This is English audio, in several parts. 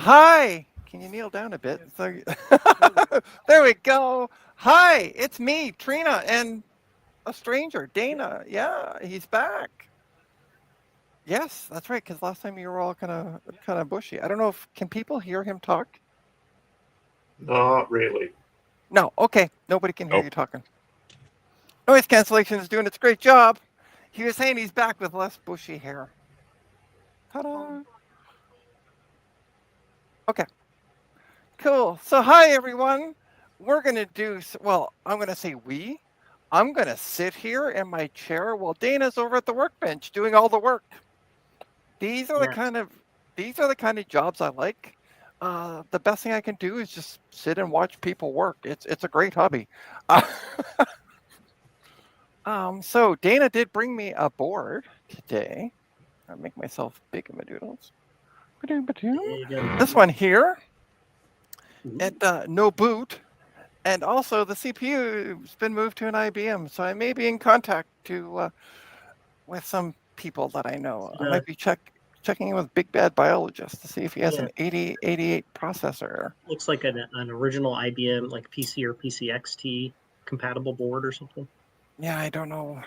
Hi. Can you kneel down a bit? So, there we go. Hi, it's me, Trina, and a stranger, Dana. Yeah, he's back. Yes, that's right. Because last time you were all kind of bushy. I don't know if can people hear him talk. Not really. No. Okay. Nobody can hear Nope. you talking. Noise cancellation is doing its great job. He was saying he's back with less bushy hair. Ta-da. Okay. Cool. So, hi, everyone. We're going to do, well, I'm going to say we. I'm going to sit here in my chair while Dana's over at the workbench doing all the work. These are the Yes. kind of jobs I like. The best thing I can do is just sit and watch people work. It's a great hobby. So Dana did bring me a board today. I'll make myself big in my doodles. This one here at no boot. And also, the CPU's been moved to an IBM, so I may be in contact with some people that I know. I might be checking in with Big Bad Biologist to see if he has an 8088 processor. Looks like an original IBM, like PC or PCXT compatible board or something. Yeah, I don't know.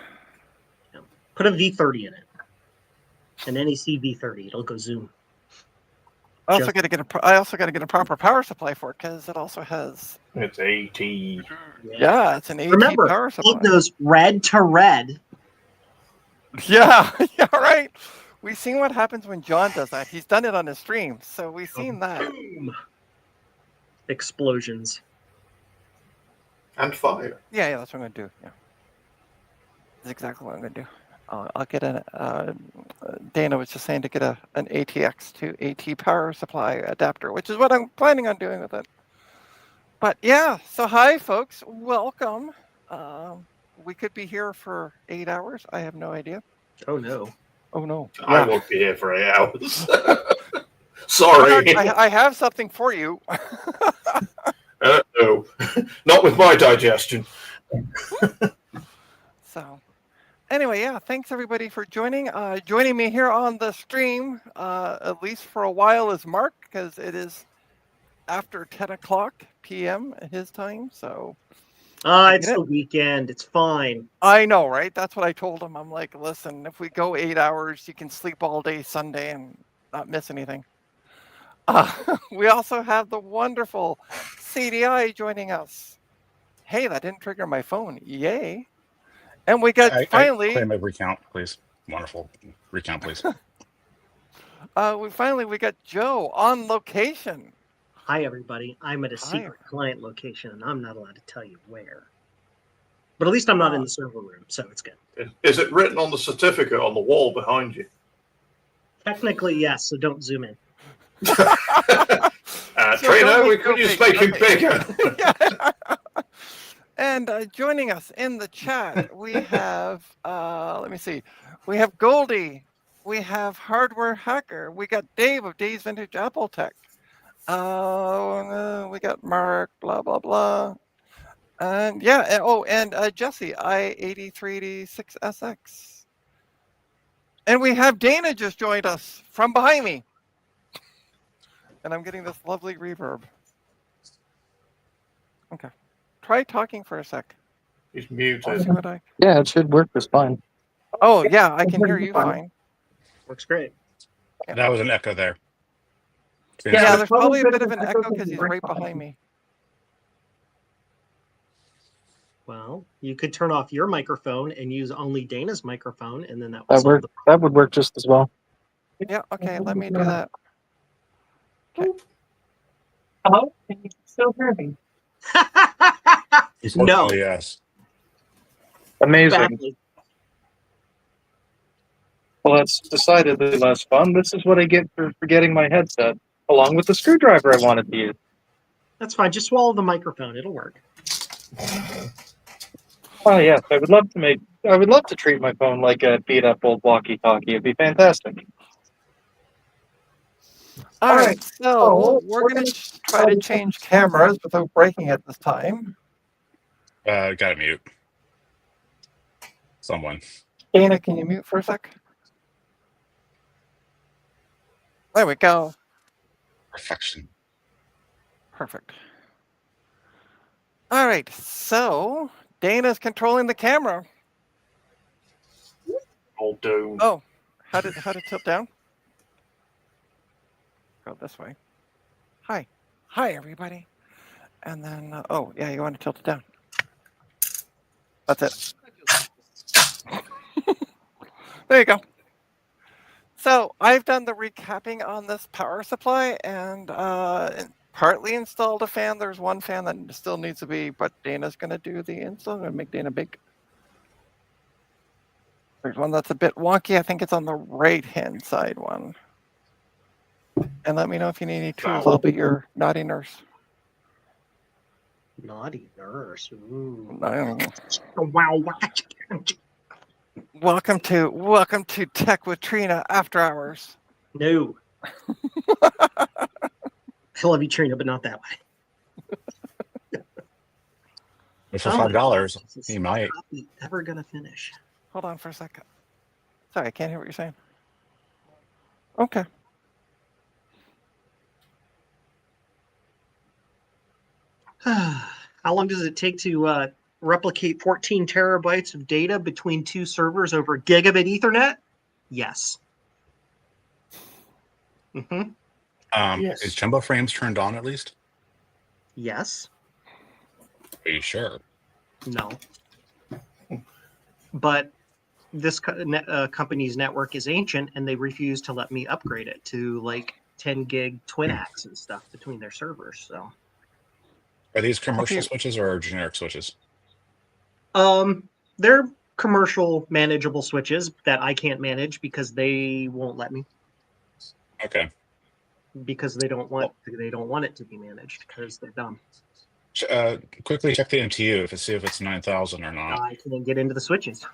Yeah. Put a V30 in it. An NEC V30. It'll go zoom. I also got to get a proper power supply for it because it also has. It's AT. Yeah, it's an AT Remember, power supply. it goes red to red. Yeah, yeah, right. We've seen what happens when John does that. He's done it on his stream, so we've seen that. Boom. Explosions. And fire. Yeah, that's what I'm gonna do. Yeah, that's exactly what I'm gonna do. I'll get Dana was just saying to get an ATX to AT power supply adapter, which is what I'm planning on doing with it. But yeah, so hi folks, welcome. We could be here for 8 hours. I have no idea. Oh no. Oh no. I won't be here for 8 hours. Sorry. I have something for you. No, not with my digestion. So. Anyway, yeah, thanks everybody for joining. Joining me here on the stream, at least for a while, is Mark, because it is after 10 o'clock p.m. his time. So, it's the weekend. It's fine. I know, right? That's what I told him. I'm like, listen, if we go 8 hours, you can sleep all day Sunday and not miss anything. We also have the wonderful CDI joining us. Hey, that didn't trigger my phone. Yay. And we got finally. Claim a recount, please. Wonderful. Recount, please. We got Joe on location. Hi, everybody. I'm at a secret client location, and I'm not allowed to tell you where. But at least I'm not in the server room, so it's good. Is it written on the certificate on the wall behind you? Technically, yes, so don't zoom in. Trina, we could just make it bigger. And joining us in the chat, we have, let me see, we have Goldie, we have Hardware Hacker, we got Dave of Dave's Vintage Apple Tech, we got Mark, blah, blah, blah, and yeah, and Jesse, I8386SX. And we have Dana just joined us from behind me. And I'm getting this lovely reverb. Okay. Try talking for a sec. He's muted. Yeah, it should work just fine. Oh, yeah, I can hear you fine. Works great. Yeah. That was an echo there. Yeah, there's probably a bit of an echo because he's right behind me. Well, you could turn off your microphone and use only Dana's microphone, and then that would work just as well. Yeah, okay, let me do that. Okay. Hello? Can you still hear me? No. Yes. Amazing. Badly. Well, that's decidedly less fun. This is what I get for forgetting my headset, along with the screwdriver I wanted to use. That's fine. Just swallow the microphone. It'll work. Oh yes, I would love to treat my phone like a beat up old walkie-talkie. It'd be fantastic. All right, so we're going to try to change cameras without breaking it this time. Gotta mute. Someone. Dana, can you mute for a sec? There we go. Perfection. Perfect. All right, so Dana's controlling the camera. Old Doom. Oh, how did tilt down? Go this way. Hi, everybody. And then, oh yeah, you want to tilt it down. That's it. There you go. So I've done the recapping on this power supply and partly installed a fan. There's one fan that still needs to be, but Dana's going to do the install. I'm going to make Dana big. There's one that's a bit wonky. I think it's on the right-hand side one. And let me know if you need any tools. I'll be your naughty nurse. Naughty nurse. Ooh. Wow. Welcome to Tech with Trina After Hours. No. I love you, Trina, but not that way. But for Oh my $5, gosh, this he might. is never gonna finish. Hold on for a second. Sorry, I can't hear what you're saying. Okay. How long does it take to replicate 14 terabytes of data between two servers over gigabit Ethernet? Yes. Mm-hmm. Yes. Is jumbo frames turned on at least? Yes. Are you sure? No. But this company's network is ancient, and they refuse to let me upgrade it to like 10 gig twin acts and stuff between their servers. So, Are these commercial switches or generic switches? they're commercial manageable switches that I can't manage because they won't let me. Okay. Because they don't want it to be managed because they're dumb. Quickly check the MTU to see if it's 9,000 or not. I can't get into the switches.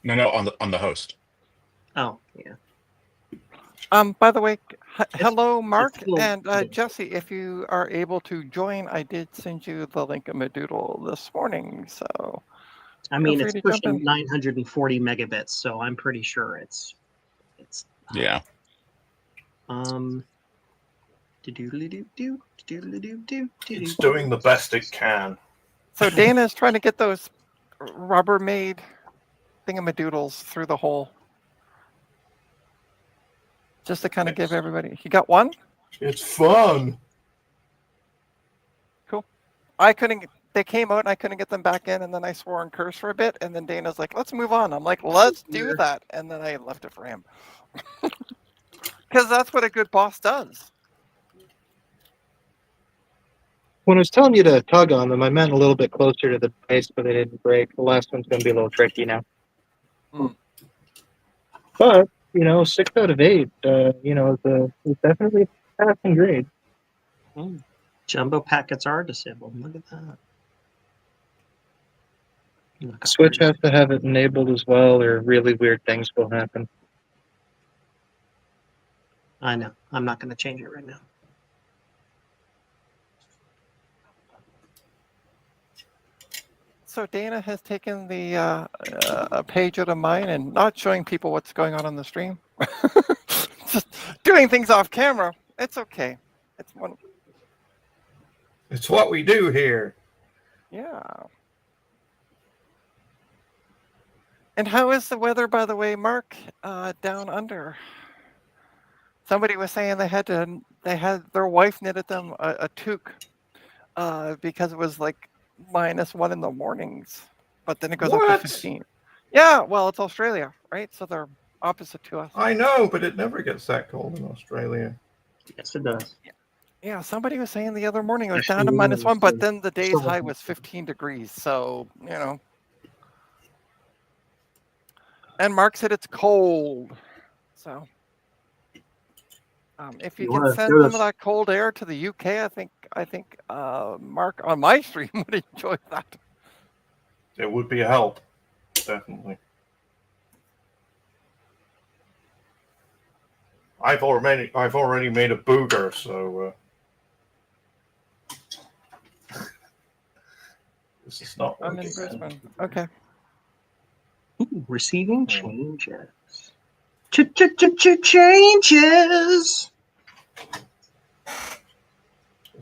No, on the host. Oh, yeah. By the way, hello, Mark still- and Jesse. If you are able to join, I did send you the link in my doodle this morning. So, I mean, free it's to jump pushing in. 940 megabits, so I'm pretty sure it's. Yeah. It's doing the best it can. So Dana is trying to get those Rubbermaid thingamadoodles through the hole, just to kind of give everybody. You got one? It's fun. Cool. I couldn't. They came out and I couldn't get them back in, and then I swore and cursed for a bit, and then Dana's like, "Let's move on." I'm like, "Let's do that," and then I left it for him because that's what a good boss does. When I was telling you to tug on them, I meant a little bit closer to the base, but they didn't break. The last one's going to be a little tricky now. Mm. But 6 out of 8, is definitely a passing grade. Jumbo packets are disabled. Look at that. Switch has to have it enabled as well, or really weird things will happen. I know. I'm not going to change it right now. So Dana has taken the a page out of mine and not showing people what's going on the stream. Just doing things off camera. It's okay. It's one. It's what we do here. Yeah. And how is the weather, by the way, Mark, down under? Somebody was saying they had their wife knitted them a toque because it was like -1 in the mornings, but then it goes up to 15. Yeah, well, it's Australia, right? So they're opposite to us. I know, but it never gets that cold in Australia. Yes, it does. Yeah, somebody was saying the other morning it was Especially down to when -1, it's but then the day's so high hot. was 15 degrees. So, And Mark said it's cold. So, if you You can wanna send do some this? of that cold air to the UK, I think Mark on my stream would enjoy that. It would be a help, definitely. I've already made a booger, so this is not I'm in working. Brisbane. Okay. Ooh, receiving changes. Changes.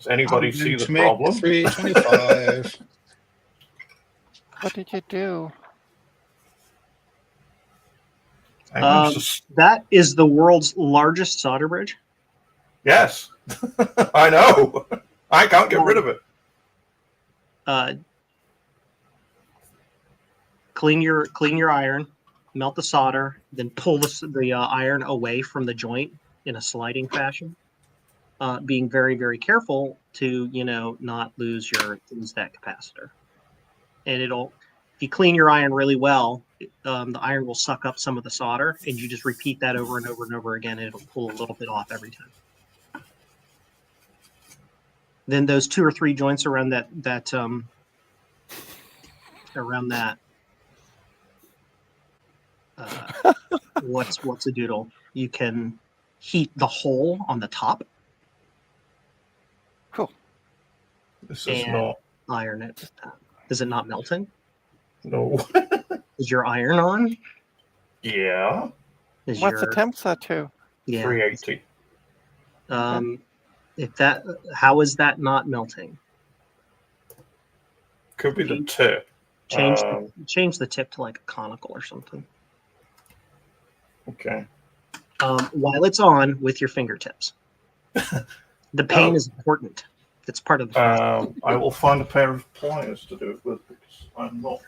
Does anybody I'm see going the to make problem? 325. What did you do? Hang on, That is the world's largest solder bridge. yes, I know. I can't get rid of it. Clean your iron, melt the solder, then pull the iron away from the joint in a sliding fashion. Being very, very careful to not lose that capacitor. And if you clean your iron really well, the iron will suck up some of the solder, and you just repeat that over and over and over again, and it'll pull a little bit off every time. Then those 2 or 3 joints around that what's a doodle? You can heat the hole on the top. Cool. This is and not. iron it. Is it not melting? No. Is your iron on? Yeah. What's the temp set to? Yeah. 380. How is that not melting? Could be the tip. Change the tip to like a conical or something. Okay. While it's on with your fingertips. The pain is important. It's part of the process. I will find a pair of pliers to do it with because I'm not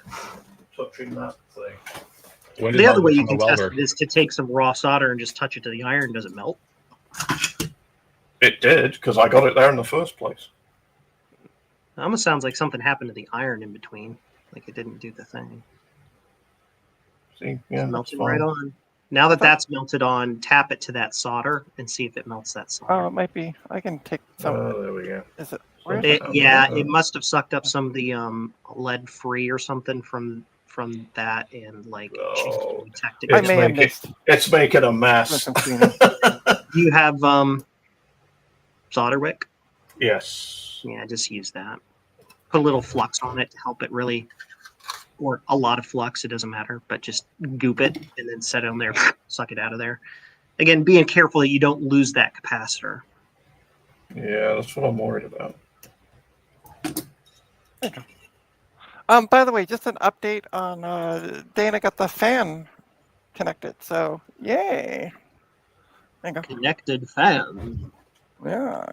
touching that thing. The other way you can test it is to take some raw solder and just touch it to the iron. Does it melt? It did because I got it there in the first place. It almost sounds like something happened to the iron in between. Like it didn't do the thing. See, yeah, it's melting right on. Now that's melted on, tap it to that solder and see if it melts that solder. Oh, it might be. I can take some. Oh, there we go. Is it? It must have sucked up some of the lead free or something from that and like I may have missed. It's making a mess. Do you have solder wick? Yes. Yeah, just use that. Put a little flux on it to help it really, or a lot of flux, it doesn't matter, but just goop it and then set it on there, suck it out of there. Again, being careful that you don't lose that capacitor. Yeah, that's what I'm worried about. By the way, just an update on Dana got the fan connected, so yay. There you go. Connected fan. Yeah.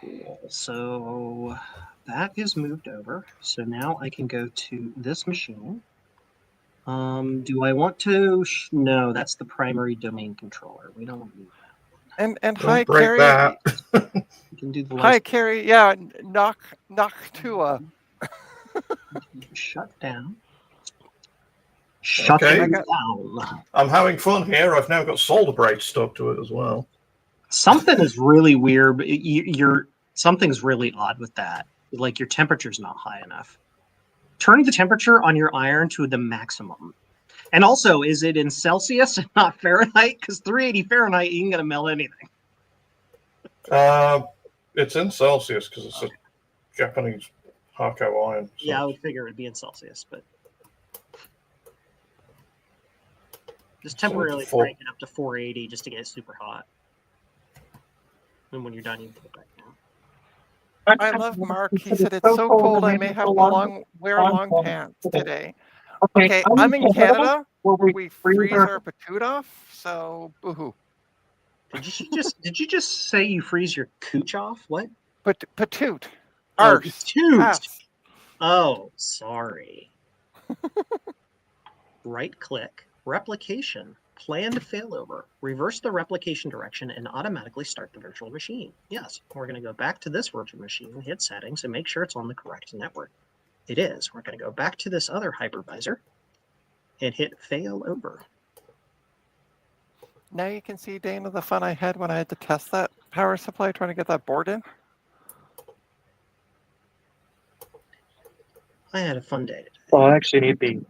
Cool. So that is moved over. So now I can go to this machine. Do I want to? No, that's the primary domain controller. We don't need that. And Don't hi, break Carrie. that. You can do the Hi, Carrie. Yeah, knock to shut down. Shut Okay. it down. I'm having fun here. I've now got solder braid stuck to it as well. Something is really weird. Something's really odd with that. Like your temperature's not high enough. Turn the temperature on your iron to the maximum. And also, is it in Celsius and not Fahrenheit? Because 380 Fahrenheit, you ain't gonna melt anything. It's in Celsius because it's a Japanese Hako iron. So. Yeah, I would figure it'd be in Celsius, but just temporarily crank it up to 480 just to get it super hot. And when you're done, you can put it back down. I love Mark. He said it's so cold I may have to wear long pants today. Okay, I'm in Canada where we freeze our patoot off, so boohoo. Did you just say you freeze your cooch off? What? Patoot. Oh, patoot. Oh, sorry. Right click, replication, planned failover. Reverse the replication direction and automatically start the virtual machine. Yes, we're going to go back to this virtual machine, hit settings, and make sure it's on the correct network. It is. We're going to go back to this other hypervisor and hit failover. Now you can see, Dana, the fun I had when I had to test that power supply trying to get that board in. I had a fun day today. Well, I actually need the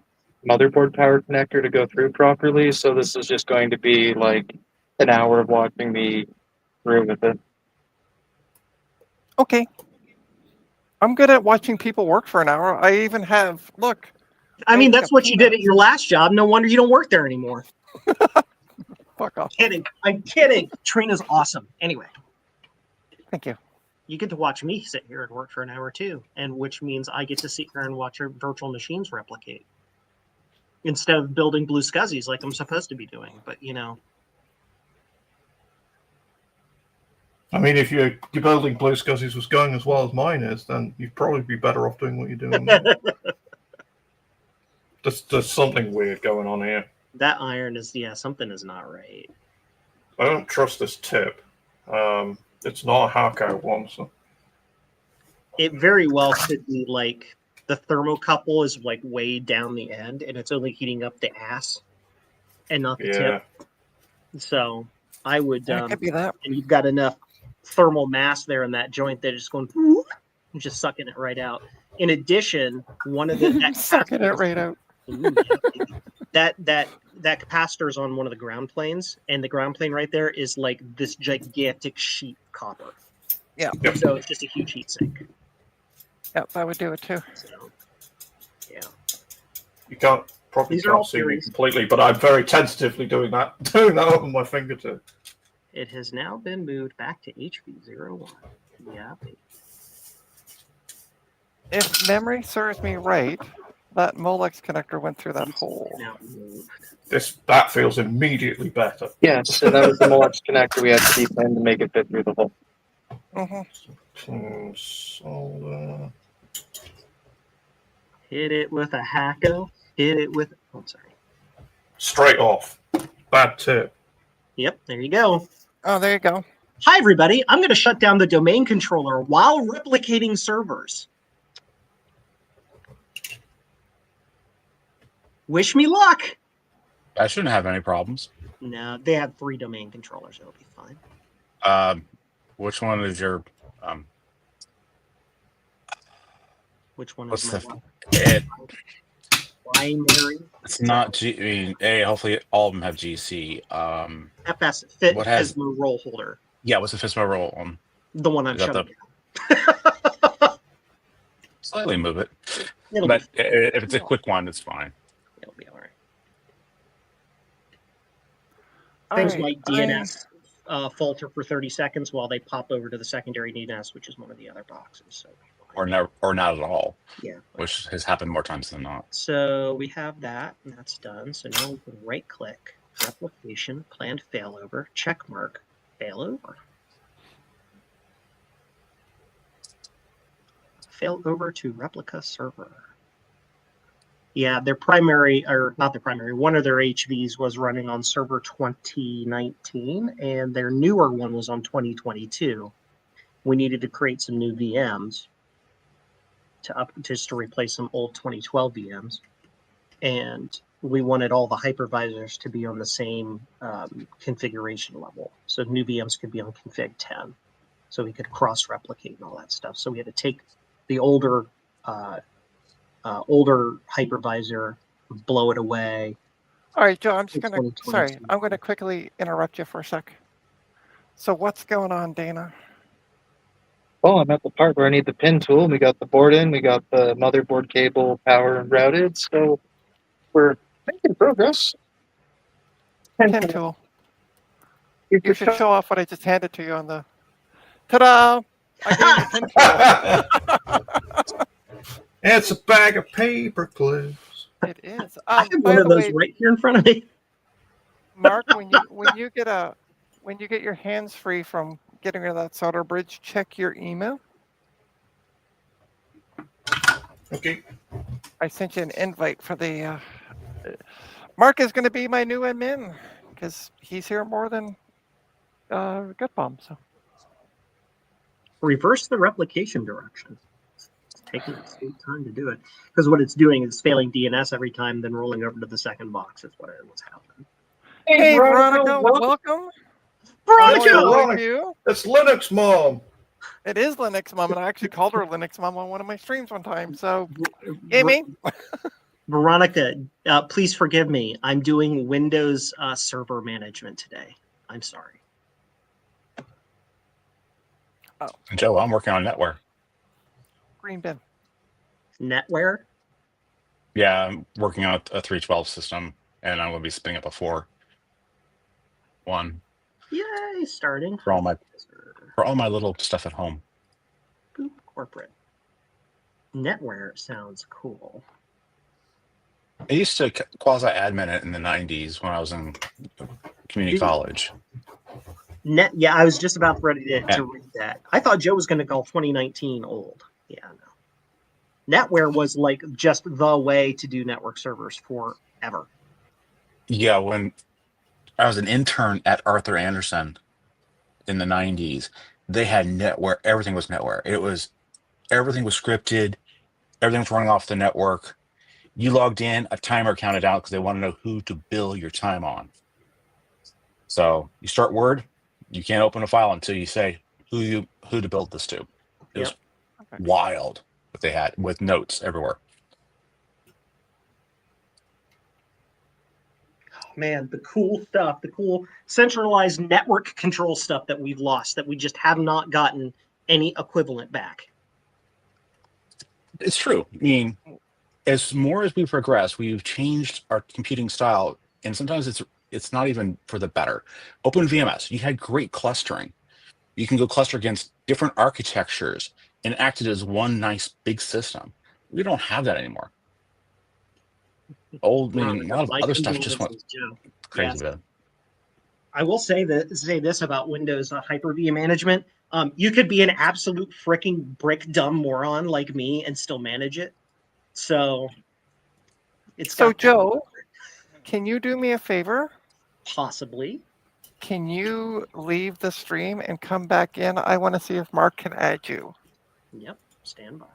motherboard power connector to go through properly, so this is just going to be like an hour of watching me through with it. Okay. I'm good at watching people work for an hour. I even have, look. I mean, that's what you did at your last job. No wonder you don't work there anymore. Fuck off. I'm kidding. Trina's awesome. Anyway. Thank you. you get to watch me sit here and work for an hour too, and which means I get to sit here and watch your virtual machines replicate instead of building blue scuzzies like I'm supposed to be doing. But I mean, if your building blue scuzzies was going as well as mine is, then you'd probably be better off doing what you're doing now. There's something weird going on here. that iron is something is not right. I don't trust this tip. It's not a Hakko one, so It very well could be like the thermocouple is like way down the end, and it's only heating up the ass and not the yeah. tip. So I would, It could be that. and you've got enough thermal mass there in that joint that it's going and just sucking it right out. In addition, one of the Sucking it right out. Ooh, yeah. that capacitor is on one of the ground planes, and the ground plane right there is like this gigantic sheet copper. Yeah. Yep. So it's just a huge heat sink. Yep, I would do it too. So, yeah. You probably These are all can't see me theories. completely, but I'm very tentatively doing that over my fingertip. It has now been moved back to HV01. Yeah. If memory serves me right, that Molex connector went through that hole. Now moved. That feels immediately better. Yeah, so that was the Molex connector we had to deep in to make it fit through the hole. Mm-hmm. Solder. Hit it with a Hakko. Hit it with. Oh, sorry. Straight off. Bad tip. Yep, there you go. Oh, there you go. Hi, everybody. I'm going to shut down the domain controller while replicating servers. Wish me luck. I shouldn't have any problems. No, they have 3 domain controllers. It'll be fine. Which one is your Which one what's is the my it, primary? it's not G I mean A, hopefully all of them have GC. FS fit What has- Pismo roll holder. Yeah, what's the FISMA roll on? The one I'm Is that shutting Slightly move it. It'll But be, if it's a quick one, it's fine. it'll be all right. All Things right, might DNS falter for 30 seconds while they pop over to the secondary DNS, which is one of the other boxes. So, Or never or not at all. yeah. Which has happened more times than not. So we have that, and that's done. So now we can right-click, replication, planned failover, check mark, failover. Failover to replica server. Yeah, their primary, or not their primary, one of their HVs was running on server 2019, and their newer one was on 2022. We needed to create some new VMs just to replace some old 2012 VMs. And we wanted all the hypervisors to be on the same configuration level. So new VMs could be on config 10. So we could cross-replicate and all that stuff. So we had to take the older hypervisor, blow it away. All right, Joe, I'm just It's gonna 2022. sorry, I'm gonna quickly interrupt you for a sec. So what's going on, Dana? Oh, I'm at the part where I need the pin tool. We got the board in, we got the motherboard cable, power, and routed. So we're making progress. Pin tool. You should show off what I just handed to you on the. Ta-da! I gave you pin tool. It's a bag of paper clips. It is. I have By one of the those way, right here in front of me. Mark, when you get your hands free from getting rid of that solder bridge, check your email. Okay. I sent you an invite for the. Mark is going to be my new admin because he's here more than Gutbomb. So Reverse the replication direction. It's taking its sweet time to do it. Because what it's doing is failing DNS every time, then rolling over to the second box is what's happening. hey, Veronica, welcome. Veronica! Hello, Veronica. you. It's Linux Mom. It is Linux Mom, and I actually called her Linux Mom on one of my streams one time. So, Amy, Veronica, please forgive me. I'm doing Windows server management today. I'm sorry. Joe, I'm working on NetWare. green bin. NetWare? Yeah, I'm working on a 312 system, and I'm going to be spinning up a 4.1 Yay, starting. for all my little stuff at home. corporate. Netware sounds cool. I used to quasi-admin it in the 90s when I was in community college. Yeah, I was just about ready to Yeah. read that. I thought Joe was going to call 2019 old. Yeah, no. Netware was like just the way to do network servers forever. Yeah, when I was an intern at Arthur Anderson in the 90s, they had netware. Everything was netware. Everything was scripted. Everything was running off the network. You logged in, a timer counted out because they want to know who to bill your time on. So you start Word, you can't open a file until you say who to build this to. It was wild what they had with notes everywhere. Man, the cool stuff, the cool centralized network control stuff that we've lost, that we just have not gotten any equivalent back. It's true. I mean, as more as we progress, we've changed our computing style, and sometimes it's not even for the better. OpenVMS, you had great clustering. You can go cluster against different architectures and act it as one nice big system. We don't have that anymore. A lot of My other stuff just went condolences, Joe. crazy Yes. with it. I will say this about Windows Hyper-V management. You could be an absolute freaking brick dumb moron like me and still manage it. So it's So, got Joe, can you do me a favor? possibly. Can you leave the stream and come back in? I want to see if Mark can add you. Yep, stand by.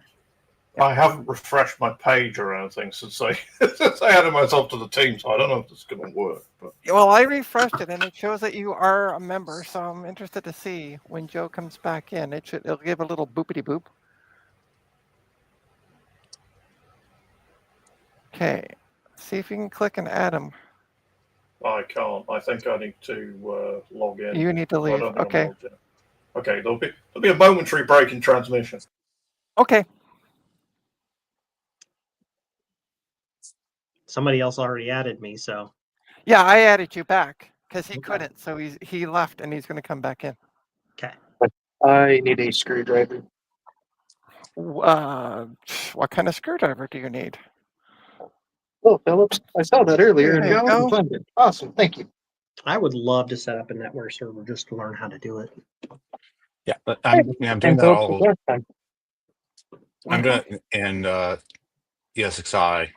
I haven't refreshed my page or anything since I added myself to the team, so I don't know if this is going to work. But Well, I refreshed it and it shows that you are a member, so I'm interested to see when Joe comes back in. It'll give a little boopity boop. Okay, see if you can click and add him. I can't. I think I need to log in. You need to I leave. don't think I'm Okay. logged in. Okay, there'll be a momentary break in transmission. Okay. Somebody else already added me, so Yeah, I added you back because he Okay. couldn't, so he left and he's going to come back in. okay. I need a screwdriver. What kind of screwdriver do you need? Oh, Phillips, I saw that earlier and There you went go. and found it. Awesome, thank you. I would love to set up a network server just to learn how to do it. Yeah, but I'm doing And that Phillips all. was last time. I'm doing it in ESXi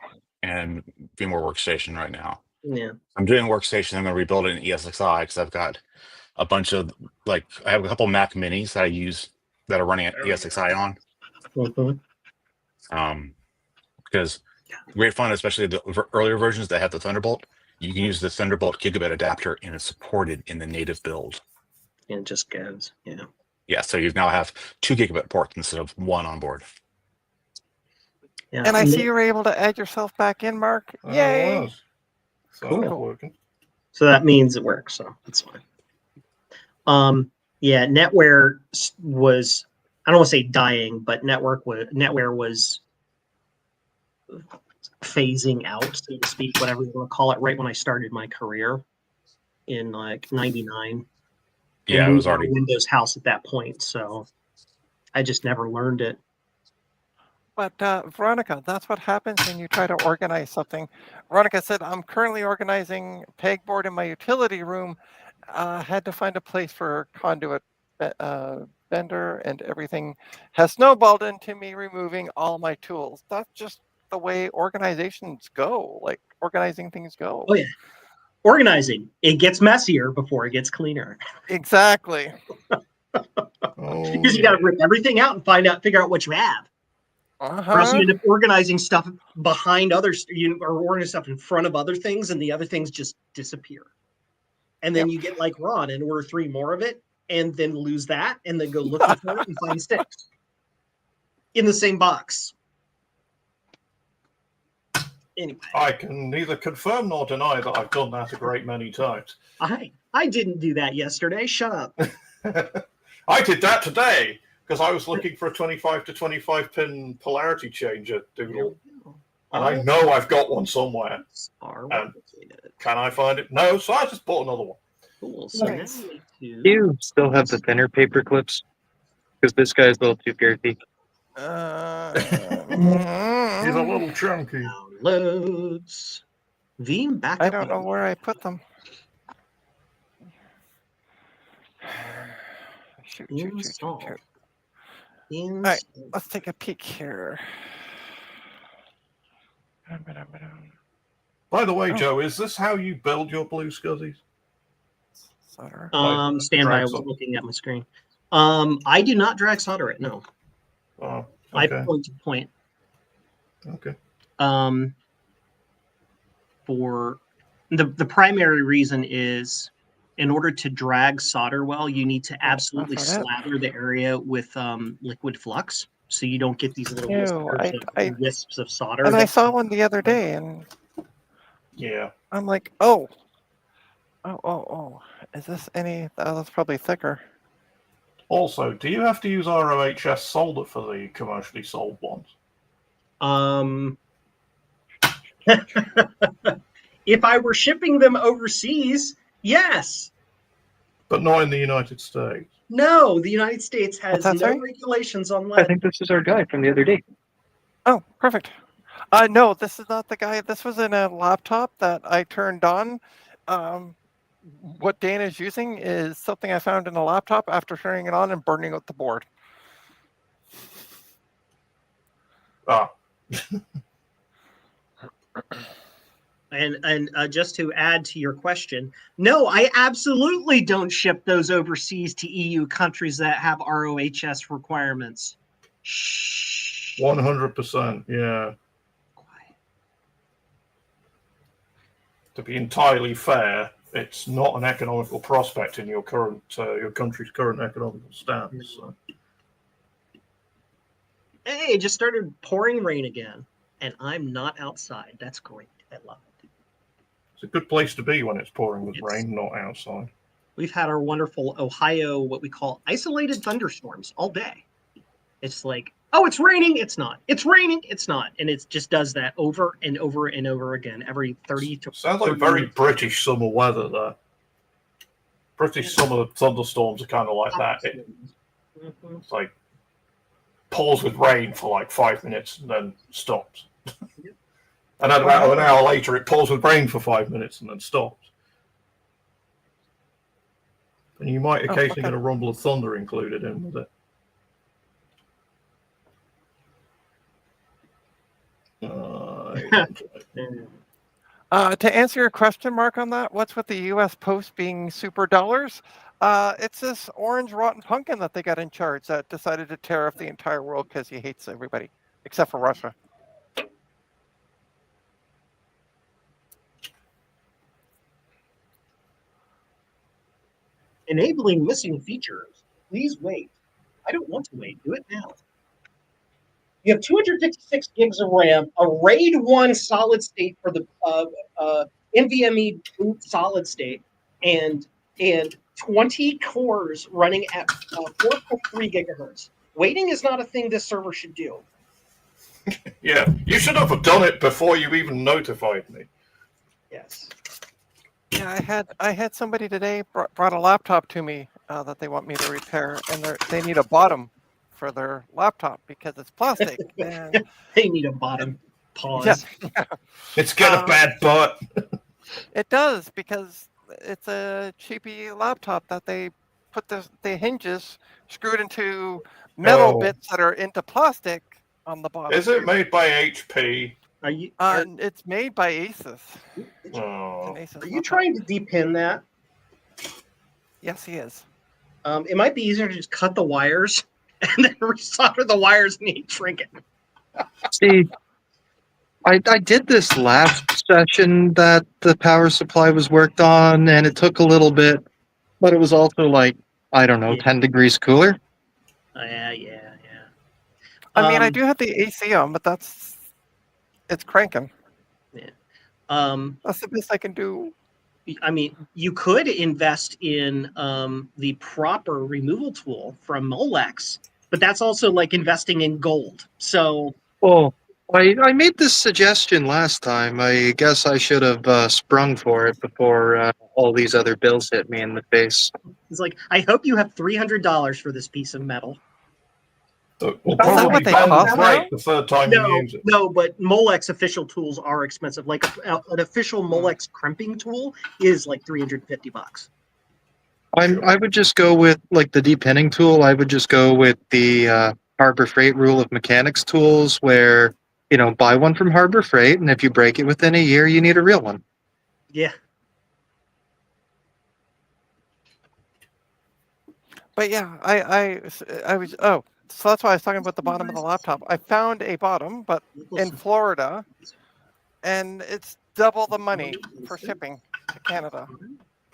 and VMware Workstation right now. Yeah. I'm doing Workstation. I'm going to rebuild it in ESXi because I've got a bunch of I have a couple Mac Minis that I use that are running ESXi on. Mhm. Because great fun, especially the earlier versions that have the Thunderbolt. You can use the Thunderbolt gigabit adapter and it's supported in the native build. And it just goes. Yeah. Yeah, so you now have 2 gigabit ports instead of 1 on board. Yeah. And I see you were able to add yourself back in, Mark. Yay! I was. So Cool. that's working. So that means it works. So that's fine. Yeah, Netware was, I don't want to say dying, but Netware was phasing out, so to speak, whatever you want to call it, right when I started my career in like 99. Yeah, And it we was were already. a Windows house at that point, so I just never learned it. But Veronica, that's what happens when you try to organize something. Veronica said, I'm currently organizing pegboard in my utility room. Had to find a place for conduit vendor and everything has snowballed into me removing all my tools. That's just the way organizations go, like organizing things go. Oh, yeah. Organizing. It gets messier before it gets cleaner. Exactly. Oh, Because you got to rip everything out and figure out what you have. Or else you end up organizing stuff behind others, or organizing stuff in front of other things, and the other things just disappear. And then you get like Ron and order 3 more of it, and then lose that, and then go looking for it and find 6 in the same box. Anyway, I can neither confirm nor deny that I've done that a great many times. I didn't do that yesterday. Shut up. I did that today because I was looking for a 25 to 25 pin polarity changer doodle. And I know I've got one somewhere. Can I find it? No, so I just bought another one. Cool. So Nice. now we need Do you still have the thinner paper clips? Because this guy's a little too girthy. He's a little chunky. Downloads. Veeam backup. I don't know where I put them. Shoot. Install. All right, let's take a peek here. By the way, Joe, is this how you build your blue scuzzies? Solder. Stand by. I was looking at my screen. I do not drag solder it. No. Oh, I okay. point to point. Okay. For the primary reason is, in order to drag solder well, you need to absolutely slather the area with liquid flux, so you don't get these little wisps of solder. And I saw one the other day, and yeah, I'm like, oh, is this any? Oh, that's probably thicker. Also, do you have to use ROHS solder for the commercially sold ones? If I were shipping them overseas, yes. But not in the United States. No, the United States has no regulations on lead. I think this is our guy from the other day. Oh, perfect. No, this is not the guy. This was in a laptop that I turned on. What Dana's using is something I found in a laptop after turning it on and burning out the board. Ah. And just to add to your question, no, I absolutely don't ship those overseas to EU countries that have ROHS requirements. Shh. 100%, yeah. Quiet. To be entirely fair, it's not an economical prospect in your current your country's current economical stance. So. Hey, it just started pouring rain again, and I'm not outside. That's great. I love it. It's a good place to be when it's pouring with rain, not outside. We've had our wonderful Ohio, what we call isolated thunderstorms all day. It's like, oh, it's raining. It's not. It's raining. It's not. And it just does that over and over and over again every 30 to Sounds like very British summer weather there. British summer thunderstorms are kind of like that. It's like pours with rain for like 5 minutes and then stops. And then about an hour later, it pours with rain for 5 minutes and then stops. And you might occasionally get a rumble of thunder included in with it. To answer your question, Mark, on that, what's with the U.S. Post being super dollars? It's this orange rotten pumpkin that they got in charge that decided to tariff the entire world because he hates everybody except for Russia. Enabling missing features. Please wait. I don't want to wait. Do it now. You have 256 gigs of RAM, a RAID 1 solid state for the NVMe boot solid state, and 20 cores running at 4.3 gigahertz. Waiting is not a thing this server should do. Yeah, you should have done it before you even notified me. Yes. Yeah, I had somebody today brought a laptop to me that they want me to repair, and they need a bottom for their laptop because it's plastic. And they need a bottom. Pause. Yeah. It's got a bad butt. It does, because it's a cheapy laptop that they put the hinges screwed into metal bits that are into plastic on the bottom. Is it made by HP? It's made by Asus. Oh. Are you trying to depin that? Yes, he is. It might be easier to just cut the wires and then resolder the wires and heat shrink it. See, I did this last session that the power supply was worked on, and it took a little bit, but it was also like, I don't know, 10 degrees cooler. Yeah. I mean, I do have the AC on, but it's cranking. Yeah. That's the best I can do. I mean, you could invest in the proper removal tool from Molex, but that's also like investing in gold. So, well, I made this suggestion last time. I guess I should have sprung for it before all these other bills hit me in the face. It's like, I hope you have $300 for this piece of metal. It will Is that probably what they bend cost and now? break the third time you use it. No, but Molex official tools are expensive. Like an official Molex crimping tool is like $350. I would just go with like the depinning tool. I would just go with the Harbor Freight rule of mechanics tools, where buy one from Harbor Freight, and if you break it within a year, you need a real one. Yeah. But yeah, I was so that's why I was talking about the bottom of the laptop. I found a bottom, but in Florida, and it's double the money for shipping to Canada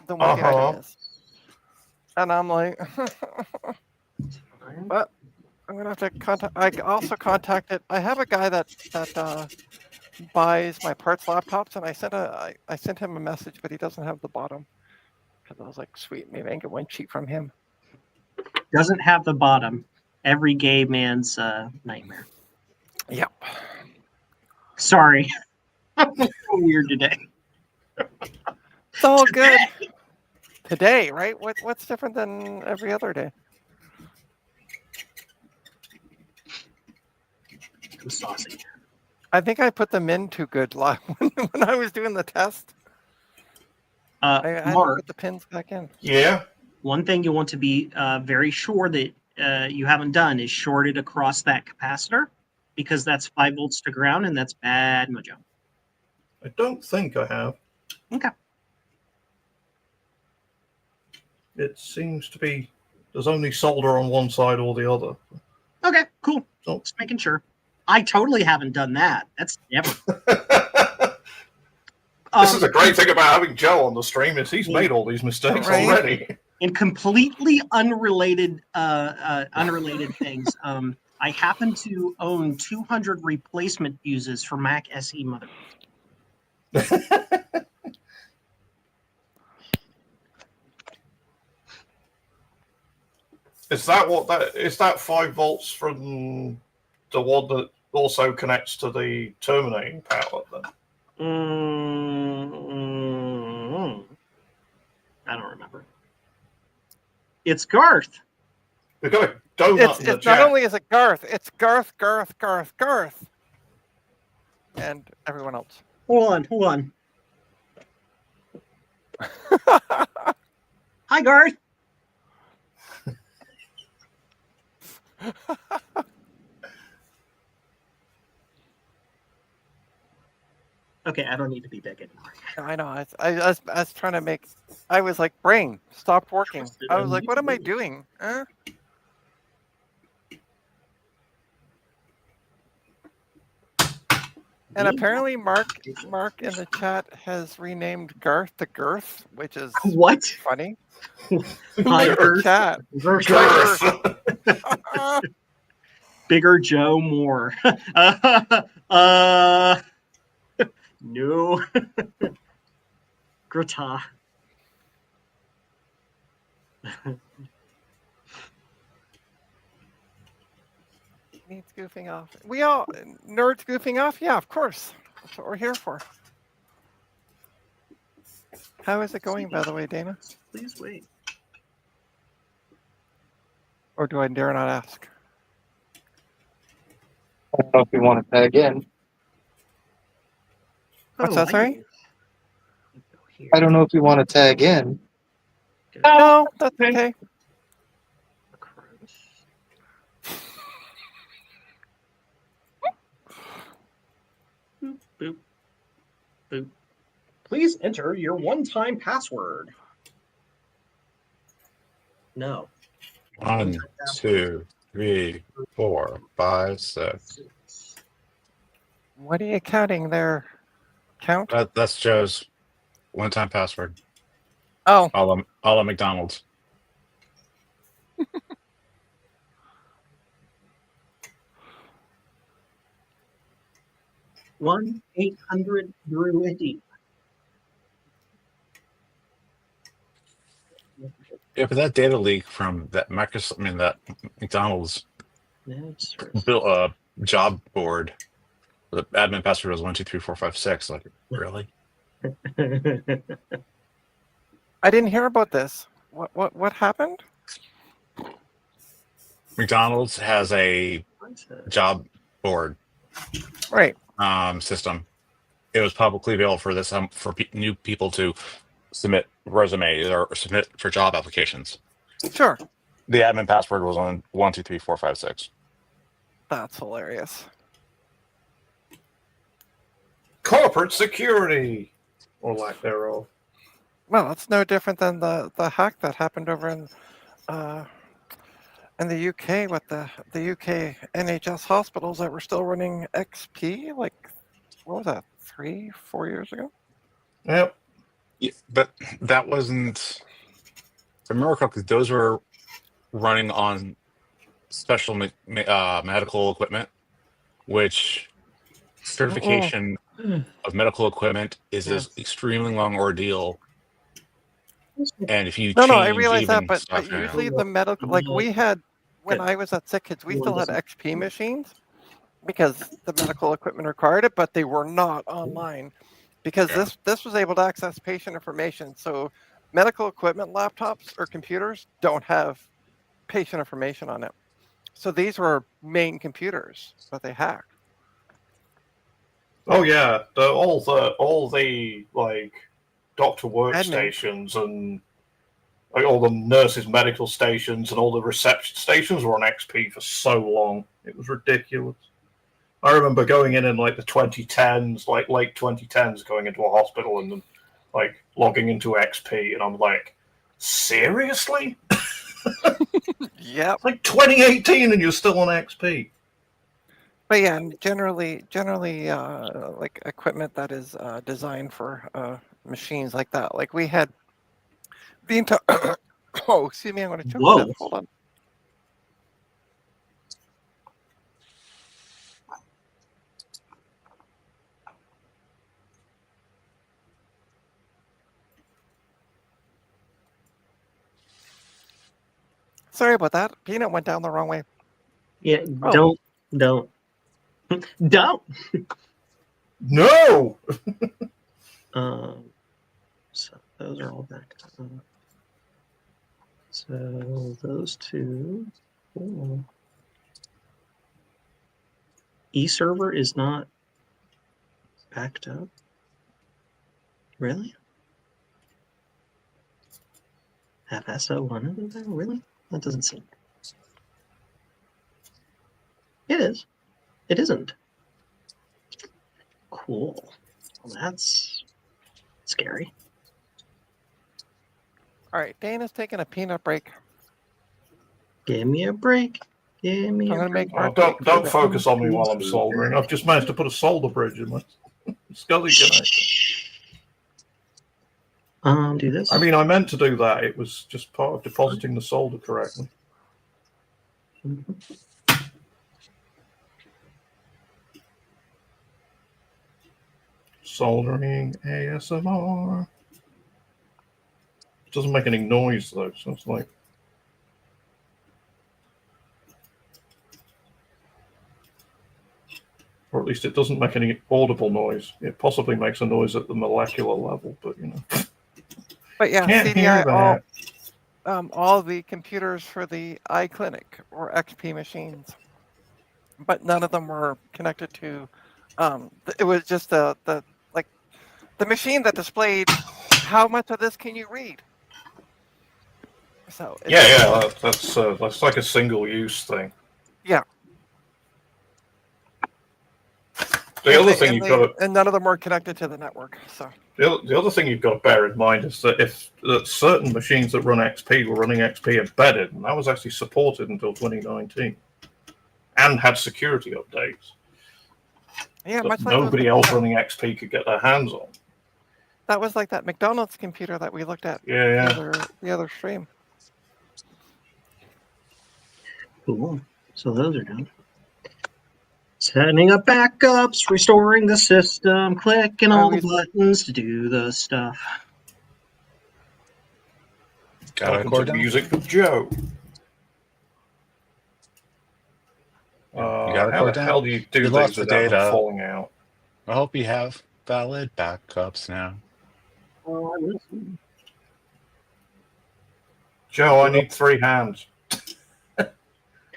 than what the item is. And I'm like, but I'm gonna have to contact. I also contacted. I have a guy that buys my parts laptops, and I sent him a message, but he doesn't have the bottom. Because I was like, sweet, maybe I can get one cheap from him. Doesn't have the bottom. Every gay man's nightmare. Yep. Sorry. I'm so weird today. It's all good. Today, right? What's different than every other day? I'm saucy. I think I put them in too good when I was doing the test. I had to Mark, put the pins back in. Yeah. one thing you want to be very sure that you haven't done is shorted across that capacitor, because that's 5 volts to ground, and that's bad mojo. I don't think I have. Okay. It seems to be there's only solder on one side or the other. Okay, cool. Oh. Just making sure. I totally haven't done that. That's never. This is a great thing about having Joe on the stream is he's made all these mistakes Right. already. In completely unrelated things, I happen to own 200 replacement fuses for Mac SE motherboards. Is that 5 volts from the one that also connects to the terminating power then? I don't remember. It's Garth. We've got a donut in the It's chat. not only is it Garth, it's Garth, and everyone else. Hold on. Hi, Garth. Okay, I don't need to be big anymore. I know. I was trying to make. I was like, brain, stop working. I was like, what am I doing? Huh? And apparently, Mark in the chat has renamed Garth to Girth, which is What? funny. Hi, Look at the Garth. chat. Girth. Bigger Joe Moore. No. Grata. Needs goofing off. We all nerds goofing off? Yeah, of course. That's what we're here for. How is it going, by the way, Dana? Please wait. Or do I dare not ask? I don't know if you want to tag in. What's that, sorry? I don't know if you want to tag in. No, that's okay. Boop, boop, boop. Please enter your one-time password. No. 1, 2, 3, 4, 5, 6. What are you counting there? Count? That's Joe's one-time password. Oh, All at McDonald's. 1-800-DREW-INDY. Yeah, but that data leak from that that McDonald's job board, the admin password was 1 2 3 4 5 6. Like, really? I didn't hear about this. What happened? McDonald's has a job board Right. system. It was publicly available for this for new people to submit resumes or submit for job applications. Sure. The admin password was on 1234556. That's hilarious. Corporate security, or lack thereof. Well, it's no different than the hack that happened over in the UK with the UK NHS hospitals that were still running XP. Like, what was that? 3-4 years ago? Yep. Yeah, but that wasn't, if I remember correctly, those were running on special medical equipment, which certification of medical equipment is an extremely long ordeal. And if you No, change I realize that, even but stuff, usually the medical, like we had when Good. I was at Sick Kids, we still had XP machines because the medical equipment required it, but they were not online because this was able to access patient information. So medical equipment laptops or computers don't have patient information on it. So these were main computers that they hacked. Oh yeah, all the like doctor workstations and like all the nurses' medical stations and all the reception stations were on XP for so long. It was ridiculous. I remember going in like the 2010s, like late 2010s, going into a hospital and then like logging into XP, and I'm like, seriously? Yep. It's like 2018 and you're still on XP. But yeah, and generally, like equipment that is designed for machines like that. Like we had the entire. Oh, excuse me, I'm going to choke Whoa. to death. Hold on. Sorry about that. Peanut went down the wrong way. Yeah, Oh. don't. No. So those are all backed up. So those two. Cool. E-server is not backed up. Really? Have SO1 in there? Really? That doesn't seem. It is. It isn't. Cool. Well, that's scary. All right, Dana's taking a peanut break. Give me a break. Give me I'm a gonna break. make more. Don't focus on me while I'm soldering. I've just managed to put a solder bridge in my SCSI connector. Do this. I mean, I meant to do that. It was just part of depositing the solder correctly. Soldering ASMR. It doesn't make any noise though, so it's like. Or at least it doesn't make any audible noise. It possibly makes a noise at the molecular level, but you know. But yeah, Can't hear CDI, that. all the computers for the eye clinic were XP machines, but none of them were connected to. It was just the machine that displayed how much of this can you read. So that's like a single use thing. Yeah. The other thing you've got to, and none of them were connected to the network. So the other thing you've got to bear in mind is that if certain machines that run XP were running XP embedded, and that was actually supported until 2019, and had security updates. Yeah, that much like nobody else running XP could get their hands on. That was like that McDonald's computer that we looked at. Yeah. The other stream. Cool. So those are done. Setting up backups, restoring the system, clicking all the buttons to do the stuff. Got Welcome to Music with Joe. How the hell do you do these without them falling out? I hope you have valid backups now. Joe, I need 3 hands.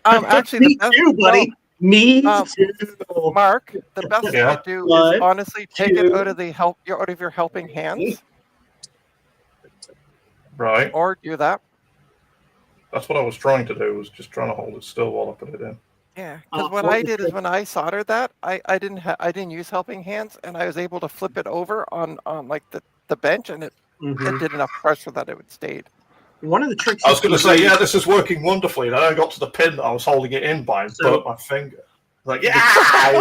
Actually, the Me best, too, buddy. Me Um, too. Mark, the best thing Yeah. to do One, is honestly take it two. out of your helping hands, Right. or do that. That's what I was trying to do. Was just trying to hold it still while I put it in. Yeah, because what What I was did the- is when I soldered that, I didn't use helping hands, and I was able to flip it over on like the bench, and it Mhm. did enough pressure that it would stay. One of the tricks. I was you going to can say, do- yeah, this is working wonderfully. Then I got to the pin that I was holding it in by and So- burnt my finger. Like, yeah. So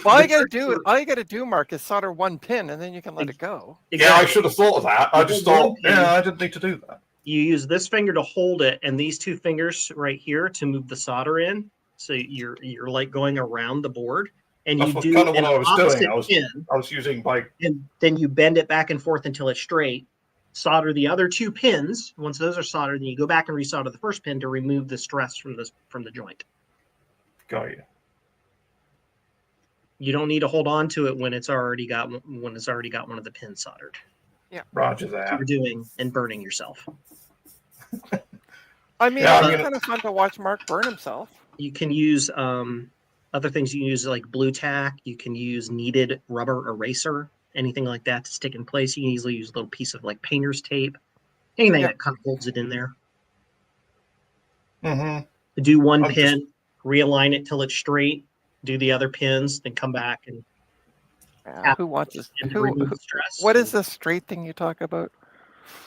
All the you gotta trick do, Mark, is solder one pin, and then you can let it go. Yeah, I Exactly. should have thought of that. I just One thought, pin. yeah, I didn't need to do that. You use this finger to hold it, and these two fingers right here to move the solder in. So you're like going around the board, and That's you what, do kind of what an I was opposite doing. pin, I was using my and then you bend it back and forth until it's straight. Solder the other two pins. Once those are soldered, then you go back and resolder the first pin to remove the stress from the joint. got you. You don't need to hold on to it when it's already got one of the pins soldered. Roger What that. you're doing and burning yourself. I mean, Yeah, it's kind of fun to watch Mark burn himself. You can use other things. You can use like blue tack. You can use kneaded rubber eraser, anything like that to stick in place. You can easily use a little piece of like painter's tape, anything Yeah. that kind of holds it in there. Mm-hmm. Do one I'm pin, realign it till it's straight. Do the other pins, then come back and Who wants this? and Who, remove the stress. what is this straight thing you talk about?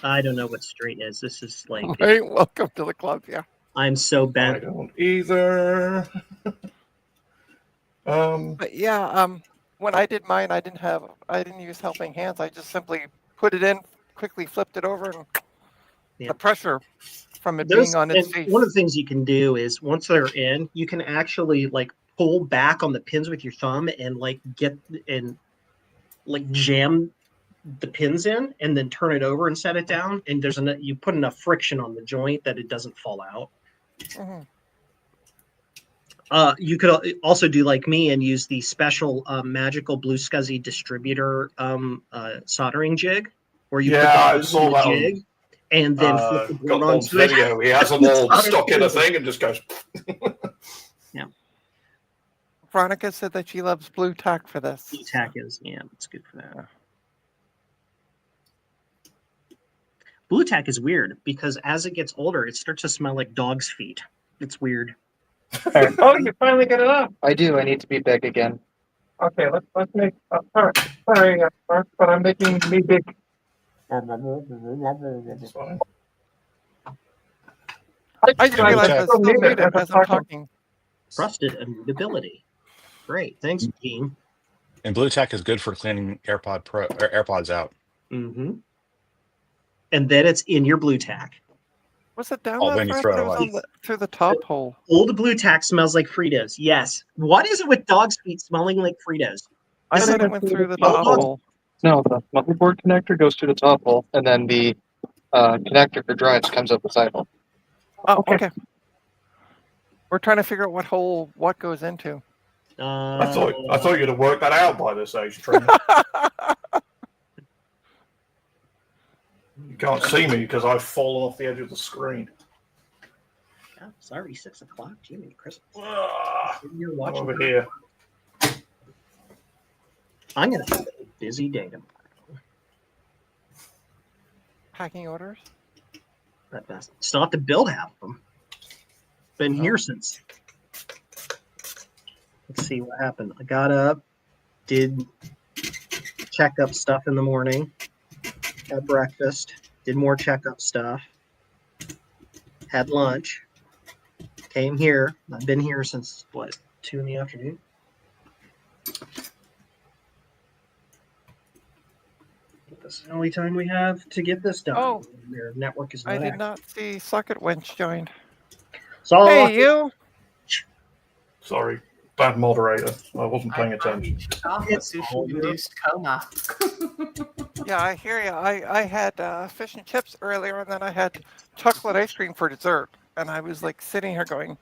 I don't know what straight is. This is like Right, welcome to the club. Yeah. I'm so I bent. don't either. But yeah, when I did mine, I didn't use helping hands. I just simply put it in, quickly flipped it over, and Yeah. the pressure from it Those, being on its and face. one of the things you can do is once they're in, you can actually like pull back on the pins with your thumb and like get and like jam the pins in and then turn it over and set it down. And there's enough, you put enough friction on the joint that it doesn't fall out. Mhm. You could also do like me and use the special magical blue scuzzy distributor soldering jig, where you Yeah, put I the pins saw in the that on- jig and then flip the got board one onto it. video. He has them all stuck in a thing and just goes. Veronica said that she loves blue tack for this. Blue tack is, yeah, it's good for that. Yeah. Blue tack is weird because as it gets older, it starts to smell like dog's feet. It's weird. Oh, you finally get it up. I do. I need to be big again. Okay, let's make. Sorry, Mark, but I'm making me big. It's fine. I just realized I was still muted as I'm talking. Trusted immutability. Great, thanks, team. And blue tack is good for cleaning AirPods out. Mm-hmm. And then it's in your blue tack. Was it down Oh, that then you far? I throw thought it it was away. on through the top hole. Old blue tack smells like Fritos. Yes. What is it with dog's feet smelling like Fritos? I This thought is- it went through the Oh, top oh. hole. No, the motherboard connector goes to the top hole, and then the connector for drives comes out the side hole. Oh, okay. We're trying to figure out what goes into. I thought you'd have worked that out by this age, Trim. You can't see me because I've fallen off the edge of the screen. Yeah, it's already 6 o'clock. Jimmy, Christmas. You're I'm watching. over here. I'm gonna have a busy day tomorrow. Packing orders. Still have to build half of them. Been here since. Let's see what happened. I got up, did checkup stuff in the morning, had breakfast, did more checkup stuff, had lunch, came here. I've been here since what, 2 in the afternoon? This is the only time we have to get this done. Oh. Their network is I not did active. not see Socket Wench joined. So Hey, you! Sorry, bad moderator. I wasn't paying attention. It's Sushi-induced coma. Yeah, I hear you. I had fish and chips earlier, and then I had chocolate ice cream for dessert. And I was like sitting here going,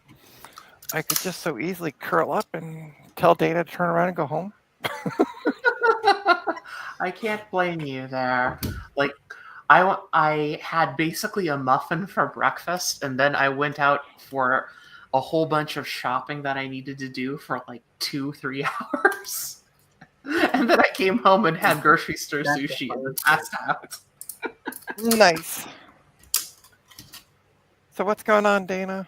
I could just so easily curl up and tell Dana to turn around and go home. I can't blame you there. Like, I had basically a muffin for breakfast, and then I went out for a whole bunch of shopping that I needed to do for like 2-3 hours. And then I came home and had grocery store That's sushi and then the passed out. Nice. So what's going on, Dana?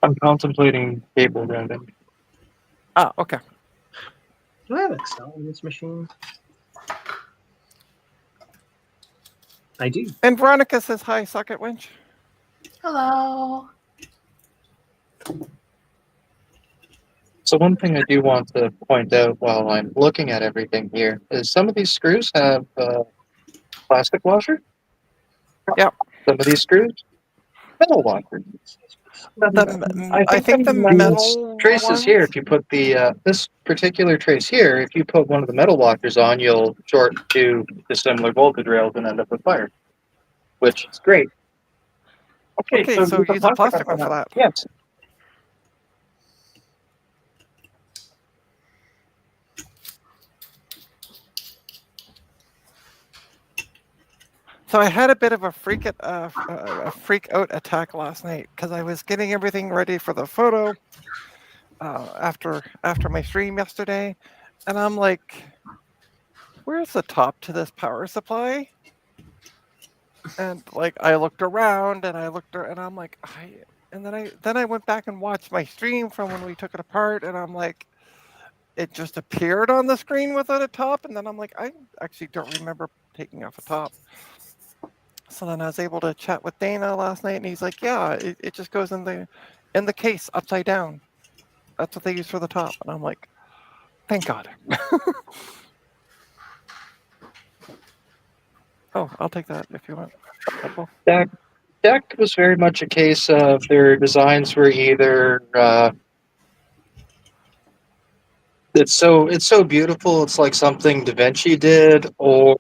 I'm contemplating cable rounding. Ah, okay. Do I have Excel on this machine? I do. And Veronica says hi, Socket Winch. Hello. So one thing I do want to point out while I'm looking at everything here is some of these screws have plastic washer. Yep. Some of these screws, metal washer. I think the metal traces ones, here. If you put the this particular trace here, if you put one of the metal washers on, you'll short two dissimilar voltage rails and end up with fire, which is great. Okay, so use a plastic one for that. Yes. So I had a bit of a freak out attack last night because I was getting everything ready for the photo after my stream yesterday, and I'm like, "Where's the top to this power supply?" And like I looked around and I'm like, and then I went back and watched my stream from when we took it apart, and I'm like, it just appeared on the screen without a top, and then I'm like, I actually don't remember taking off a top. So then I was able to chat with Dana last night, and he's like, "Yeah, it just goes in the case upside down. That's what they use for the top." And I'm like, "Thank God." Oh, I'll take that if you want. Helpful. Deck was very much a case of their designs were either it's so beautiful, it's like something Da Vinci did, or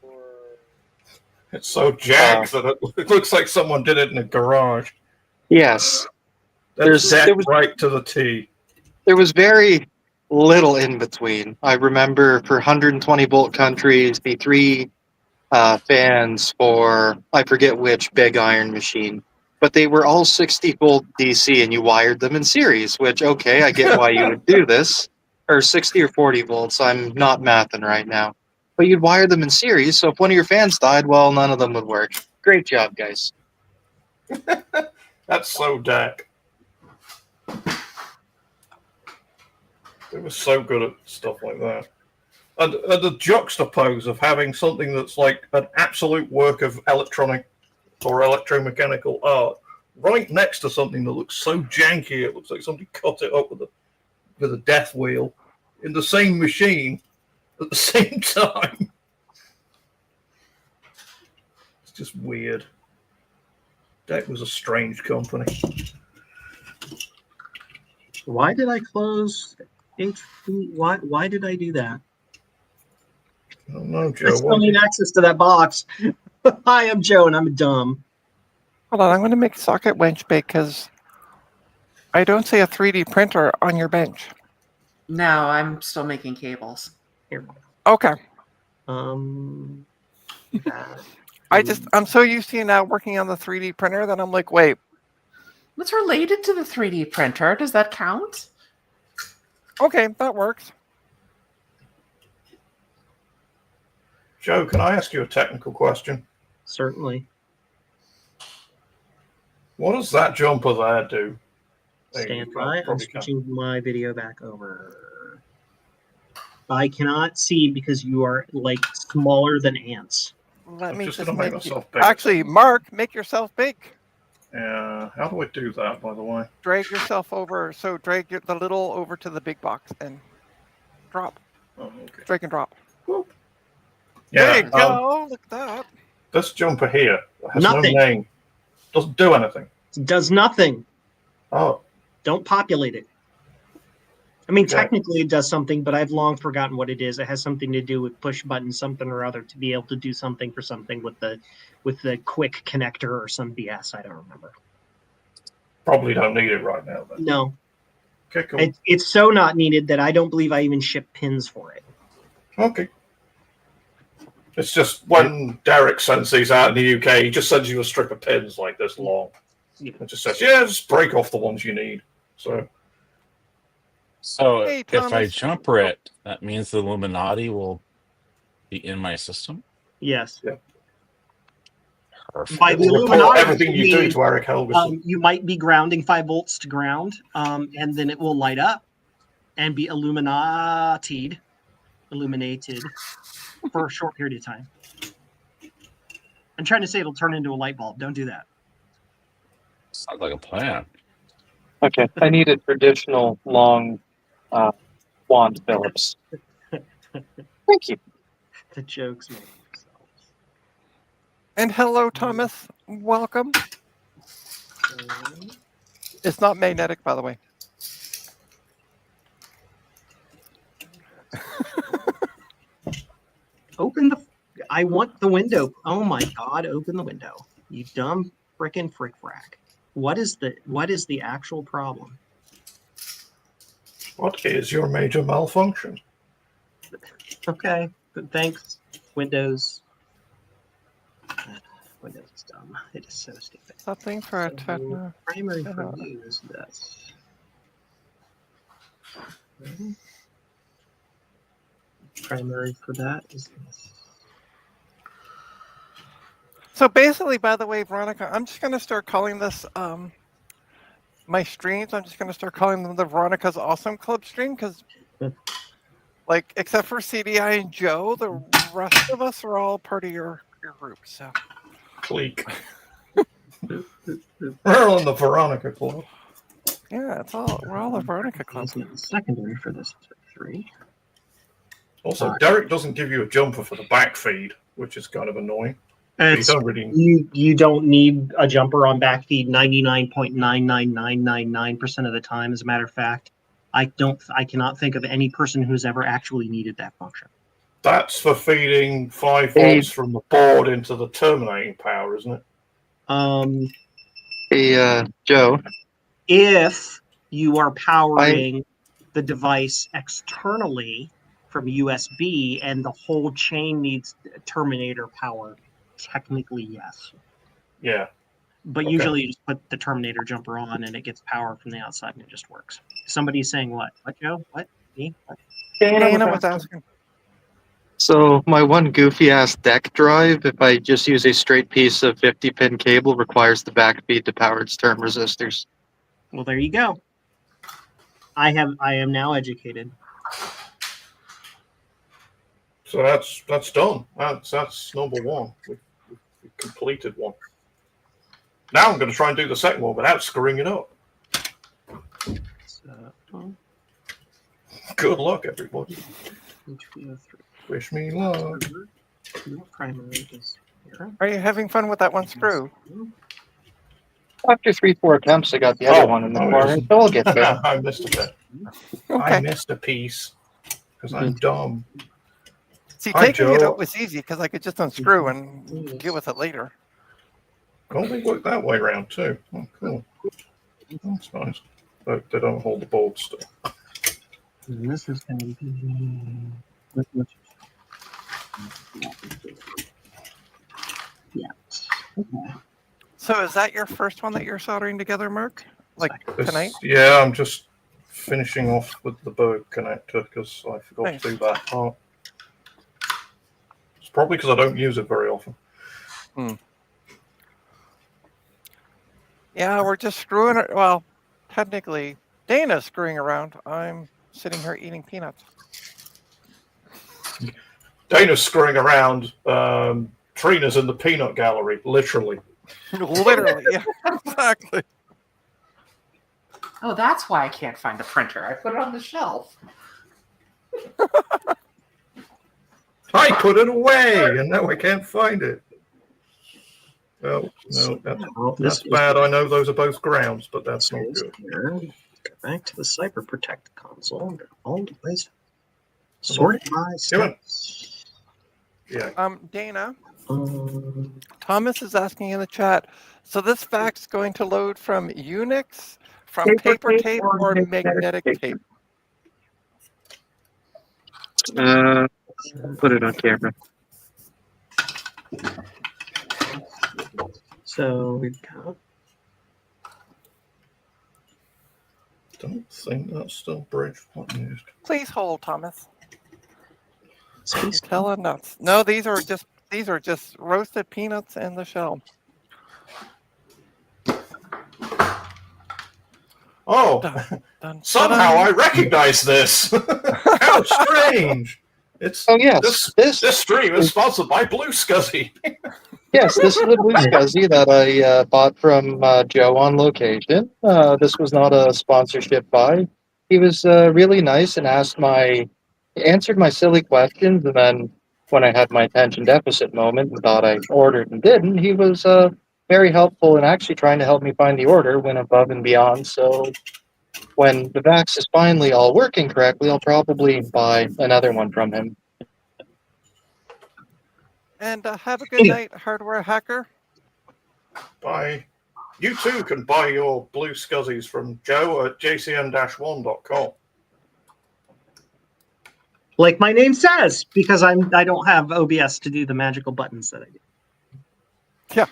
It's so jacked that it looks like someone did it in a garage. yes. That's decked right to the T. There was very little in between. I remember for 120 volt countries, the three fans for I forget which big iron machine, but they were all 60 volt DC, and you wired them in series. Which okay, I get why you would do this, or 60 or 40 volts. I'm not mathing right now, but you'd wire them in series. So if one of your fans died, well, none of them would work. Great job, guys. That's so Dak. They were so good at stuff like that. And the juxtapose of having something that's like an absolute work of electronic or electromechanical art right next to something that looks so janky it looks like somebody cut it up with a death wheel in the same machine at the same time. It's just weird. Deck was a strange company. Why did I close HP? Why did I do that? I don't know, Joe. I still need access to that box. Hi, I'm Joe, and I'm dumb. Hold on, I'm going to make Socket Winch big because I don't see a 3D printer on your bench. No, I'm still making cables. Here. Okay. I'm so used to you now working on the 3D printer that I'm like, wait. What's related to the 3D printer? Does that count? Okay, that works. Joe, can I ask you a technical question? Certainly. What does that jumper there do? Stand by. I'm switching my video back over. I cannot see because you are like smaller than ants. Let me just make myself big. Actually, Mark, make yourself big. Yeah, how do I do that, by the way? Drag yourself over. So drag the little over to the big box and drop. Oh, okay. Drag and drop. Whoop. Yeah, there you go. Look at that. This jumper here has nothing. No name. Doesn't do anything. It does nothing. Oh. Don't populate it. I mean, technically it does something, but I've long forgotten what it is. It has something to do with push button something or other to be able to do something for something with the quick connector or some BS. I don't remember. Probably don't need it right now, then. No. Okay, cool. It's so not needed that I don't believe I even ship pins for it. Okay. It's just when Derek sends these out in the UK, he just sends you a strip of pins like this long. It just says, yeah, just break off the ones you need. So Hey, if I Thomas. jumper it, that means the Illuminati will be in my system? Yes. Yeah. Perfect. By the report Illuminati, everything you do to Eric Helgeson. you might be grounding 5 volts to ground, and then it will light up and be illuminated for a short period of time. I'm trying to say it'll turn into a light bulb. Don't do that. Sounds like a plan. Okay, I need a traditional long wand Phillips. Thank you. The jokes make themselves. And hello, Thomas. Welcome. It's not magnetic, by the way. Open the. I want the window. Oh my God! Open the window. You dumb frickin' frick-frack. What is the actual problem? What is your major malfunction? Okay, but thanks, Windows. Windows is dumb. It is so stupid. Something for a So, techno. primary for you is this. Primary for that is this. So basically, by the way, Veronica, I'm just going to start calling this my streams. I'm just going to start calling them the Veronica's Awesome Club stream because, like, except for CDI and Joe, the rest of us are all part of your group. So Clique. We're on the Veronica Club. yeah, it's all we're all the Veronica Club. Secondary for this is 3. Also, Derek doesn't give you a jumper for the back feed, which is kind of annoying. You don't really. You don't need a jumper on backfeed 99.99999% of the time. As a matter of fact, I cannot think of any person who's ever actually needed that function. That's for feeding 5 volts from the board into the terminating power, isn't it? Hey, Joe. If you are powering the device externally from USB and the whole chain needs terminator power, technically yes. Yeah. But usually you just put the terminator jumper on and it gets power from the outside and it just works. Somebody's saying what? What, Joe? What? Me? What? Dana was asking. So my one goofy ass deck drive, if I just use a straight piece of 50-pin cable, requires the backfeed to power its term resistors. Well, there you go. I am now educated. So that's done. That's number 1. We completed one. Now I'm going to try and do the second one without screwing it up. Good luck, everybody. Wish me luck. Are you having fun with that one screw? After 3-4 attempts, I got the other one in the corner. So we'll get there. I missed a bit. Okay. I missed a piece because I'm dumb. See, Hi, taking Joe. it out was easy because I could just unscrew and deal with it later. Oh, they work that way around too. Oh, cool. That's nice. But they don't hold the board still. And this is going to be. Yeah. Okay. So is that your first one that you're soldering together, Mark? Like tonight? Yeah, I'm just finishing off with the bird connector because I forgot to do that part. It's probably because I don't use it very often. Yeah, we're just screwing it. Well, technically, Dana's screwing around. I'm sitting here eating peanuts. Dana's screwing around. Trina's in the peanut gallery, literally. Literally, yeah, exactly. Oh, that's why I can't find the printer. I put it on the shelf. I put it away, and now I can't find it. Oh, no, that's bad. I know those are both grounds, but that's not good. Go back to the Cyber Protect console under all devices. Sorted by steps. Yeah. Dana. Thomas is asking in the chat. So this fax going to load from Unix, from paper tape, or magnetic tape? Put it on camera. So we've got. Don't think that's still Bridgeport used. Please hold, Thomas. Space Nutella nuts. No, these are just roasted peanuts in the shell. Oh, Dun, dun, somehow dun. I recognize this. How strange! It's Oh yes, this stream is sponsored by Blue Scuzzy. Yes, this is a blue scuzzy that I bought from Joe on location. This was not a sponsorship buy. He was really nice and answered my silly questions, and then when I had my attention deficit moment and thought I ordered and didn't, he was very helpful in actually trying to help me find the order, went above and beyond. So when the Vax is finally all working correctly, I'll probably buy another one from him. And have a good night, hardware hacker. Bye. You too can buy your Blue Scuzzies from Joe at jcm-1.com. Like my name says, because I don't have OBS to do the magical buttons that I do. Yeah.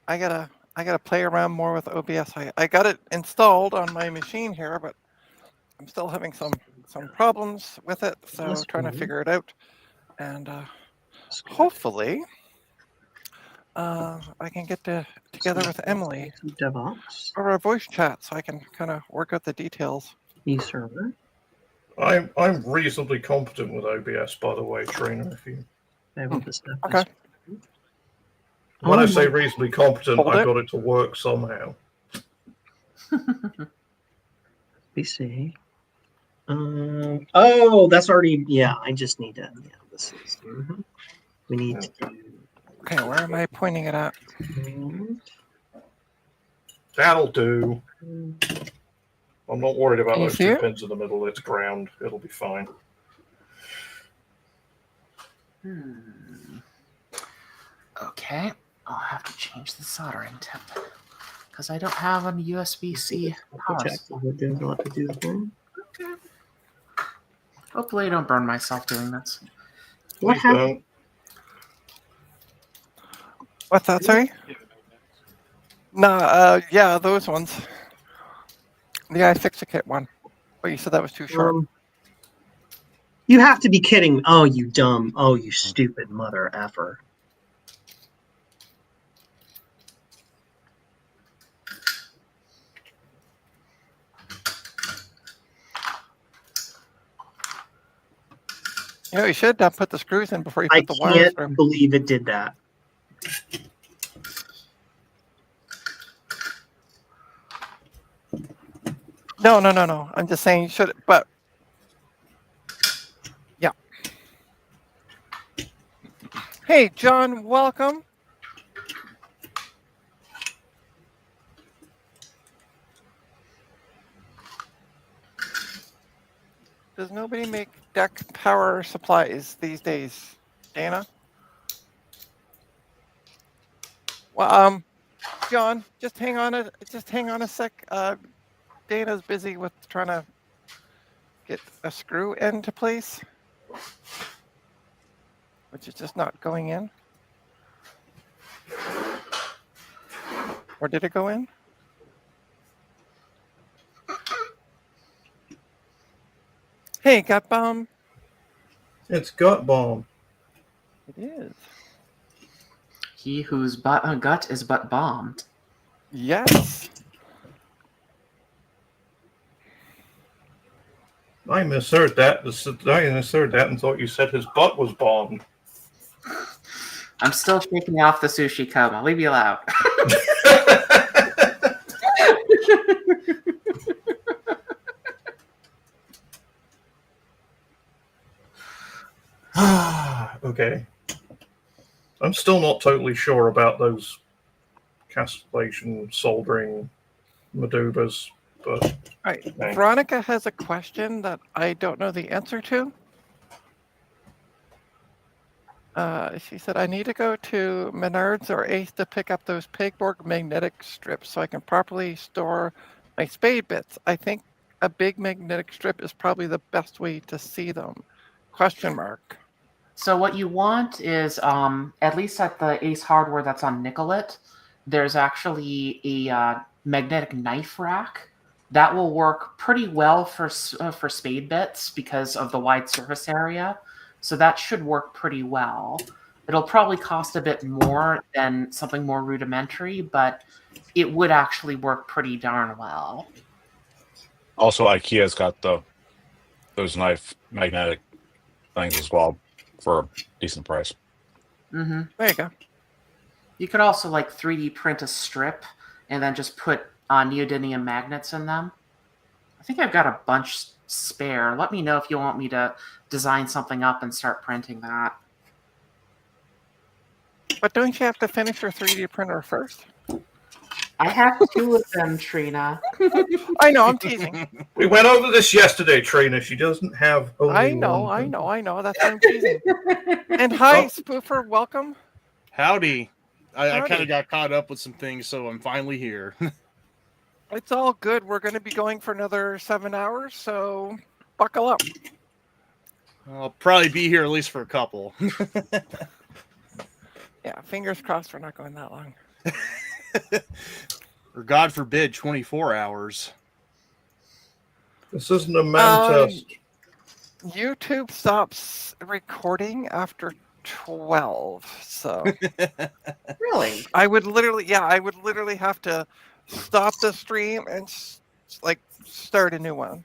I gotta play around more with OBS. I got it installed on my machine here, but I'm still having some problems with it, so That's trying to cool. figure it out. And hopefully, I can get together with Emily DevOps. or a voice chat so I can kind of work out the details. eServer. I'm reasonably competent with OBS, by the way, Trina. If you Okay. when I say reasonably competent, Hold I it. got it to work somehow. PC. Oh, that's already. Yeah, I just need to. Yeah, this is. We need to do. Okay, where am I pointing it at? That'll do. I'm not worried about Can you those see two it? pins in the middle. It's ground. It'll be fine. Okay, I'll have to change the soldering tip because I don't have a USB-C power. Okay. Hopefully, I don't burn myself doing this. What Please happened? don't. What's that, sorry? No, yeah, those ones. The iFixit one. But you said that was too short. You have to be kidding. Oh, you dumb. Oh, you stupid mother effer. You know, you should put the screws in before you I put the wires through. can't believe it did that. No. I'm just saying you should, but yeah. Hey, John, welcome. Does nobody make deck power supplies these days, Dana? Well, John, just hang on a sec. Dana's busy with trying to get a screw into place, which is just not going in. Or did it go in? Hey, Gut Bomb. It's gut bomb. It is. He whose gut is but bombed. Yes. I misheard that. I misheard that and thought you said his butt was bombed. I'm still shaking off the sushi coma. I'll leave you out. Okay. I'm still not totally sure about those castellation soldering madubas, but All right. okay. Veronica has a question that I don't know the answer to. She said, I need to go to Menards or Ace to pick up those pegboard magnetic strips so I can properly store my spade bits. I think a big magnetic strip is probably the best way to see them. Question mark. So what you want is, at least at the Ace Hardware that's on Nicolet, there's actually a magnetic knife rack that will work pretty well for spade bits because of the wide surface area. So that should work pretty well. It'll probably cost a bit more than something more rudimentary, but it would actually work pretty darn well. Also, IKEA's got those knife magnetic things as well for a decent price. Mm-hmm. There you go. You could also like 3D print a strip and then just put neodymium magnets in them. I think I've got a bunch spare. Let me know if you want me to design something up and start printing that. But don't you have to finish your 3D printer first? I have 2 of them, Trina. I know, I'm teasing. We went over this yesterday, Trina. She doesn't have only I know. That's why I'm teasing. And hi, Spoofer, welcome. Howdy. I Howdy. kind of got caught up with some things, so I'm finally here. It's all good. We're going to be going for another 7 hours, so buckle up. I'll probably be here at least for a couple. Yeah, fingers crossed we're not going that long. Or God forbid, 24 hours. This isn't a man test. YouTube stops recording after 12, so Really? I would literally have to stop the stream and start a new one.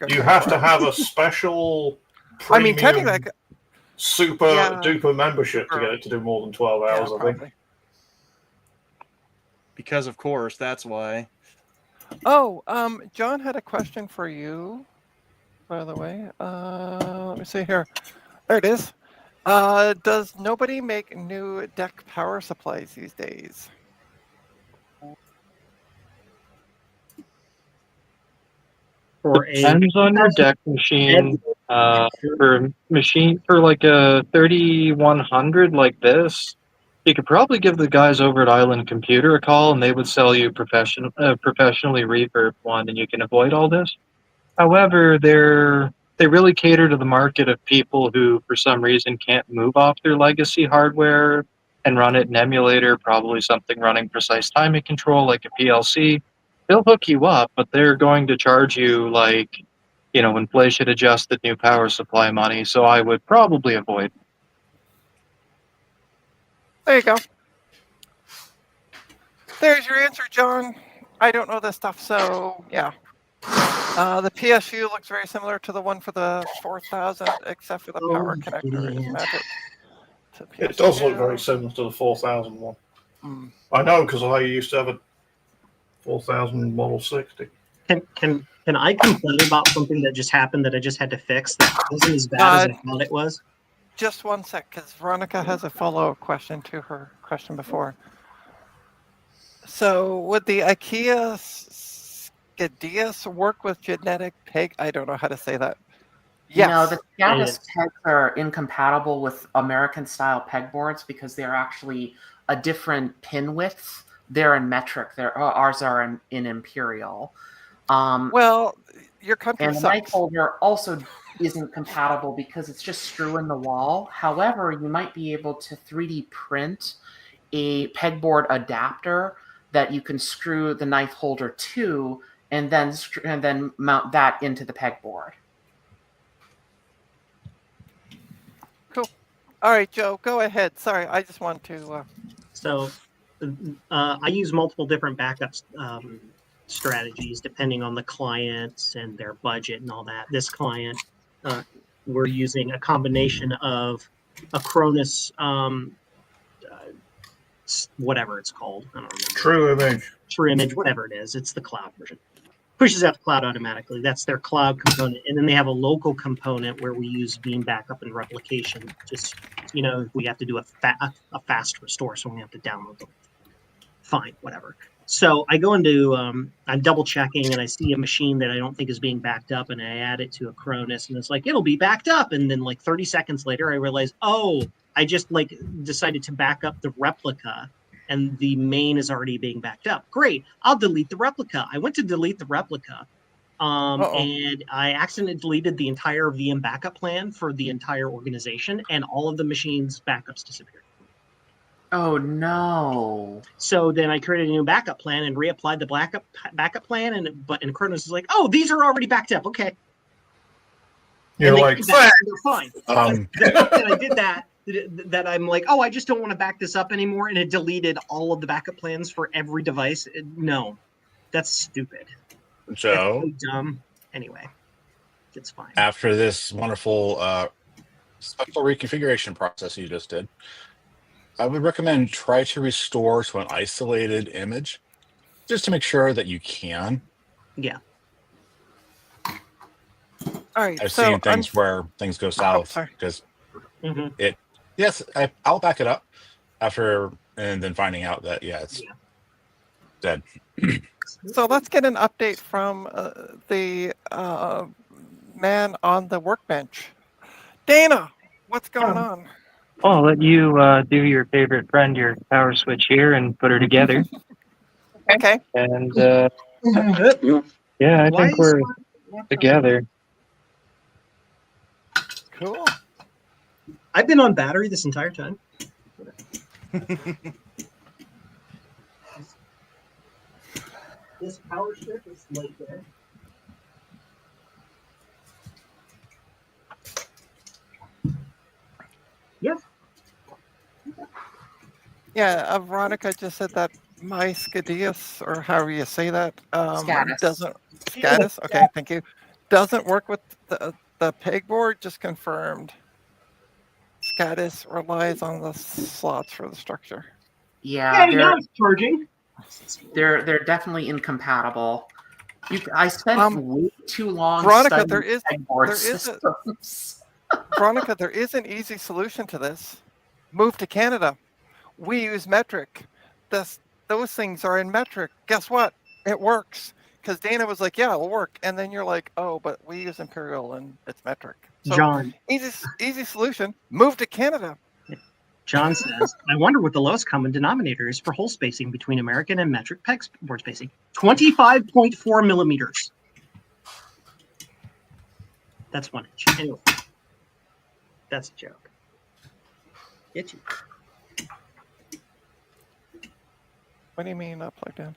You have to have a special premium, technically, super duper membership to get it to do more than 12 hours, I think. Because, of course, that's why. Oh, John had a question for you, by the way. Let me see here. There it is. Does nobody make new deck power supplies these days? Depends on your deck machine. For like a 3100 like this, you could probably give the guys over at Island Computer a call, and they would sell you professionally refurbed one, and you can avoid all this. However, they really cater to the market of people who, for some reason, can't move off their legacy hardware and run it in emulator, probably something running precise timing control like a PLC. They'll hook you up, but they're going to charge you inflation adjusted new power supply money. So I would probably avoid. There you go. There's your answer, John. I don't know this stuff, so yeah. The PSU looks very similar to the one for the 4000, except for the power connector is mounted to PSU. It does look very similar to the 4000 one. Mm. I know, because I used to have a 4000 Model 60. Can I complain about something that just happened that I just had to fix that wasn't as bad as I thought it was? Just one sec, because Veronica has a follow-up question to her question before. So would the IKEA Skadius work with genetic peg? I don't know how to say that. Yes. No, the Skadius pegs are incompatible with American-style pegboards because they're actually a different pin width. They're in metric. Ours are in imperial. Well, your country and the knife holder also isn't compatible because it's just screw in the wall. However, you might be able to 3D print a pegboard adapter that you can screw the knife holder to, and then mount that into the pegboard. Cool. All right, Joe, go ahead. Sorry, I just want to. So, I use multiple different backup strategies depending on the client and their budget and all that. This client, we're using a combination of Acronis, whatever it's called. I don't remember. True Image, whatever it is. It's the cloud version. Pushes out the cloud automatically. That's their cloud component. And then they have a local component where we use Veeam backup and replication. Just, we have to do a fast restore, so we have to download them. Fine, whatever. So I go into, I'm double checking and I see a machine that I don't think is being backed up, and I add it to Acronis, and it's like, it'll be backed up. And then 30 seconds later, I realize, I just decided to back up the replica, and the main is already being backed up. Great, I'll delete the replica. I went to delete the replica, And I accidentally deleted the entire VM backup plan for the entire organization, and all of the machines' backups disappeared. Oh no! So then I created a new backup plan and reapplied the backup plan, and Kronos was like, "Oh, these are already backed up. Okay." You're like, they're fine. Um, I did that. That I'm like, oh, I just don't want to back this up anymore, and it deleted all of the backup plans for every device. No, that's stupid. Joe, That's so dumb. Anyway, it's fine. after this wonderful special reconfiguration process you just did, I would recommend try to restore to an isolated image just to make sure that you can. Yeah. All right. I've so seen things where things go south because it. Yes, I'll back it up after and then finding out that it's dead. So let's get an update from the man on the workbench. Dana, what's going on? I'll let you do your favorite friend, your power switch here, and put her together. Okay. And yeah, I think we're together. Cool. I've been on battery this entire time. This power strip is like there. Yes. Yeah, Veronica just said that my Scadius, or however you say that, Scatus. doesn't. Scatus? Okay, thank you. Doesn't work with the pegboard, just confirmed. Scatus relies on the slots for the structure. Yeah, charging. They're definitely incompatible. I spent way too long. Veronica, studying pegboard systems. Veronica, there is an easy solution to this. Move to Canada. We use metric. Those things are in metric. Guess what? It works. Because Dana was like, yeah, it'll work. And then you're like, oh, but we use Imperial and it's metric. So John. Easy solution. Move to Canada. John says, I wonder what the lowest common denominator is for hole spacing between American and metric pegboard spacing. 25.4 millimeters. That's 1 inch. Anyway, that's a joke. Get you. What do you mean not plugged in?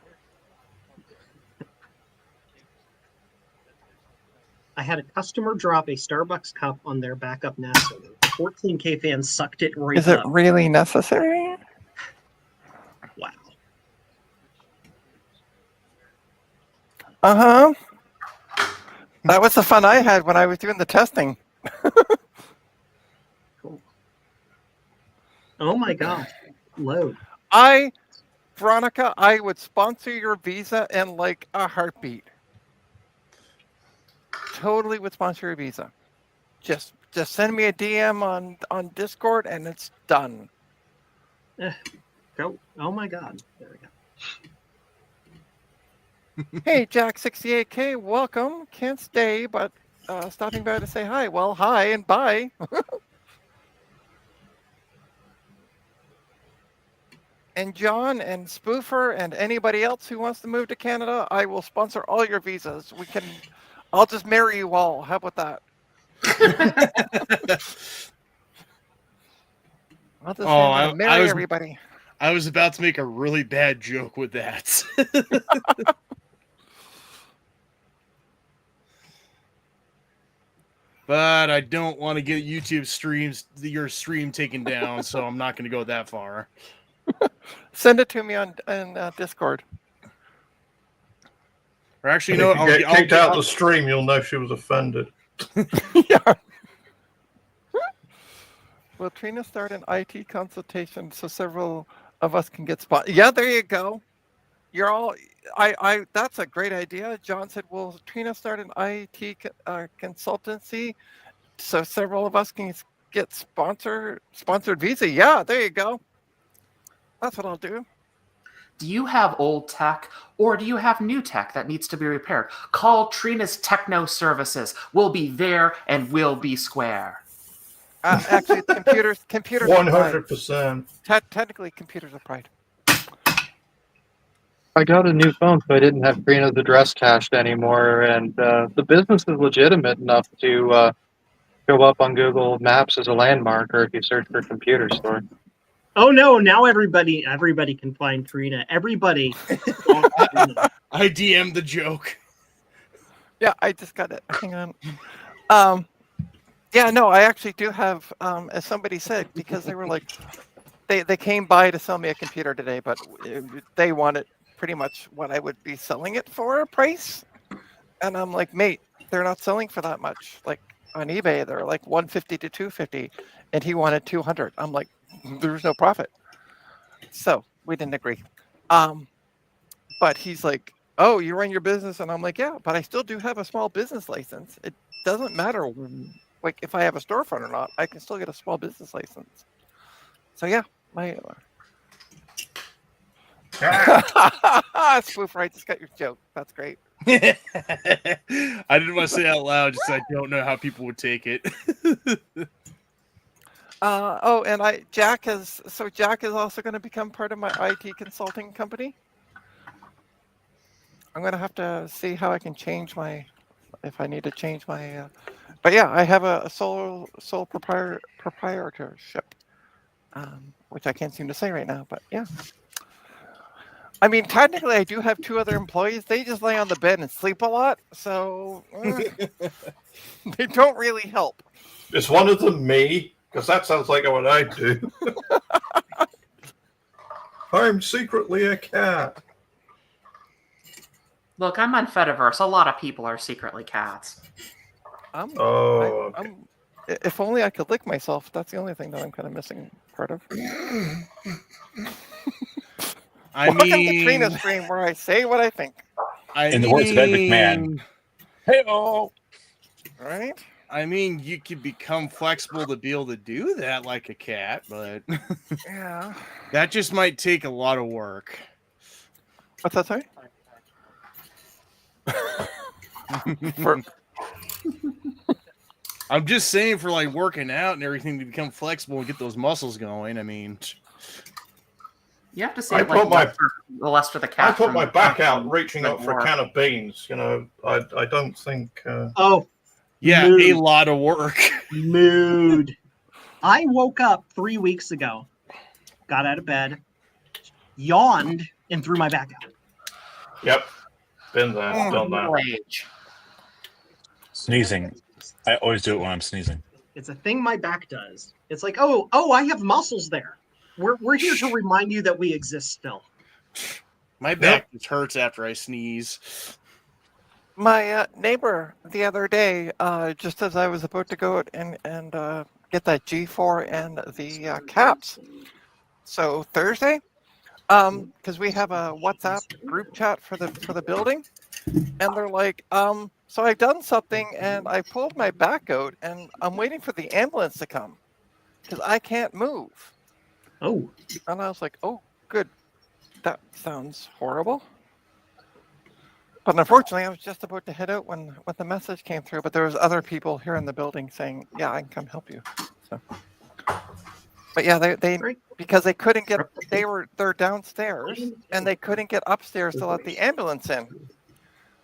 I had a customer drop a Starbucks cup on their backup NASA. 14K fans sucked it right up. Is it really necessary? Wow. Uh-huh. That was the fun I had when I was doing the testing. Cool. Oh my God. Load. Veronica, I would sponsor your visa in like a heartbeat. Totally would sponsor your visa. Just send me a DM on Discord and it's done. Go. Oh my God. There we go. Hey, Jack68K, welcome. Can't stay, but stopping by to say hi. Well, hi and bye. And John and Spoofer and anybody else who wants to move to Canada, I will sponsor all your visas. I'll just marry you all. How about that? I'll just marry everybody. I was about to make a really bad joke with that. But I don't want to get your stream taken down, so I'm not going to go that far. Send it to me on Discord. Or actually, if you get kicked out the stream, you'll know she was offended. Yeah. Will Trina start an IT consultation so several of us can get spot? Yeah, there you go. You're all. That's a great idea. John said, "Will Trina start an IT consultancy so several of us can get sponsored visa?" Yeah, there you go. That's what I'll do. Do you have old tech or do you have new tech that needs to be repaired? Call Trina's Techno Services. We'll be there and we'll be square. Actually, computers. 100%. Technically, computers are pride. I got a new phone, so I didn't have Karina's address cached anymore, and the business is legitimate enough to show up on Google Maps as a landmark, or if you search for computer store. Oh no! Now everybody can find Karina. Everybody. I DM'd the joke. Yeah, I just got it. Hang on. Yeah, no, I actually do have, as somebody said, because they were like, they came by to sell me a computer today, but they wanted pretty much what I would be selling it for a price. And I'm like, mate, they're not selling for that much. Like on eBay, they're like 150 to 250, and he wanted 200. I'm like, there's no profit. So we didn't agree. But he's like, oh, you run your business, and I'm like, yeah, but I still do have a small business license. It doesn't matter, like if I have a storefront or not, I can still get a small business license. So yeah, my spoof right just got your joke. That's great. I didn't want to say it out loud, just I don't know how people would take it. Oh, and Jack is also going to become part of my IT consulting company. I'm going to have to see how I can change if I need to change my, but yeah, I have a sole proprietorship, which I can't seem to say right now, but yeah. I mean, technically, I do have 2 other employees. They just lay on the bed and sleep a lot, so they don't really help. Is one of them me? Because that sounds like what I do. I'm secretly a cat. Look, I'm on Fediverse. A lot of people are secretly cats. If only I could lick myself. That's the only thing that I'm kind of missing part of. Welcome to Trina's stream, where I say what I think. In the words of Ed McMahon. Hey-oh! Right? I mean, you could become flexible to be able to do that like a cat, but yeah, that just might take a lot of work. What's that, sorry? I'm just saying, for like working out and everything, to become flexible and get those muscles going. I mean, you have to say the Lester the cat. I put my back out reaching up for a can of beans. You know, I don't think. Yeah, mood. A lot of work. Mood. I woke up 3 weeks ago, got out of bed, yawned, and threw my back out. Yep. Been there, done that. Sneezing. I always do it when I'm sneezing. It's a thing my back does. It's like, oh, I have muscles there. We're here to remind you that we exist still. My back just hurts after I sneeze. My neighbor the other day, just as I was about to go out and get that G4 and the caps. So Thursday, because we have a WhatsApp group chat for the building, and they're like, so I've done something and I pulled my back out and I'm waiting for the ambulance to come because I can't move. Oh. And I was like, oh, good. That sounds horrible. But unfortunately, I was just about to head out when the message came through. But there was other people here in the building saying, "Yeah, I can come help you." So, but yeah, they because they couldn't get they're downstairs and they couldn't get upstairs to let the ambulance in.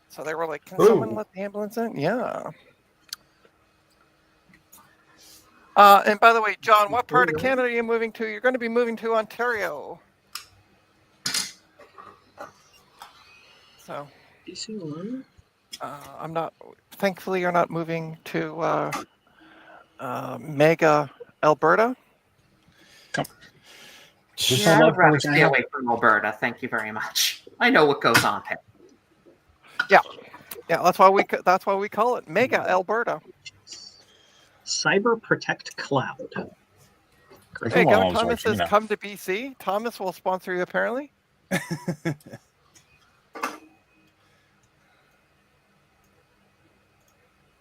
So they were like, "Can someone let the ambulance in?" Yeah. And by the way, John, what part of Canada are you moving to? You're going to be moving to Ontario. So. I'm not. Thankfully, you're not moving to Mega Alberta. Yeah, I'd rather stay away from Alberta. Thank you very much. I know what goes on there. Yeah. That's why we call it Mega Alberta. Cyber Protect Cloud. Hey, Thomas says, "Come to BC." Thomas will sponsor you, apparently.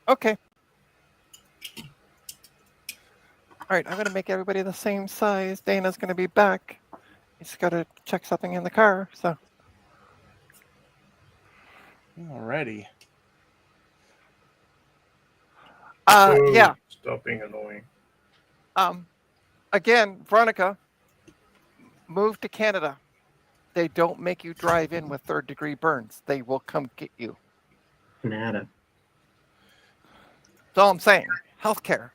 Okay. All right, I'm going to make everybody the same size. Dana's going to be back. He's got to check something in the car, so. Alrighty. Yeah. Stop being annoying. Again, Veronica moved to Canada. They don't make you drive in with third-degree burns. They will come get you. Nada. That's all I'm saying. Healthcare.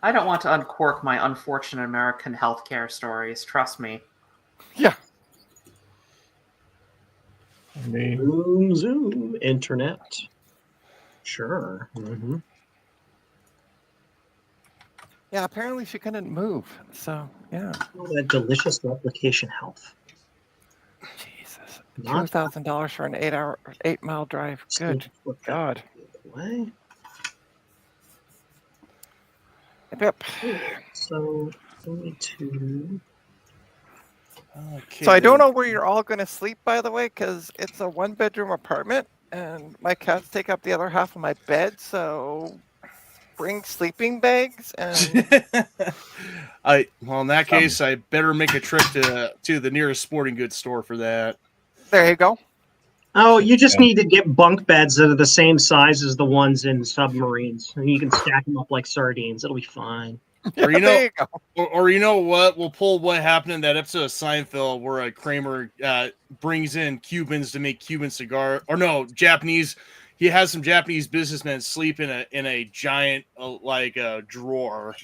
I don't want to uncork my unfortunate American healthcare stories. Trust me. Yeah. I mean, Zoom, internet. Sure. Mm-hmm. Yeah, apparently she couldn't move. So, yeah. Oh, that delicious replication health. Jesus. Not $2,000 for an 8-mile drive. Good God. way. Yep. So, only two. Okay, So I don't know where you're all going to sleep, by the way, because it's a 1-bedroom apartment, and my cats take up the other half of my bed. So bring sleeping bags and Well, in that case, I better make a trip to the nearest sporting goods store for that. there you go. Oh, you just need to get bunk beds that are the same size as the ones in submarines, and you can stack them up like sardines. It'll be fine. Or you know, There you go. or you know what? We'll pull what happened in that episode of Seinfeld where Kramer brings in Cubans to make Cuban cigar, or no, Japanese. He has some Japanese businessmen sleep in a giant drawer.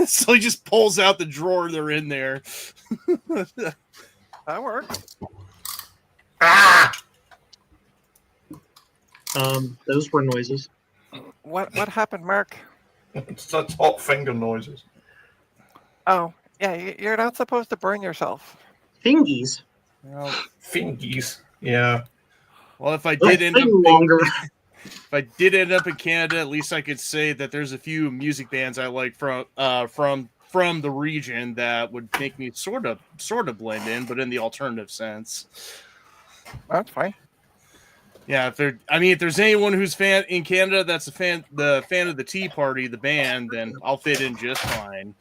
So he just pulls out the drawer they're in there. That works. Those were noises. What happened, Mark? that's hot finger noises. Oh, yeah, you're not supposed to burn yourself. Fingies. Well, Fingies. Yeah. well, if I They'll did end up sing longer. if I did end up in Canada, at least I could say that there's a few music bands I like from the region that would make me sort of blend in, but in the alternative sense. That's fine. Yeah, if there's anyone who's fan in Canada that's the fan of the Tea Party, the band, then I'll fit in just fine.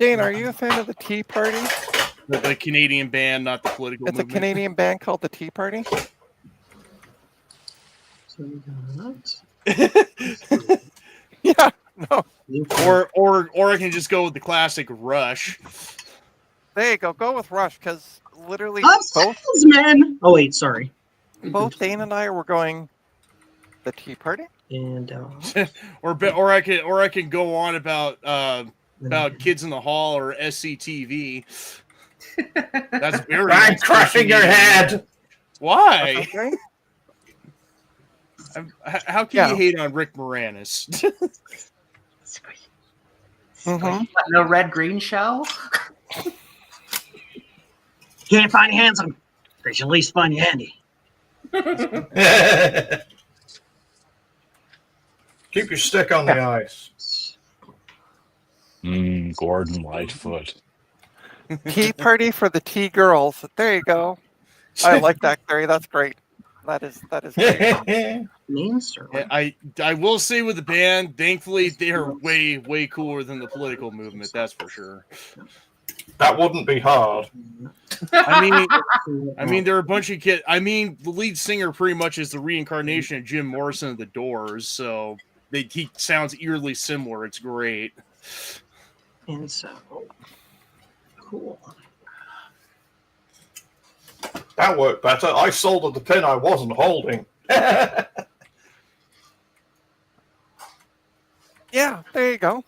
Dane, are you a fan of the Tea Party? The Canadian band, not the political It's a movement. Canadian band called the Tea Party. So we got Yeah, no. Or I can just go with the classic Rush. There you go. Go with Rush, because literally both salesman. Oh wait, sorry. Dane and I were going the Tea Party. And or I can go on about Kids in the Hall or SCTV. That's very. I'm crushing your head. Why? Okay. How can you hate on Rick Moranis? Mm-hmm. No red green show. can't find you handsome. They should at least find you handy. Keep your stick on the ice. Gordon Lightfoot. Tea Party for the tea girls. There you go. I like that, Gary. That's great. That is great. I will say with the band, thankfully they are way cooler than the political movement. That's for sure. That wouldn't be hard. I mean, there are a bunch of kids. I mean, the lead singer pretty much is the reincarnation of Jim Morrison of the Doors, so he sounds eerily similar. It's great. And so, cool. That worked better. I soldered the pin I wasn't holding. Yeah, there you go.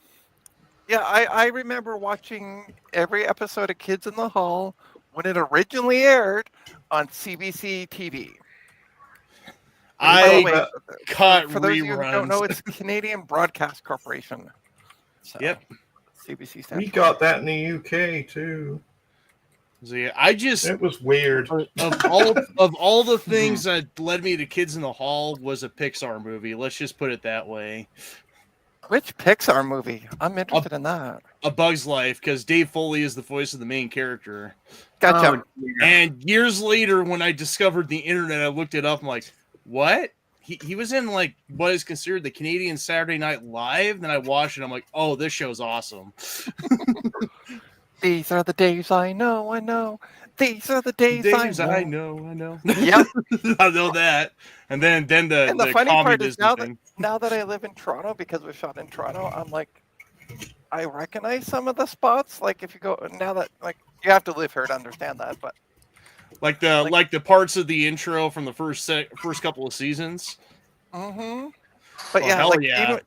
Yeah, I remember watching every episode of Kids in the Hall when it originally aired on CBC TV. I cut for those of you who don't reruns. know, it's Canadian Broadcast Corporation. So, Yep. CBC stands We for- got that in the UK too. So yeah, I just It was weird. of all the things that led me to Kids in the Hall was a Pixar movie. Let's just put it that way. Which Pixar movie? I'm interested in that. A Bug's Life, because Dave Foley is the voice of the main character. Gotcha. And years later, when I discovered the internet, I looked it up. I'm like, what? He was in like what is considered the Canadian Saturday Night Live. Then I watched it. I'm like, oh, this show's awesome. These are the days I know, I know. These are the days I know. I know. Yep. I know that. And then the And the funny part is communism now that I live in Toronto, because we shot in Toronto, I'm like, I recognize some of the spots. Like if you go now that like You have to live here to understand that, but like the parts of the intro from the first couple of seasons. mm-hmm. But Oh, yeah, hell like yeah.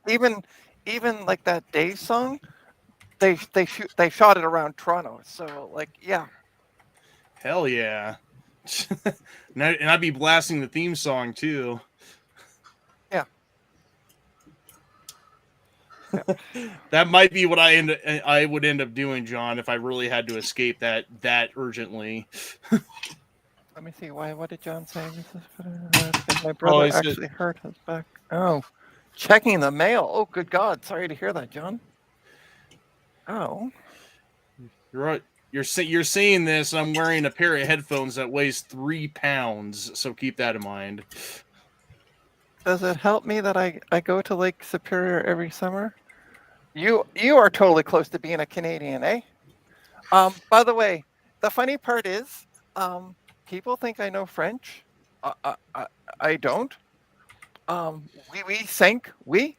even like that Dave song, they shot it around Toronto. So like yeah. Hell yeah. and I'd be blasting the theme song too. Yeah. That might be what I would end up doing, John, if I really had to escape that urgently. Let me see. What did John say? My brother actually hurt his back. Oh, checking the mail. Oh, good God! Sorry to hear that, John. Oh. You're right. You're saying this. I'm wearing a pair of headphones that weighs 3 pounds, so keep that in mind. Does it help me that I go to Lake Superior every summer? You are totally close to being a Canadian, eh? By the way, the funny part is, people think I know French. I don't. We think we.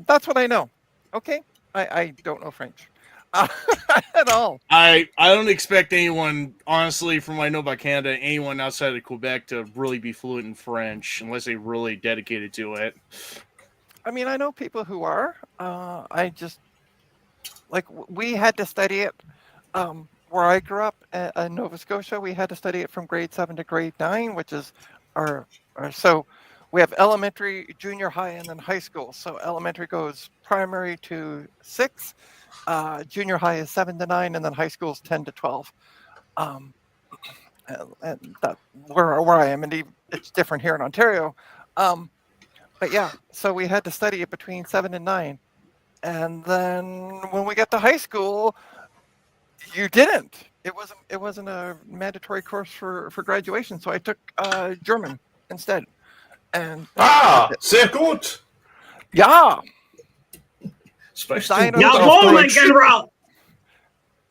That's what I know. Okay, I don't know French at all. I don't expect anyone, honestly, from what I know about Canada, anyone outside of Quebec to really be fluent in French unless they really dedicated to it. I mean, I know people who are. I just like we had to study it. Where I grew up in Nova Scotia, we had to study it from grade 7 to grade 9, which is our so we have elementary, junior high, and then high school. So elementary goes primary to 6, junior high is 7 to 9, and then high school is 10 to 12. And that where I am, and it's different here in Ontario. But yeah, so we had to study it between 7 and 9, and then when we got to high school, you didn't. It wasn't a mandatory course for graduation, so I took German instead. And sehr gut. Ja. Especially Jawohl, mein General.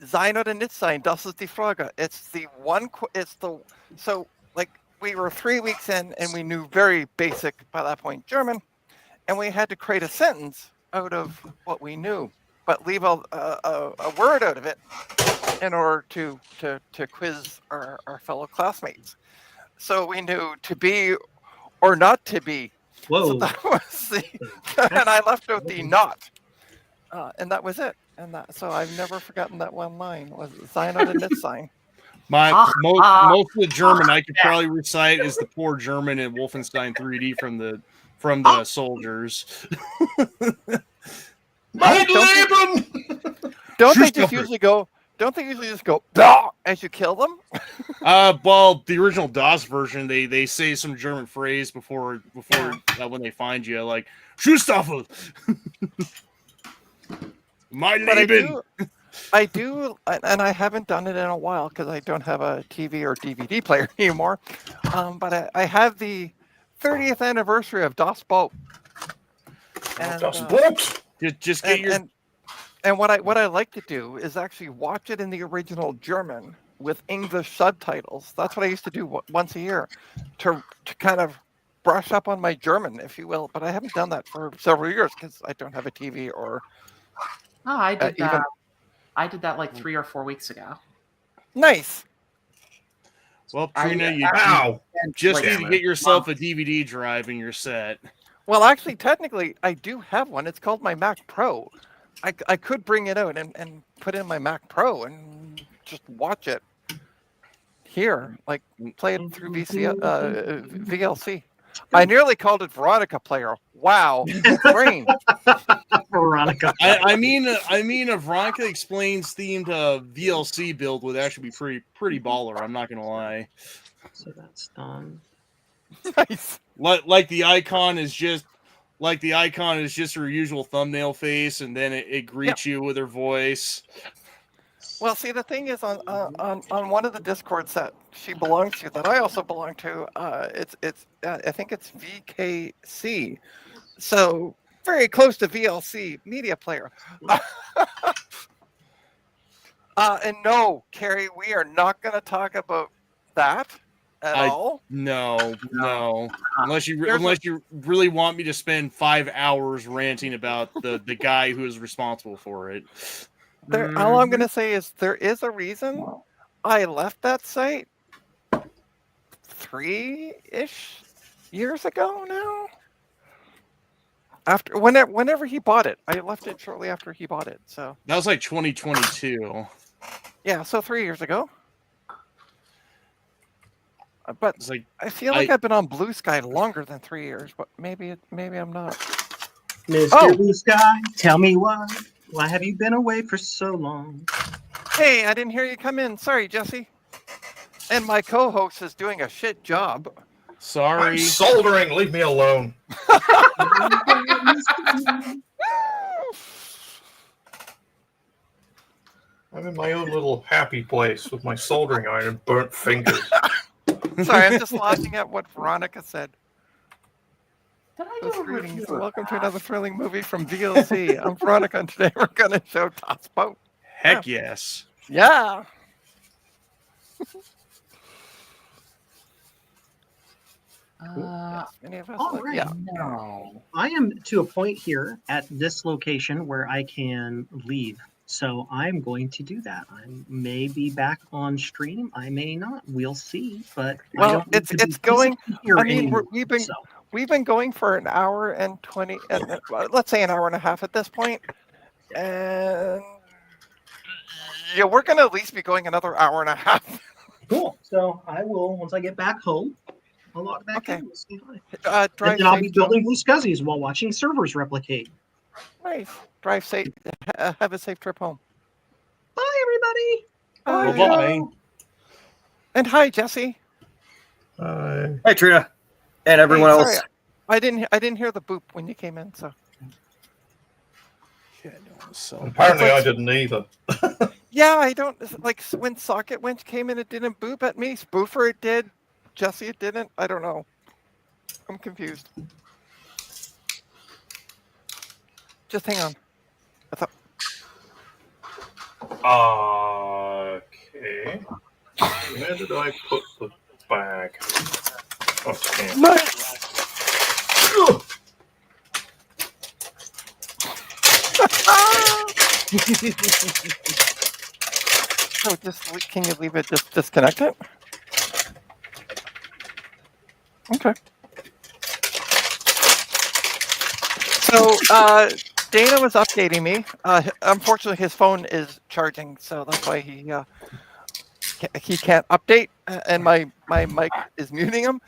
Sein oder nicht sein, das ist die Frage. It's the one. So like we were 3 weeks in, and we knew very basic by that point German, and we had to create a sentence out of what we knew, but leave a word out of it in order to quiz our fellow classmates. So we knew to be or not to be. Whoa. So that was and I left out the not. And that was it. And so I've never forgotten that one line. Was sign oder nicht sein. Most of the German I could probably recite is the poor German in Wolfenstein 3D from the soldiers. Don't they just usually go? Don't they usually just go "Bah!" as you kill them? Well, the original DOS version, they say some German phrase before when they find you, like "Schuhstaffel." My Leben. I do, and I haven't done it in a while because I don't have a TV or DVD player anymore. But I have the 30th anniversary of Das Boot. And, Das Boot. Just get your. And what I like to do is actually watch it in the original German with English subtitles. That's what I used to do once a year to kind of brush up on my German, if you will. But I haven't done that for several years because I don't have a TV or. Oh, I did that. I did that like 3 or 4 weeks ago. Nice. Well, Trina, you just need to get yourself a DVD drive and you're set. Well, actually, technically, I do have one. It's called my Mac Pro. I could bring it out and put in my Mac Pro and just watch it here, like play it through VLC. I nearly called it Veronica Player. Wow, brain. Veronica. I mean, a Veronica Explains themed VLC build would actually be pretty baller. I'm not gonna lie. So that's done. Nice. Like the icon is just her usual thumbnail face, and then it greets you with her voice. Well, see, the thing is on one of the Discords that she belongs to, that I also belong to, it's I think it's VKC, so very close to VLC Media Player. And no, Carrie, we are not going to talk about that at all. No. Unless you really want me to spend 5 hours ranting about the guy who is responsible for it. All I'm going to say is there is a reason I left that site 3-ish years ago now. After whenever he bought it, I left it shortly after he bought it. So That was like 2022. yeah, so 3 years ago. But It's like I feel like I've been on Blue Sky longer than 3 years, but maybe I'm not. Mr. Blue Sky, tell me why have you been away for so long? Hey, I didn't hear you come in. Sorry, Jesse. And my co-host is doing a shit job. sorry. I'm soldering. Leave me alone. I'm in my own little happy place with my soldering iron and burnt fingers. Sorry, I'm just laughing at what Veronica said. Did I Just do a greetings. review of Welcome to that? another thrilling movie from VLC. I'm Veronica, and today we're going to show Toss Boat. Heck yes. Yeah. Yes, many of us all like- right. yeah. No. I am to a point here at this location where I can leave. So I'm going to do that. I may be back on stream. I may not. We'll see. But I Well, don't need it's to be going. physically here I mean, anymore, we've so. been going for an hour and 20. Let's say an hour and a half at this point, and yeah, we're going to at least be going another hour and a half. Cool. So I will, once I get back home, I'll log back Okay. in. We'll say hi. And Drive then I'll be safe, building blue scuzzies while watching servers replicate. Nice. Drive safe. Have a safe trip home. Bye, everybody. Bye. Bye-bye. And hi, Jesse. Hi, Trina, and everyone Hey, else. sorry, I didn't hear the boop when you came in. So Yeah, no, so Apparently, I didn't either. yeah, I don't like when Socket Winch came in. It didn't boop at me. Spoofer it did. Jesse it didn't. I don't know. I'm confused. Just hang on. I thought. Okay. Where did I put the bag? Okay. Nice. Ugh. So can you leave it? Just disconnect it. Okay. So Dana was updating me. Unfortunately, his phone is charging, so that's why he can't update, and my mic is muting him.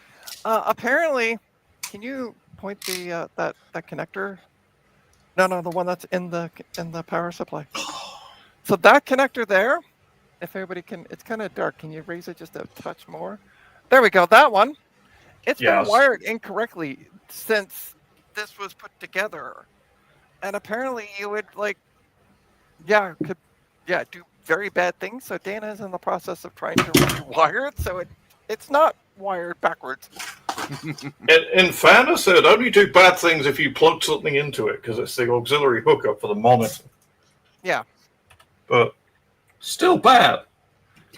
Apparently, can you point the that connector? No, the one that's in the power supply. So that connector there, if everybody can, it's kind of dark. Can you raise it just a touch more? There we go. That one. It's been Yes. wired incorrectly since this was put together, and apparently you would do very bad things. So Dana is in the process of trying to rewire it, so it's not wired backwards. In fairness, it'd only do bad things if you plug something into it, because it's the auxiliary hookup for the monitor. Yeah. But still bad.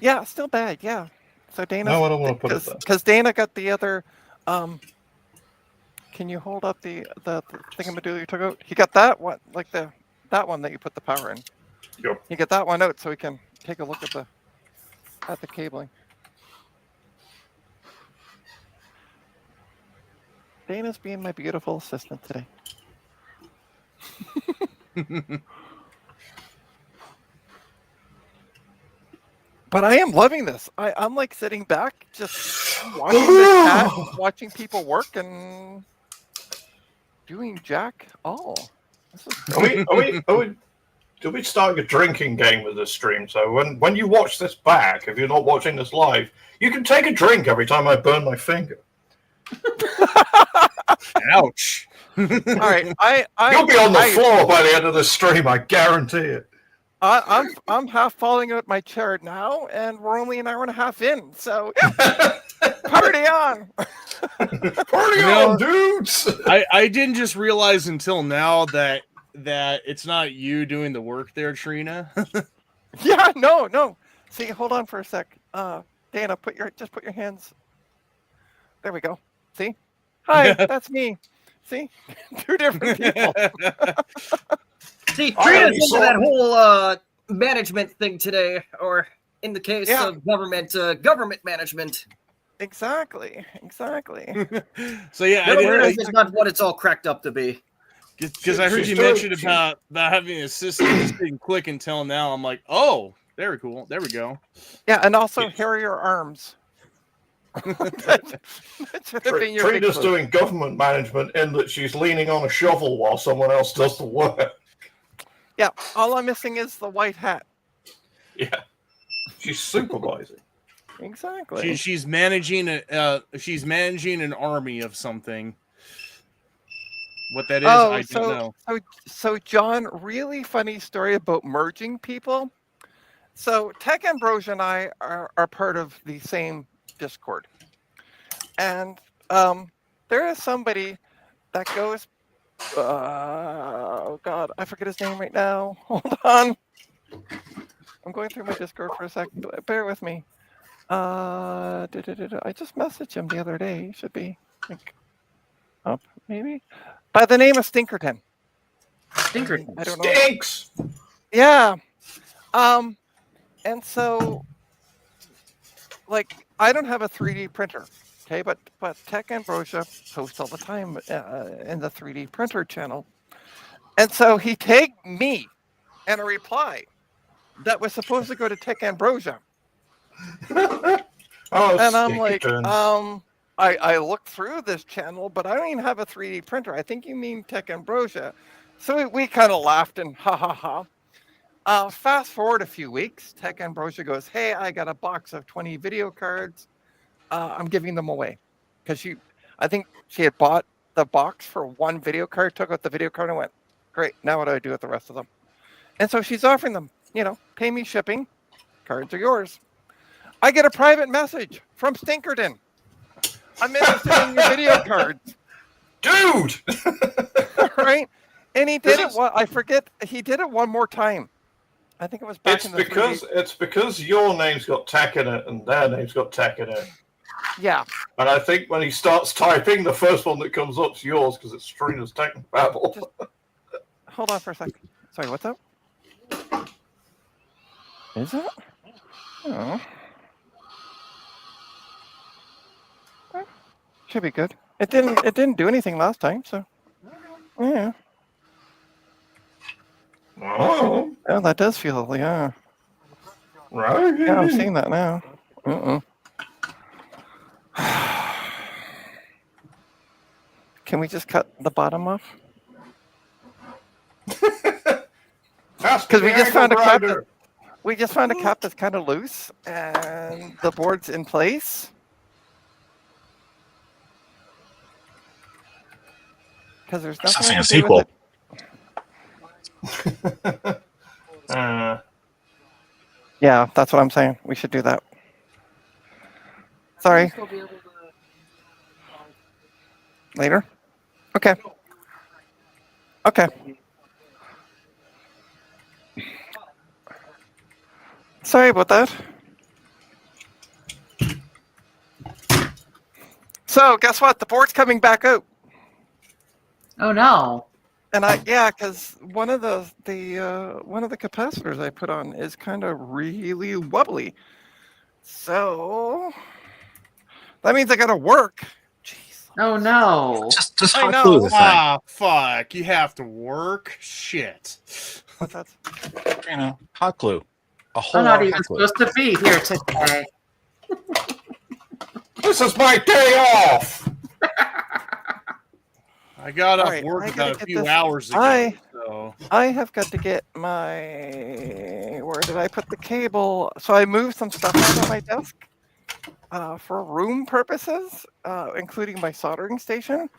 Yeah, still bad. Yeah. So Dana. No, I don't want to put it there. Because Dana got the other. Can you hold up the thingamadoo you took out? He got that one, that one that you put the power in. Yep. You get that one out so we can take a look at the cabling. Dana's being my beautiful assistant today. But I am loving this. I'm like sitting back, just watching the chat, watching people work, and doing jack all. Do we start a drinking game with this stream? So when you watch this back, if you're not watching this live, you can take a drink every time I burn my finger. ouch. All right, You'll be on the floor by the end of the stream, I guarantee it. I'm half falling out my chair now, and we're only an hour and a half in. So party on! Party on, dudes! I didn't just realize until now that it's not you doing the work there, Trina. Yeah, no. See, hold on for a sec. Dana, put your hands. There we go. See? Hi, that's me. See? 2 different people. See, Trina's into that whole management thing today, or in the case of government, government management. Exactly. So yeah, Government is not what it's all cracked up to be. Because I heard you mention about having an assistant just didn't click until now. I'm like, oh, very cool. There we go. Yeah, and also Harrier arms. Trina's doing government management in that she's leaning on a shovel while someone else does the work. Yeah, all I'm missing is the white hat. Yeah, she's supervising. Exactly. She's managing an army of something. What that is, I don't know. So John, really funny story about merging people. So Tech Ambrosia and I are part of the same Discord, and there is somebody that goes. Oh God, I forget his name right now. Hold on, I'm going through my Discord for a second. Bear with me. I just messaged him the other day. He should be up, maybe. By the name of Stinkerton. Stinkerton. I don't know. Stinks! Yeah. And so, like, I don't have a 3D printer, okay? But Tech Ambrosia posts all the time in the 3D printer channel. And so he tagged me in a reply that was supposed to go to Tech Ambrosia. And I'm like, I looked through this channel, but I don't even have a 3D printer. I think you mean Tech Ambrosia. So we kind of laughed and ha ha ha. Fast forward a few weeks, Tech Ambrosia goes, hey, I got a box of 20 video cards. I'm giving them away. Because I think she had bought the box for one video card, took out the video card and went, great, now what do I do with the rest of them? And so she's offering them, pay me shipping, cards are yours. I get a private message from Stinkerton. I'm interested in your video cards. Dude! Right? And he did it, I forget, he did it one more time. I think it was back in the 3D. It's because your name's got tech in it and their name's got tech in it. Yeah. And I think when he starts typing, the first one that comes up is yours because it's Trina's Tech Babble. Hold on for a second. Sorry, what's up? Is it? Oh. Should be good. It didn't do anything last time, so yeah. Oh, that does feel, yeah. Right. Yeah, I'm seeing that now. Can we just cut the bottom off? Because we just found a cap. We just found a cap that's kind of loose, and the board's in place. Because there's nothing a sequel. Yeah, that's what I'm saying. We should do that. Sorry. Later? Okay. Okay. Sorry about that. So, guess what? The board's coming back out. Oh no. And because one of the capacitors I put on is kind of really wobbly. So that means I gotta work. Jeez. Oh no. Just I hot know. glue the thing. Fuck! You have to work. Shit. What's that? Hot glue. A whole I'm lot not of even hot glue. supposed to be here today. This is my day off. I got off Alright, work I about gotta a get few this- hours ago. So. I have got to get where did I put the cable? So I moved some stuff out of my desk for room purposes, including my soldering station.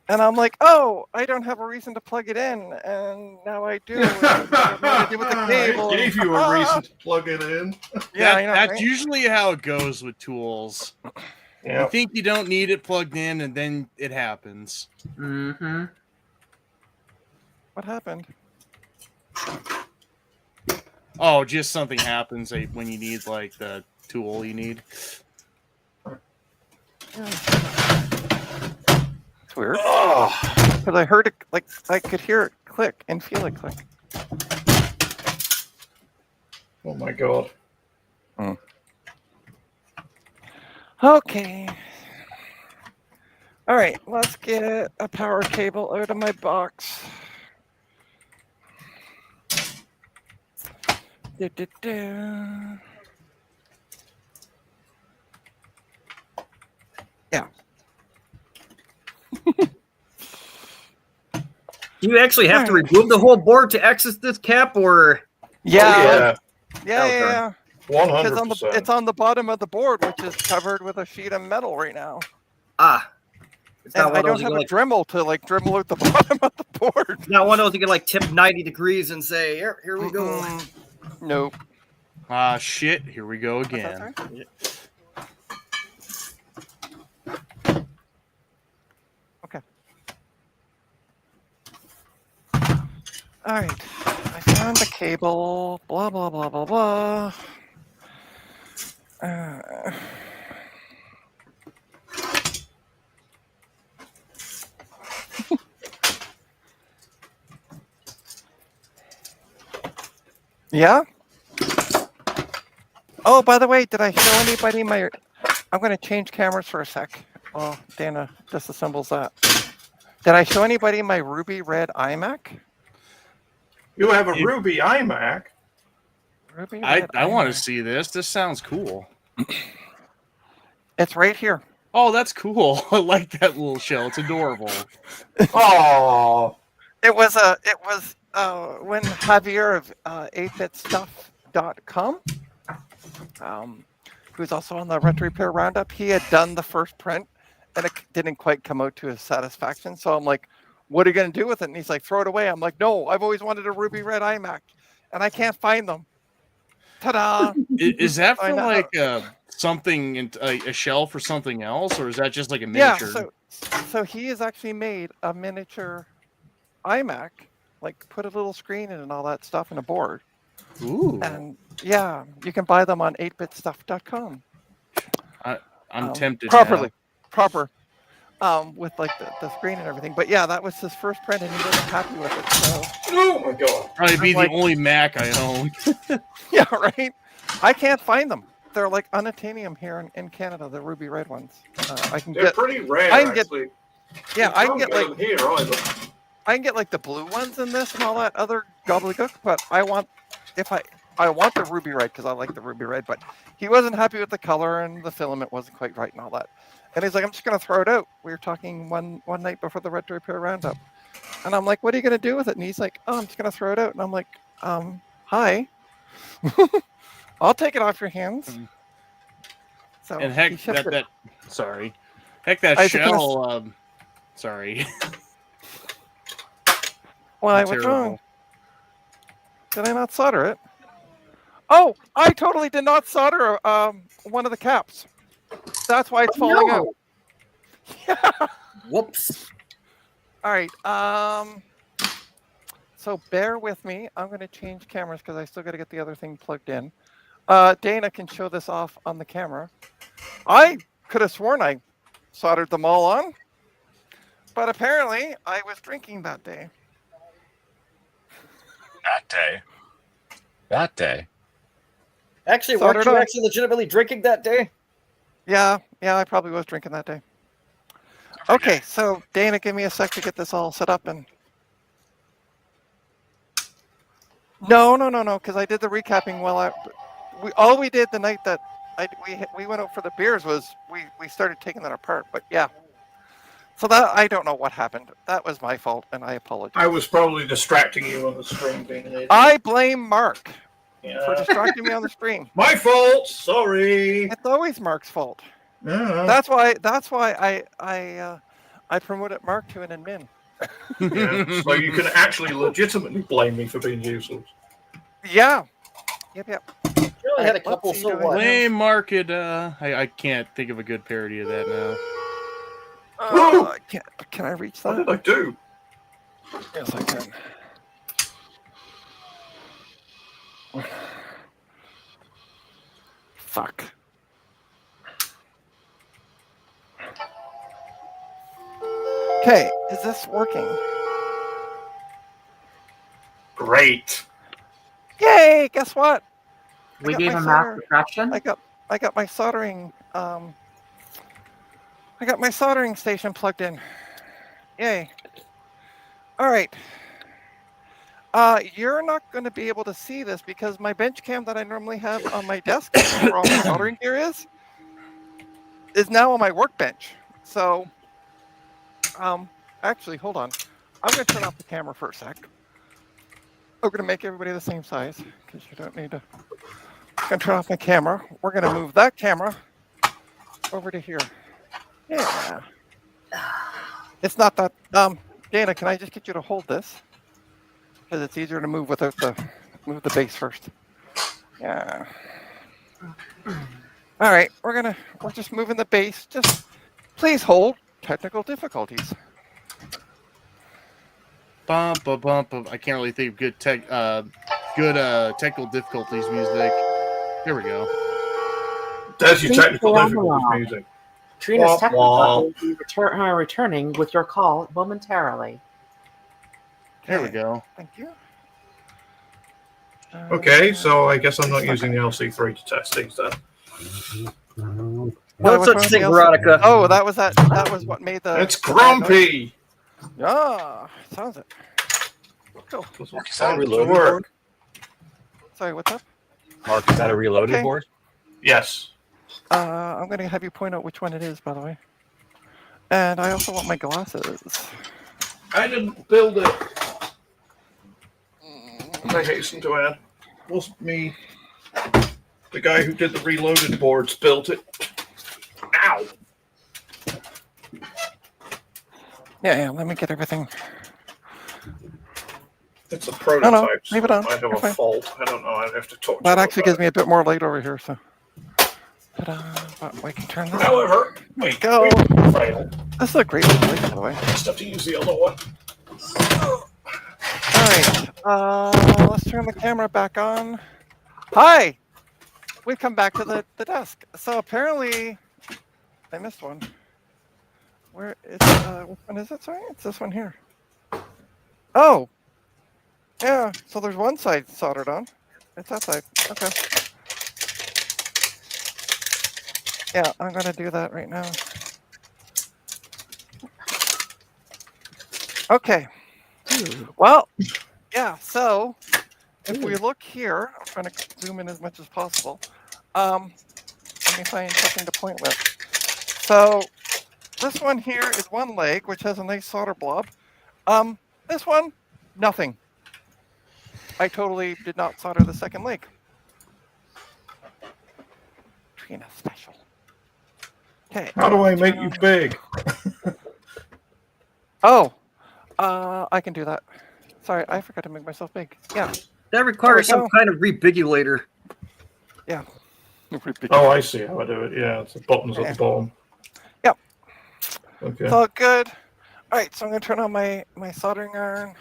And I'm like, oh, I don't have a reason to plug it in, and now I do. I don't know what to do with the cable. I gave you a reason to plug it in. Yeah, I know, That's right? usually how it goes with tools. Yeah. You think you don't need it plugged in, and then it happens. Mm-hmm. What happened? Oh, just something happens when you need like the tool you need. It's weird. Oh, Because I heard it, like, I could hear it click and feel it click. Oh my god. Okay. All right, let's get a power cable out of my box. Yeah. Do you actually have to Alright. remove the whole board to access this cap, or? Yeah. Oh, Yeah. 100%. It's on the bottom of the board, which is covered with a sheet of metal right now. Ah. It's And not I one of those don't you have can, a Dremel to Dremel out the bottom of the board. not one of those you can tip 90 degrees and say, here we go. Nope. Ah, shit. Here we go again. Okay. All right. I found the cable. Blah, blah, blah, blah, blah. Yeah? Oh, by the way, did I show anybody my... I'm going to change cameras for a sec. Oh, Dana disassembles that. Did I show anybody my ruby red iMac? You have a Ruby iMac? Ruby I red want to iMac. see this. This sounds cool. It's right here. Oh, that's cool. I like that little shell. It's adorable. Oh. It was when Javier of 8bitstuff.com, who's also on the Retro Repair Roundup, he had done the first print and it didn't quite come out to his satisfaction. So I'm like, what are you going to do with it? And he's like, throw it away. I'm like, no, I've always wanted a ruby red iMac and I can't find them. Ta-da! Is that for something, a shell for something else, or is that just like a Yeah, miniature? so he has actually made a miniature iMac, put a little screen in and all that stuff and a board. Ooh. And yeah, you can buy them on 8bitstuff.com. I'm tempted proper with the screen and everything. But yeah, that was his first print and he wasn't happy with it. So oh my god. Probably be the only Mac I own. yeah, right. I can't find them. They're unattainium here in Canada, the ruby red ones. They're pretty rare, actually. I can get them here either. I can get the blue ones in this and all that other gobbledygook, but I want the ruby red because I like the ruby red, but he wasn't happy with the color and the filament wasn't quite right and all that. And he's like, I'm just gonna throw it out. We were talking one night before the Retro Repair Roundup. And I'm like, what are you gonna do with it? And he's like, oh, I'm just gonna throw it out. And I'm like, hi. I'll take it off your hands. So And heck, that sorry. Heck, that shell, sorry. Why, what's wrong? Did I not solder it? Oh, I totally did not solder one of the caps. That's why it's falling out. Yeah. Whoops. All right. So bear with me. I'm going to change cameras because I still got to get the other thing plugged in. Dana can show this off on the camera. I could have sworn I soldered them all on, but apparently I was drinking that day. That day. Actually, weren't you actually legitimately drinking that day? Yeah, I probably was drinking that day. Okay, so Dana, give me a sec to get this all set up and. No, because I did the recapping while all we did the night that we went out for the beers was we started taking that apart. But yeah, so that I don't know what happened. That was my fault, and I apologize. I was probably distracting you on the stream, being an idiot. I blame Mark for distracting me on the stream. My fault. Sorry. It's always Mark's fault. Yeah. That's why I promoted Mark to an admin. Yeah, so you can actually legitimately blame me for being useless. Yeah. Yep. You only had a couple, so what? Blame market. I can't think of a good parody of that now. Can I reach that? What did I do? Yes, I can. Fuck. Okay, is this working? Great. Yay! Guess what? We got gave my him mass solder. suppression. I got my soldering. I got my soldering station plugged in. Yay! All right. You're not going to be able to see this because my bench cam that I normally have on my desk, where all my soldering gear is now on my workbench. So, actually, hold on. I'm going to turn off the camera for a sec. We're going to make everybody the same size because you don't need to. I'm going to turn off my camera. We're going to move that camera over to here. Yeah. It's not that. Dana, can I just get you to hold this? Because it's easier to move without move the base first. Yeah. All right, we're just moving the base. Just please hold. Technical difficulties. Bump, bump, bump. I can't really think of good technical difficulties music. Here we go. There's your technical difficulties music. Trina's Wah, technical wah. will be returning with your call momentarily. There we go. Thank you. Okay, so I guess I'm not using the LC3 to test things then. No such thing, Veronica. Oh, that was what made the. It's grumpy. Yeah, sounds it. Cool. Is that a reloaded board? Sorry, what's up? Mark, is that a reloaded Okay. board? Yes. I'm going to have you point out which one it is, by the way. And I also want my glasses. I didn't build it. I hasten to add. Wasn't me. The guy who did the reloaded boards built it. Ow! Yeah, let me get everything. It's a prototype. Leave it on. So I have You're a fine. fault. I don't know. I'd have to talk to That you actually about gives me a bit more light over here, so. But we can turn it. this. However, wait, Go. fail. This is a great little light, by the way. I just have to use the other one. All right. Let's turn the camera back on. Hi. We come back to the desk. So apparently, I missed one. Where is which one is it? Sorry, it's this one here. Oh. Yeah. So there's one side soldered on. It's that side. Okay. Yeah, I'm gonna do that right now. Okay. Well, yeah, so if we look here, I'm trying to zoom in as much as possible. Let me find something to point with. So this one here is one leg, which has a nice solder blob. This one, nothing. I totally did not solder the second leg. Trina special. Okay. How do I make you big? Oh, I can do that. Sorry, I forgot to make myself big. Yeah. That requires There we some kind of rebigulator. Yeah. Oh, I see how I do it. Yeah, it's the buttons at the bottom. Yep. Okay. It's all good. All right, so I'm going to turn on my soldering iron.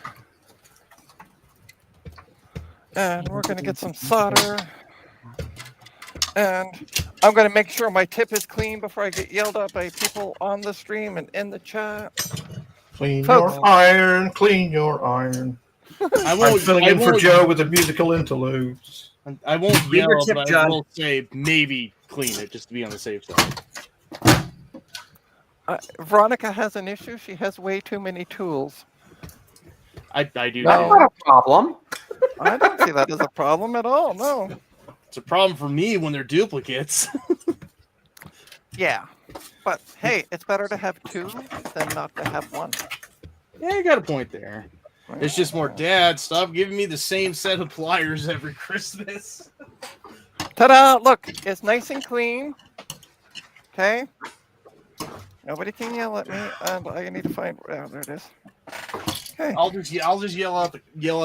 And we're going to get some solder. And I'm going to make sure my tip is clean before I get yelled at by people on the stream and in the chat. Clean Folks. your iron, clean your iron. I'm filling in for Joe with the musical interludes. I won't Leave your yell, tip, but I John. will say maybe clean it just to be on the safe side. Veronica has an issue. She has way too many tools. I do. No. too. Not a problem. I don't see that as a problem at all. No. It's a problem for me when they're duplicates. Yeah. But hey, it's better to have two than not to have one. Yeah, you got a point there. It's just more, Dad, stop giving me the same set of pliers every Christmas. Ta-da! Look, it's nice and clean. Okay. Nobody can yell at me, and I need to find. Oh, there it is. Okay. I'll just yell out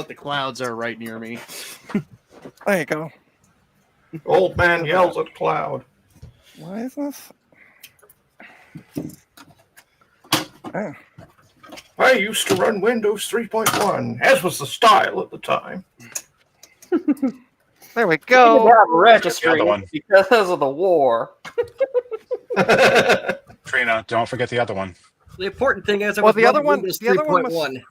the clouds that are right near me. There you go. Old man yells at cloud. Why is this? Oh. I used to run Windows 3.1, as was the style at the time. There we We go. have a registry The other one. because of the war. Trina, don't forget the other one. The important thing is, I Well, was the other running one- Windows the other one 3.1.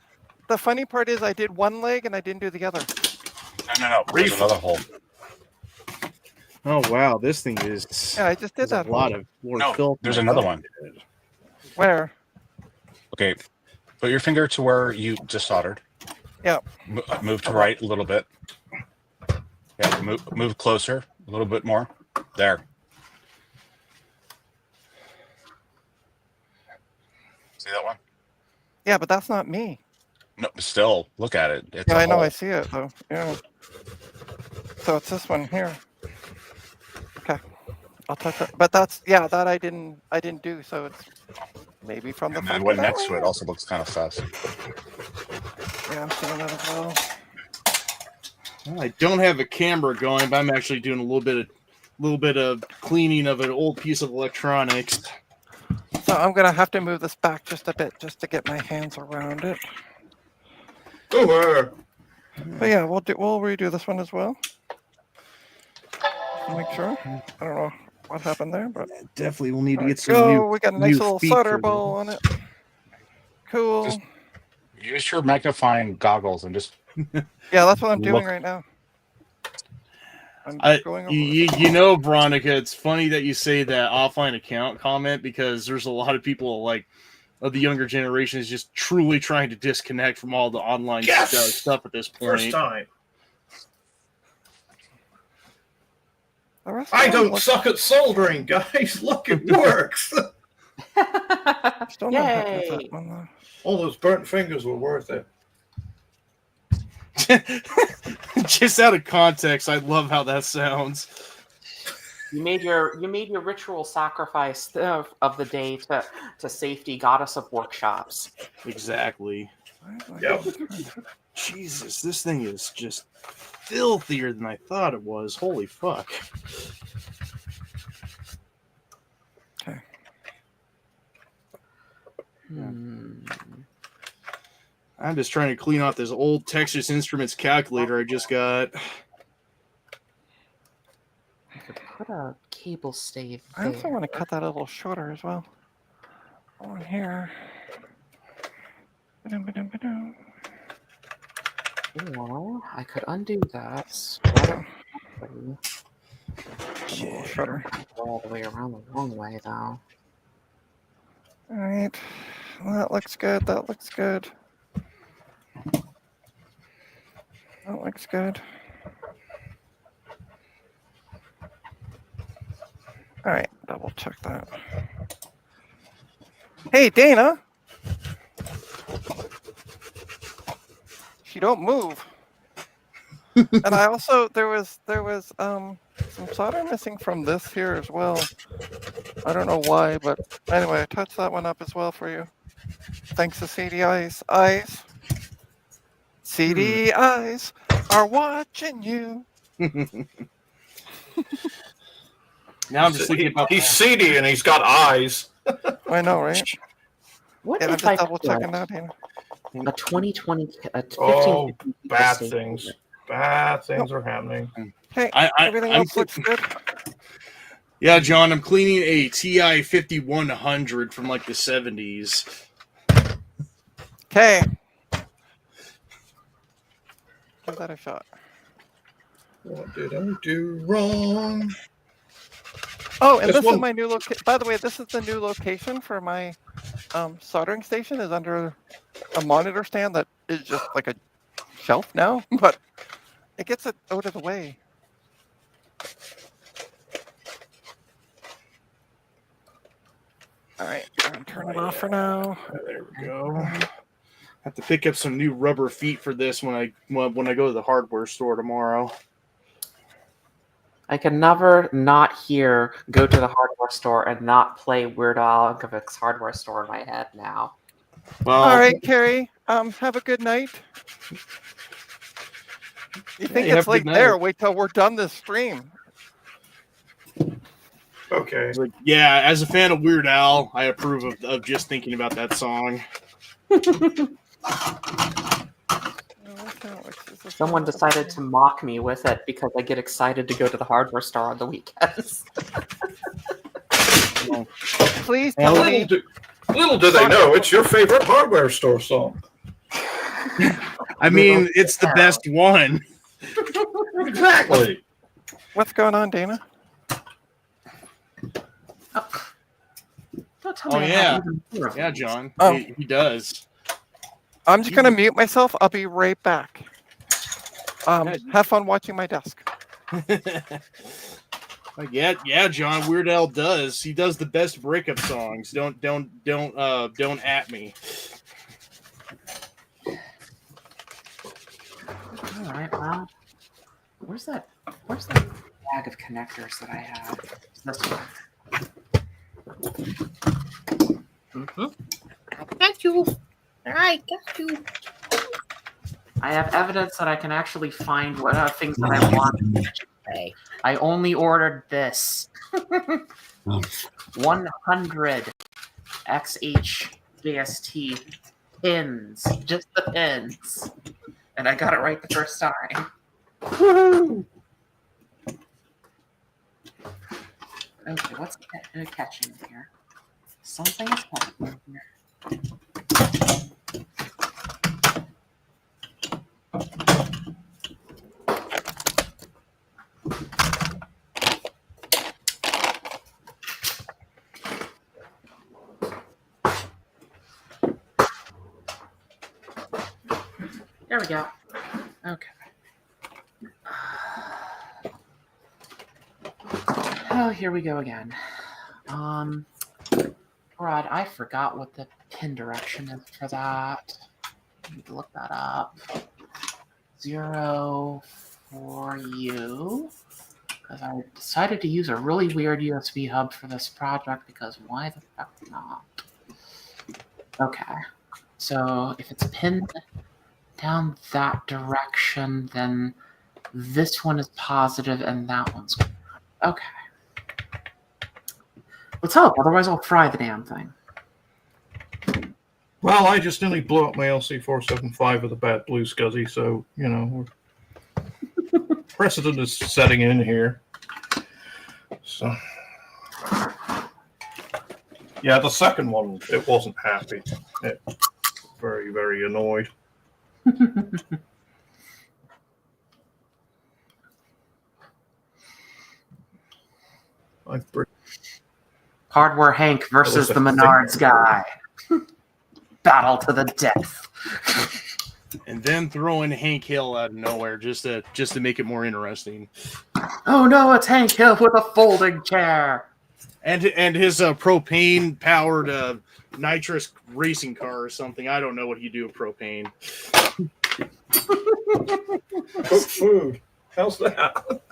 The funny part is I did one leg and I didn't do the other. No. There's another hole. Oh wow, this thing is. Yeah, I just did there's that. a lot of more No, filth. there's than I another thought one. it did. Where? Okay, put your finger to where you just soldered. Yeah. Move to right a little bit. Yeah, move closer a little bit more. There. See that one? Yeah, but that's not me. No, still look at it. It's Yeah, a I know. hole. I see it though. Yeah. So it's this one here. Okay, I'll touch it. But that's that I didn't do. So it's maybe from the And then fucking one next to it ventilator. also looks kind of sus. Yeah, I'm seeing that as well. Well, I don't have a camera going, but I'm actually doing a little bit of cleaning of an old piece of electronics. So I'm gonna have to move this back just a bit just to get my hands around it. Over. But yeah, we'll redo this one as well. Make sure. I don't know what happened there, but Definitely will need to there get we some go. new. We got a nice new little feet solder for ball on it. Cool. Just- Use your magnifying goggles and just. Yeah, that's what I'm doing Look. right now. I'm going over You know, Veronica, it's funny that you say that offline account comment because there's a lot of people like of the younger generation is just truly trying to disconnect from all the online stuff at this point. First time. The rest I of them don't look- suck at soldering, guys. Look, it works. Still not happy with Yay! that one, though. All those burnt fingers were worth it. Just out of context, I love how that sounds. You made your ritual sacrifice of the day to safety goddess of workshops. Exactly. Yep. Jesus, this thing is just filthier than I thought it was. Holy fuck. Okay. I'm just trying to clean off this old Texas Instruments calculator I just got. I could put a cable stave I also there. want to cut that a little shorter as well. On here. Ba-dum. Or I could undo that. A little shorter. All the way around the wrong way, though. All right. Well, that looks good. That looks good. That looks good. All right, double check that. Hey, Dana. She don't move. And I also there was some solder missing from this here as well. I don't know why, but anyway, I touched that one up as well for you. Thanks to CD Eyes. CD Eyes are watching you. Now I'm just thinking about He's seedy and he's got eyes. I know, right? What Yeah, I'm if just I double put checking that here. a 2020, a 15, Oh, 50 bad stave things. on it? Bad things are happening. Hey, I'm everything else looks good. Yeah, John, I'm cleaning a TI 5100 from like the 70s. Okay. Give that a shot. What did I do wrong? Oh, and This this one- is my new location. By the way, this is the new location for my soldering station. Is under a monitor stand that is just like a shelf now, but it gets it out of the way. All right, I'm gonna turn it off for now. There we go. Have to pick up some new rubber feet for this when I go to the hardware store tomorrow. I can never not go to the hardware store and not play Weird Al Yankovic's Hardware Store in my head now. Well, All right, Carrie. Have a good night. You think you have it's a late good night. there? Wait till we're done this stream. Okay. like, yeah, as a fan of Weird Al, I approve of just thinking about that song. Someone decided to mock me with it because I get excited to go to the hardware store on the weekends. Please Well, tell me. little do they know it's your favorite hardware store song. I mean, it's the best one. Exactly. What's going on, Dana? Don't tell me Oh I yeah, have even more of yeah, these. John. Oh. He does. I'm just gonna mute myself. I'll be right back. Have fun watching my desk. Like, yeah, John. Weird Al does. He does the best breakup songs. Don't at me. All right, well, where's that bag of connectors that I have? It's this one. I got you. All right, got you. I have evidence that I can actually find what things that I want. I only ordered this. 100 XHJST pins, just the pins, and I got it right the first time. Woohoo! Okay, what's catching here? Something is catching here. There we go. Okay. Oh, here we go again. Rod, I forgot what the pin direction is for that. I need to look that up. 0 for you. Because I decided to use a really weird USB hub for this project because why the fuck not? Okay. So if it's pinned down that direction, then this one is positive and that one's okay. Let's hope, otherwise I'll fry the damn thing. Well, I just nearly blew up my LC475 with a bad blue scuzzy, so, you know, precedent is setting in here. So, yeah, the second one, it wasn't happy. It very, very annoyed. Hardware Hank versus the Menards guy. Battle to the death. And then throwing Hank Hill out of nowhere just to make it more interesting. Oh no, it's Hank Hill with a folding chair. And his propane powered nitrous racing car or something. I don't know what he do with propane. Cook food. How's that?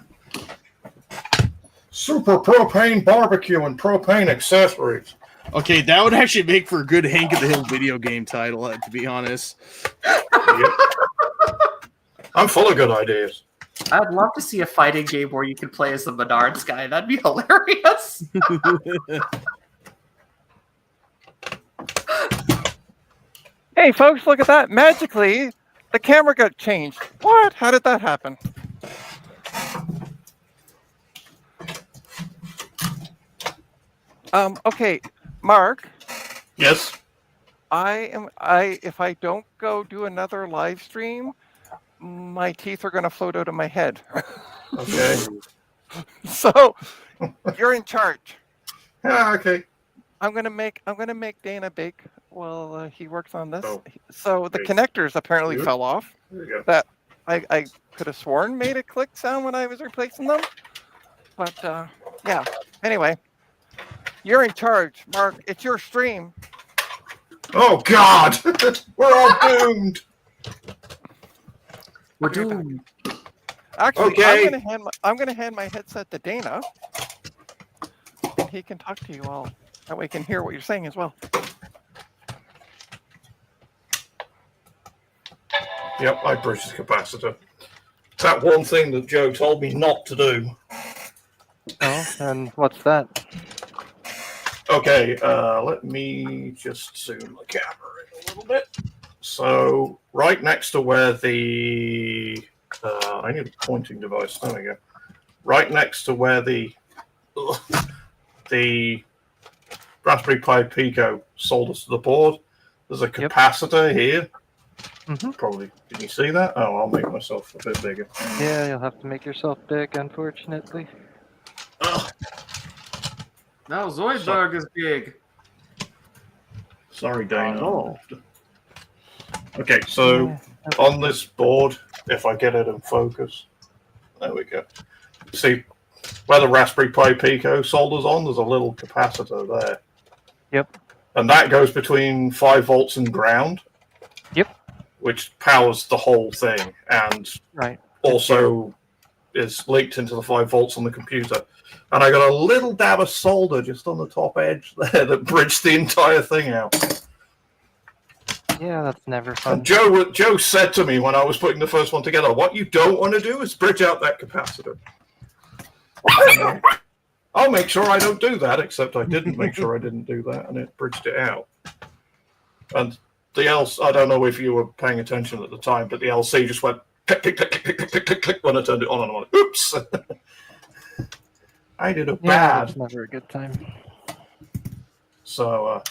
Super propane barbecue and propane accessories. Okay, that would actually make for a good Hank of the Hill video game title, to be honest. Yep. I'm full of good ideas. I'd love to see a fighting game where you could play as the Menards guy. That'd be hilarious. Hey, folks, look at that. Magically, the camera got changed. What? How did that happen? Okay, Mark. Yes. If I don't go do another live stream, my teeth are going to float out of my head. Okay. So you're in charge. Yeah, okay. I'm gonna make Dana bake while he works on this. Oh. So the Okay. connectors apparently Good. fell off. There you go. That I could have sworn made a click sound when I was replacing them. But yeah. Anyway, you're in charge, Mark. It's your stream. Oh God, we're all doomed. We're doomed. Actually, Okay. I'm gonna hand my headset to Dana, and he can talk to you all. That way, he can hear what you're saying as well. Yep, I bridged the capacitor. It's that one thing that Joe told me not to do. Oh, and what's that? Okay, let me just zoom the camera in a little bit. So, right next to where the I need a pointing device. There we go. Right next to where the Raspberry Pi Pico solders to the board, there's a capacitor here. Mm-hmm. Probably, can you see that? Oh, I'll make myself a bit bigger. Yeah, you'll have to make yourself big, unfortunately. Ugh. No, Zoidberg is big. Sorry, Dana. Oh. Okay, so on this board, if I get it in focus, there we go. See where the Raspberry Pi Pico solder's on? There's a little capacitor there. Yep. And that goes between 5 volts and ground. Yep. Which powers the whole thing, and also is linked into the 5 volts on the computer. And I got a little dab of solder just on the top edge there that bridged the entire thing out. Yeah, that's never fun. And Joe said to me when I was putting the first one together, what you don't want to do is bridge out that capacitor. I'll make sure I don't do that, except I didn't make sure I didn't do that, and it bridged it out. And the LC, I don't know if you were paying attention at the time, but the LC just went click, click, click, click, click, click, click, click when I turned it on, and I went, oops! I did a bad. That's never a good time. So,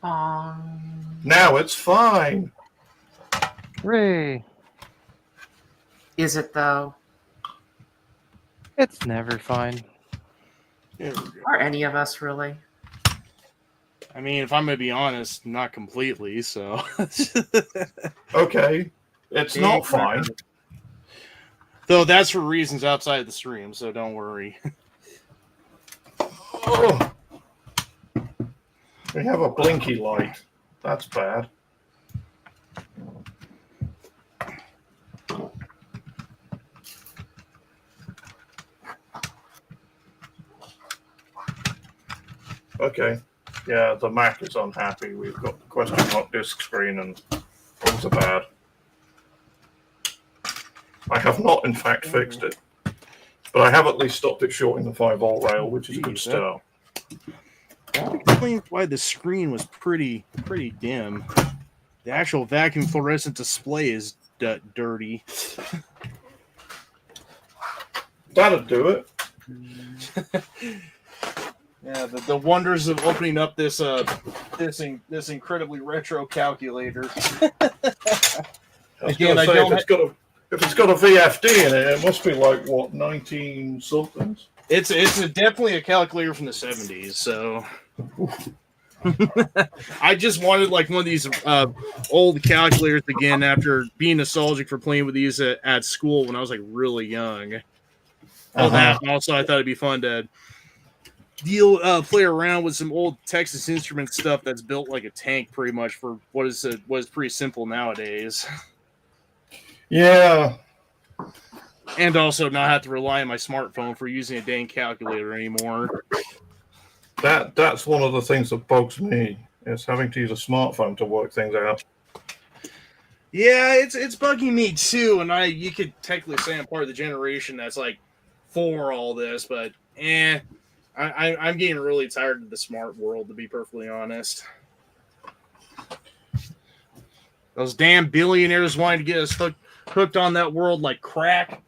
now it's fine. Hooray! Is it though? It's never fine. Are any of us really? I mean, if I'm going to be honest, not completely, so. Okay. It's not fine. Though that's for reasons outside the stream, so don't worry. Oh. We have a blinky light. That's bad. Okay. Yeah, the Mac is unhappy. We've got the question mark disk screen and things are bad. I have not, in fact, fixed it. But I have at least stopped it shorting the 5-volt rail, which is a good start. That explains why the screen was pretty dim. The actual vacuum fluorescent display is dirty. That'd do it. Yeah, the wonders of opening up this this incredibly retro calculator. Again, if it's got a VFD in it, it must be like what 19 somethings. It's definitely a calculator from the 70s. So I just wanted like one of these old calculators again after being nostalgic for playing with these at school when I was like really young. All that, and also I thought it'd be fun to play around with some old Texas Instruments stuff that's built like a tank, pretty much for what is pretty simple nowadays. Yeah, and also not have to rely on my smartphone for using a dang calculator anymore. That's one of the things that bugs me is having to use a smartphone to work things out. Yeah, it's bugging me too, and you could technically say I'm part of the generation that's like for all this, but I'm getting really tired of the smart world, to be perfectly honest. Those damn billionaires wanting to get us hooked on that world like crack.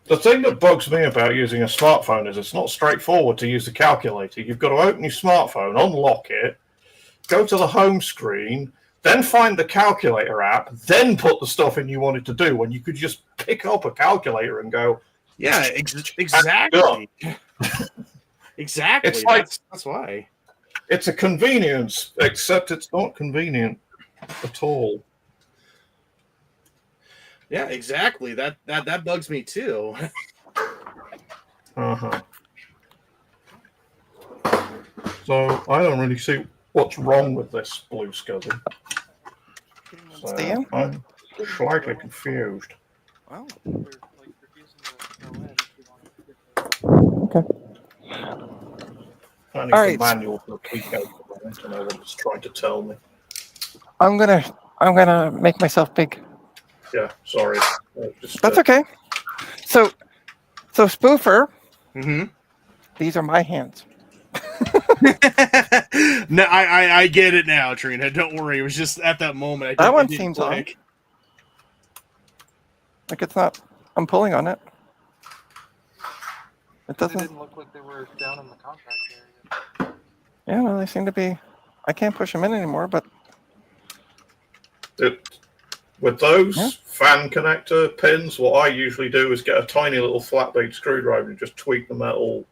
The thing that bugs me about using a smartphone is it's not straightforward to use the calculator. You've got to open your smartphone, unlock it, go to the home screen, then find the calculator app, then put the stuff in you wanted to do, when you could just pick up a calculator and go, yeah, exactly. Exactly. It's like, that's why. It's a convenience, except it's not convenient at all. Yeah, exactly. That bugs me too. So I don't really see what's wrong with this blue scuzzy. So I'm slightly confused. Wow. Okay. I need All the right. manual for the Pico to know what it's trying to tell me. I'm gonna make myself big. Yeah, sorry. That's okay. So spoofer. Mm-hmm. These are my hands. No, I get it now, Trina. Don't worry. It was just at that moment. That one seems like it's not. I'm pulling on it. It doesn't. It didn't look like they were down in the contact area. Yeah, well, they seem to be. I can't push them in anymore, but. With those fan connector pins, what I usually do is get a tiny little flat blade screwdriver and just tweak the metal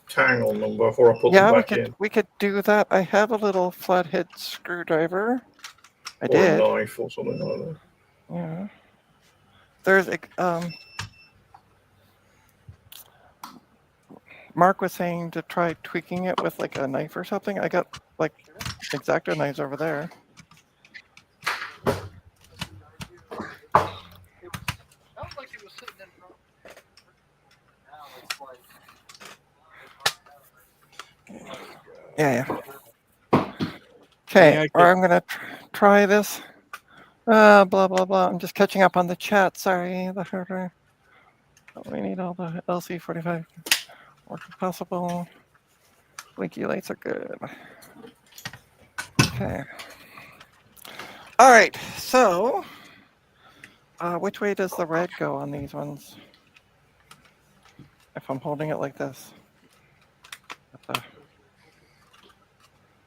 tang on them before I put Yeah, them back in. we could do that. I have a little flathead screwdriver. I Or did. a knife or something like that. Yeah. There's Mark was saying to try tweaking it with like a knife or something. I got like X-Acto knives over there. Yeah. Okay, Yeah, or I'm gonna try this. Blah blah blah. I'm just catching up on the chat. Sorry, the hardware. We need all the LC45 work if possible. Blinky lights are good. Okay. All right. So, which way does the red go on these ones? If I'm holding it like this.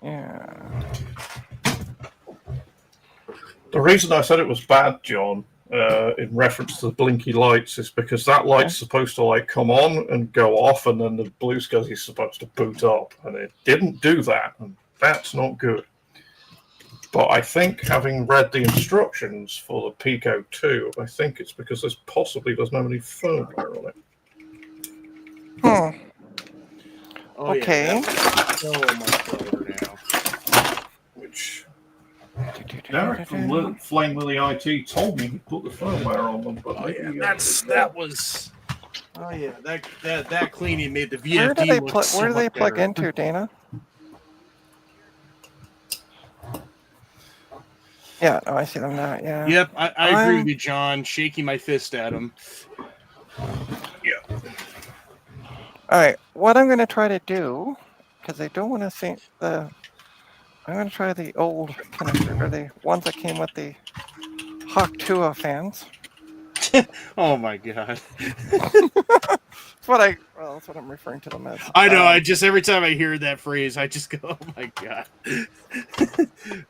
Yeah. The reason I said it was bad, John, in reference to the blinky lights, is because that light's supposed to like come on and go off, and then the blue SCSI is supposed to boot up, and it didn't do that, and that's not good. But I think, having read the instructions for the Pico 2, I think it's because this possibly doesn't have any firmware on it. Oh, okay. Yeah, that's so much better now. Which Derek from Flame Lily IT told me he put the firmware on them, but that was. Oh yeah, that cleaning made the VFD look so where do they much plug better. into, Dana? Yeah, no, I see them now. Yeah. Yep, I agree with you, John. Shaking my fist at him. Yeah. All right, what I'm going to try to do, because I don't want to see the, I'm going to try the old connector, or the ones that came with the Hawk Tuah fans. Oh my god. That's what I'm referring to them as. I know. I just every time I hear that phrase, I just go, "Oh my god!"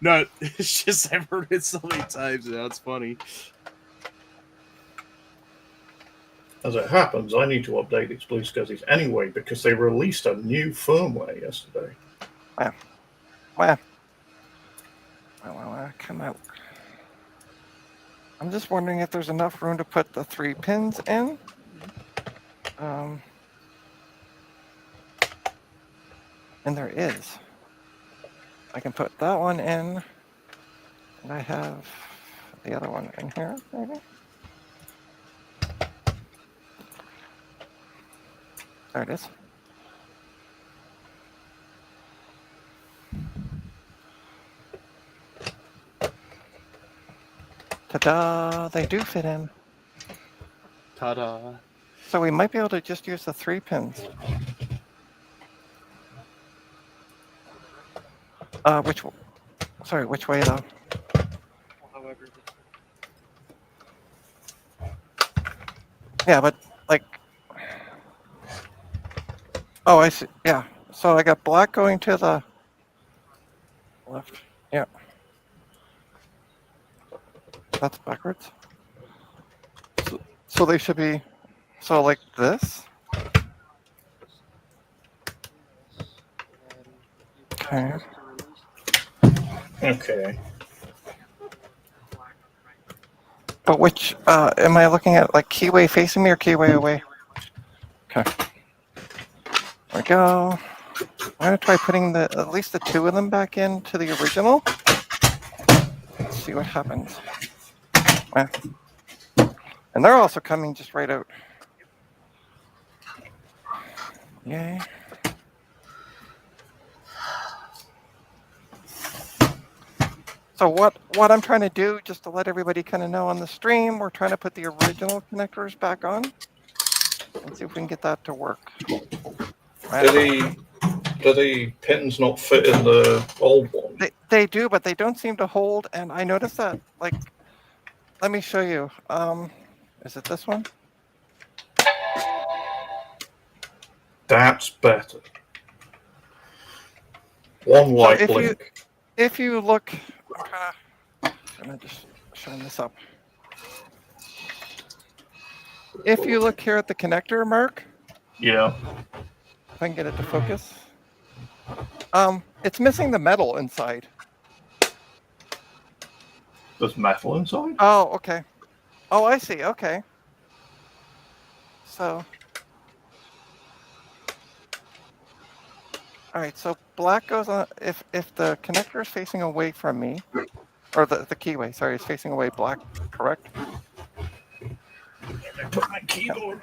No, it's just I've heard it so many times now. It's funny. As it happens, I need to update these blue SCSIs anyway because they released a new firmware yesterday. Well, come out. I'm just wondering if there's enough room to put the 3 pins in. And there is. I can put that one in, and I have the other one in here, maybe? There it is. Ta-da! They do fit in. Ta-da! So we might be able to just use the 3 pins. Which way though? Yeah, but like, oh, I see. Yeah, so I got black going to the left. Yeah, that's backwards. So they should be, so like this. Okay. Okay. But which, am I looking at like keyway facing me or keyway away? Okay. There we go. I'm gonna try putting at least the 2 of them back into the original. Let's see what happens. And they're also coming just right out. Yay. So what I'm trying to do, just to let everybody kind of know on the stream, we're trying to put the original connectors back on and see if we can get that to work. Do the pins not fit in the old one? They do, but they don't seem to hold. And I noticed that, like, let me show you. Is it this one? That's better. One light blink. If you look, I'm just showing this up. If you look here at the connector, Mark. Yeah. If I can get it to focus. It's missing the metal inside. There's metal inside? Oh, okay. Oh, I see. Okay. So, all right. So black goes on if the connector is facing away from me, or the keyway. Sorry, is facing away. Black, correct? I put my keyboard.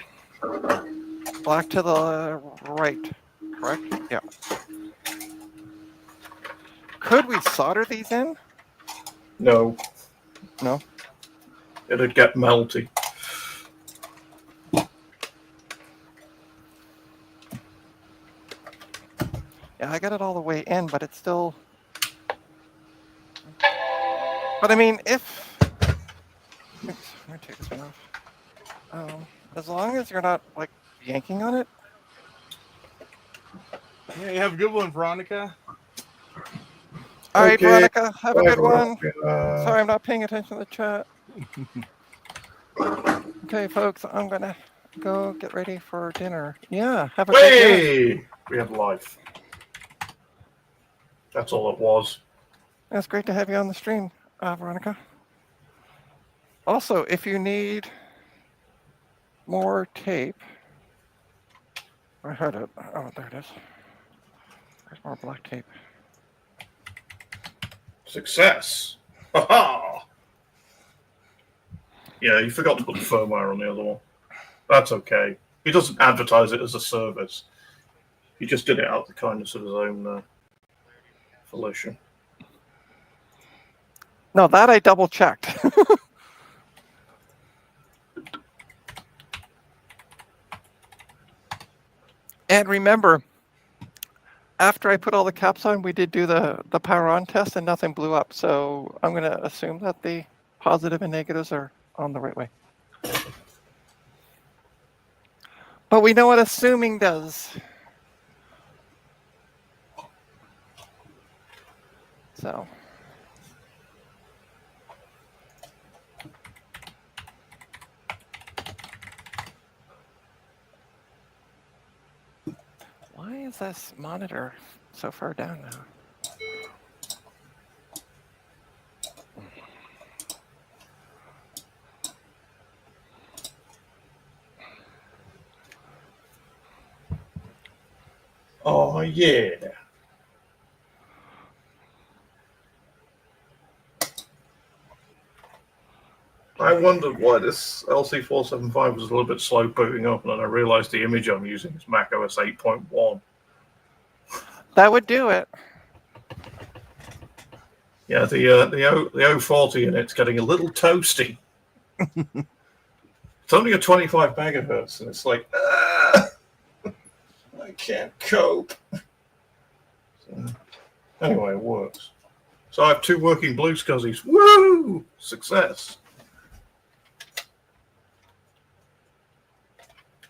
Black to the right, correct? Yeah. Could we solder these in? No. No. It'd get melty. Yeah, I got it all the way in, but it's still. But I mean, if. Oops, let me take this one off. As long as you're not like yanking on it. Yeah, you have a good one, Veronica. All right, Okay. Veronica, have a Bye, good one. Veronica. Sorry, I'm not paying attention to the chat. Okay, folks, I'm gonna go get ready for dinner. Yeah, have a great dinner. Hey! We have life. That's all it was. It's great to have you on the stream, Veronica. Also, if you need more tape, I had it. Oh, there it is. There's more black tape. Success. Ha-ha! Yeah, you forgot to put the firmware on the other one. That's okay. He doesn't advertise it as a service. He just did it out of the kindness of his own volition. No, that I double checked. And remember, after I put all the caps on, we did do the power on test and nothing blew up. So I'm going to assume that the positive and negatives are on the right way. But we know what assuming does. So. Why is this monitor so far down now? Oh, yeah. I wondered why this LC475 was a little bit slow booting up, and then I realized the image I'm using is Mac OS 8.1. That would do it. Yeah, the 040 in it's getting a little toasty. It's only a 25 megahertz, and it's like, I can't cope. So, anyway, it works. So I have 2 working blue scuzzies. Woo! Success.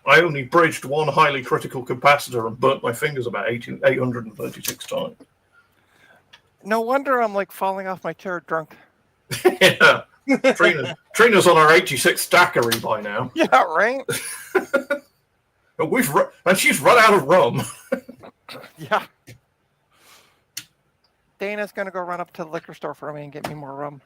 I only bridged 1 highly critical capacitor and burnt my fingers about 836 times. No wonder I'm like falling off my chair drunk. Yeah. Trina's on our 86 stackery by now. Yeah, right? And she's run out of rum. Yeah. Dana's going to go run up to the liquor store for me and get me more rum.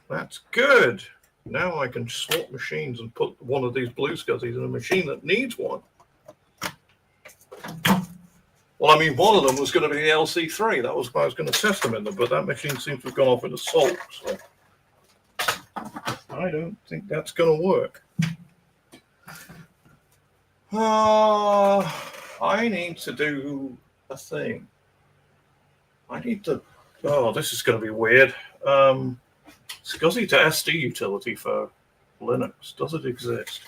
That's good. Now I can swap machines and put one of these blue scuzzies in a machine that needs one. Well, I mean, one of them was going to be the LC3. That was why I was going to test them in them, but that machine seems to have gone off in a sulk. So I don't think that's going to work. I need to do a thing. I need to. Oh, this is going to be weird. SCSI to SD utility for Linux. Does it exist?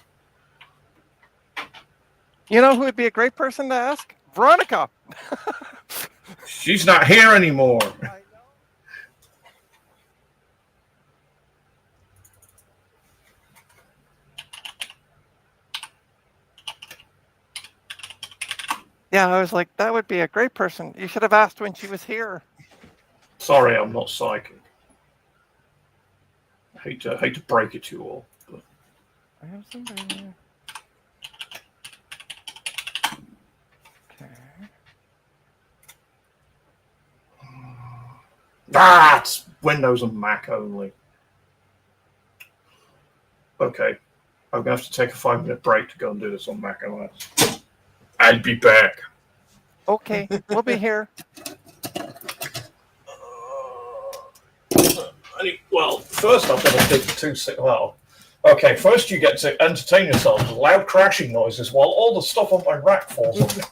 You know who would be a great person to ask? Veronica. She's not here anymore. Yeah, I was like, that would be a great person. You should have asked when she was here. Sorry, I'm not psychic. I hate to break it to you all. But... I have somebody. That's Windows and Mac only. Okay. I'm going to have to take a 5-minute break to go and do this on Mac OS. I'll be back. Okay, we'll be here. Well, first I've got to do the 2. Well, okay, first you get to entertain yourself with loud crashing noises while all the stuff on my rack falls on you.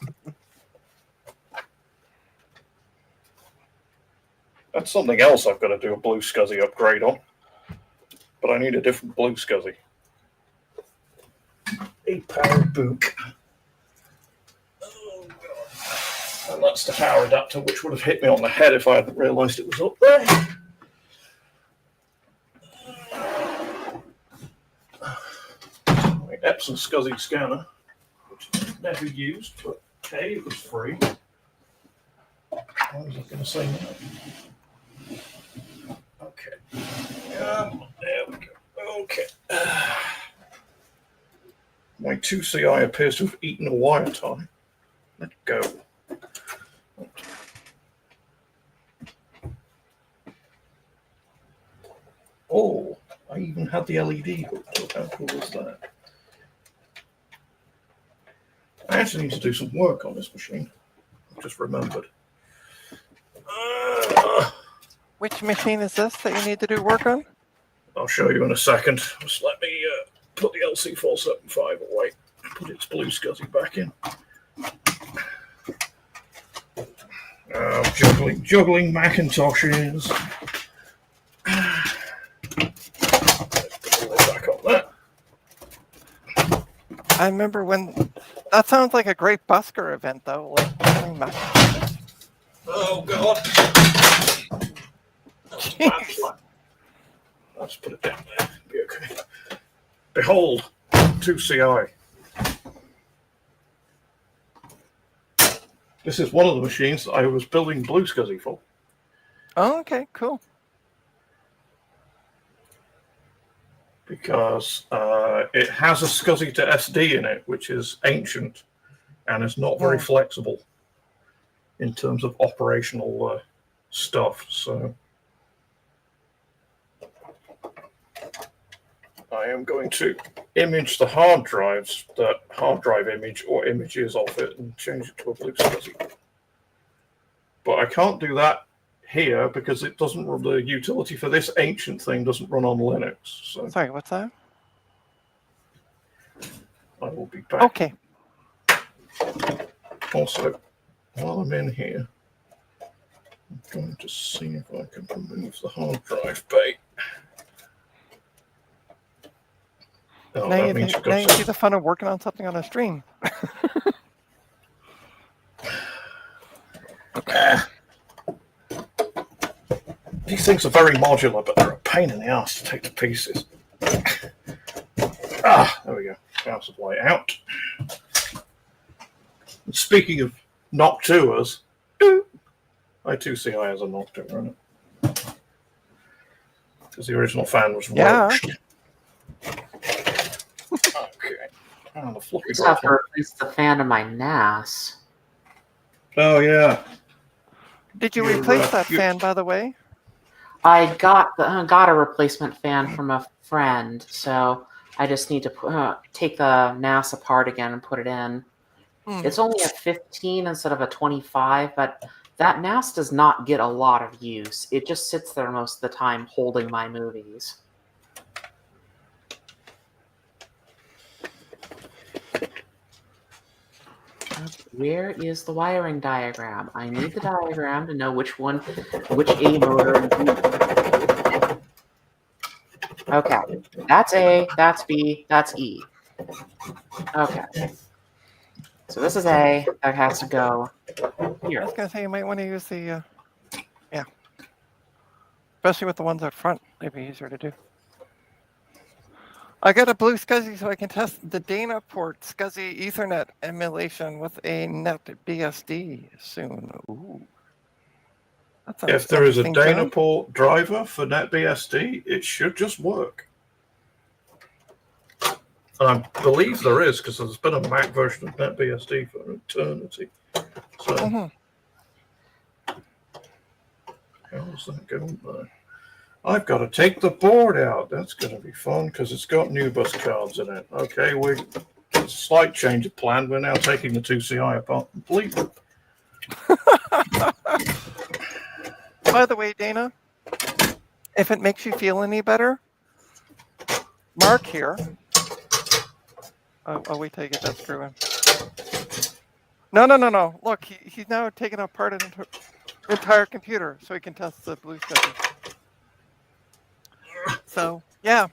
That's something else I've got to do a Blue SCSI upgrade on. But I need a different Blue SCSI. A power book. Oh, God. And that's the power adapter, which would have hit me on the head if I hadn't realised it was up there. My Epson SCSI scanner, which I've never used, but okay, it was free. What was I going to say now? Okay. There we go. Okay. My 2CI appears to have eaten a wire tie. Let go. Oh, I even had the LED hooked up. How cool is that? I actually need to do some work on this machine. I've just remembered. Which machine is this that you need to do work on? I'll show you in a second. Just let me put the LC475 away. Put its Blue SCSI back in. Juggling Macintoshes. Put the lid back on that. I remember when that sounds like a great busker event though. Like, oh God! Let's put it down there. Be okay. Behold, 2CI. This is one of the machines that I was building Blue SCSI for. Oh, okay, cool. Because it has a SCSI to SD in it, which is ancient and is not very flexible in terms of operational stuff. So I am going to image the hard drives, that hard drive image or images of it, and change it to a Blue SCSI. But I can't do that here because it doesn't run, the utility for this ancient thing doesn't run on Linux. So Sorry, what's that? I will be back. Okay. Also, while I'm in here, I'm going to see if I can remove the hard drive bay. Oh, now that you, means now you see the fun of working on something on a stream. Okay. These things are very modular, but they're a pain in the ass to take to pieces. There we go. Power supply out. And speaking of Noctuas, I2CI has a Noctua in it. Because the original fan was roached. Okay. Oh, the floppy I just have to drive. replace the fan in my NAS. Oh, yeah. Did you You're, replace that you- fan, by the way? I got a replacement fan from a friend, so I just need to take the NAS apart again and put it in. It's only a 15 instead of a 25, but that NAS does not get a lot of use. It just sits there most of the time holding my movies. Where is the wiring diagram? I need the diagram to know which A motor. Okay, that's A, that's B, that's E. Okay. So this is A, that has to go I here. was going to say you might want to use the, yeah. Especially with the ones up front, they'd be easier to do. I got a Blue SCSI so I can test the Dana port SCSI Ethernet emulation with a NetBSD soon. Ooh. That sounds If there is a interesting, Dana John. port driver for NetBSD, it should just work. And I believe there is, because there's been a Mac version of NetBSD for eternity. So how's that going there? I've got to take the board out. That's going to be fun because it's got new bus cards in it. Okay, a slight change of plan. We're now taking the 2CI apart completely. By the way, Dana, if it makes you feel any better, Mark here. I'll wait till you get that screw in. No. Look, he's now taken apart an entire computer so he can test the blue stuff. So, yeah.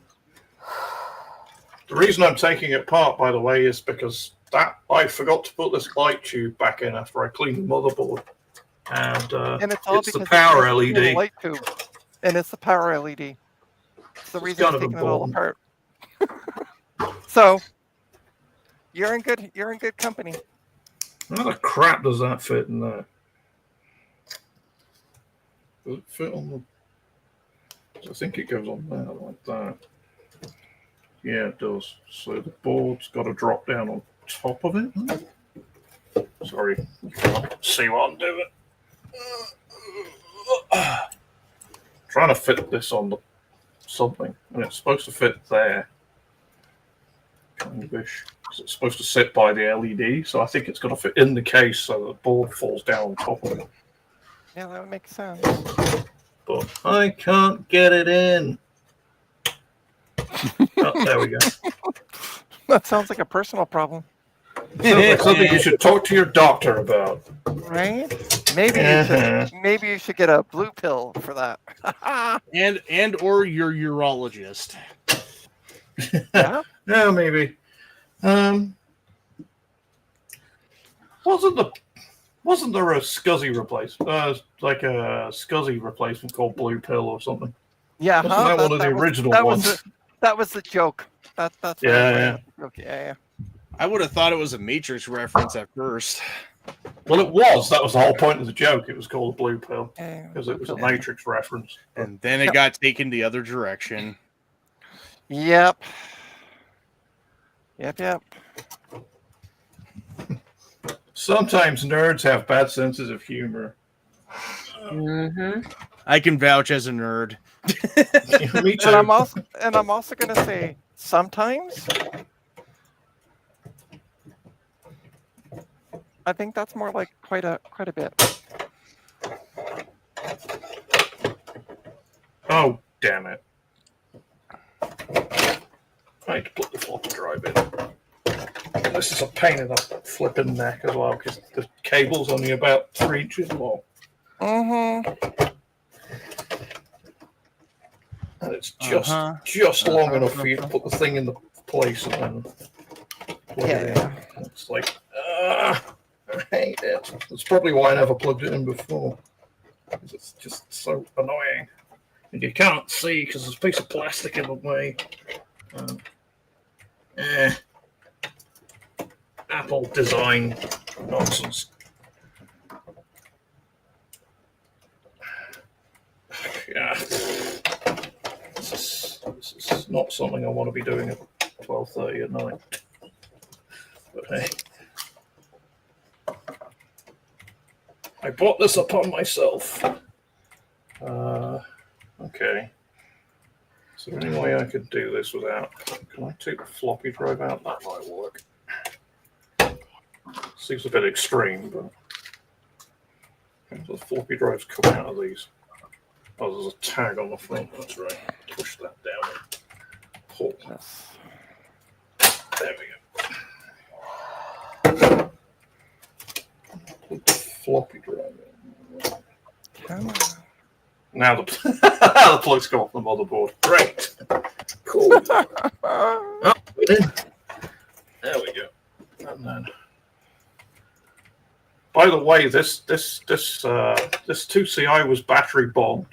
The reason I'm taking it apart, by the way, is because I forgot to put this light tube back in after I cleaned the motherboard. And it's the power LED. Light tube. And it's the power LED. It's the reason I'm taking it all apart. So, you're in good company. How the crap does that fit in there? Does it fit on the... I think it goes on there like that. Yeah, it does. So the board's got to drop down on top of it. Sorry, you can't see what I'm doing. Trying to fit this on the something, and it's supposed to fit there. Kind of ish. It's supposed to sit by the LED, so I think it's got to fit in the case so the board falls down on top of it. Yeah, that would make sense. But I can't get it in. Oh, there we go. That sounds like a personal problem. Sounds like something you should talk to your doctor about. Right? Maybe you should get a blue pill for that. and or your urologist. Yeah? Yeah, maybe. Wasn't there a SCSI replacement? Like a SCSI replacement called Blue Pill or something? Yeah, Wasn't that one of the original ones? That was the joke. That's yeah. Okay, yeah. I would have thought it was a Matrix reference at first. Well, it was. That was the whole point of the joke. It was called Blue Pill Yeah, because it was a Matrix reference. And then it got taken the other direction. Yep. Sometimes nerds have bad senses of humor. Mm-hmm. I can vouch as a nerd. Me too. And I'm also going to say sometimes. I think that's more like quite a bit. Oh, damn it. I need to put the floppy drive in. This is a pain in the flipping neck as well because the cable's only about 3 inches long. Mm-hmm. And it's just long enough for you to put the thing in the place and then plug it in. It's like, I hate it. That's probably why I never plugged it in before. Because it's just so annoying. And you can't see because there's a piece of plastic in the way. Apple design nonsense. Yeah. This is not something I want to be doing at 12:30 at night. But hey. I brought this upon myself. Okay. Is there any way I could do this without... Can I take the floppy drive out? That might work. Seems a bit extreme, but... Okay, so the floppy drives come out of these. Oh, there's a tag on the front. That's right. Push that down. Pull. There we go. Put the floppy drive in. Come on. Now the plugs come off the motherboard. Great. Cool. Oh, there we go. And then, by the way, this 2CI was battery bombed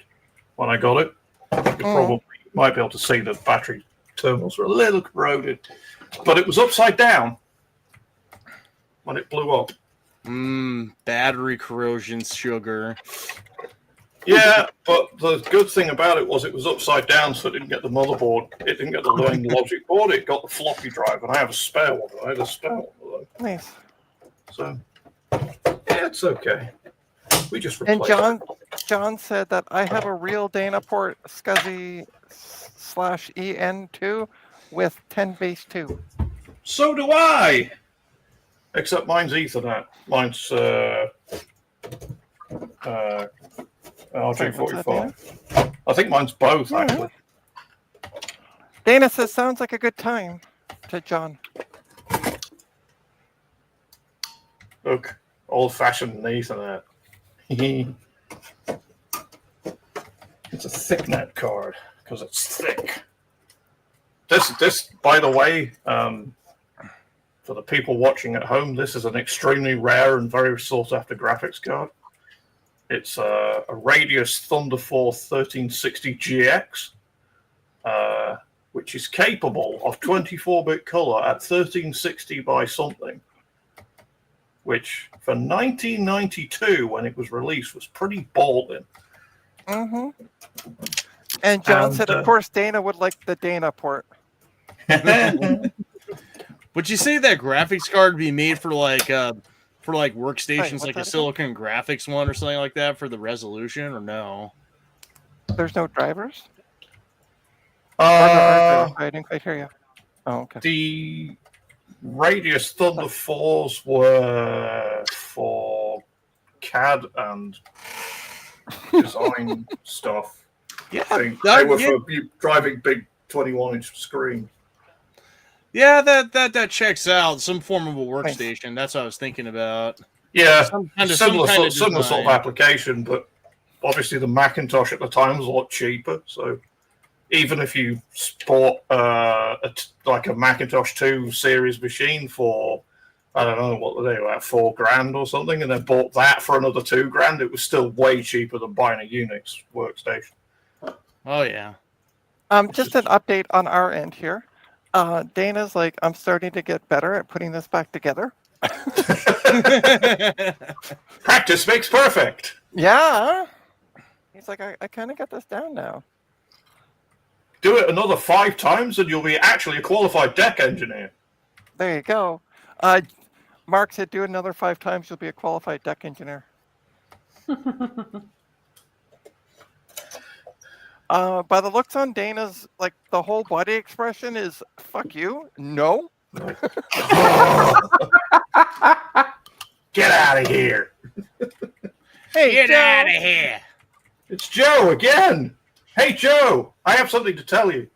when I got it. You might be able to see the battery terminals were a little corroded, but it was upside down when it blew up. Battery corrosion, sugar. Yeah, but the good thing about it was upside down, so it didn't get the motherboard. It didn't get the main logic board. It got the floppy drive, and I have a spare one. I had a spare one of those. Nice. So, yeah, it's okay. We just And replaced John said that I have a real Dana port SCSI/EN2 with 10 base 2. So do I. Except mine's Ethernet. Mine's RJ45. I think mine's both, actually. Dana says, sounds like a good time to John. Look, old-fashioned Ethernet. It's a thicknet card because it's thick. This, by the way, for the people watching at home, this is an extremely rare and very sought-after graphics card. It's a Radius Thunderforce 1360 GX, which is capable of 24-bit color at 1360 by something, which for 1992, when it was released, was pretty ballin'. Mm-hmm. And John said, of course, Dana would like the Dana port. Would you say that graphics card would be made for like workstations, like a Silicon Graphics one or something like that for the resolution, or no? There's no drivers? I didn't quite hear you. Oh, okay. The Radius Thunderforce were for CAD and design stuff. Yeah, they were for driving big 21-inch screen. Yeah, that checks out. Some form of a workstation. That's what I was thinking about. Yeah, similar sort of application, but obviously the Macintosh at the time was a lot cheaper. So even if you bought like a Macintosh 2 series machine for, I don't know what they were, $4,000 or something, and then bought that for another $2,000, it was still way cheaper than buying a Unix workstation. Oh yeah. Just Just an update on our end here. Dana's like, I'm starting to get better at putting this back together. Practice makes perfect. Yeah. He's like, I kind of got this down now. Do it another 5 times and you'll be actually a qualified deck engineer. There you go. Mark said, do it another 5 times, you'll be a qualified deck engineer. By the looks on Dana's, like, the whole body expression is, fuck you, no. Get out of here. Hey, Get Joe. out of here. It's Joe again. Hey, Joe, I have something to tell you.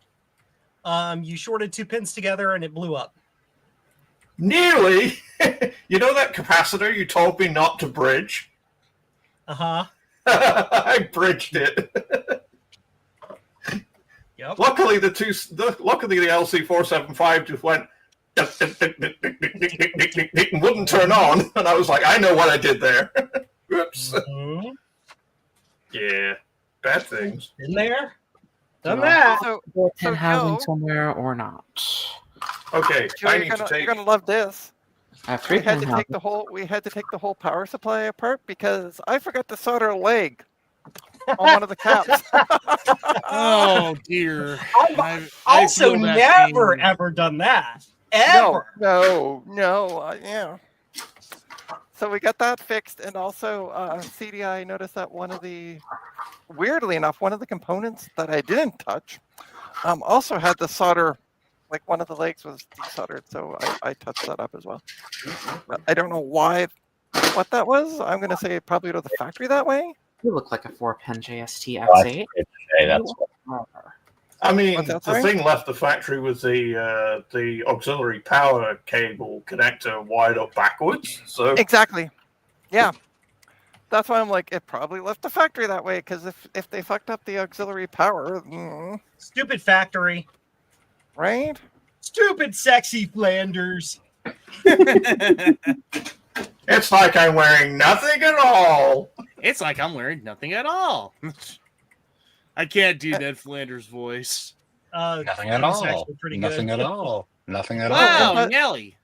You shorted 2 pins together and it blew up. Nearly. You know that capacitor you told me not to bridge? Uh-huh. I bridged it. Yep. Luckily, the LC475 just went and wouldn't turn on, and I was like, I know what I did there. Oops. Mm-hmm. Yeah, bad things. In there. Done that. Pin housing somewhere or not? Okay, Joe, I you're need to take. gonna love this. I have 3 We had pin to take the whole power supply apart because I forgot to solder a leg on one of the caps. Oh dear. I've also feel that never pain. ever done that. Ever. No. Yeah. So we got that fixed, and also CDI noticed that weirdly enough, one of the components that I didn't touch also had the solder, like one of the legs was desoldered, so I touched that up as well. But I don't know what that was. I'm going to say probably to the factory that way. You look like a 4-pin JST X8. I mean, What's that, the sorry? thing left the factory was the auxiliary power cable connector wired up backwards. So Exactly. Yeah. That's why I'm like, it probably left the factory that way, because if they fucked up the auxiliary power, Stupid factory. right? Stupid sexy Flanders. it's like I'm wearing nothing at all. It's like I'm wearing nothing at all. I can't do Ned Flanders' voice. Nothing at that's all. actually pretty Nothing good. at all. Nothing at all. Wow, but- Nelly.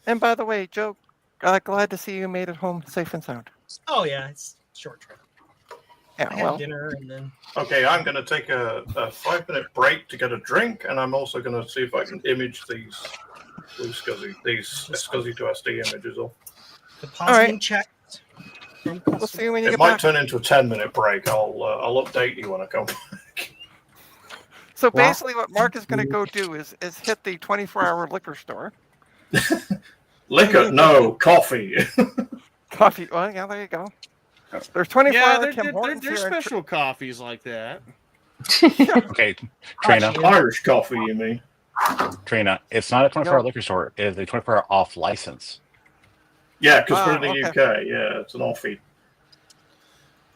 And by the way, Joe, glad to see you made it home safe and sound. Oh yeah, it's a short trip. Yeah, I had well, dinner and then Okay, I'm going to take a 5-minute break to get a drink, and I'm also going to see if I can image these SCSI to SD images off. depositing right. checked. We'll see you when you It get might back. turn into a 10-minute break. I'll update you when I come back. So basically, what Mark is going to go do is hit the 24-hour liquor store. Liquor? No, coffee. Coffee. Well, yeah, there you go. There's 24-hour Yeah, Tim Hortons there's here. special coffees like that. Okay, Trina. Irish coffee, you mean? Trina, it's not a 24-hour liquor store. It's a 24-hour off license. Yeah, because we're in the okay. UK. Yeah, it's an offie.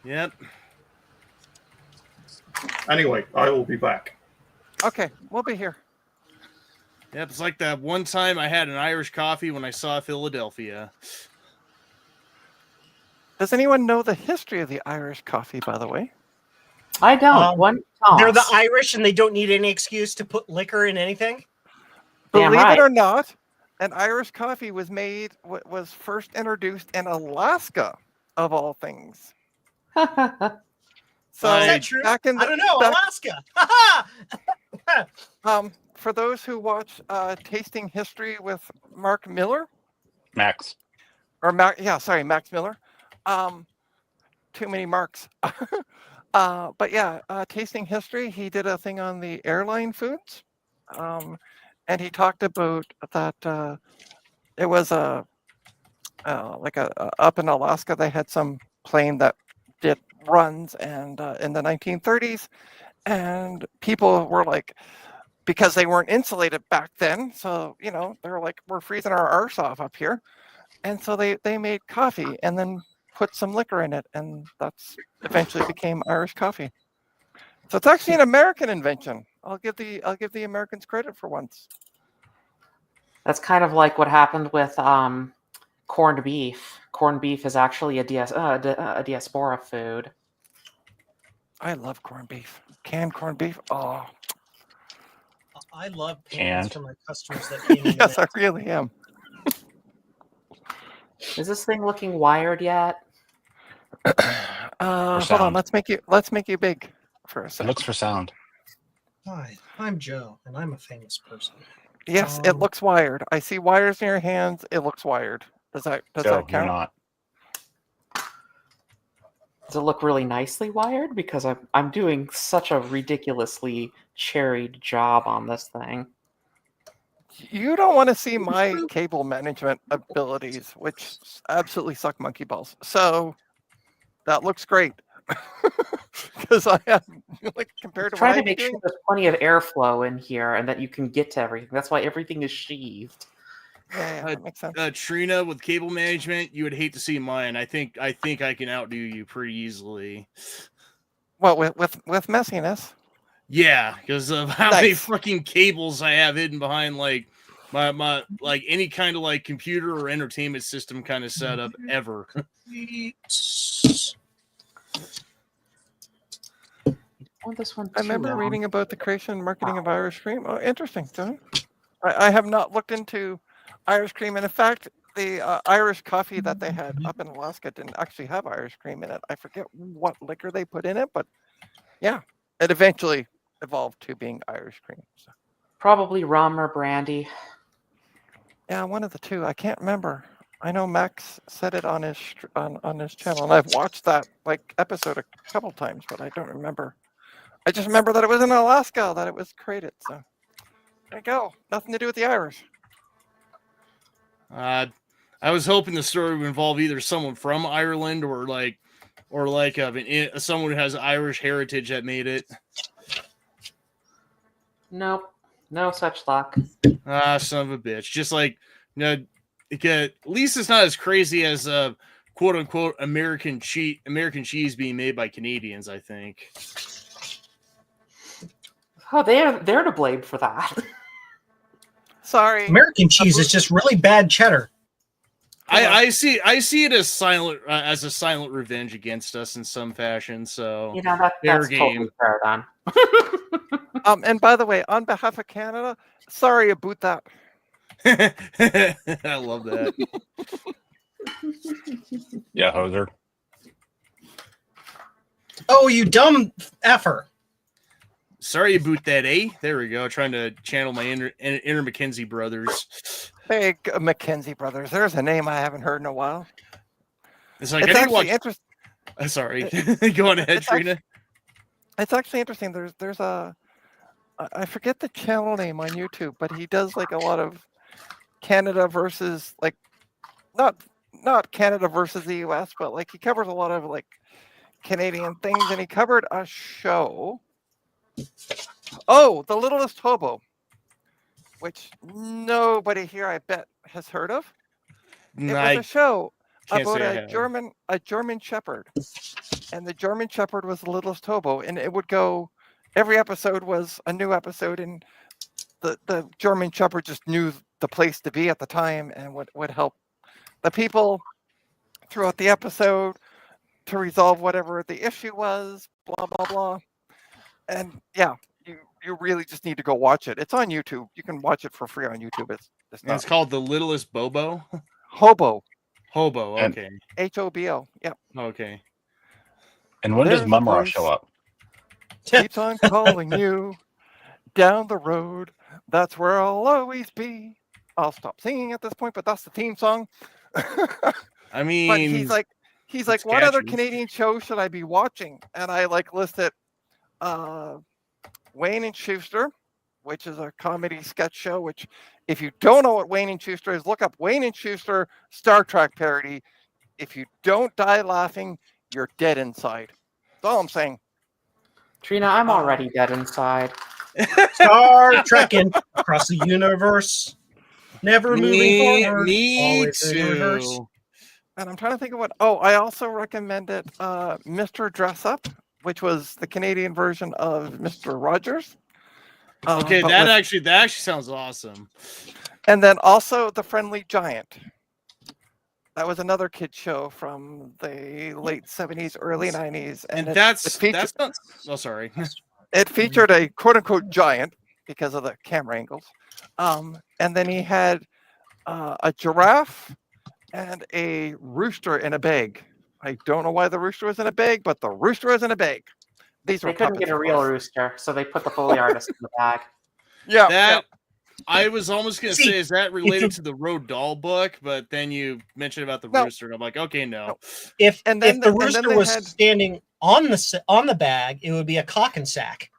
Yep. Anyway, I will be back. Okay, we'll be here. Yep, it's like that one time I had an Irish coffee when I saw Philadelphia. Does anyone know the history of the Irish coffee, by the way? I don't. One They're the Irish and they don't need any excuse to put liquor in anything. Damn Believe right. it or not, an Irish coffee was first introduced in Alaska, of all things. So Is that true? back in the, I don't know. back- Alaska. For those who watch Tasting History with Mark Miller, Max. Max Miller. Too many Marks. But yeah, Tasting History, he did a thing on the airline foods. And he talked about that it was up in Alaska, they had some plane that did runs and in the 1930s, and people were like, because they weren't insulated back then, so they were like, we're freezing our arse off up here, and so they made coffee and then put some liquor in it, and that's eventually became Irish coffee. So it's actually an American invention. I'll give the Americans credit for once. That's kind of like what happened with corned beef. Corned beef is actually a diaspora food. I love corned beef. Canned corned beef. Oh, I love Canned. payments from my customers that came in. yes, I really am. Is this thing looking wired yet? Hold on. sound. Let's make you big for a It second. looks for sound. Hi, I'm Joe, and I'm a famous person. Yes, it looks wired. I see wires in your hands. It looks wired. Does that Joe, count? you're not. Does it look really nicely wired? Because I'm doing such a ridiculously cherried job on this thing. You don't want to see my cable management abilities, which absolutely suck monkey balls. So that looks great. Because I have, compared to Trying what to make sure doing, there's plenty of airflow in here and that you can get to everything. That's why everything is sheathed. Yeah, that makes sense. Trina, with cable management, you would hate to see mine. I think I can outdo you pretty easily. Well, with messiness. Yeah, because of how many Nice. fucking cables I have hidden behind like my any kind of like computer or entertainment system kind of setup ever. This one I remember reading about the creation and marketing of Irish cream. Oh, interesting. So, I have not looked into Irish cream, and in fact, the Irish coffee that they had up in Alaska didn't actually have Irish cream in it. I forget what liquor they put in it, but yeah, it eventually evolved to being Irish cream. So. Probably rum or brandy. Yeah, one of the two. I can't remember. I know Max said it on his on his channel, and I've watched that episode a couple times, but I don't remember. I just remember that it was in Alaska that it was created. So there you go. Nothing to do with the Irish. I was hoping the story would involve either someone from Ireland or someone who has Irish heritage that made it. Nope, no such luck. Son of a bitch. Just like, at least it's not as crazy as quote unquote American cheese being made by Canadians, I think. Oh, they're to blame for that. Sorry. American cheese is just really bad cheddar. I see it as a silent revenge against us in some fashion. So that's totally fair then. And by the way, on behalf of Canada, sorry about that. I love that. Yeah, hoser. Oh, you dumb effer. Sorry about that, eh? There we go. Trying to channel my inner Mackenzie brothers. Hey, Mackenzie brothers. There's a name I haven't heard in a while. It's like It's I need to watch. actually interesting. Sorry, go on ahead, Trina. It's actually interesting. There's I forget the channel name on YouTube, but he does like a lot of Canada versus like not Canada versus the US, but like he covers a lot of like Canadian things, and he covered a show. Oh, The Littlest Hobo, which nobody here, I bet, has heard of. It was a show about a German Shepherd, and the German Shepherd was the littlest hobo, and it would go. Every episode was a new episode, and the German Shepherd just knew the place to be at the time, and would help the people throughout the episode to resolve whatever the issue was. Blah blah blah, and yeah. You really just need to go watch it. It's on YouTube. You can watch it for free on YouTube. It's called The Littlest Bobo? Hobo. Hobo, okay. Hobo, yep. Okay. And when does Mumra show up? Keeps on calling you down the road. That's where I'll always be. I'll stop singing at this point, but that's the theme song. I mean, but he's like, what other Canadian show should I be watching? And I like listed Wayne and Schuster, which is a comedy sketch show, which if you don't know what Wayne and Schuster is, look up Wayne and Schuster Star Trek parody. If you don't die laughing, you're dead inside. That's all I'm saying. Trina, I'm already dead inside. Star trekking across the universe. Never moving forward. Always in the universe. And I'm trying to think of what. Oh, I also recommended Mr. Dress Up, which was the Canadian version of Mr. Rogers. Okay, that actually sounds awesome. And then also The Friendly Giant. That was another kid show from the late 70s, early 90s. And that's not. Oh, sorry. It featured a quote unquote giant because of the camera angles. And then he had a giraffe and a rooster in a bag. I don't know why the rooster was in a bag, but the rooster was in a bag. They couldn't get a real rooster, so they put the Foley artist in the bag. Yeah. I was almost going to say, is that related to the Roald Dahl book? But then you mentioned about the rooster, and I'm like, okay, no. If the rooster was standing on the bag, it would be a cock and sack.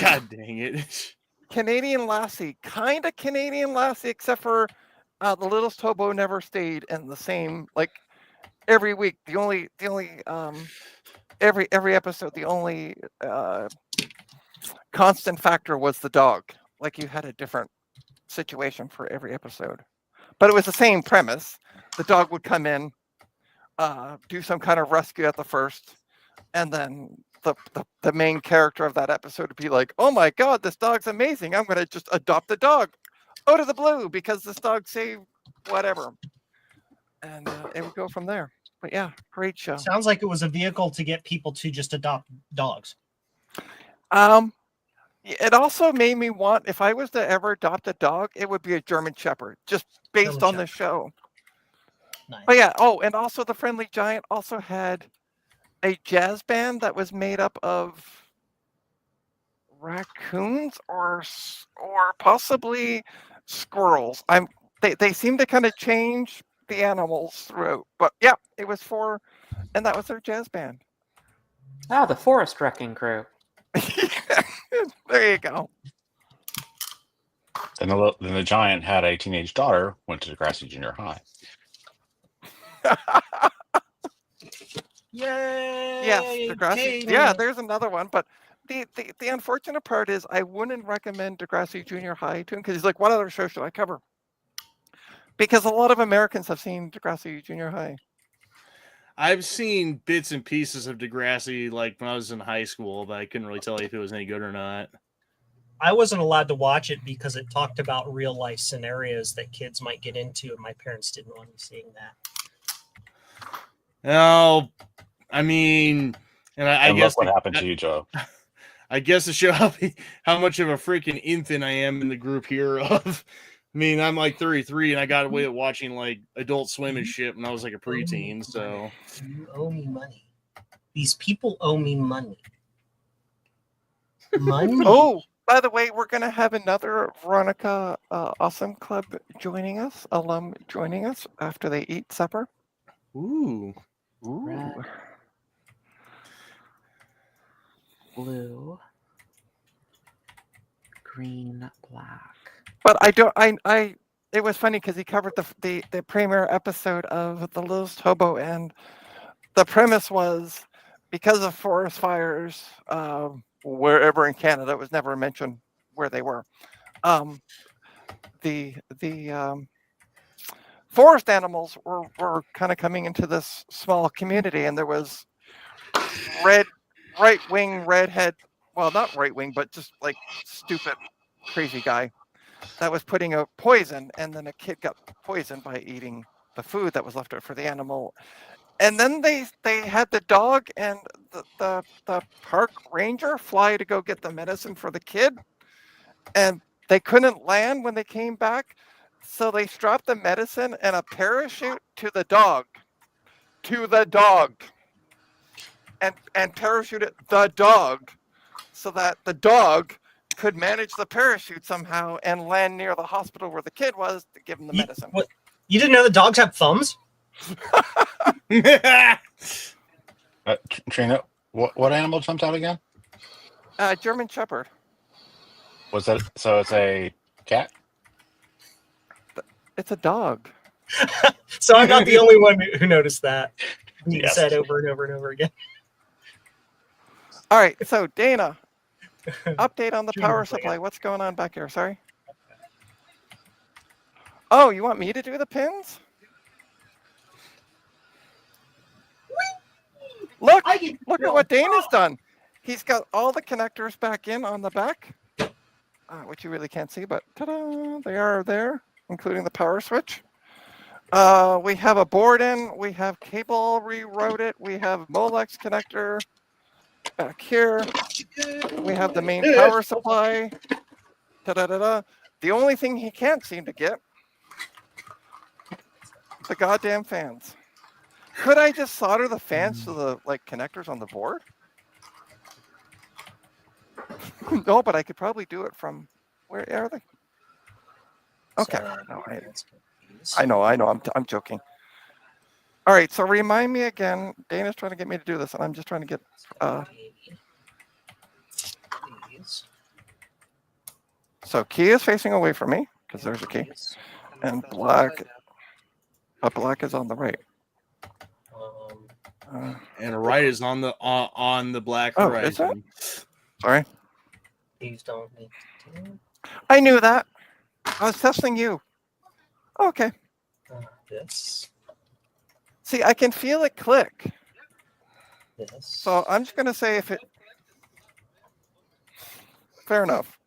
God dang it. Canadian Lassie, kind of Canadian Lassie, except for the littlest hobo never stayed in the same, like, every week. The only every episode, the only constant factor was the dog. Like you had a different situation for every episode, but it was the same premise. The dog would come in, do some kind of rescue at the first, and then the main character of that episode would be like, "Oh my God, this dog's amazing! I'm going to just adopt the dog out of the blue because this dog saved whatever," and it would go from there. But yeah, great show. Sounds like it was a vehicle to get people to just adopt dogs. It also made me want, if I was to ever adopt a dog, it would be a German Shepherd, just based on the show. Nice. But yeah, and also The Friendly Giant also had a jazz band that was made up of raccoons or possibly squirrels. They seem to kind of change the animals throughout, but yeah, it was and that was their jazz band. Ah, the Forest Wrecking Crew. There you go. Then the giant had a teenage daughter, went to Degrassi Junior High. Yay! Yes, Degrassi. Yeah, there's another one, but the unfortunate part is I wouldn't recommend Degrassi Junior High to him because he's like, what other show should I cover? Because a lot of Americans have seen Degrassi Junior High. I've seen bits and pieces of Degrassi like when I was in high school, but I couldn't really tell you if it was any good or not. I wasn't allowed to watch it because it talked about real life scenarios that kids might get into, and my parents didn't want me seeing that. No, I mean, and I guess what happened to you, Joe. I guess to show how much of a freaking infant I am in the group here of. I mean, I'm like 33, and I got away with watching like Adult Swim and shit when I was like a preteen. So you owe me money. These people owe me money. Money. Oh, by the way, we're gonna have another Veronica Awesome Club joining us, alum joining us after they eat supper. Ooh. Red, blue, green, black. But I don't. I. It was funny because he covered the premiere episode of The Littlest Hobo, and the premise was because of forest fires wherever in Canada. It was never mentioned where they were. The forest animals were kind of coming into this small community, and there was right wing redhead. Well, not right wing, but just like stupid, crazy guy that was putting out poison, and then a kid got poisoned by eating the food that was left out for the animal. And then they had the dog and the park ranger fly to go get the medicine for the kid, and they couldn't land when they came back, so they strapped the medicine and a parachute to the dog, and parachuted the dog, so that the dog could manage the parachute somehow and land near the hospital where the kid was to give him the medicine. What? You didn't know that dogs have thumbs? Trina, what animal jumped out again? German Shepherd. Was that so? It's a cat. It's a dog. So I'm not the only one who noticed that. You Yes. said over and over and over again. All right, so Dana, update on the Trina power was like, supply. What's going on back here? Sorry. Oh, you want me to do the pins? Look at what Dana's done. He's got all the connectors back in on the back, which you really can't see, but ta-da, they are there, including the power switch. We have a board in, we have cable rerouted, we have Molex connector back here. We have the main power supply. Ta-da-da-da. The only thing he can't seem to get, the goddamn fans. Could I just solder the fans to the connectors on the board? No, but I could probably do it from where are they? Okay, no, I know. I'm joking. All right, so remind me again. Dana's trying to get me to do this, and I'm just trying to get. So key is facing away from me because there's a key, and black. But black is on the right. And right is on the black Oh, horizon. is it? Sorry. These don't need to do. I knew that. I was testing you. Okay. This. See, I can feel it click. This. So I'm just going to say if it... Fair enough.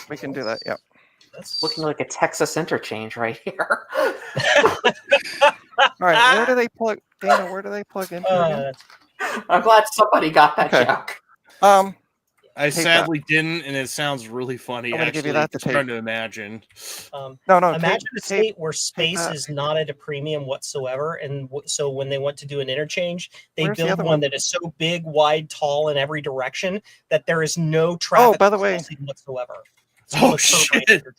We can do that, yep. Looking like a Texas interchange right here. All right, where do they plug... Dana, where do they plug into again? I'm glad somebody got that joke. I sadly didn't, and it sounds really funny. I'm gonna give you that to just trying to imagine. No, imagine a state where space is not at a premium whatsoever, and so when they want to do an interchange, they Where's the build other one one? that is so big, wide, tall in every direction that there is no traffic by the way. crossing whatsoever. It's Oh, called a shit. curb.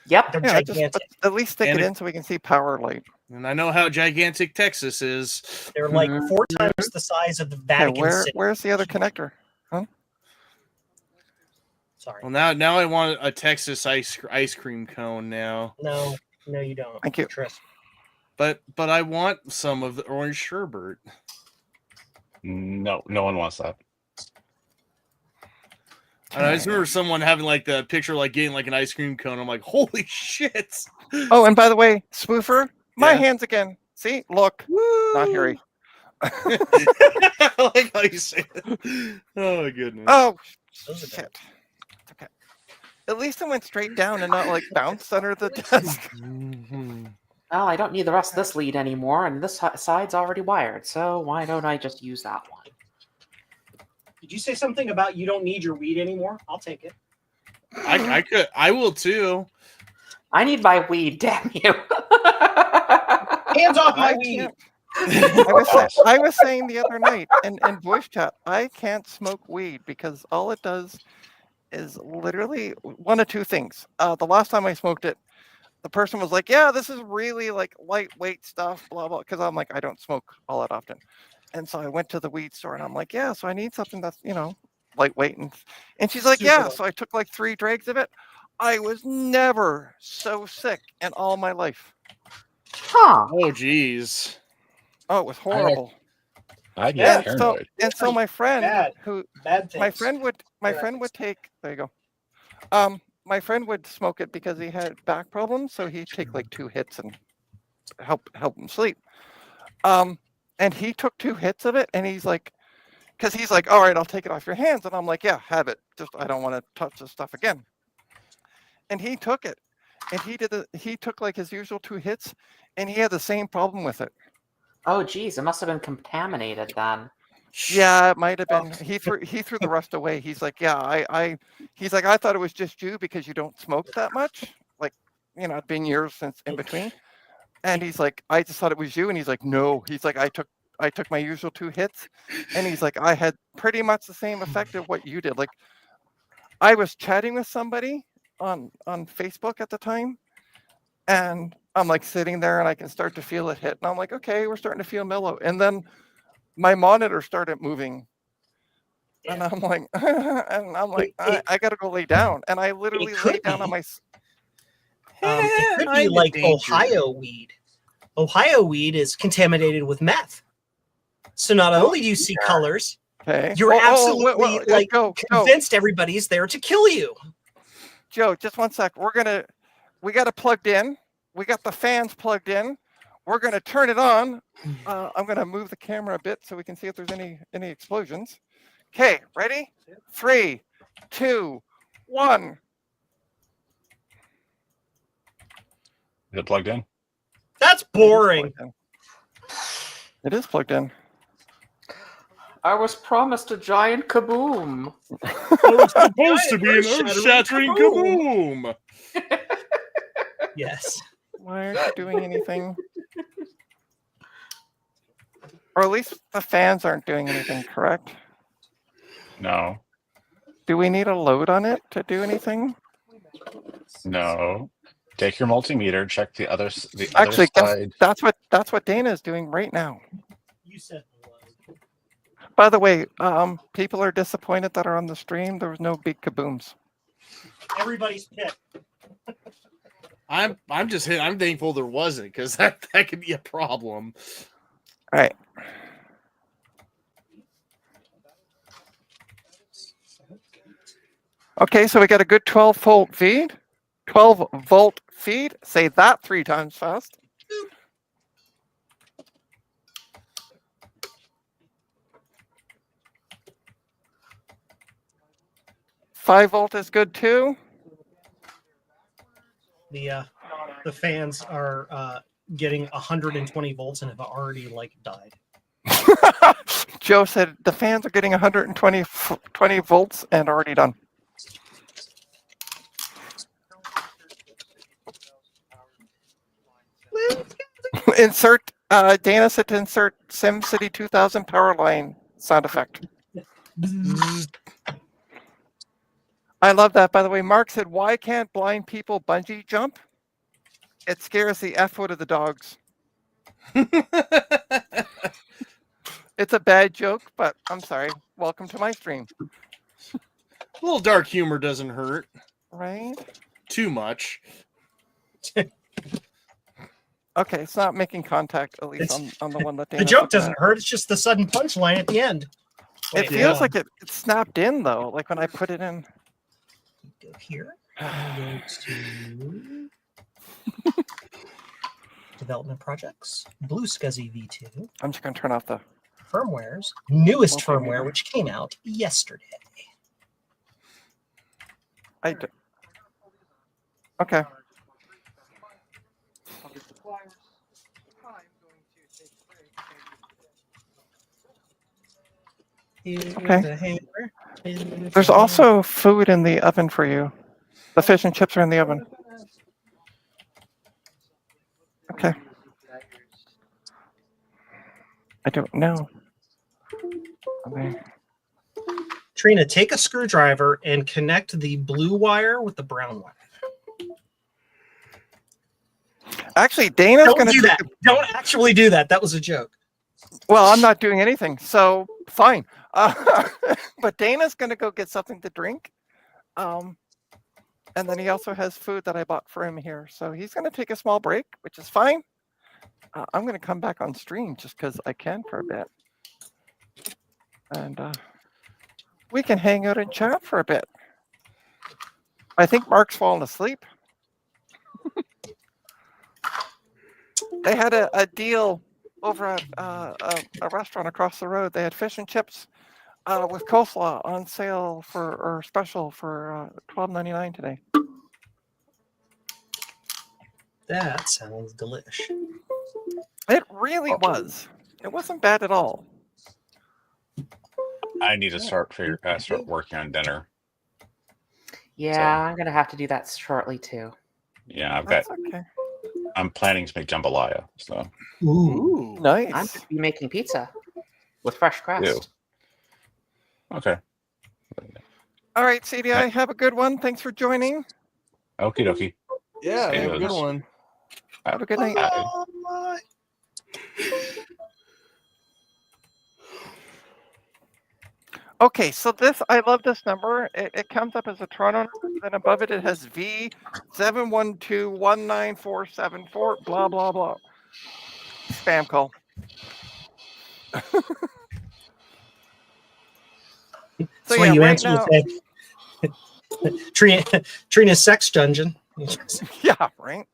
Yep. They're Yeah, gigantic. at least stick And it it- in so we can see power light. And I know how gigantic Texas is. They're like 4 times the size of the Vatican Okay, City. where's the other connector? Huh? Sorry. Well, now I want a Texas ice cream cone now. No, you don't. Thank you. Trust But I want some of the orange sherbet. No one wants that. I just remember someone having like the picture, like getting like an ice cream cone. I'm like, holy shit! Oh, and by the way, spoofer, my Yeah. hands again. See, look, not hairy. I like how you say it. Oh goodness. Oh, Those are shit. It's okay. At least it went straight down and not like bounced under the desk. Well, I don't need the rest of this lead anymore, and this side's already wired, so why don't I just use that one? Did you say something about you don't need your weed anymore? I'll take it. I will too. I need my weed, damn you. Hands off my I weed. I was saying the other night in voice chat, I can't smoke weed because all it does is literally one of two things. The last time I smoked it, the person was like, yeah, this is really like lightweight stuff, blah, blah. Cause I'm like, I don't smoke all that often. And so I went to the weed store and I'm like, yeah, so I need something that's, lightweight. And she's like, Super yeah. light. So I took like 3 drags of it. I was never so sick in all my life. Huh. Oh, geez. Oh, it was horrible. I'd get And paranoid. so my friend Bad things. my friend would take, there you go. My friend would smoke it because he had back problems, so he'd take like 2 hits and help him sleep. And he took 2 hits of it, and he's like, because he's like, all right, I'll take it off your hands, and I'm like, yeah, have it. Just I don't want to touch this stuff again. And he took it, and he took like his usual 2 hits, and he had the same problem with it. Oh, geez, it must have been contaminated then. Yeah, it might have been. He threw the rest away. He's like, yeah, he's like, I thought it was just you because you don't smoke that much. Like, it's been years since in between. And he's like, I just thought it was you. And he's like, no. He's like, I took my usual 2 hits, and he's like, I had pretty much the same effect of what you did. Like, I was chatting with somebody on Facebook at the time, and I'm like sitting there, and I can start to feel it hit, and I'm like, okay, we're starting to feel mellow, and then my monitor started moving, and I'm like, I gotta go lay down, and I literally lay down on my. It could be like Ohio weed. Ohio weed is contaminated with meth. So not only do you see colors, you're absolutely convinced everybody's there to kill you. Joe, just one sec. We got it plugged in. We got the fans plugged in. We're gonna turn it on. I'm gonna move the camera a bit so we can see if there's any explosions. Okay, ready? 3, 2, 1. Is it plugged in? That's boring. It is plugged in. I was promised a giant kaboom. It was supposed to be an earth-shattering kaboom. Yes. Why aren't you doing anything? Or at least the fans aren't doing anything, correct? No. Do we need a load on it to do anything? No. Take your multimeter, check the other Actually, side. that's what Dana is doing right now. You said By the way, people are disappointed that are on the stream. There was no big kabooms. everybody's pissed. I'm thankful there wasn't, because that could be a problem. All right. Okay, so we got a good 12-volt feed. 12-volt feed. Say that 3 times fast. Five volt is good too. The fans are getting 120 volts and have already died. Joe said the fans are getting 120 volts and already done. Insert Dana said to insert SimCity 2000 power line sound effect. I love that. By the way, Mark said, why can't blind people bungee jump? It scares the F out of the dogs. It's a bad joke, but I'm sorry. Welcome to my stream. A little dark humor doesn't hurt. Right? Too much. Okay, it's not making contact, at least on the one that Dana The joke put doesn't hurt. It's just the sudden punchline at the end. It feels like it snapped in, though, like when I put it in. Go here. Go to development projects. Blue SCSI V2. I'm just going to turn off the firmware's newest firmware, which came out yesterday. Okay. Okay. There's also food in the oven for you. The fish and chips are in the oven. Okay. I don't know. Okay. Trina, take a screwdriver and connect the blue wire with the brown wire. Actually, Dana's Don't going to do that. Don't actually do that. That was a joke. Well, I'm not doing anything, so fine. But Dana's going to go get something to drink. And then he also has food that I bought for him here. So he's going to take a small break, which is fine. I'm going to come back on stream just because I can for a bit. And we can hang out and chat for a bit. I think Mark's fallen asleep. They had a deal over at a restaurant across the road. They had fish and chips with coleslaw on sale or special for $12.99 today. That sounds delish. It really was. It wasn't bad at all. I need to start working on dinner. Yeah, So- I'm gonna have to do that shortly too. Yeah, That's okay. I'm planning to make jambalaya. So Ooh. Nice. I'm gonna be making pizza with fresh crust. Ew. Okay. All right, CDI, have a good one. Thanks for joining. Okie dokie. Yeah, Hey, have a good those. one. Have a good night. Bye. Okay, so I love this number. It comes up as a Toronto number, then above it has V712194474, blah, blah, blah. Spam call. That's why you answer with Trina's sex dungeon. Yeah, right.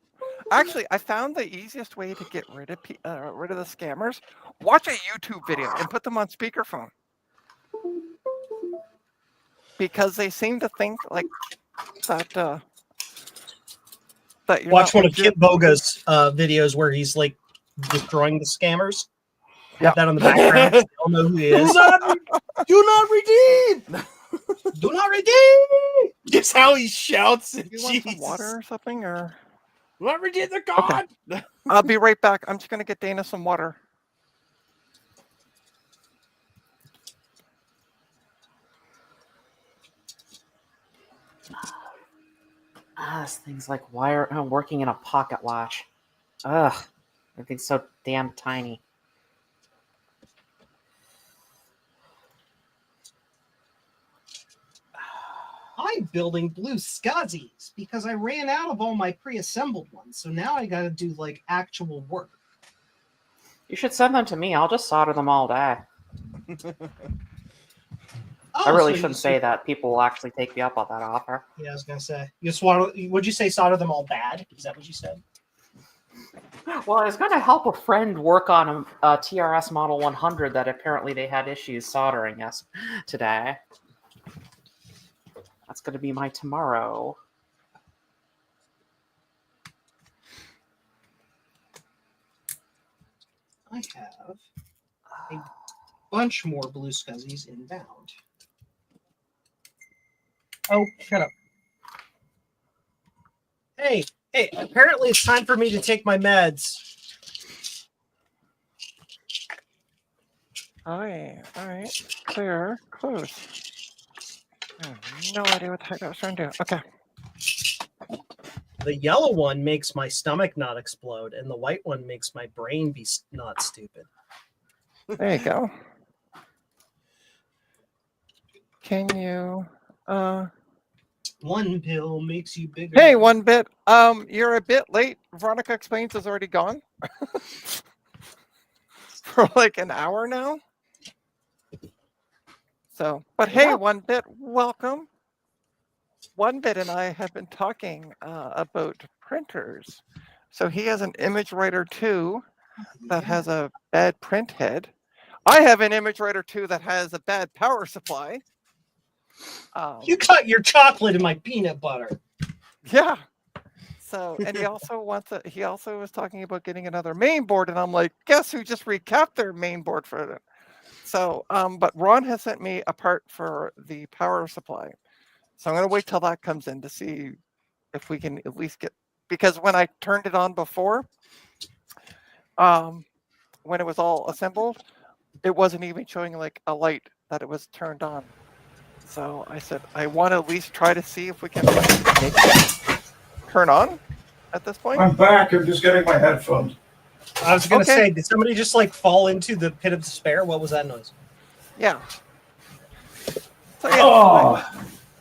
Actually, I found the easiest way to get rid of the scammers. Watch a YouTube video and put them on speakerphone. Because they seem to think like that you're Watch not one of Kit Boga's videos where he's like destroying the scammers. Have that on the background. They all know who he is. Do not redeem. Do not redeem. Just how he shouts. You want some water or something, or do not redeem the god. Okay. I'll be right back. I'm just gonna get Dana some water. This thing's like working in a pocket watch. Ugh, everything's so damn tiny. I'm building blue SCSIs because I ran out of all my pre-assembled ones. So now I got to do like actual work. You should send them to me. I'll just solder them all day. Oh, I really so shouldn't say that. People will actually take me up on that offer. Yeah, I was gonna say. Would you say solder them all bad? Is that what you said? Well, I was going to help a friend work on a TRS Model 100 that apparently they had issues soldering today. That's going to be my tomorrow. I have a bunch more blue SCSIs inbound. Oh, shut up. Hey, apparently it's time for me to take my meds. All right, clear, close. I have no idea what the heck I was trying to do. Okay. The yellow one makes my stomach not explode, and the white one makes my brain be not stupid. There you go. Can you One pill makes you bigger. Hey, one bit. You're a bit late. Veronica Explains is already gone. For like an hour now. So, but hey, one bit, welcome. One bit and I have been talking about printers. So he has an Image Writer 2 that has a bad print head. I have an Image Writer 2 that has a bad power supply. You cut your chocolate in my peanut butter. Yeah. So, and he also was talking about getting another main board, and I'm like, guess who just recapped their main board for it? So, but Ron has sent me a part for the power supply. So I'm going to wait till that comes in to see if we can at least get, because when I turned it on before, when it was all assembled, it wasn't even showing like a light that it was turned on. So I said, I want to at least try to see if we can make it turn on. at this point. I'm back. I'm just getting my headphones. I was going to say, did somebody just like fall into the pit of despair? What was that noise? Yeah. So yeah,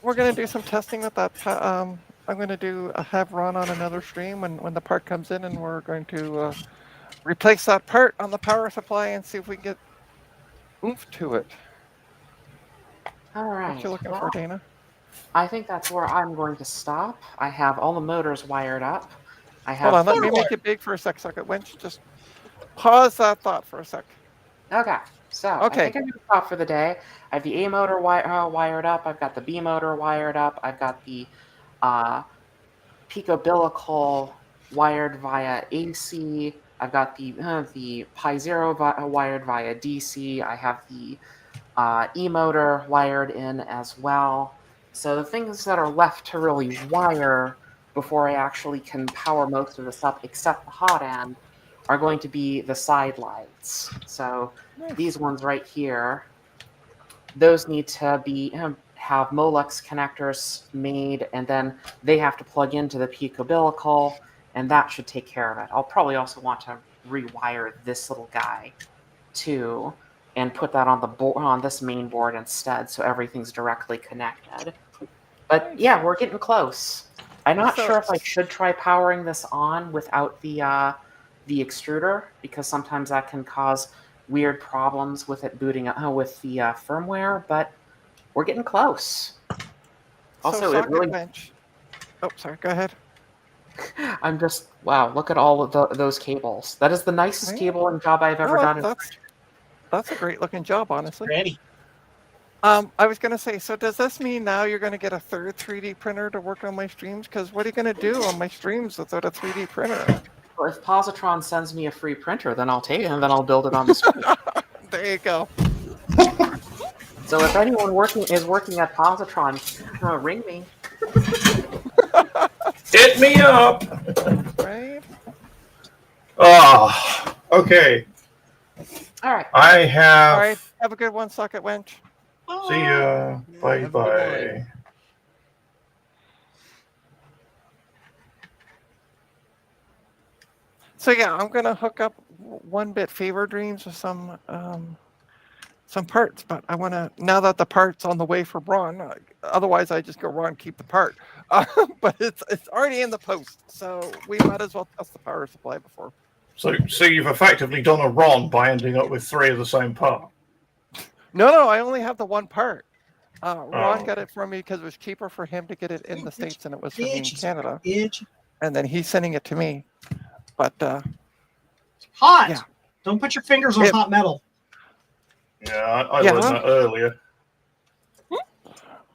we're going to do some testing with that. I'm going to have Ron on another stream when the part comes in, and we're going to replace that part on the power supply and see if we can get oomph to it. All right. What you looking for, Dana? I think that's where I'm going to stop. I have all the motors wired up. Hold on, let me make it big for a sec. Winch, just pause that thought for a sec. Okay, so I think I'm going to stop for the day. I have the A motor wired up. I've got the B motor wired up. I've got the picobilical wired via AC. I've got the Pi Zero wired via DC. I have the E motor wired in as well. So the things that are left to really wire before I actually can power most of this up, except the hot end, are going to be the side lights. So these ones right here, those need to be have Molex connectors made, and then they have to plug into the picobilical, and that should take care of it. I'll probably also want to rewire this little guy too, and put that on the board on this main board instead, so everything's directly connected. But yeah, we're getting close. I'm not sure if I should try powering this on without the extruder, because sometimes that can cause weird problems with it booting up with the firmware. But we're getting close. Also, it really. Oh, sorry. Go ahead. I'm just wow! Look at all of those cables. That is the nicest cabling job I've ever done. That's a great looking job, honestly. Ready. I was going to say, so does this mean now you're going to get a third 3D printer to work on my streams? Because what are you going to do on my streams without a 3D printer? Well, if Positron sends me a free printer, then I'll take it and then I'll build it on the screen. There you go. So if anyone is working at Positron, ring me. Hit me up. Right. Okay. All right. I have. All right. Have a good one, Socket Wench. See ya. Bye bye. So yeah, I'm gonna hook up 1-bit fever dreams with some parts, but I want to, now that the part's on the way for Ron, otherwise I just go Ron, keep the part. But it's already in the post, so we might as well test the power supply before. So you've effectively done a Ron by ending up with 3 of the same part. No, I only have the one part. Ron got it for me because it was cheaper for him to get it in the States than it was for me in Canada. And then he's sending it to me. But hot. Yeah. Don't put your fingers on hot metal. Yeah, I learned that earlier.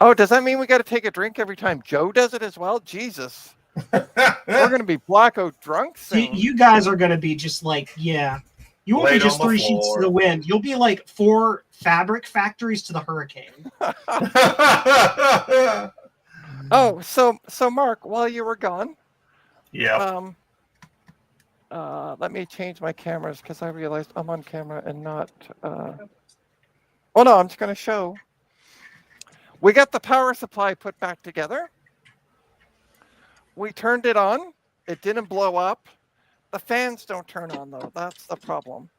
Oh, does that mean we got to take a drink every time Joe does it as well? Jesus. We're going to be blackout drunk soon. You guys are going to be just like, yeah. You won't be just 3 sheets to the wind. You'll be like 4 fabric factories to the hurricane. Oh, so Mark, while you were gone, yeah. Let me change my cameras because I realized I'm on camera and not. Oh no, I'm just going to show. We got the power supply put back together. We turned it on. It didn't blow up. The fans don't turn on though. That's the problem.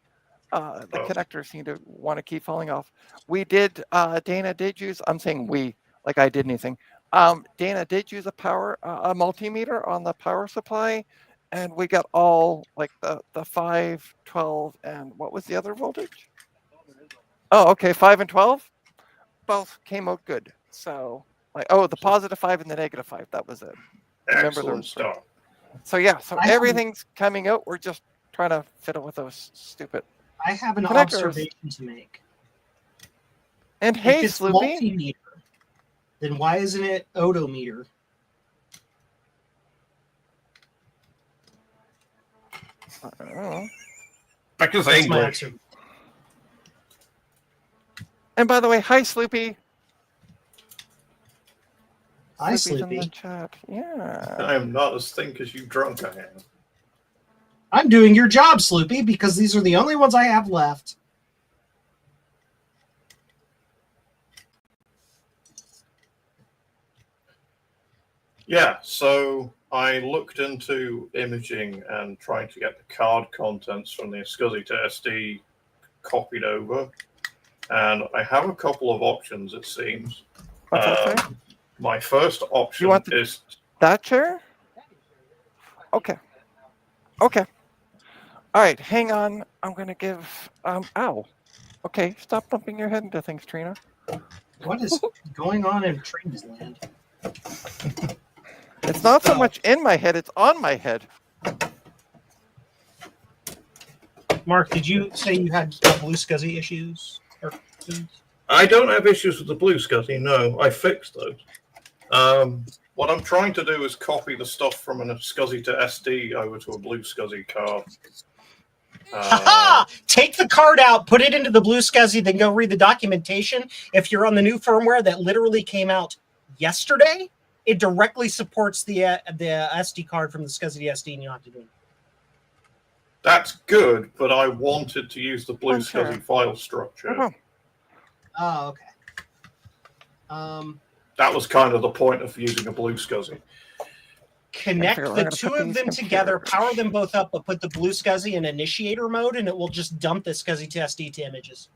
The connectors seem to want to keep falling off. We did. Dana did use. I'm saying we, like I did anything. Dana did use a multimeter on the power supply, and we got all like the 5, 12, and what was the other voltage? Oh, okay, 5 and 12. Both came out good. So like, the positive 5 and the negative 5. That was it. Excellent stuff. So yeah, everything's coming out. We're just trying to fiddle with those stupid. I have an connectors. observation to make. And if hey, it's Sloopy, multimeter, then why isn't it odometer? I don't know. Because That's my English. answer. And by the way, hi Sloopy. Hi, Sloopy's in the Sloopy. chat. Yeah. I am not as think as you drunk I am. I'm doing your job, Sloopy, because these are the only ones I have left. Yeah, so I looked into imaging and trying to get the card contents from the SCSI to SD copied over, and I have a couple of options. It seems. What's that say? My first option is that chair. Okay. Okay. All right. Hang on. I'm gonna give. Ow. Okay. Stop bumping your head into things, Trina. What is going on in Trina's land? It's not so much in my head; it's on my head. Mark, did you say you had blue SCSI issues? I don't have issues with the blue SCSI. No, I fixed those. What I'm trying to do is copy the stuff from an SCSI to SD over to a blue SCSI card. Take the card out, put it into the blue SCSI, then go read the documentation. If you're on the new firmware that literally came out yesterday, it directly supports the SD card from the SCSI to SD, and you don't have to do it. That's good, but I wanted to use the blue SCSI file structure. Oh, okay. That was kind of the point of using a blue SCSI. Connect the two of them together, power them both up, but put the blue SCSI in initiator mode, and it will just dump the SCSI to SD to images.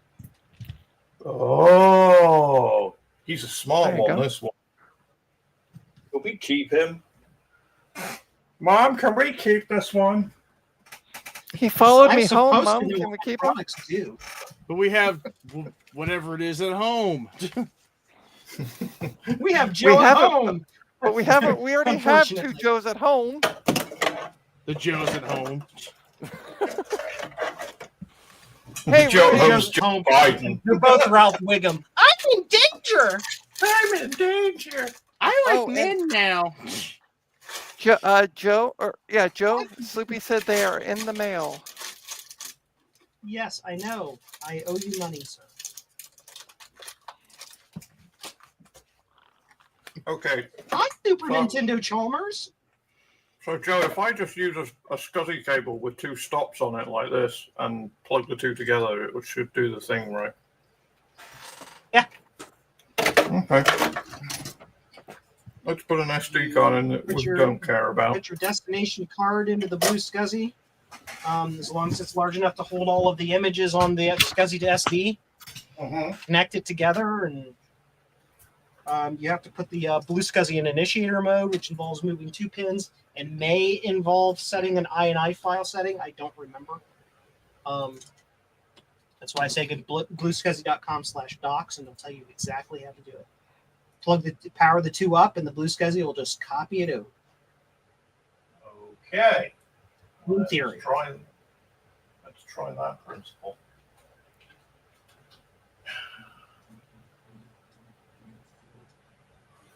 Oh, he's a smart one, this one. Can we keep him? Mom, can we keep this one? He followed me home, Mom. Can we keep him? Do. But we have whatever it is at home. We have Joe at home. But we haven't. We already have two Joes at home. The Joes at home. Hey, Joe's Joe Biden. You're both Ralph Wiggum. I'm in danger. I'm in danger. I like men now. Joe, Joe. Sloopy said they are in the mail. Yes, I know. I owe you money, sir. Okay. Hi, Super Nintendo Chalmers. So, Joe, if I just use a SCSI cable with two stops on it like this and plug the two together, it should do the thing, right? Yeah. Okay. Let's put an SD card in that we don't care about. Put your destination card into the blue SCSI. As long as it's large enough to hold all of the images on the SCSI to SD. Connect it together, and you have to put the blue SCSI in initiator mode, which involves moving two pins and may involve setting an INI file setting. I don't remember. That's why I say go to bluescsi.com/docs, and they'll tell you exactly how to do it. Power the two up, and the blue SCSI will just copy it over. Okay. In theory. Let's try that principle.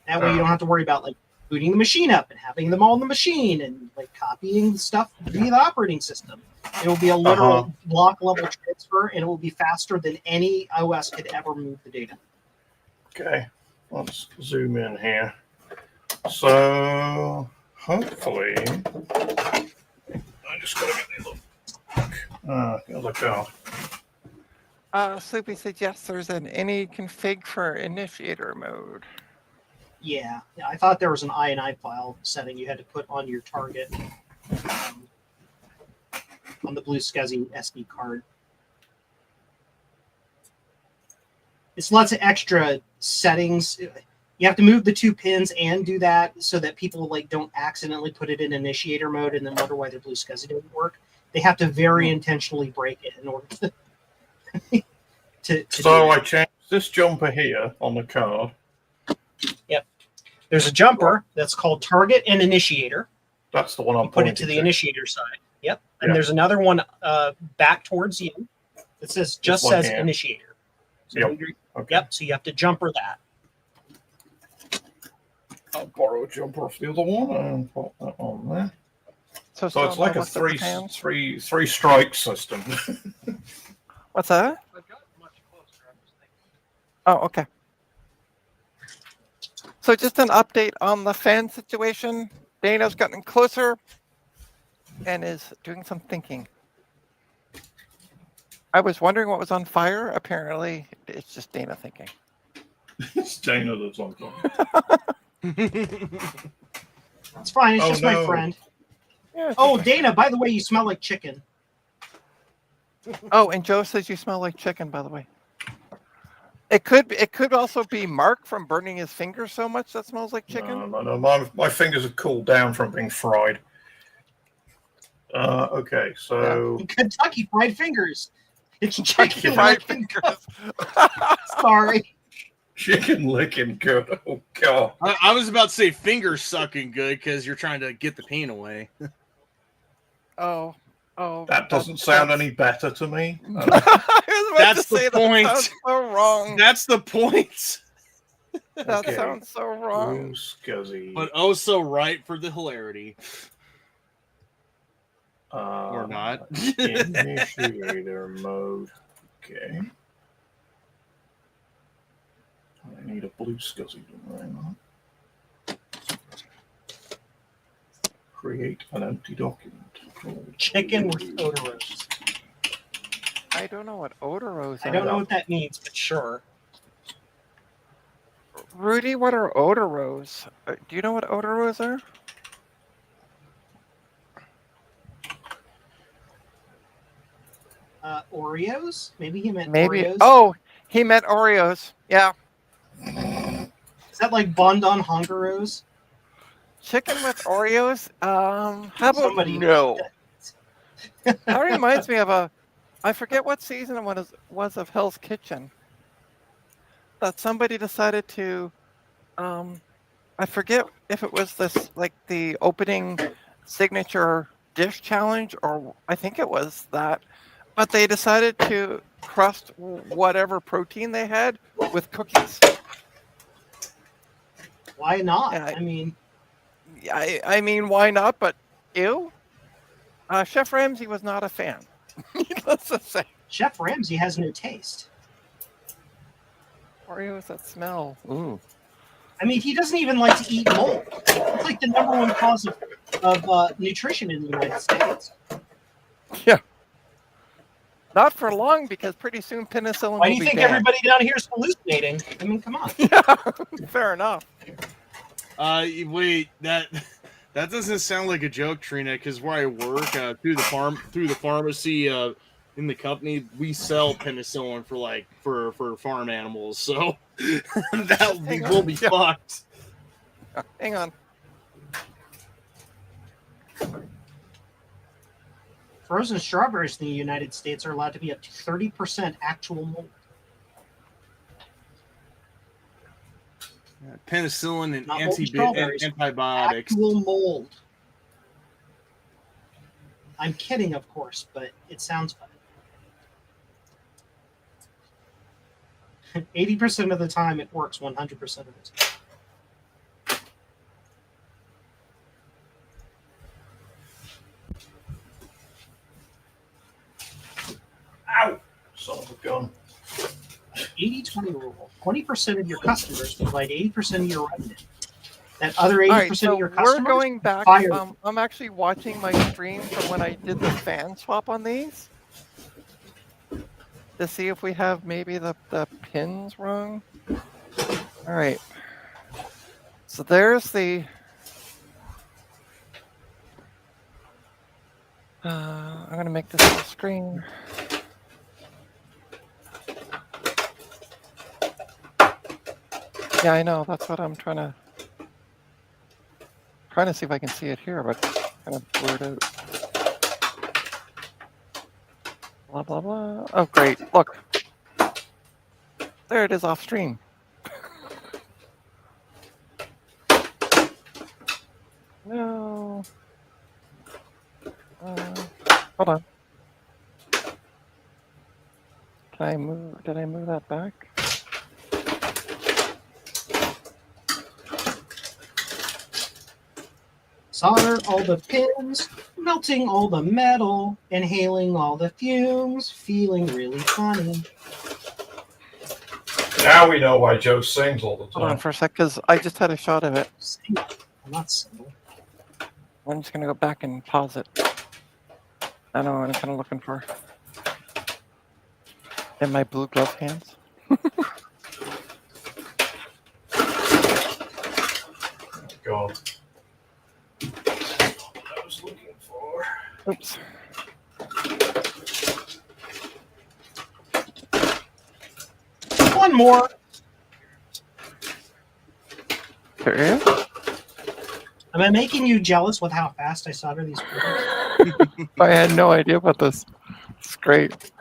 That way you don't have to worry about like booting the machine up and having them all in the machine and like copying stuff via the operating system. It will be a literal block level transfer, and it will be faster than any OS could ever move the data. Okay, let's zoom in here. So hopefully, I just gotta get the other card. Sloopy said yes. There's an any config for initiator mode. Yeah, I thought there was an INI file setting you had to put on your target on the blue SCSI SD card. It's lots of extra settings. You have to move the two pins and do that so that people like don't accidentally put it in initiator mode and then wonder why their blue SCSI didn't work. They have to very intentionally break it in order to so I changed this jumper here on the card. Yep. There's a jumper that's called target and initiator. That's the one I'm put it to the initiator side. Yep. And there's another one back towards you that says says initiator. So yep. Okay. Yep. So you have to jumper that. I'll borrow a jumper off the other one and put that on there. So it's like a three strike system. What's that? Oh, okay. So just an update on the fan situation. Dana's gotten closer and is doing some thinking. I was wondering what was on fire. Apparently, it's just Dana thinking. It's Dana that's on fire. It's fine. It's Oh, just my no. friend. Yeah, Oh, Dana, by the way, you smell like chicken. Oh, and Joe says you smell like chicken, by the way. It could also be Mark from burning his fingers so much that smells like chicken. No, my fingers have cooled down from being fried. Okay, so Kentucky Fried Fingers. It's chicken fried licking fingers. Sorry. Chicken licking good. Oh god. I was about to say finger sucking good because you're trying to get the pain away. Oh, that doesn't sound any better to me. That's the point. That sounds so wrong. That's the point. That sounds so wrong. Scuzzy. But oh so right for the hilarity. Or not. Initiator mode. Okay. I need a blue scuzzy to run on. Create an empty document. Chicken with odorose. I don't know what odorose are. I don't know what that means, but sure. Rudy, what are odorose? Do you know what odorose are? Oreos? Maybe he meant Maybe. Oreos. Oh, he meant Oreos. Yeah. Is that like Bondon Hongaros? Chicken with Oreos? How about Somebody no? That reminds me of I forget what season it was of Hell's Kitchen. That somebody decided to, I forget if it was this, like the opening signature dish challenge, or I think it was that, but they decided to crust whatever protein they had with cookies. Why not? Yeah, I mean, why not? But ew. Chef Ramsay was not a fan. Needless to say. Chef Ramsay has no taste. Oreos that smell. Ooh. I mean, he doesn't even like to eat mold. It's like the number one cause of nutrition in the United States. Yeah. Not for long, because pretty soon penicillin Why do will you be think banned. everybody down here is hallucinating? I mean, come on. Yeah, fair enough. Wait, that doesn't sound like a joke, Trina. Because where I work, through the pharmacy, in the company, we sell penicillin for farm animals. So we'll be fucked. Hang on. Frozen strawberries in the United States are allowed to be up to 30% actual mold. Penicillin and Not moldy strawberries, antibiotics. Actual mold. I'm kidding, of course, but it sounds funny. 80% of the time, it works 100% of the time. Ow! Son of a gun. 80-20 rule. 20% of your customers provide 80% of your revenue. That other 80% All right, so of your customers. we're going back. Fire. I'm actually watching my stream from when I did the fan swap on these to see if we have maybe the pins wrong. All right. So there's the. I'm going to make this full screen. Yeah, I know. That's what I'm trying to see if I can see it here, but kind of blurred out. Blah, blah, blah. Oh, great. Look. There it is off stream. No. Hold on. Did I move that back? Solder all the pins, melting all the metal, inhaling all the fumes, feeling really funny. Now we know why Joe sings all the time. Hold on for a sec, because I just had a shot of it. I'm not single. I'm just going to go back and pause it. I know what I'm kind of looking for. In my blue glove hands. God. Oops. One more. There you go. Am I making you jealous with how fast I solder these printers? I had no idea about this. It's great.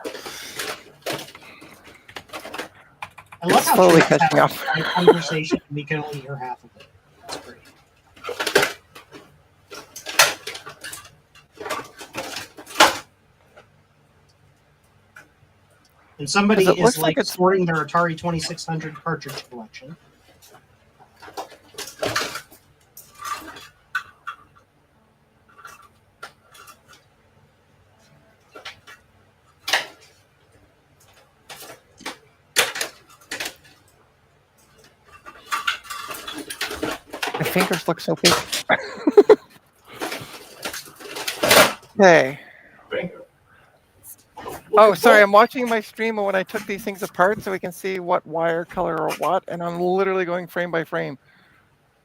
I love It's how slowly Trace catching up. has a conversation and we can only hear half of it. That's great. And somebody It is looks like like it's sorting their Atari 2600 cartridge collection. My fingers look so big. Okay. Oh, sorry. I'm watching my stream when I took these things apart so we can see what wire color or what, and I'm literally going frame by frame.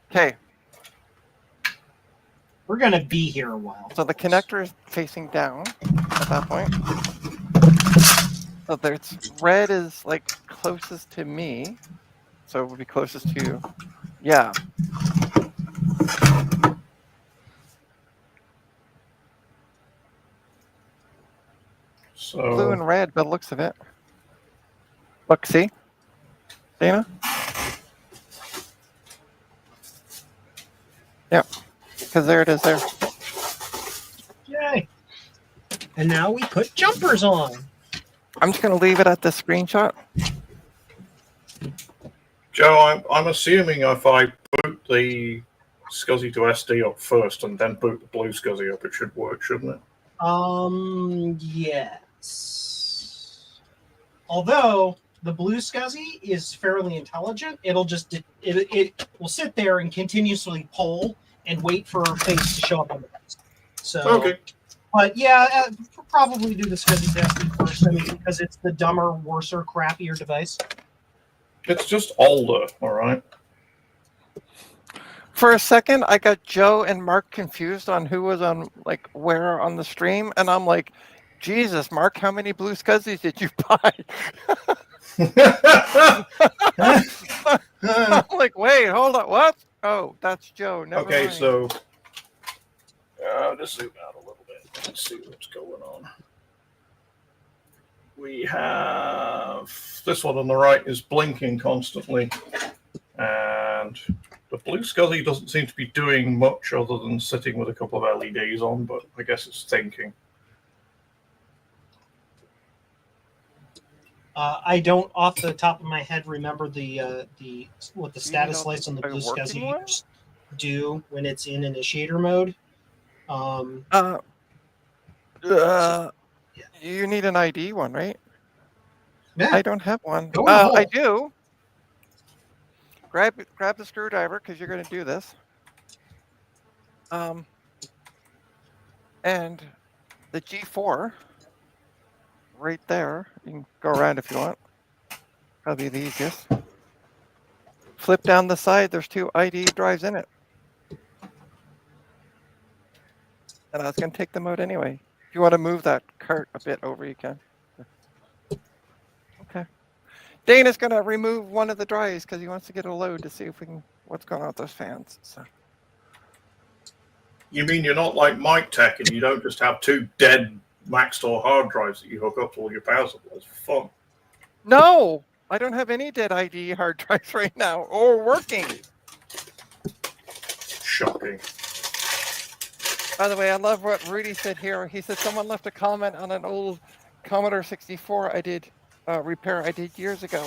Okay. We're going to be here a while. So the connector is facing down at that point. So there's red is like closest to me. So it would be closest to, yeah. So Blue and red by the looks of it. Look, see? Dana? Yep. Because there it is there. Yay. And now we put jumpers on. I'm just going to leave it at this screenshot. Joe, I'm assuming if I boot the SCSI to SD up first and then boot the blue SCSI up, it should work, shouldn't it? Yes. Although the blue SCSI is fairly intelligent, it'll just it will sit there and continuously poll and wait for things to show up on the desk. So, okay. But yeah, probably do the SCSI testing first, I mean, because it's the dumber, worser, crappier device. It's just older, all right? For a second, I got Joe and Mark confused on who was on, like, where on the stream, and I'm like, Jesus, Mark, how many blue SCSIs did you buy? I'm like, wait, hold on, what? Oh, that's Joe. Never okay, mind. so I'll just zoom out a little bit. Let's see what's going on. We have this one on the right is blinking constantly, and the blue SCSI doesn't seem to be doing much other than sitting with a couple of LEDs on, but I guess it's thinking. I don't, off the top of my head, remember what the status lights on the blue SCSI do when it's in initiator mode. You need an ID one, right? Yeah. I don't have one. Go in the hole. I do. Grab the screwdriver because you're going to do this. And the G4 right there. You can go around if you want. Probably the easiest. Flip down the side. There's two ID drives in it. And I was going to take them out anyway. If you want to move that cart a bit over, you can. Okay. Dana's going to remove one of the drives because he wants to get a load to see if we can what's going on with those fans. So. You mean you're not like Mike Tech and you don't just have two dead Maxtor hard drives that you hook up to all your power supplies for fun? No, I don't have any dead ID hard drives right now or working. Shocking. By the way, I love what Rudy said here. He said someone left a comment on an old Commodore 64 I did repair I did years ago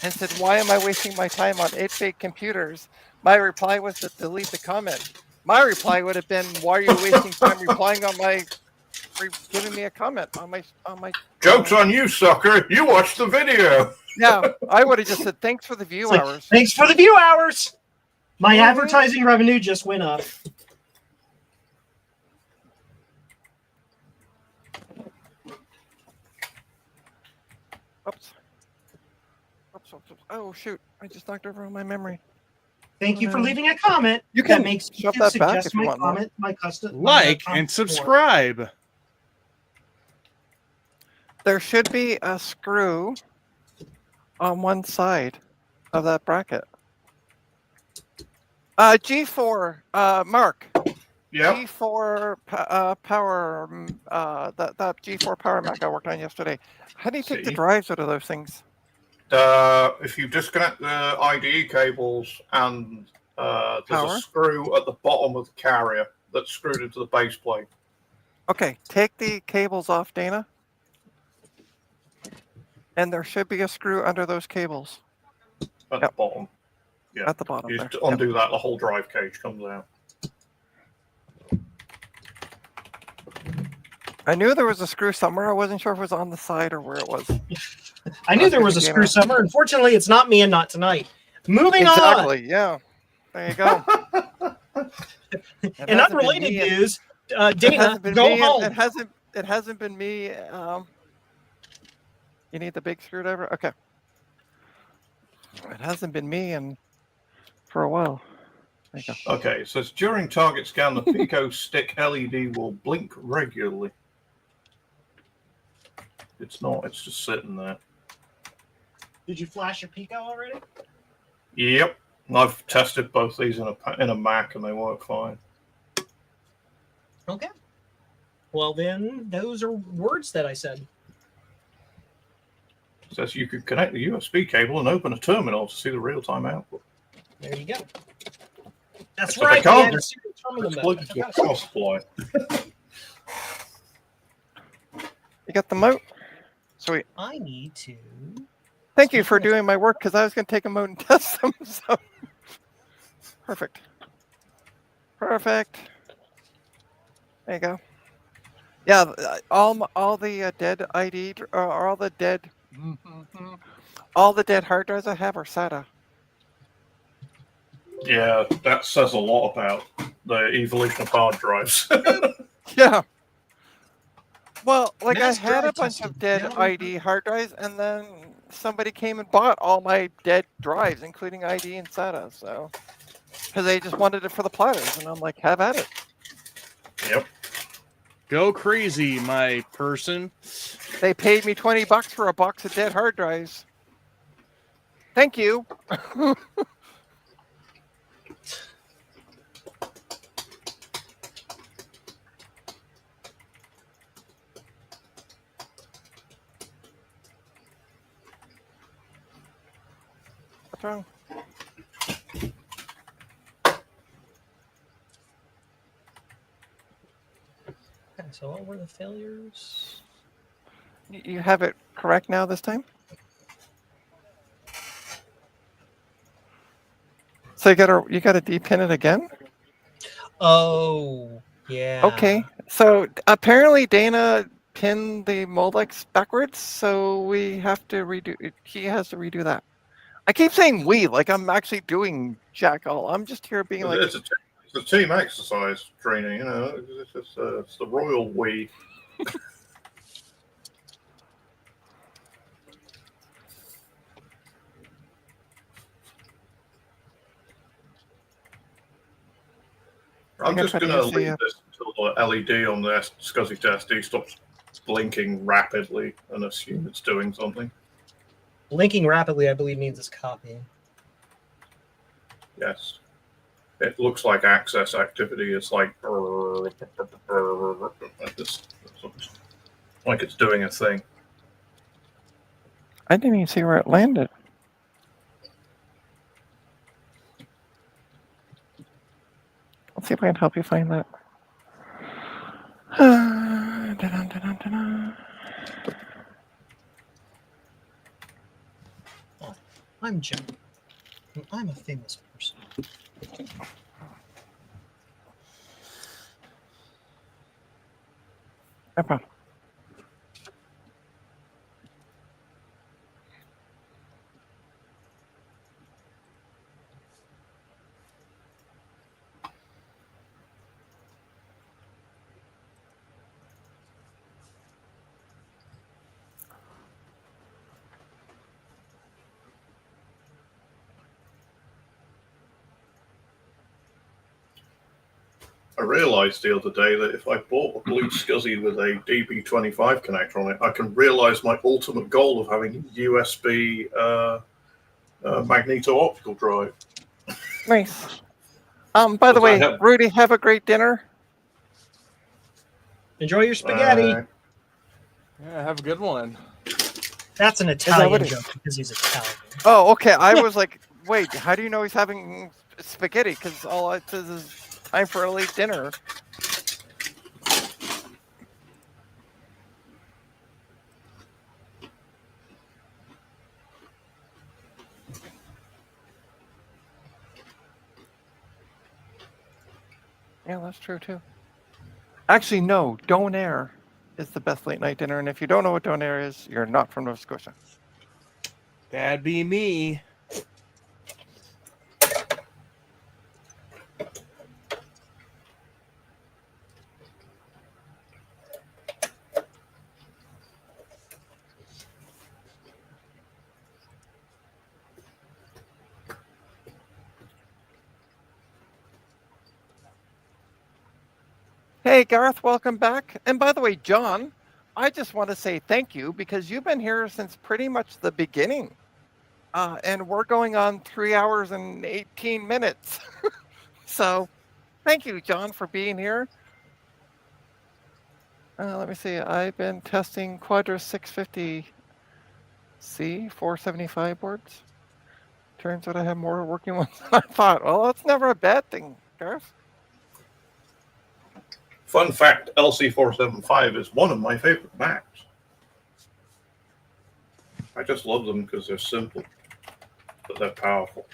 and said, why am I wasting my time on 8-bit computers? My reply was to delete the comment. My reply would have been, why are you wasting time replying on my, giving me a comment on my. Joke's on you, sucker. You watched the video. Yeah, I would have just said, thanks for the view hours. Thanks for the view hours. My advertising revenue just went up. Oops. Oh, shoot. I just knocked over on my memory. Thank you for leaving a comment. You can that makes me shove that back suggest if you my want more. comment, my custom Like and subscribe. There should be a screw on one side of that bracket. G4, Mark. Yeah. G4 power, that G4 power Mac I worked on yesterday. How do you take the drives out of those things? If you disconnect the IDE cables and there's a screw at the bottom of the carrier that's screwed into the base plate. Okay, take the cables off, Dana. And there should be a screw under those cables. At the bottom. Yeah. At the bottom. You just undo that, the whole drive cage comes out. I knew there was a screw somewhere. I wasn't sure if it was on the side or where it was. I knew there was a screw somewhere. Unfortunately, it's not me and not tonight. Moving on. Exactly, yeah. There you go. In unrelated news, Dana, go home. It hasn't been me. You need the big screwdriver? Okay. It hasn't been me for a while. There you go. Okay, so it's during target scan, the Pico stick LED will blink regularly. It's not, it's just sitting there. Did you flash your Pico already? Yep. I've tested both these in a Mac and they work fine. Okay. Well, then, those are words that I said. It says you could connect the USB cable and open a terminal to see the real-time output. There you go. That's but right. They can't It's plugged into a power supply. You got them out? Sweet. I need to. Thank you for doing my work because I was going to take them out and test them. So perfect. Perfect. There you go. Yeah, all the dead ID or all the dead hard drives I have are SATA. Yeah, that says a lot about the evolution of hard drives. Yeah. Well, like I had a bunch of dead ID hard drives, and then somebody came and bought all my dead drives, including ID and SATA. So, because they just wanted it for the platters, and I'm like, have at it. Yep. Go crazy, my person. They paid me $20 for a box of dead hard drives. Thank you. What's wrong? Okay, so what were the failures? You have it correct now this time? So you gotta depin it again? Oh, yeah. Okay. So apparently Dana pinned the Molex backwards, so we have to redo it. He has to redo that. I keep saying we, like I'm actually doing jack all. I'm just here being like... It's a team exercise training, you know. It's the royal we. I'm just going to leave this until the LED on the SCSI SD stops blinking rapidly and assume it's doing something. Blinking rapidly, I believe, means it's copying. Yes. It looks like access activity is like this, like it's doing a thing. I didn't even see where it landed. Let's see if I can help you find that. I'm Joe. I'm a famous person. No problem. I realised the other day that if I bought a blue SCSI with a DB25 connector on it, I can realise my ultimate goal of having a USB magneto-optical drive. Nice. By the way, Rudy, have a great dinner. Enjoy your spaghetti. Yeah, have a good one. That's an Italian joke because he's Italian. Oh, okay. I was like, wait, how do you know he's having spaghetti? Because all it says is time for a late dinner. Yeah, that's true too. Actually, no, Donair is the best late night dinner. And if you don't know what Donair is, you're not from Nova Scotia. That'd be me. Hey, Garth, welcome back. And by the way, John, I just want to say thank you because you've been here since pretty much the beginning. And we're going on 3 hours and 18 minutes. So thank you, John, for being here. Let me see. I've been testing Quadra 650C 475 boards. Turns out I have more working ones than I thought. Well, that's never a bad thing, Garth. Fun fact, LC475 is one of my favorite Macs. I just love them because they're simple, but they're powerful.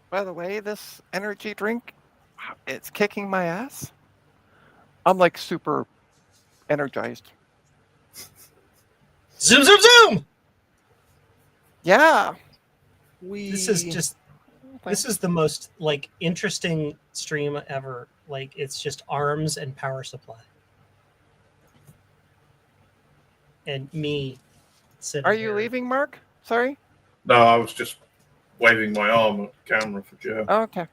By the way, this energy drink, it's kicking my ass. I'm like super energized. Zoom, zoom, zoom! Yeah. This is the most like interesting stream ever. Like it's just arms and power supply. And me sitting Are you leaving, Mark? Sorry? No, I was just waving my arm at the camera for Joe. Oh, okay.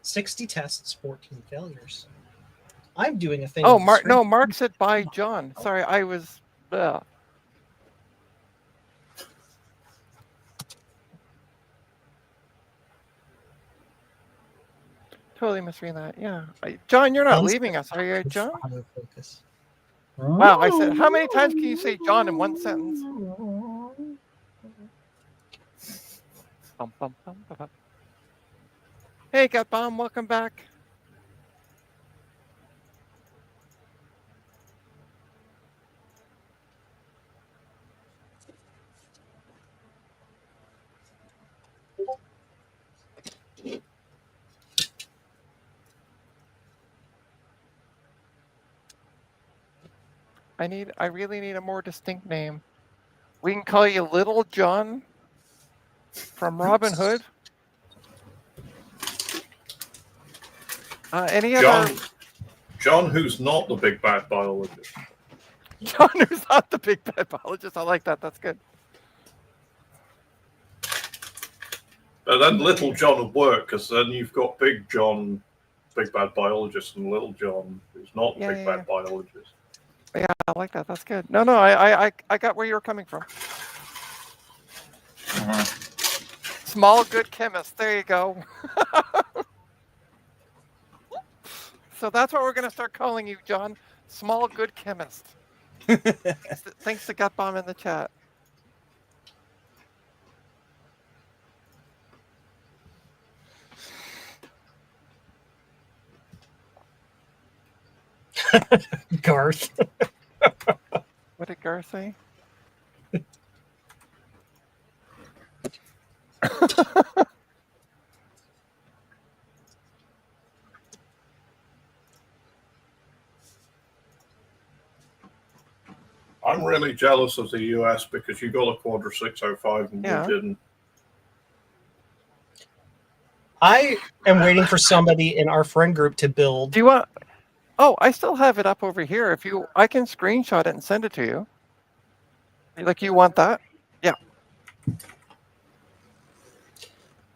60 tests, 14 failures. I'm doing a thing. Oh, Mark. No, Mark said bye, John. Sorry, I was. Totally misreading that. Yeah, John, you're not leaving us, are you, John? Wow, I said, how many times can you say John in one sentence? Bum, bum, bum, bum, bum. Hey, Gut Bomb, welcome back. I really need a more distinct name. We can call you Little John from Robin Hood. Any other? John, who's not the big bad biologist. John, who's not the big bad biologist. I like that. That's good. And then Little John would work because then you've got Big John, big bad biologist, and Little John, who's not the big bad biologist. Yeah, I like that. That's good. No, I got where you were coming from. Small, good chemist. There you go. So that's what we're going to start calling you, John. Small, good chemist. Thanks to Gut Bomb in the chat. Garth. What did Garth say? I'm really jealous of the US because you got a Quadra 605 and we didn't. I am waiting for somebody in our friend group to build Oh, I still have it up over here. If you, I can screenshot it and send it to you. Like, you want that? Yeah.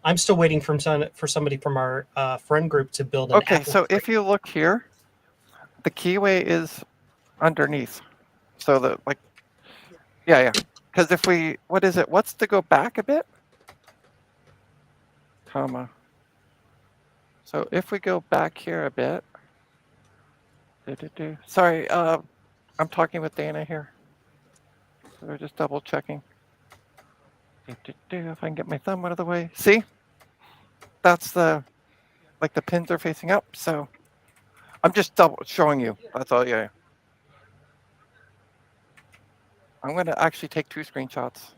I'm still waiting for somebody from our friend group to build an Okay, Apple so tree. if you look here, the keyway is underneath. So the, like, yeah. Because if we, what is it? What's to go back a bit? Comma. So if we go back here a bit. Sorry, I'm talking with Dana here. So we're just double checking. If I can get my thumb out of the way. See? That's the, like the pins are facing up. So I'm just double showing you. That's all, yeah. I'm going to actually take 2 screenshots.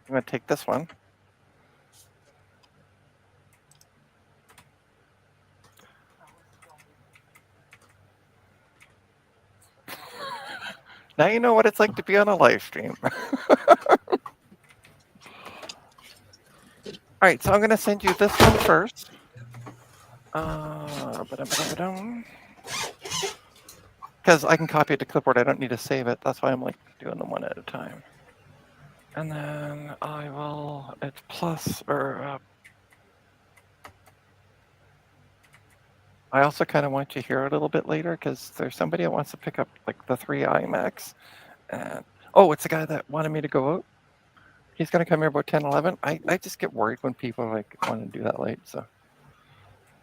I'm going to take this one. Now you know what it's like to be on a live stream. All right, so I'm going to send you this one first. Because I can copy it to clipboard. I don't need to save it. That's why I'm like doing them one at a time. And then I will, it's plus, or I also kind of want you here a little bit later because there's somebody that wants to pick up like the 3 iMacs. And, oh, it's the guy that wanted me to go out. He's going to come here about 10, 11. I just get worried when people like want to do that late. So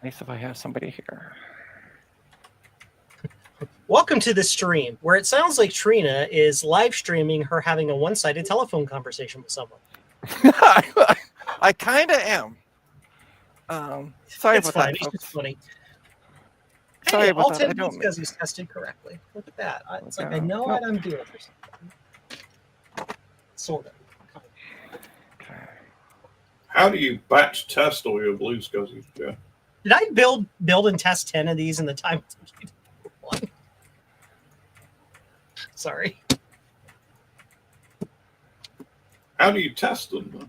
nice if I have somebody here. Welcome to the stream, where it sounds like Trina is live streaming her having a one-sided telephone conversation with someone. I kind of am. Sorry it's about fine. that, It's just funny. Sorry hey, about all that. 10 I don't. because he's tested correctly. Look at that. It's like I know Nope. what I'm doing or something. Sort of. Okay. How do you batch test all your blue SCSIs? Yeah. Did I build and test 10 of these in the time? Sorry. How do you test them, then?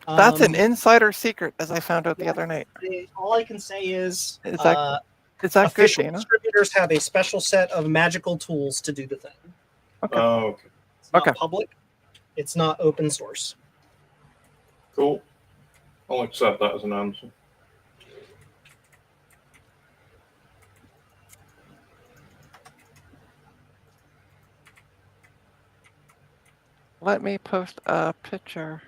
That's an insider secret, as I found out the other night. All I can say is that good, official Dana? distributors have a special set of magical tools to do the thing. Okay. Okay. It's not public. It's not open source. Cool. I'll accept that as an answer. Let me post a picture.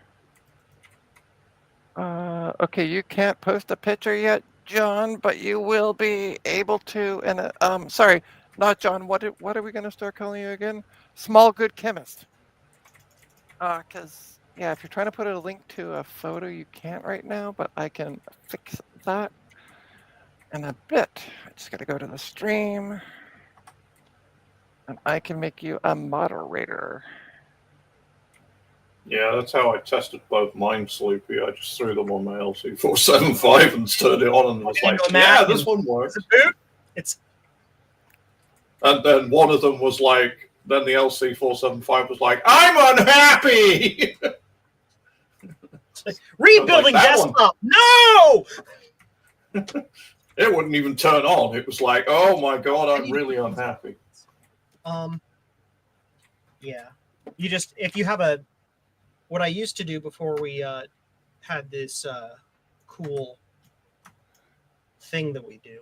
Okay, you can't post a picture yet, John, but you will be able to. And sorry, not John. What are we going to start calling you again? Small good chemist. Because yeah, if you're trying to put a link to a photo, you can't right now, but I can fix that in a bit. I just got to go to the stream, and I can make you a moderator. Yeah, that's how I tested both mine, Sleepy. I just threw them on my LC475 and turned it on and was like, yeah, this one works. It's. And then one of them was like, then the LC475 was like, I'm unhappy! Rebuilding like, desktop! No! It wouldn't even turn on. It was like, oh my god, I'm really unhappy. Yeah. You just, if you have a, what I used to do before we had this cool thing that we do,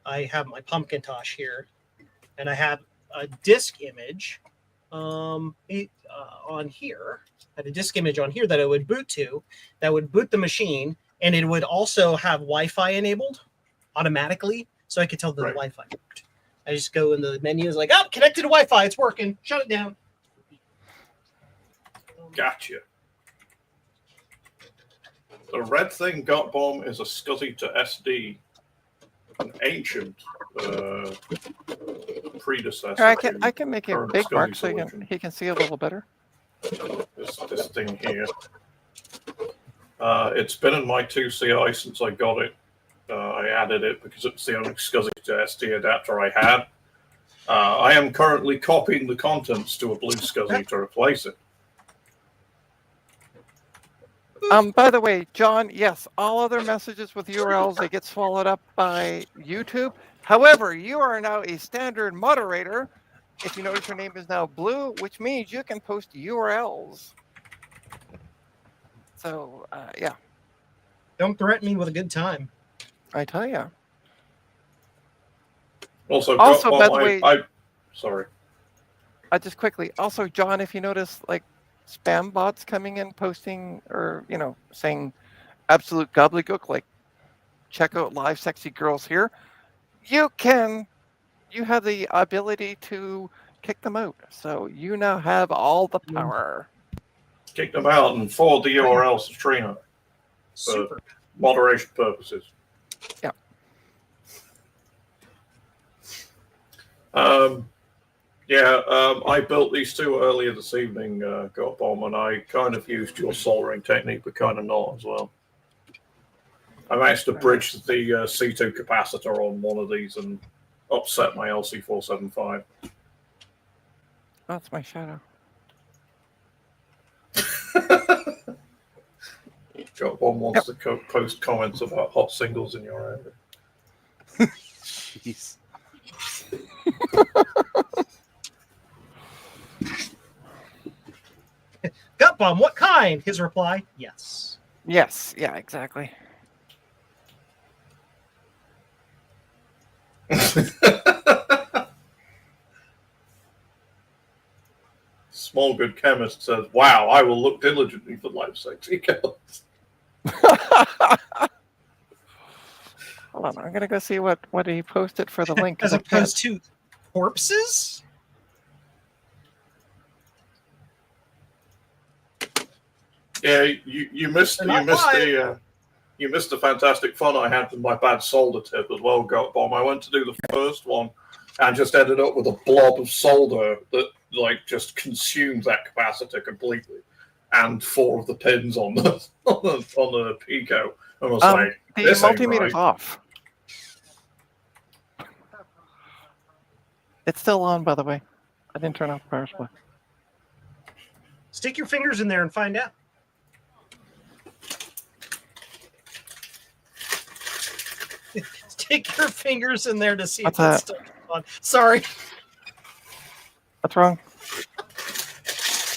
I have my Pumpkintosh here, and I have a disk image on here. I had a disk image on here that I would boot to, that would boot the machine, and it would also have Wi-Fi enabled automatically, so I could tell that the Wi-Fi worked. I just go in the menu, it's like, oh, connected to Wi-Fi, it's working, shut it down. Gotcha. The red thing got bomb is a SCSI to SD, an ancient predecessor. I can make it big, Mark, so he can see a little better. This thing here. It's been in my 2CI since I got it. I added it because it's the only SCSI to SD adapter I had. I am currently copying the contents to a blue SCSI to replace it. By the way, John, yes, all other messages with URLs, they get swallowed up by YouTube. However, you are now a standard moderator. If you notice, your name is now blue, which means you can post URLs. So, yeah. Don't threaten me with a good time. I tell you. Also, by the way, sorry. Just quickly. Also, John, if you notice, like spam bots coming in, posting, or saying absolute gobbledygook, like check out live sexy girls here. You have the ability to kick them out. So you now have all the power. Kick them out and forward the URLs to Trina for moderation purposes. Yeah. I built these two earlier this evening, Gotbomb, and I kind of used your soldering technique, but kind of not as well. I managed to bridge the C2 capacitor on one of these and upset my LC475. That's my shadow. Gotbomb wants to post comments about hot singles in your area. Jeez. Gut bomb, what kind? His reply, yes. Yes, yeah, exactly. Small good chemist says, "Wow, I will look diligently for life sexy girls." Hold on, I'm gonna go see what he posted for the link. As opposed to corpses? Yeah, you missed the fantastic fun I had with my bad solder tip as well, Gotbomb. I went to do the first one and just ended up with a blob of solder that just consumed that capacitor completely, and 4 of the pins on the Pico. I was like, the this multimeter's off. It's still on, by the way. I didn't turn off the power supply. Stick your fingers in there and find out. Stick your fingers in there to see if it's still on. Sorry. What's wrong?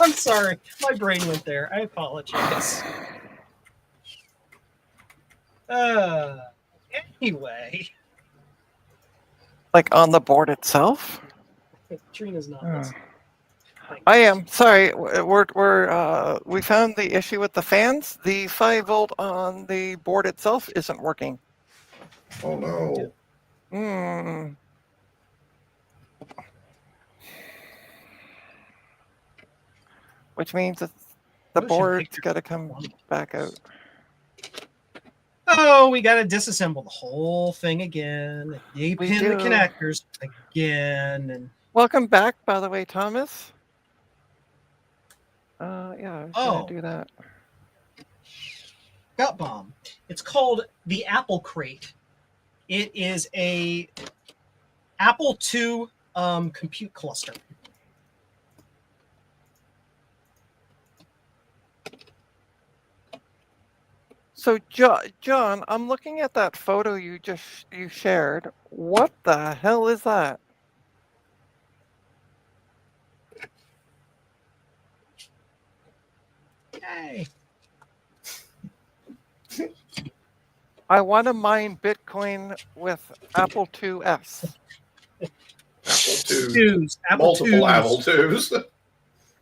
I'm sorry. My brain went there. I apologize. Anyway. Like on the board itself? Trina's not listening. I am sorry. We found the issue with the fans. The 5-volt on the board itself isn't working. Oh no. Which means that the board's got to come back out. Oh, we got to disassemble the whole thing again. Pin the connectors again. And welcome back, by the way, Thomas. Yeah, I was gonna do that. Gut bomb. It's called the Apple Crate. It is a Apple II compute cluster. So, John, I'm looking at that photo you shared. What the hell is that? Hey. I want to mine Bitcoin with Apple IIs. Multiple Apple IIs.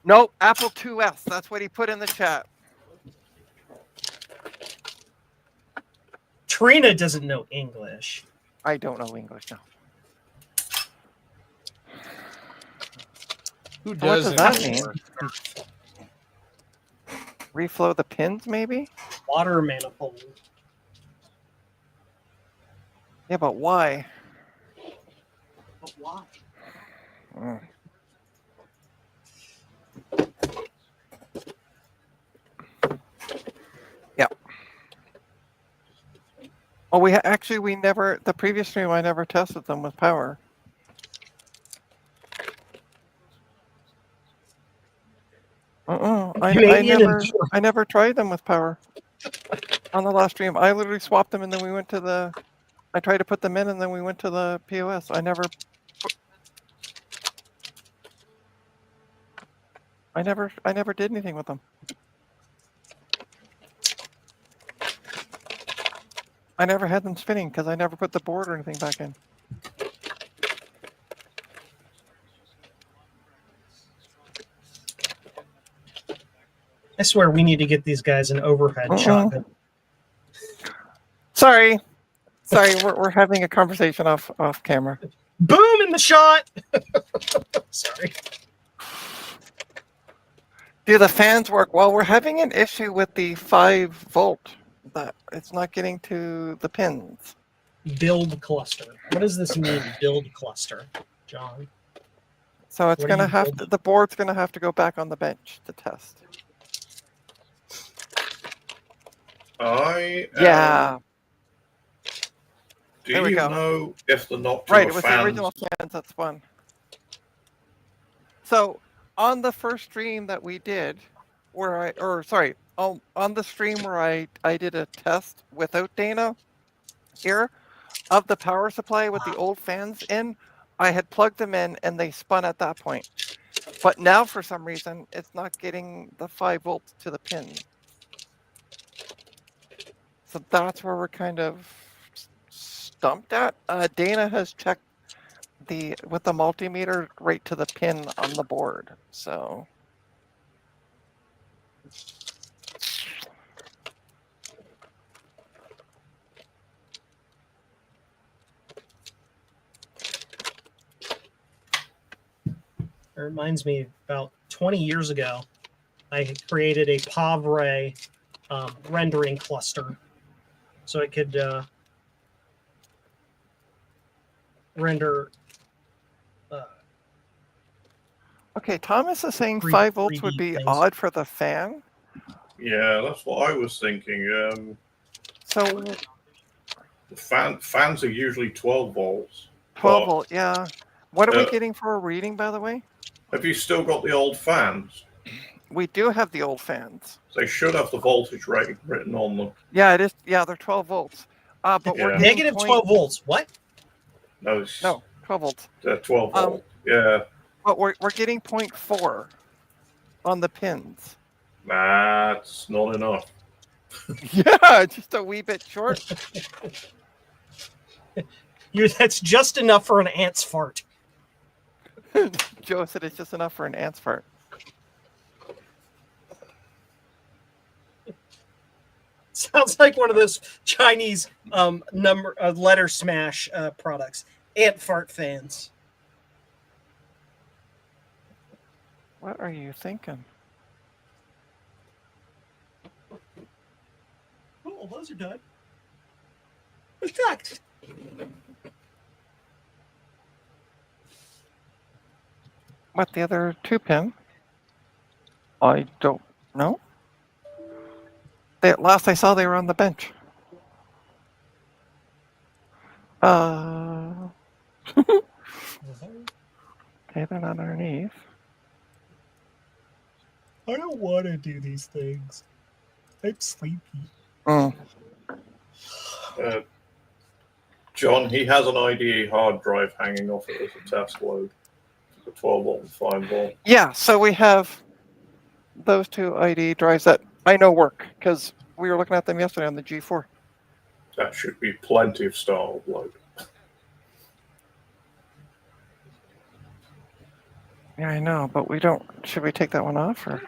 Nope, Apple IIs. That's what he put in the chat. Trina doesn't know English. I don't know English now. Who does? What does that mean? anymore? Reflow the pins, maybe? Water manifold. Yeah, but why? But why? Yeah. Oh, we never, the previous stream, I never tested them with power. I never tried them with power. On the last stream, I literally swapped them, and then we went to the. I tried to put them in, and then we went to the POS. I never did anything with them. I never had them spinning because I never put the board or anything back in. I swear we need to get these guys an overhead shotgun. Sorry, we're having a conversation off camera. Boom in the shot. Sorry. Do the fans work? Well, we're having an issue with the 5-volt. That it's not getting to the pins. Build cluster. What does this mean? Build cluster, John. So it's gonna have to. The board's gonna have to go back on the bench to test. Yeah. Do you know if the nocturnal right? It was the original fans that spun. So on the first stream that we did, on the stream where I did a test without Dana here of the power supply with the old fans in, I had plugged them in and they spun at that point. But now for some reason it's not getting the 5 volts to the pin. So that's where we're kind of stumped at. Dana has checked with the multimeter right to the pin on the board. So It reminds me about 20 years ago, I created a Pavre rendering cluster so it could render. Okay, Thomas is saying 5 volts would be odd for the fan. Yeah, that's what I was thinking. So the fans are usually 12 volts. 12 volt, yeah. What are we getting for a reading, by the way? Have you still got the old fans? We do have the old fans. They should have the voltage rating written on them. Yeah, it is. Yeah, they're 12 volts. But we're negative 12 volts. What? No, 12 volts. They're 12 volts. Yeah. But we're getting 0.4 on the pins. That's not enough. Yeah, just a wee bit short. That's just enough for an ant's fart. Joe said it's just enough for an ant's fart. Sounds like one of those Chinese letter smash products. Ant fart fans. What are you thinking? Oh, those are done. Effect. What, the other 2 pin? I don't know. Last I saw, they were on the bench. Okay, they're not underneath. I don't want to do these things. I'm sleepy. John, he has an IDE hard drive hanging off it as a test load. The 12 volt and 5 volt. Yeah, so we have those 2 IDE drives that I know work because we were looking at them yesterday on the G4. That should be plenty of startup load. Yeah, I know, but we don't. Should we take that one off or?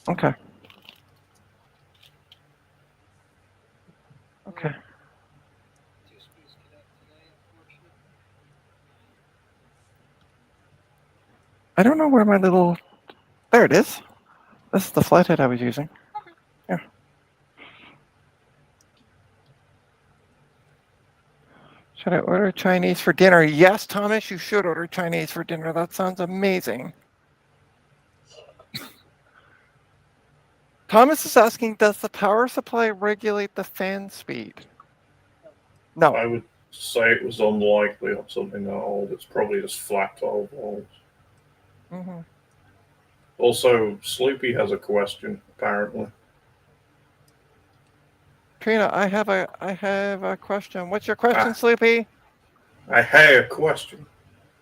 Okay. Okay. I don't know where my little. There it is. This is the flathead I was using. Yeah. Should I order Chinese for dinner? Yes, Thomas, you should order Chinese for dinner. That sounds amazing. Thomas is asking, does the power supply regulate the fan speed? No. I would say it was unlikely on something that old. It's probably just flat 12 volts. Mm-hmm. Also, Sloopy has a question, apparently. Trina, I have a question. What's your question, Sloopy? I have a question.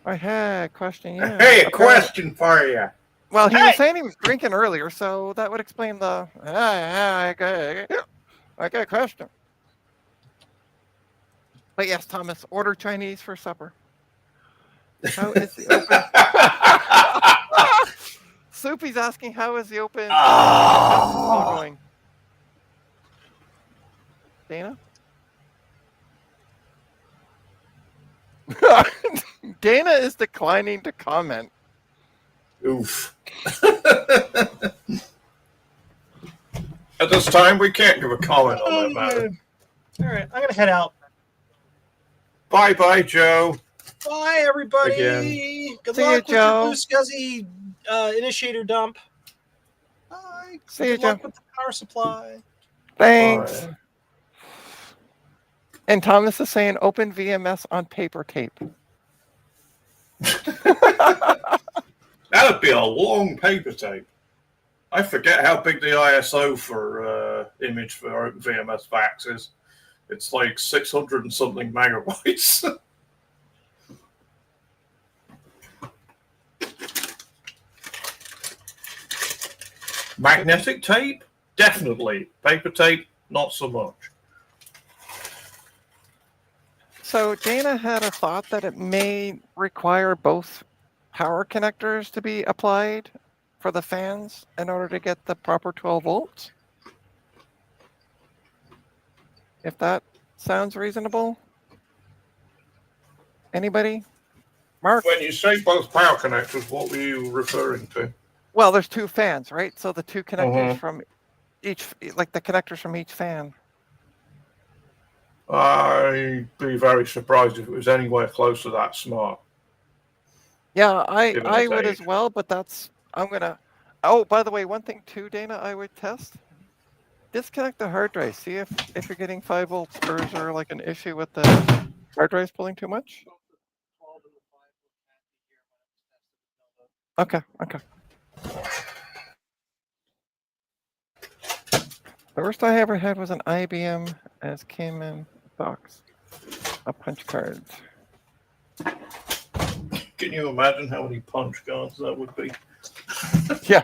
I had a question, yeah. Hey, a question for you. Well, he was saying he was drinking earlier, so that would explain the. I got a question. But yes, Thomas, order Chinese for supper. How is the open? Soupy's asking, how is the open going? Dana? Dana is declining to comment. Oof. At this time, we can't give a comment on that matter. All right, I'm gonna head out. Bye, Joe. Bye, everybody. Again. Good See luck you, with Joe. your blue scuzzy initiator dump. Bye. See you, Good luck Joe. with the power supply. Thanks. Bye. And Thomas is saying open VMS on paper tape. That'd be a long paper tape. I forget how big the ISO for image for OpenVMS VAX is. It's like 600 and something megabytes. Magnetic tape? Definitely. Paper tape? Not so much. So Dana had a thought that it may require both power connectors to be applied for the fans in order to get the proper 12 volts. If that sounds reasonable. Anybody? Mark? When you say both power connectors, what were you referring to? Well, there's two fans, right? So the two connectors from each, like the connectors from each fan. I'd be very surprised if it was anywhere close to that smart. Yeah, Given I its would age. as well, but that's, I'm gonna, oh, by the way, one thing too, Dana, I would test. Disconnect the hard drive. See if you're getting 5 volts, or is there like an issue with the hard drives pulling too much? Okay. The worst I ever had was an IBM as came in box. A punch card. Can you imagine how many punch cards that would be? Yeah.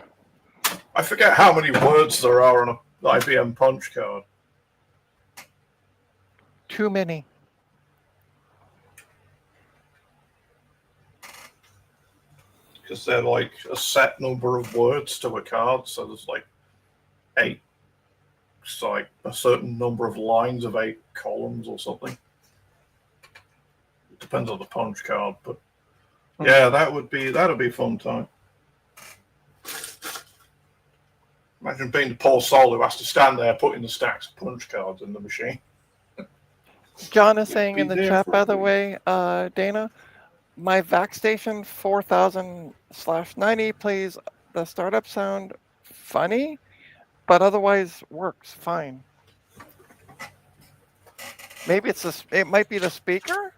I forget how many words there are on an IBM punch card. Too many. Because they're like a set number of words to a card, so there's like 8. It's like a certain number of lines of 8 columns or something. It depends on the punch card, but yeah, that'd be a fun time. Imagine being the poor soul who has to stand there putting the stacks of punch cards in the machine. John is saying in the there chat, for by a the week. way, Dana, my VAXstation 4000/90 plays the startup sound funny, but otherwise works fine. Maybe it might be the speaker.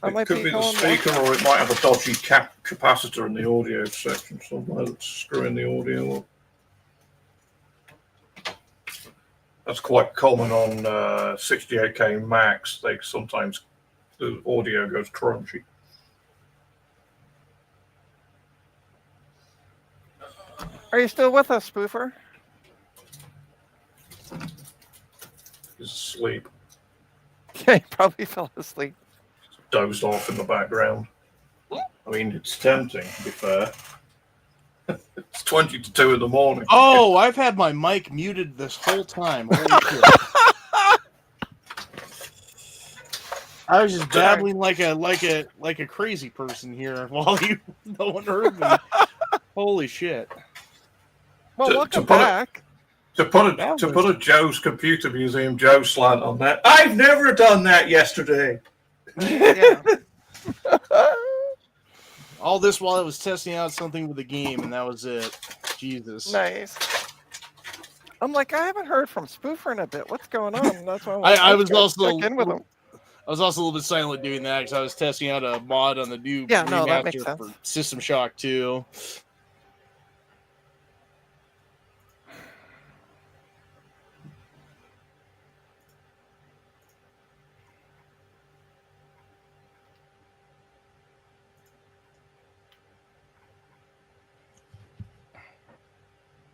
It could be the speaker, or it might have a dodgy capacitor in the audio section somewhere that's screwing the audio up. That's quite common on 68K Max. Sometimes the audio goes crunchy. Are you still with us, Spoofer? He's asleep. Yeah, he probably fell asleep. Dozed off in the background. I mean, it's tempting, to be fair. It's 20 to 2 in the morning. Oh, I've had my mic muted this whole time. Holy shit. I was just babbling like a crazy person here while no one heard me. Holy shit. Well, welcome back. To put a Joe's Computer Museum Joe slant on that. I've never done that yesterday. Yeah. All this while I was testing out something with the game, and that was it. Jesus. Nice. I'm like, I haven't heard from Spoofer in a bit. What's going on? That's why I was also check in with him. I was also a little bit silent doing that because I was testing out a mod on the new that makes remaster sense. for System Shock 2.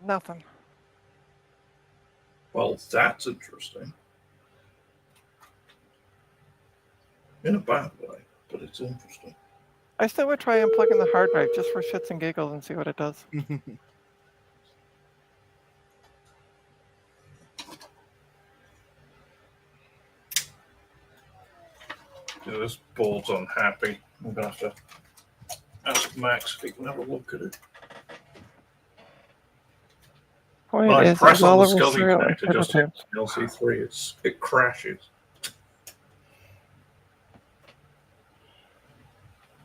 Nothing. Well, that's interesting. In a bad way, but it's interesting. I still would try unplugging the hard drive just for shits and giggles and see what it does. Yeah, this board's unhappy. I'm going to have to ask Max if he can have a look at it. Point When I is, press on the Oliver SCSI serial connector, just interface. LC3, it crashes.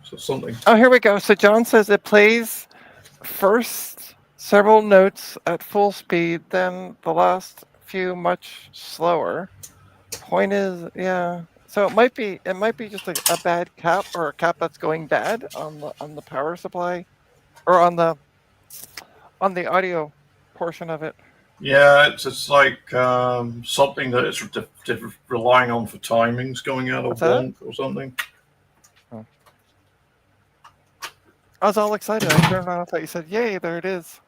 So something. Oh, here we go. So John says it plays first several notes at full speed, then the last few much slower. Point is, yeah. So it might be just a bad cap, or a cap that's going bad on the power supply, or on the audio portion of it. Yeah, it's like something that it's relying on for timings going out of wonk or something. Oh. I was all excited. I turned around and thought you said, "Yay, there it is."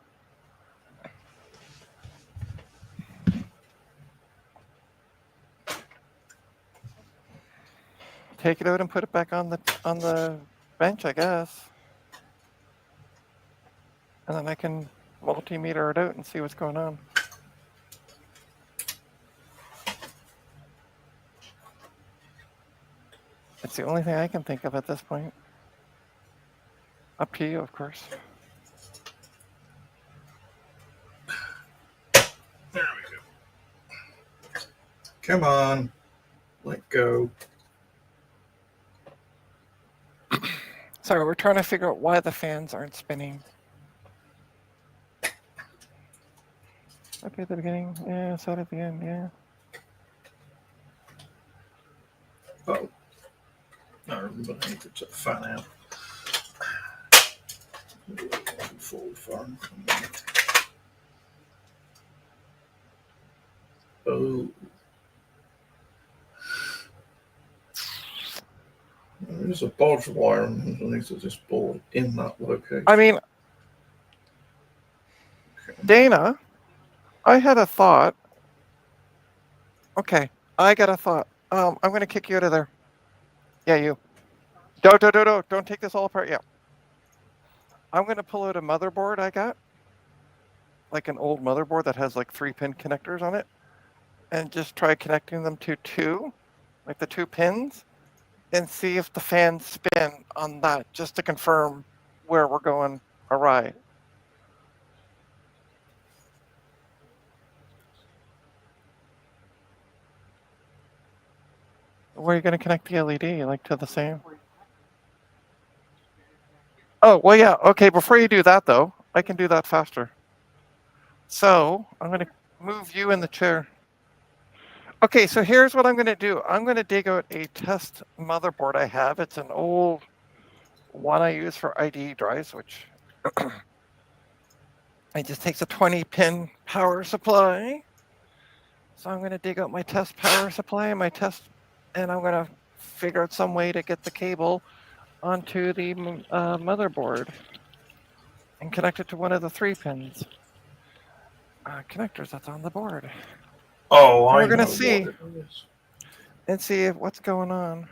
Take it out and put it back on the bench, I guess. And then I can multimeter it out and see what's going on. It's the only thing I can think of at this point. Up to you, of course. There we go. Come on. Let go. Sorry, we're trying to figure out why the fans aren't spinning. Okay, at the beginning. Yeah, so at the end, yeah. Oh. I remember I need to take the fan out. Forward farm. Oh. There's a bodge wire underneath of this board in that location. I mean, Dana, I had a thought. Okay, I got a thought. I'm going to kick you out of there. Yeah, you. Don't take this all apart yet. I'm going to pull out a motherboard I got. Like an old motherboard that has like 3-pin connectors on it. And just try connecting them to 2, like the 2 pins. And see if the fans spin on that, just to confirm where we're going awry. Where are you going to connect the LED? Like to the same? Oh, well, yeah. Okay, before you do that, though, I can do that faster. So I'm going to move you in the chair. Okay, so here's what I'm going to do. I'm going to dig out a test motherboard I have. It's an old one I use for IDE drives, which it just takes a 20-pin power supply. So I'm going to dig out my test power supply and and I'm going to figure out some way to get the cable onto the motherboard and connect it to one of the 3 pins connectors that's on the board. Oh, and I we're going know to see what it is. and see what's going on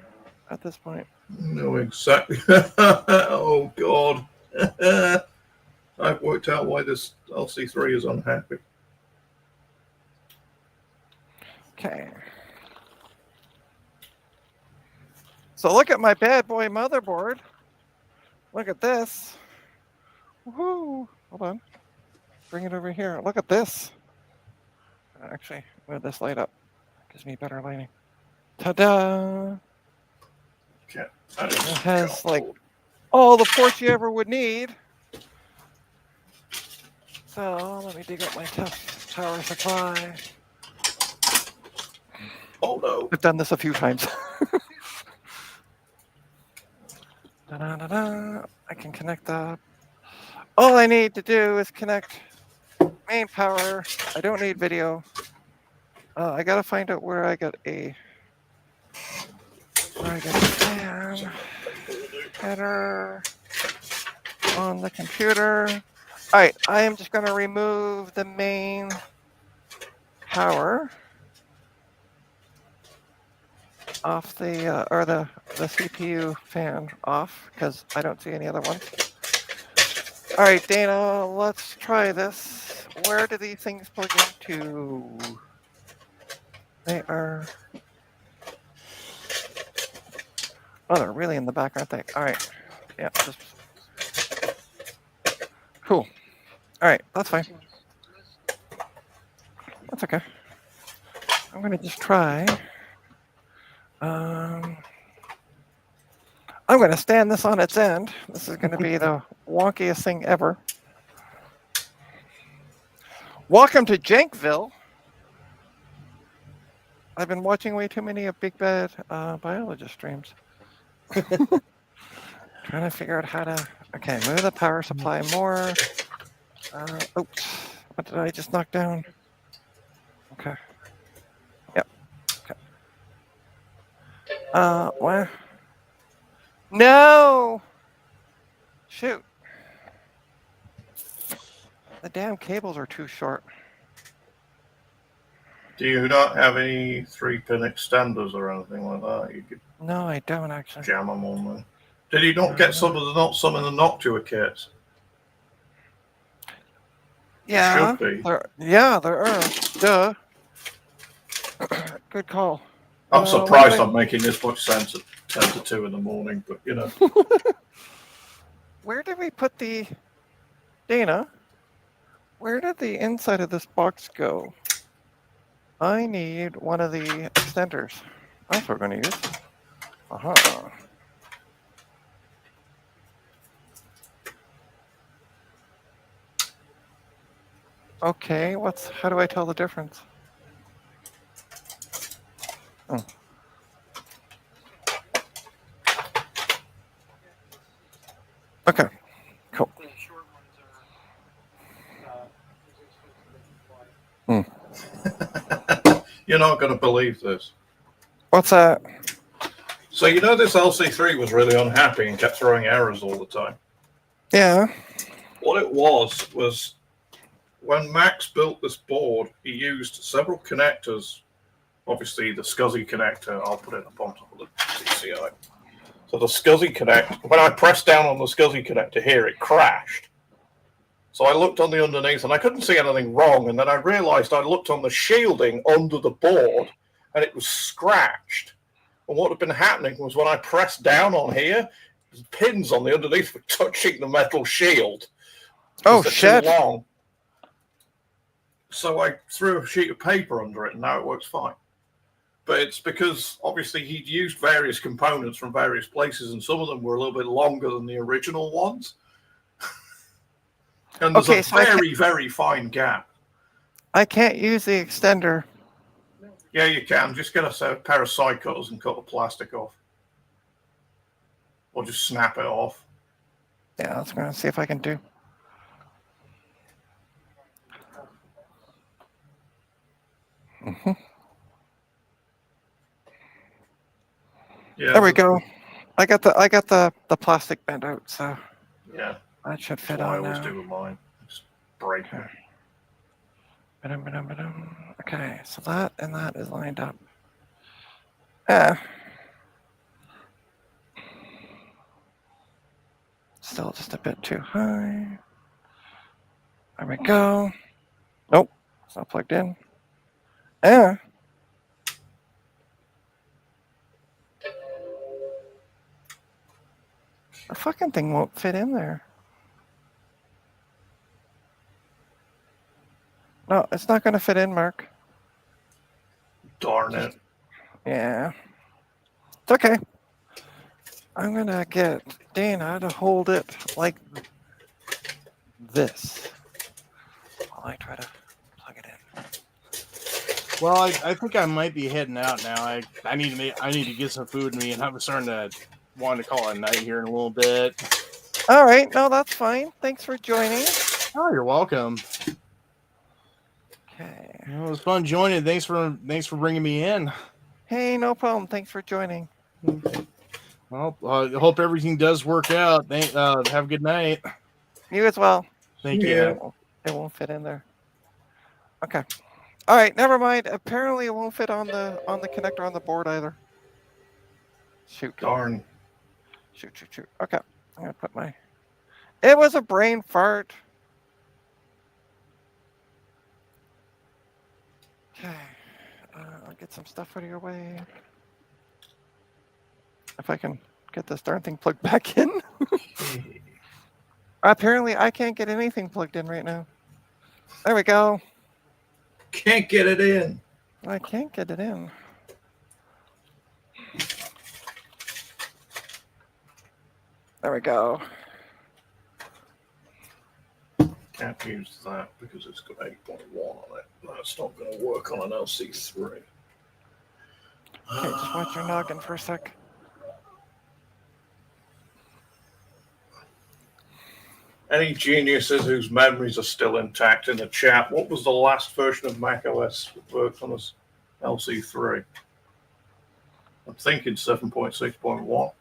at this point. No, exactly. Oh, God. I've worked out why this LC3 is unhappy. Okay. So look at my bad boy motherboard. Look at this. Woohoo! Hold on. Bring it over here. Look at this. Actually, move this light up. Gives me better lighting. Ta-da! Okay. It has like all the ports you ever would need. So let me dig up my test power supply. Oh no! I've done this a few times. Da-da-da-da. I can connect that. All I need to do is connect main power. I don't need video. I gotta find out where I got a fan header on the computer. All right, I am just going to remove the main power off the or the CPU fan off because I don't see any other ones. All right, Dana, let's try this. Where do these things plug into? They are. Oh, they're really in the back, aren't they? All right. Yeah. Just... Cool. All right, that's fine. That's okay. I'm gonna just try. I'm gonna stand this on its end. This is gonna be the wonkiest thing ever. Welcome to Jankville. I've been watching way too many of Big Bad Biologist streams. Trying to figure out how to. Okay, move the power supply more. Oops. What did I just knock down? Okay. Yep. Okay. What? No! Shoot. The damn cables are too short. Do you not have any 3-pin extenders or anything like that? You could No, I don't actually. jam them on there. Did you not get some in the Noctua kits? Yeah. Should be. There are. Duh. Good call. I'm surprised I'm making this much sense at 10 to 2 in the morning, but you know. Where did we put the Dana? Where did the inside of this box go? I need one of the extenders. That's what we're going to use. Uh-huh. Okay, how do I tell the difference? Oh. Okay, cool. You're not going to believe this. What's that? So you know this LC3 was really unhappy and kept throwing errors all the time? Yeah. What it was when Max built this board, he used several connectors. Obviously, the SCSI connector, I'll put it up on top of the PCI. So the SCSI connector, when I pressed down on the SCSI connector here, it crashed. So I looked on the underneath and I couldn't see anything wrong. And then I realized I looked on the shielding under the board and it was scratched. And what had been happening was when I pressed down on here, the pins on the underneath were touching the metal shield. Oh, shit. Too long. So I threw a sheet of paper under it and now it works fine. But it's because obviously he'd used various components from various places and some of them were a little bit longer than the original ones. And there's a very fine gap. I can't use the extender. Yeah, you can. Just get a pair of side cutters and cut the plastic off. Or just snap it off. Yeah, let's go see if I can do. Mm-hmm. Yeah, there we go. I got the plastic bent out, so yeah, that should fit on. I now. always do with mine. Just break it. Okay, so that and that is lined up. Yeah. Still just a bit too high. There we go. Nope, it's not plugged in. Yeah. The fucking thing won't fit in there. No, it's not going to fit in, Mark. Darn it. Yeah. It's okay. I'm going to get Dana to hold it like this while I try to plug it in. Well, I think I might be heading out now. I need to get some food in me, and I'm starting to want to call it a night here in a little bit. All right, no, that's fine. Thanks for joining. Oh, you're welcome. Okay. It was fun joining. Thanks for bringing me in. Hey, no problem. Thanks for joining. Well, I hope everything does work out. Have a good night. You as well. Thank you. Yeah, it won't fit in there. Okay. All right, never mind. Apparently, it won't fit on the connector on the board either. Shoot. Darn. Shoot. Okay, I'm gonna put my. It was a brain fart. Okay, I'll get some stuff out of your way. If I can get this darn thing plugged back in. Apparently, I can't get anything plugged in right now. There we go. Can't get it in. I can't get it in. There we go. Can't use that because it's got 8.1 on it. That's not going to work on an LC3. Okay, just watch your noggin for a sec. Any geniuses whose memories are still intact in the chat, what was the last version of macOS that worked on this LC3? I'm thinking 7.6.1.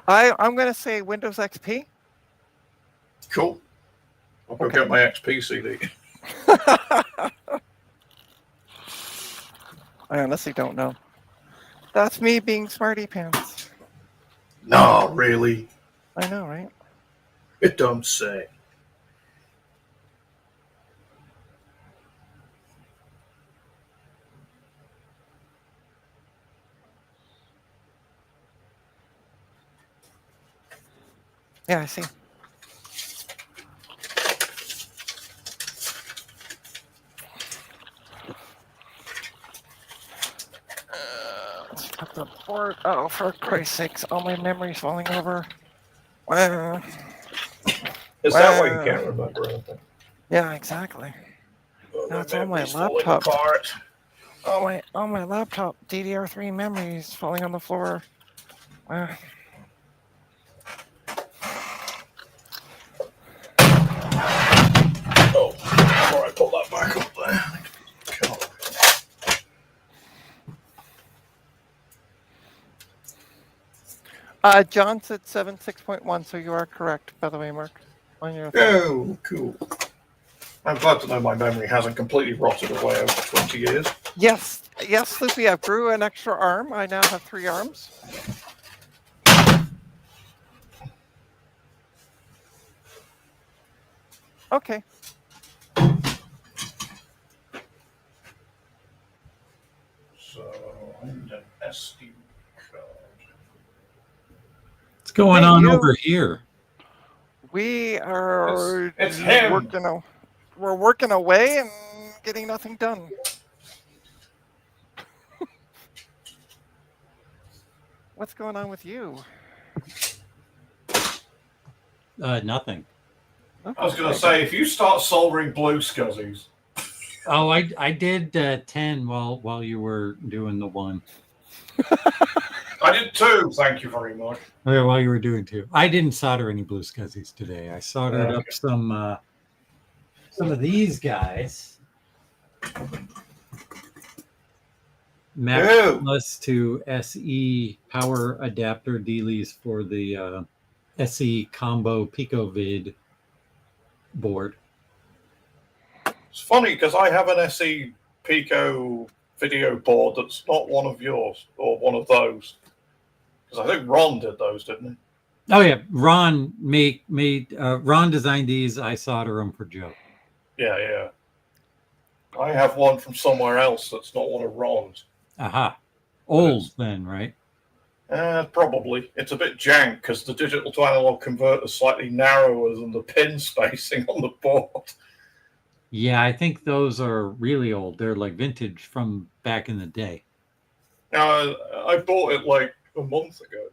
I'm going to say Windows XP. Cool. I'll go get my XP CD. I honestly don't know. That's me being smarty pants. No, really? I know, right? It don't say. Yeah, I see. Let's put the board. Oh, for Christ's sakes, all my memory's falling over. Is that why you can't remember anything? Yeah, exactly. Oh, now it's on my falling laptop. apart. On my laptop, DDR3 memories falling on the floor. Oh, before I pull that back up there. John said 7.6.1, so you are correct, by the way, Mark. On your Oh, cool. I'm glad to know my memory hasn't completely rotted away over 20 years. Yes, Sloopy, I grew an extra arm. I now have 3 arms. Okay. So I need an SD card. What's going on over here? We are It's him. We're working away and getting nothing done. What's going on with you? Nothing. I was going to say, if you start soldering blue scuzzies. Oh, I did 10 while you were doing the 1. I did 2, thank you very much. Okay, while you were doing 2. I didn't solder any blue scuzzies today. I soldered up some of these guys. Max Plus to SE power adapter dealies for the SE combo PicoVid board. It's funny because I have an SE Pico video board that's not one of yours or one of those. Because I think Ron did those, didn't he? Oh yeah, Ron Ron designed these. I solder them for Joe. Yeah. I have one from somewhere else that's not one of Ron's. Aha. Old then, right? Probably. It's a bit jank because the digital to analog converter is slightly narrower than the pin spacing on the board. Yeah, I think those are really old. They're like vintage from back in the day. I bought it like a month ago.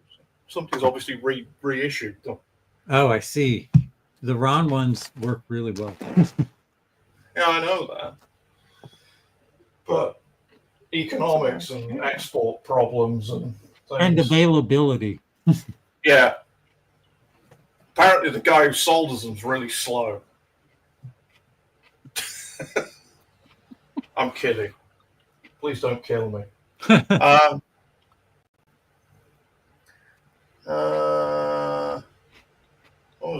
Somebody's obviously reissued them. Oh, I see. The Ron ones work really well. Yeah, I know that. But economics and export problems and things. And availability. Yeah. Apparently the guy who solders them is really slow. I'm kidding. Please don't kill me.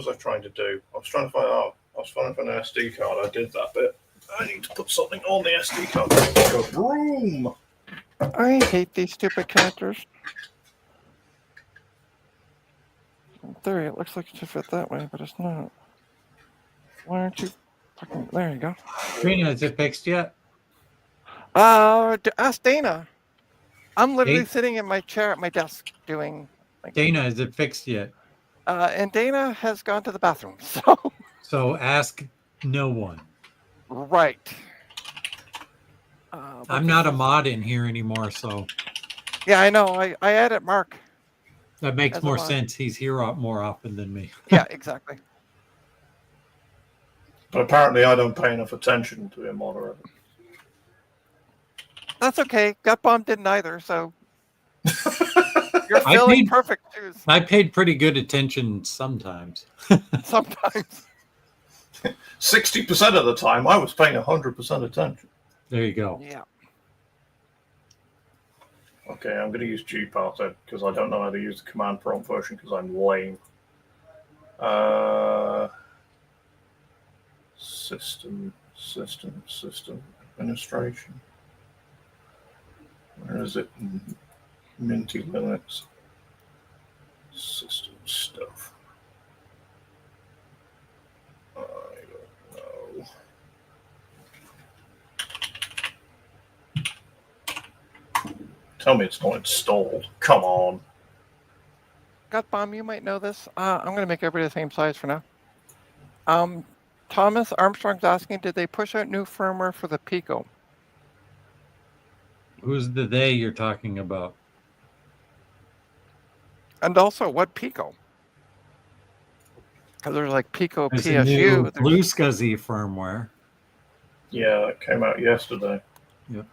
was I trying to do? I was trying to find out. I was trying to find an SD card. I did that bit. I need to put something on the SD card. Go boom. I hate these stupid characters. In theory, it looks like it should fit that way, but it's not. Why aren't you fucking... There you go. Trina, is it fixed yet? Ask Dana. I'm literally sitting in my chair at my desk doing... Dana, is it fixed yet? And Dana has gone to the bathroom, so... So ask no one. Right. I'm not a mod in here anymore, so... Yeah, I know. I added Mark. That makes more sense. He's here more often than me. Yeah, exactly. But apparently I don't pay enough attention to a moderator. That's okay. Gut Bomb didn't either, so... You're filling perfect shoes. I paid pretty good attention sometimes. Sometimes. 60% of the time, I was paying 100% attention. There you go. Yeah. Okay, I'm going to use GPart then, because I don't know how to use the command prompt version because I'm lame. System administration. Where is it? Minty Linux. System stuff. I don't know. Tell me it's not installed. Come on. Gut Bomb, you might know this. I'm going to make everybody the same size for now. Thomas Armstrong's asking, did they push out new firmware for the Pico? Who's the they you're talking about? And also, what Pico? Because there's like Pico There's PSU. a new Blue SCSI firmware. Yeah, it came out yesterday. Yep.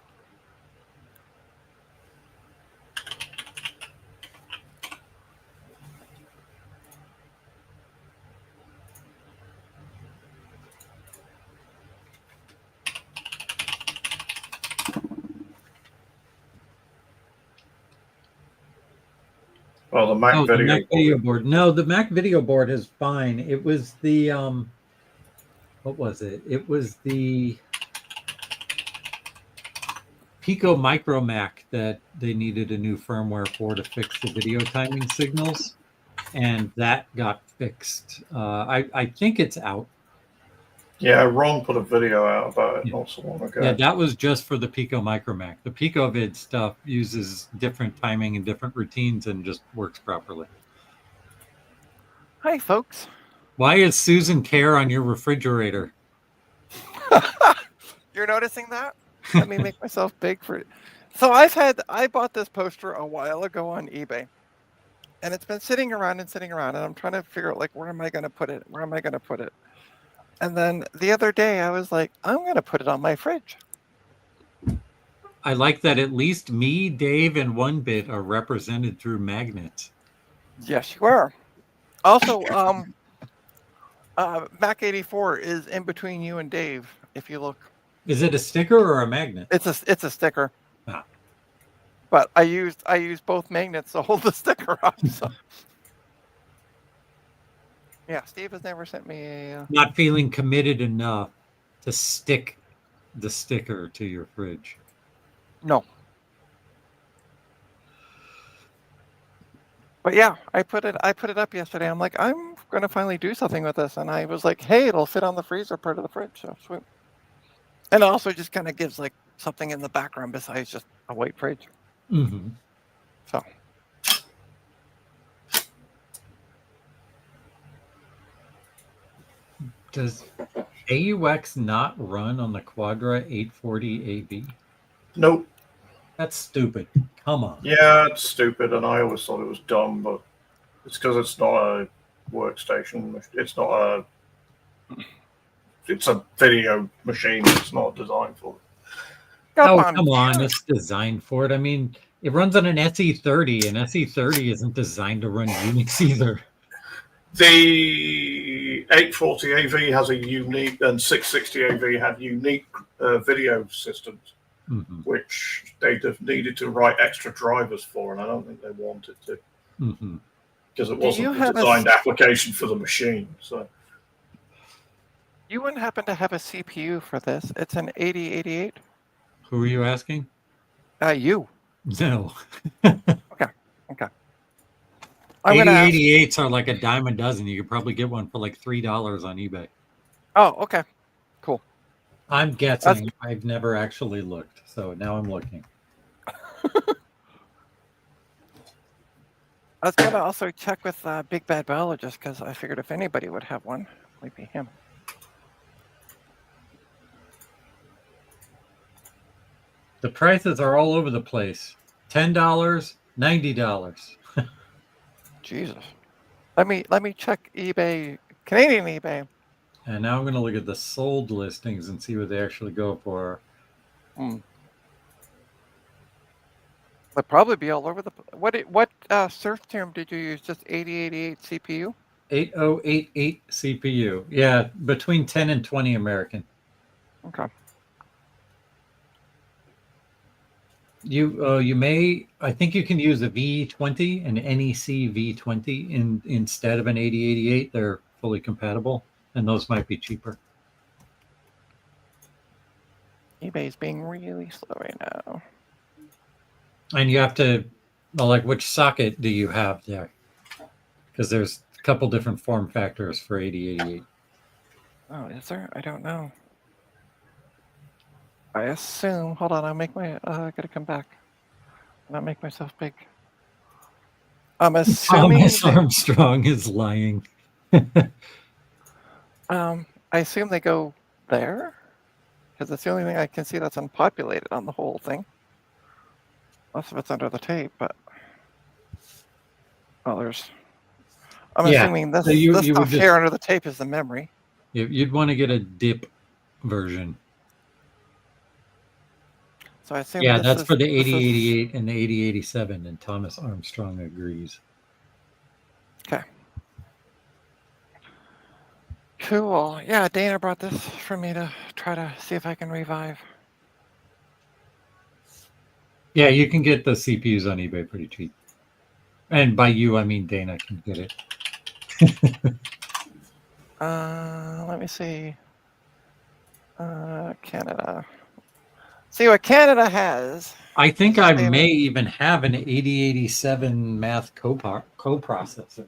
Well, the Mac video board. No, the Mac video board is fine. It was the what was it? It was the Pico Micro Mac that they needed a new firmware for to fix the video timing signals, and that got fixed. I think it's out. Yeah, Ron put a video out about it not so long ago. Yeah, that was just for the Pico Micro Mac. The PicoVid stuff uses different timing and different routines and just works properly. Hi, folks. Why is Susan Care on your refrigerator? You're noticing that? Let me make myself big for it. So I bought this poster a while ago on eBay. And it's been sitting around, and I'm trying to figure out, like, where am I going to put it? Where am I going to put it? And then the other day I was like, I'm going to put it on my fridge. I like that at least me, Dave, and 1-Bit are represented through magnets. Yes, you are. Also, Mac 84 is in between you and Dave, if you look. Is it a sticker or a magnet? It's a sticker. Ah. But I used both magnets to hold the sticker up. So. Yeah, Steve has never sent me a... Not feeling committed enough to stick the sticker to your fridge. No. But yeah, I put it up yesterday. I'm like, I'm going to finally do something with this. And I was like, hey, it'll fit on the freezer part of the fridge. So sweet. And it also just kind of gives like something in the background besides just a white fridge. Mm-hmm. So... Does AUX not run on the Quadra 840 AV? Nope. That's stupid. Come on. Yeah, it's stupid, and I always thought it was dumb, but it's because it's not a workstation. It's not a... It's a video machine. It's not designed for it. Oh, come on. It's designed for it. I mean, it runs on an SE30, and SE30 isn't designed to run Unix either. The 840 AV has a unique, and 660 AV had unique video systems, which they needed to write extra drivers for, and I don't think they wanted to. Mm-hmm. because it wasn't you the have designed application for the machine. So you wouldn't happen to have a CPU for this? It's an 8088. Who are you asking? You. No. Okay. 8088s are like a dime a dozen. You could probably get one for like $3 on eBay. Oh, okay. Cool. I'm guessing. I've never actually looked, so now I'm looking. I was going to also check with Big Bad Biologist because I figured if anybody would have one, it might be him. The prices are all over the place. $10, $90. Jesus. Let me check eBay, Canadian eBay. And now I'm going to look at the sold listings and see what they actually go for. They'll probably be all over the. What search term did you use? Just 8088 CPU? 8088 CPU. Yeah, between 10 and 20 American. Okay. You may, I think you can use a V20, an NEC V20 instead of an 8088. They're fully compatible, and those might be cheaper. eBay's being really slow right now. And you have to, well, like, which socket do you have there? Because there's a couple different form factors for 8088. Oh, is there? I don't know. I assume. Hold on, I'll make my. I gotta come back. Not make myself big. I'm assuming. Thomas Armstrong is lying. I assume they go there, because that's the only thing I can see that's unpopulated on the whole thing. Most of it's under the tape, but there's. I'm assuming this, so you this stuff would just, here under the tape is the memory. You'd want to get a dip version. So I assume. Yeah, that's for the 8088 and the 8087, and Thomas Armstrong agrees. Okay. Cool. Yeah, Dana brought this for me to try to see if I can revive. Yeah, you can get the CPUs on eBay pretty cheap. And by you, I mean Dana can get it. Let me see. Canada. See what Canada has. I think I may even have an 8087 math coprocessor.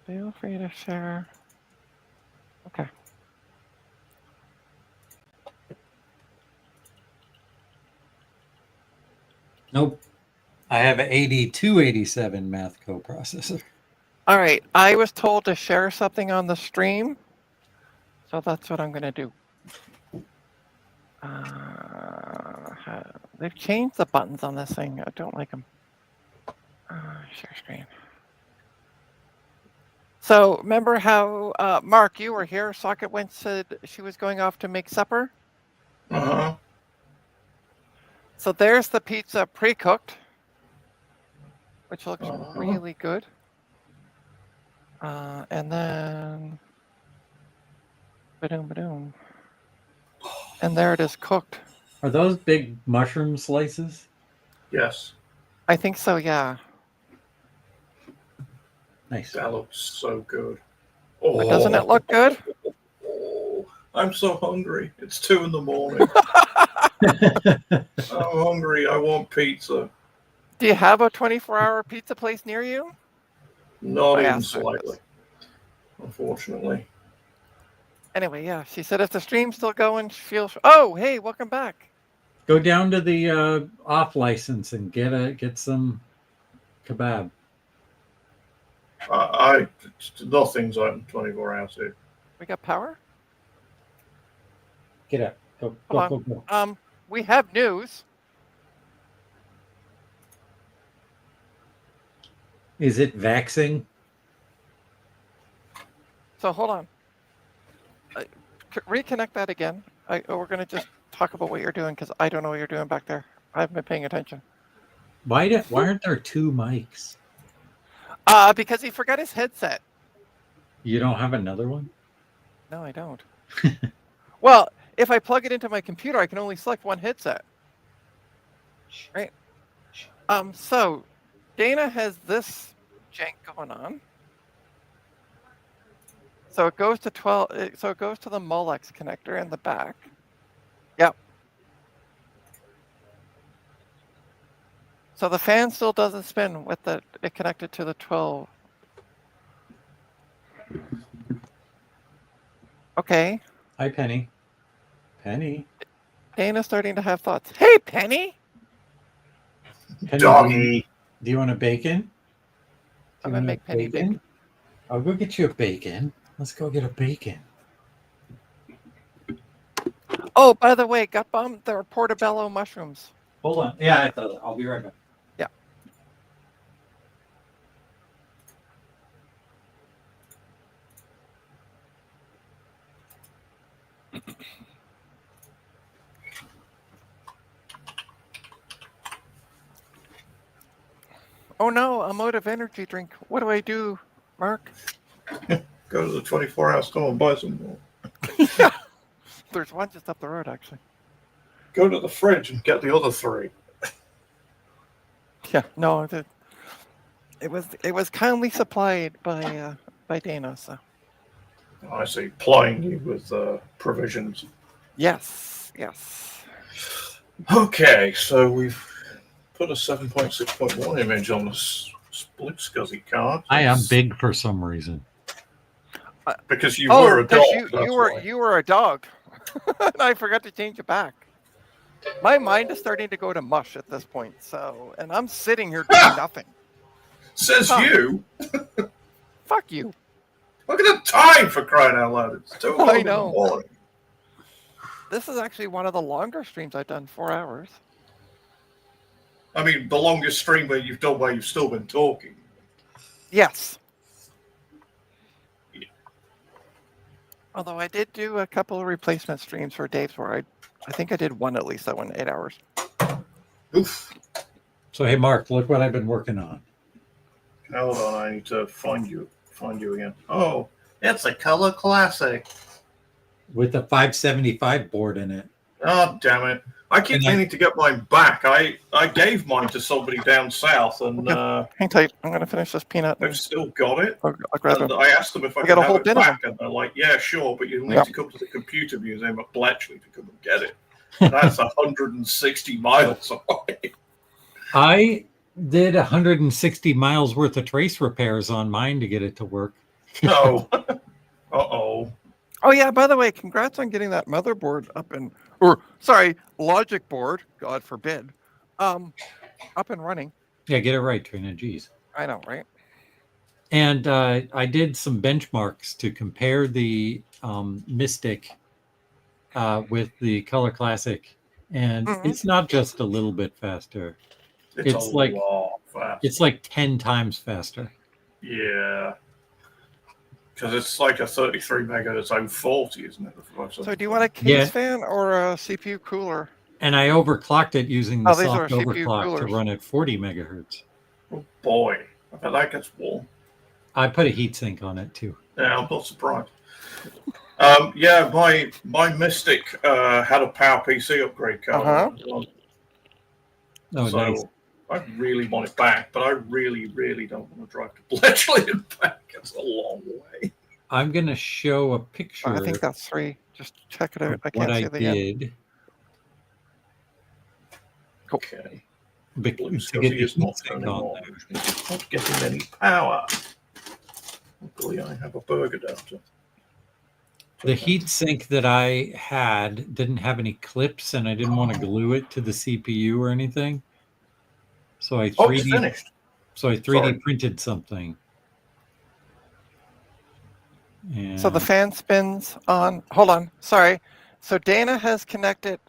Feel free to share. Okay. Nope. I have an 8287 math coprocessor. All right. I was told to share something on the stream, so that's what I'm going to do. They've changed the buttons on this thing. I don't like them. Share screen. So remember how, Mark, you were here. Socket went said she was going off to make supper? Uh-huh. So there's the pizza pre-cooked, which looks really good. And then, ba-doom. And there it is cooked. Are those big mushroom slices? Yes. I think so, yeah. Nice. That looks so good. Oh. But doesn't it look good? Oh, I'm so hungry. It's 2 in the morning. I'm hungry. I want pizza. Do you have a 24-hour pizza place near you? Not even slightly, unfortunately. Anyway, yeah, she said if the stream's still going, she feels. Oh, hey, welcome back. Go down to the off license and get some kebab. Nothing's open 24 hours here. We got power? Get up. Go. We have news. Is it vaxing? So hold on. Reconnect that again. We're going to just talk about what you're doing because I don't know what you're doing back there. I haven't been paying attention. Why aren't there 2 mics? Because he forgot his headset. You don't have another one? No, I don't. Well, if I plug it into my computer, I can only select one headset. Right. So Dana has this jank going on. So it goes to 12. So it goes to the Molex connector in the back. Yep. So the fan still doesn't spin with it connected to the 12. Okay. Hi, Penny. Penny. Dana's starting to have thoughts. Hey, Penny. Penny, Doggy. Do you want a bacon? I'm gonna make Penny bacon. I'll go get you a bacon. Let's go get a bacon. Oh, by the way, Gut Bomb, there are portobello mushrooms. Hold on. Yeah, I'll be right back. Yeah. Oh no, a motive energy drink. What do I do, Mark? Go to the 24-hour store and buy some more. Yeah. There's one just up the road, actually. Go to the fridge and get the other 3. Yeah, no, it was kindly supplied by Dana. So I see, plying you with provisions. yes. Okay, so we've put a 7.6.1 image on the split SCSI card. I am big for some reason. Because you were a dog. You were a dog. And I forgot to change it back. My mind is starting to go to mush at this point. So, and I'm sitting here doing nothing. Says you. Fuck you. Look at the time, for crying out loud. It's 2 o'clock I in the know. morning. This is actually one of the longer streams I've done, 4 hours. I mean, the longest stream where you've done where you've still been talking. Yes. Yeah. Although I did do a couple of replacement streams for Dave's where I think I did one at least that went 8 hours. Oof. So hey, Mark, look what I've been working on. Hold on, I need to find you again. Oh, it's a color classic. With a 575 board in it. Oh, damn it. I keep meaning to get mine back. I gave mine to somebody down south, and hang tight. I'm going to finish this peanut. They've still got it. I'll grab and it. I asked them if I could have it back, and they're like, "Yeah, sure, but you'll need to come to the computer museum at Bletchley to come and get it." That's 160 miles away. I did 160 miles worth of trace repairs on mine to get it to work. No. Uh-oh. Oh yeah, by the way, congrats on getting that motherboard up logic board, God forbid, up and running. Yeah, get it right, Trina. Jeez. I know, right? And I did some benchmarks to compare the Mystic with the Color Classic, and it's not just a little bit faster. It's like lot faster. It's like 10 times faster. Yeah. Because it's like a 33 megahertz 040, isn't it? So do you want a case fan or a CPU cooler? And I overclocked it using the soft CPU overclock coolers. to run at 40 megahertz. Oh boy, I bet that gets warm. I put a heatsink on it too. Yeah, I'm not surprised. Yeah, my Mystic had a Power PC upgrade card. Oh, so nice. I really want it back, but I really, really don't want to drive to Bletchley and back. It's a long way. I'm going to show a picture. I think that's 3. Just check it out. I can't what see I the did. end. Cool. Okay. To get is not turning on. It's not getting any power. Luckily, I have a Berg adapter. The heat sink that I had didn't have any clips, and I didn't want to glue it to the CPU or anything. So I 3D it's finished. So I 3D printed something. And So the fan spins on. Hold on. Sorry. So Dana has connected.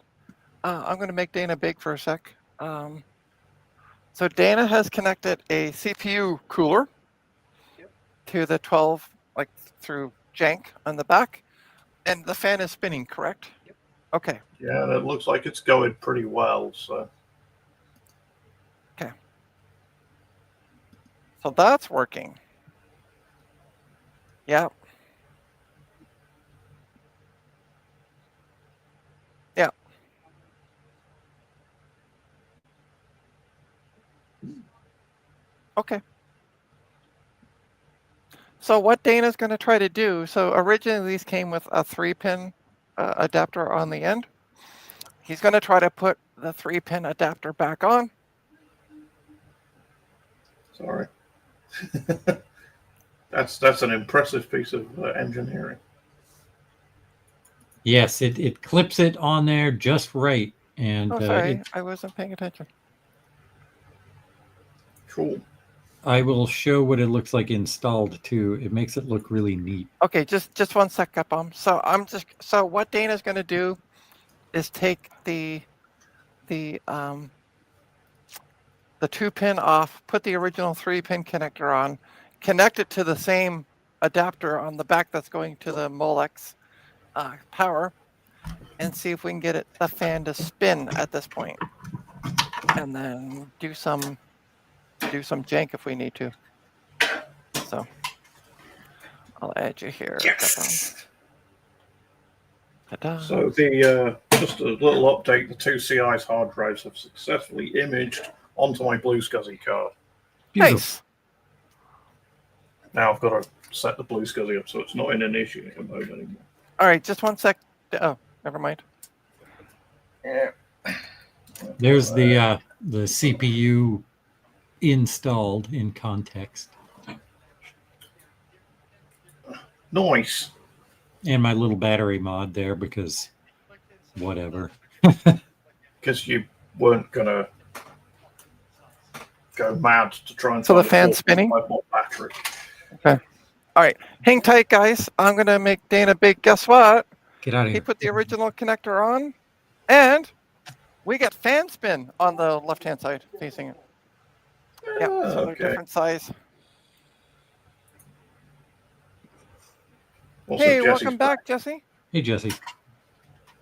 I'm going to make Dana big for a sec. So Dana has connected a CPU cooler to the 12, like through jank on the back, and the fan is spinning, correct? Yep. Okay. Yeah, that looks like it's going pretty well. So. Okay. So that's working. Yeah. Okay. So what Dana's going to try to do, so originally these came with a 3-pin adapter on the end. He's going to try to put the 3-pin adapter back on. Sorry. That's an impressive piece of engineering. Yes, it clips it on there just right. And sorry, I wasn't paying attention. Cool. I will show what it looks like installed too. It makes it look really neat. Okay, just 1 sec, Gupom. So what Dana's going to do is take the 2-pin off, put the original 3-pin connector on, connect it to the same adapter on the back that's going to the Molex power, and see if we can get the fan to spin at this point, and then do some jank if we need to. So I'll add you here. Yes. So the just a little update: the 2 CI's hard drives have successfully imaged onto my Blue SCSI card. Nice. Now I've got to set the Blue SCSI up so it's not in initiating mode anymore. All right, just 1 sec. Oh, never mind. Yeah. There's the CPU installed in context. Nice. And my little battery mod there because whatever. Because you weren't gonna go mad to try and. So the fan's spinning. Battery. Okay. All right. Hang tight, guys. I'm gonna make Dana big. Guess what? Get out of here. He put the original connector on, and we get fan spin on the left-hand side facing it. Yeah. So they're different size. Also, hey, Jesse's welcome back, Jesse. Hey, Jesse.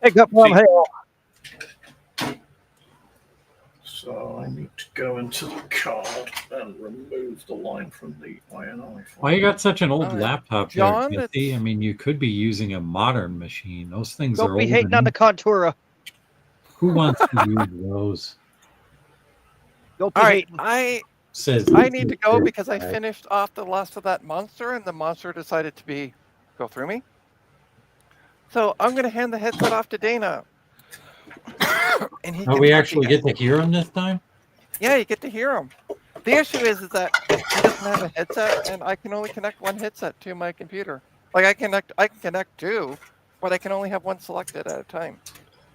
Hey, Gupom. Hey, all. So I need to go into the card and remove the line from the INI. Why you got such an old laptop John, there, Jesse? I mean, you could be using a modern machine. Those things Don't are be old. hating on the Contura. Who wants to use those? Don't be All right, hating. I need to go because I finished off the last of that monster, and the monster decided to go through me. So I'm going to hand the headset off to Dana. And he Oh, we actually get to hear him this time? Yeah, you get to hear him. The issue is that he doesn't have a headset, and I can only connect 1 headset to my computer. Like I can connect 2, but I can only have 1 selected at a time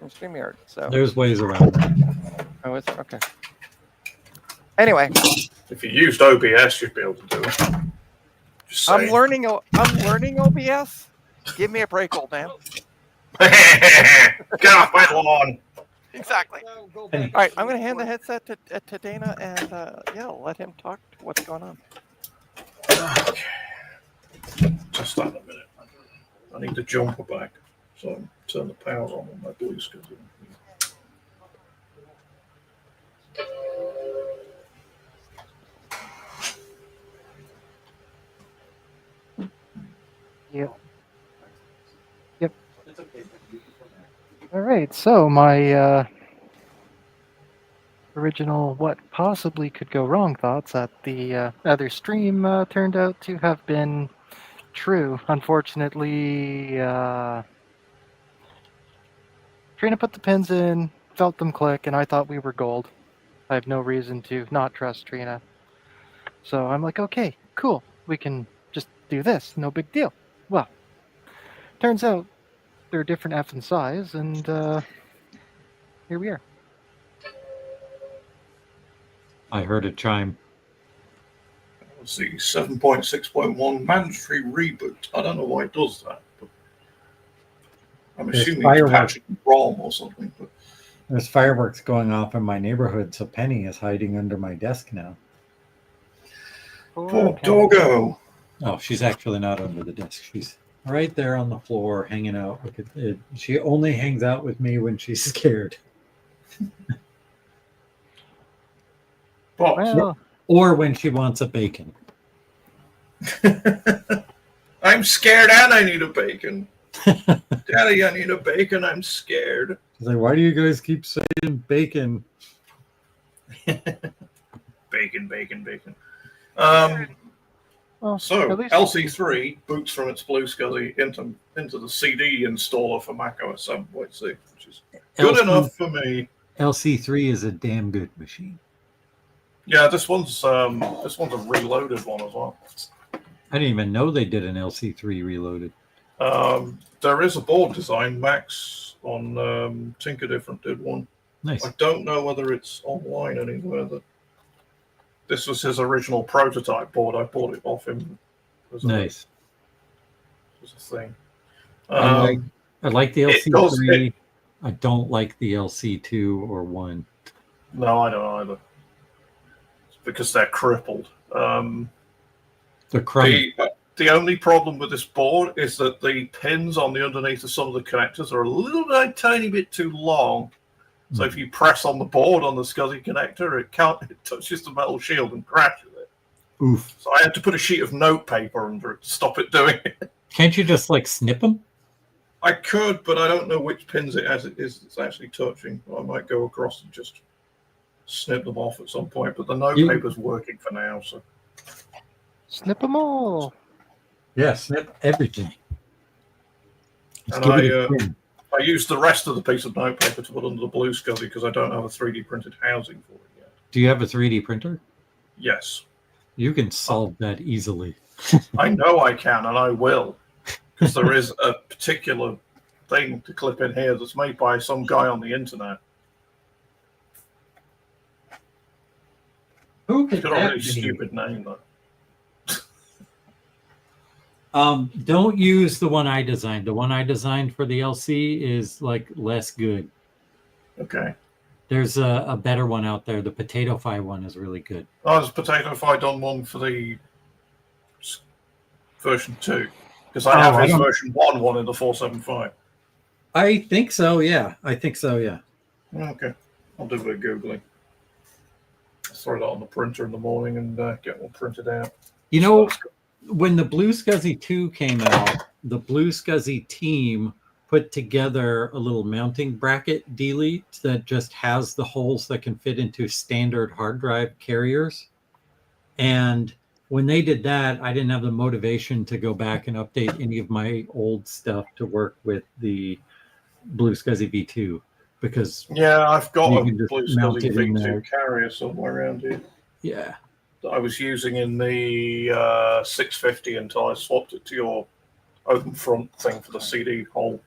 in StreamYard. So There's ways around that. Oh, is it? Okay. Anyway, if you used OBS, you'd be able to do it. Just I'm saying. learning OBS. Give me a break, old man. Get off my lawn. Exactly. All right, I'm going to hand the headset to Dana, and yeah, let him talk to what's going on. Okay. Just a minute. I need the jumper back, so I turn the power on my Blue SCSI. Yep. All right, so my original what possibly could go wrong thoughts at the other stream turned out to have been true. Unfortunately, Trina put the pins in, felt them click, and I thought we were gold. I have no reason to not trust Trina. So I'm like, okay, cool. We can just do this. No big deal. Well, turns out they're different effing size, and here we are. I heard a chime. Let's see, 7.6.1 mandatory reboot. I don't know why it does that, but I'm There's assuming it's patching ROM or something. But There's fireworks going off in my neighborhood, so Penny is hiding under my desk now. poor doggo. Oh, she's actually not under the desk. She's right there on the floor, hanging out. Look at it. She only hangs out with me when she's scared. Well, or when she wants a bacon. I'm scared and I need a bacon. Daddy, I need a bacon. I'm scared. She's like, why do you guys keep saying bacon? Bacon, bacon, bacon. Well, So at least LC3 boots from its Blue SCSI into the CD installer for Mac OS 7.6, which is good enough for me. LC3 is a damn good machine. Yeah, this one's a reloaded one as well. I didn't even know they did an LC3 reloaded. There is a board design. Max on Tinker Different did one. Nice. I don't know whether it's online anywhere. This was his original prototype board. I bought it off him. Nice. As a thing. I like the LC3. I don't like the LC2 or 1. No, I don't either. It's because they're crippled. They're crummy. The only problem with this board is that the pins on the underneath of some of the connectors are a little bit, tiny bit too long. So if you press on the board on the SCSI connector, it touches the metal shield and crashes it. Oof. So I had to put a sheet of note paper under it to stop it doing it. Can't you just like snip them? I could, but I don't know which pins it's actually touching. I might go across and just snip them off at some point. But the note paper's working for now, so snip them all. Yeah, snip everything. And I used the rest of the piece of note paper to put under the Blue SCSI because I don't have a 3D printed housing for it yet. Do you have a 3D printer? Yes. You can solve that easily. I know I can, and I will. Because there is a particular thing to clip in here that's made by some guy on the internet. Who could It's got a that really be? stupid name, though. Don't use the one I designed. The one I designed for the LC is like less good. Okay. There's a better one out there. The Potato Fi one is really good. Oh, has Potato Fi done one for the version 2? Because I have his version 1 in the 475. I think so, yeah. Okay. I'll do a bit of Googling. I'll throw that on the printer in the morning and get one printed out. You know, when the Blue SCSI 2 came out, the Blue SCSI team put together a little mounting bracket delete that just has the holes that can fit into standard hard drive carriers. And when they did that, I didn't have the motivation to go back and update any of my old stuff to work with the Blue SCSI V2 because I've got a can just Blue mount SCSI it in there. V2 carrier somewhere around here. Yeah. That I was using in the 650 until I swapped it to your open front thing for the CD hole.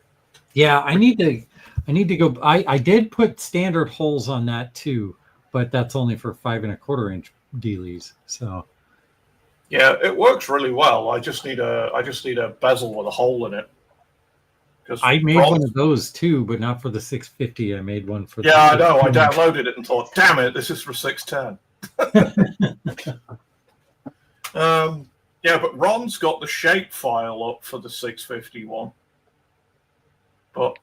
Yeah, I need to go. I did put standard holes on that too, but that's only for 5 1/4 inch dealies. So yeah, it works really well. I just need a bezel with a hole in it. I made one of those too, but not for the 650. I made one for. Yeah, I know. I downloaded it and thought, damn it, this is for 610. But Ron's got the shape file up for the 651, but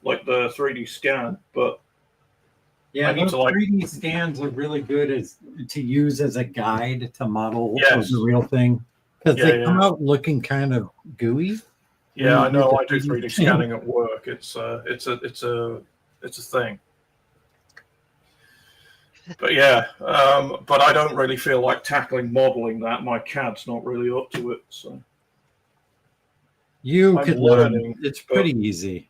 like the 3D scan. But yeah, I need those to, like, 3D scans are really good to use as a guide to model Yes. the real thing because Yeah, they come out looking kind of gooey. Yeah, I know. I do Use the 3D scanning at work. It's a thing. But yeah, but I don't really feel like tackling modeling that. My CAD's not really up to it. So You I'm could learning, learn. It's but- pretty easy.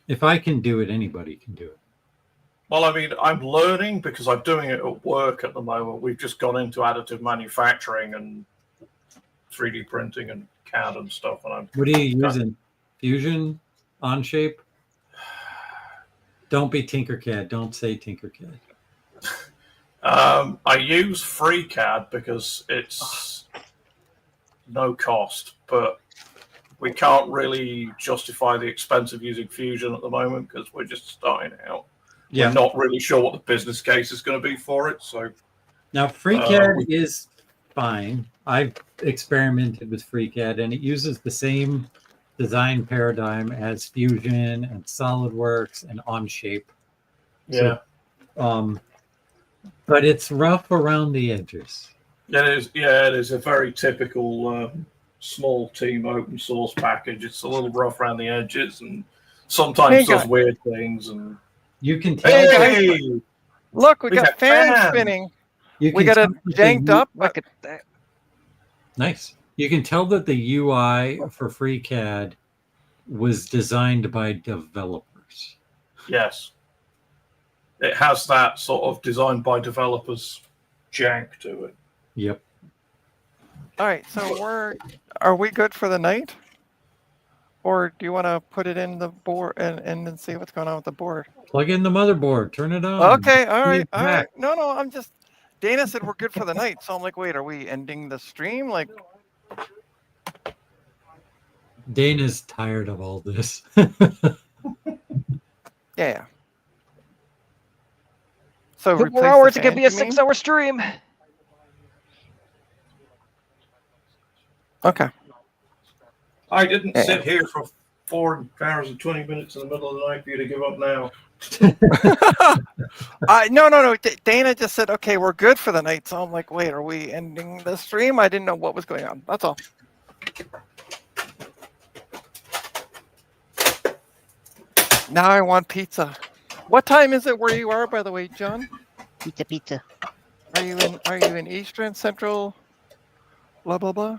If I can do it, anybody can do it. Well, I mean, I'm learning because I'm doing it at work at the moment. We've just gone into additive manufacturing and 3D printing and CAD and stuff. And What are you using? Fusion? Onshape? Don't be Tinkercad. Don't say Tinkercad. I use FreeCAD because it's no cost, but we can't really justify the expense of using Fusion at the moment because we're just starting out. Yeah. We're not really sure what the business case is going to be for it. So Now, FreeCAD is fine. I've experimented with FreeCAD, and it uses the same design paradigm as Fusion and SolidWorks and Onshape. yeah, But it's rough around the edges. it is. Yeah, it is a very typical small team open source package. It's a little rough around the edges and sometimes Hey, does guys. weird things. And You can tell. hey, Look, we got fans fans. spinning. We got it janked up. Look at that. Nice. You can tell that the UI for FreeCAD was designed by developers. Yes. It has that sort of designed by developers jank to it. Yep. All right, so are we good for the night? Or do you want to put it in the board and then see what's going on with the board? Plug in the motherboard. Turn it on. Okay, all right. No, I'm just. Dana said we're good for the night, so I'm like, wait, are we ending the stream? Like, Dana's tired of all this. yeah. So 2 more hours, it could be a 6-hour stream. Okay. I didn't sit here for 4 hours and 20 minutes in the middle of the night for you to give up now. No. Dana just said, okay, we're good for the night. So I'm like, wait, are we ending the stream? I didn't know what was going on. That's all. Now I want pizza. What time is it where you are, by the way, John? Pizza. Are you in Eastern, Central, blah, blah, blah?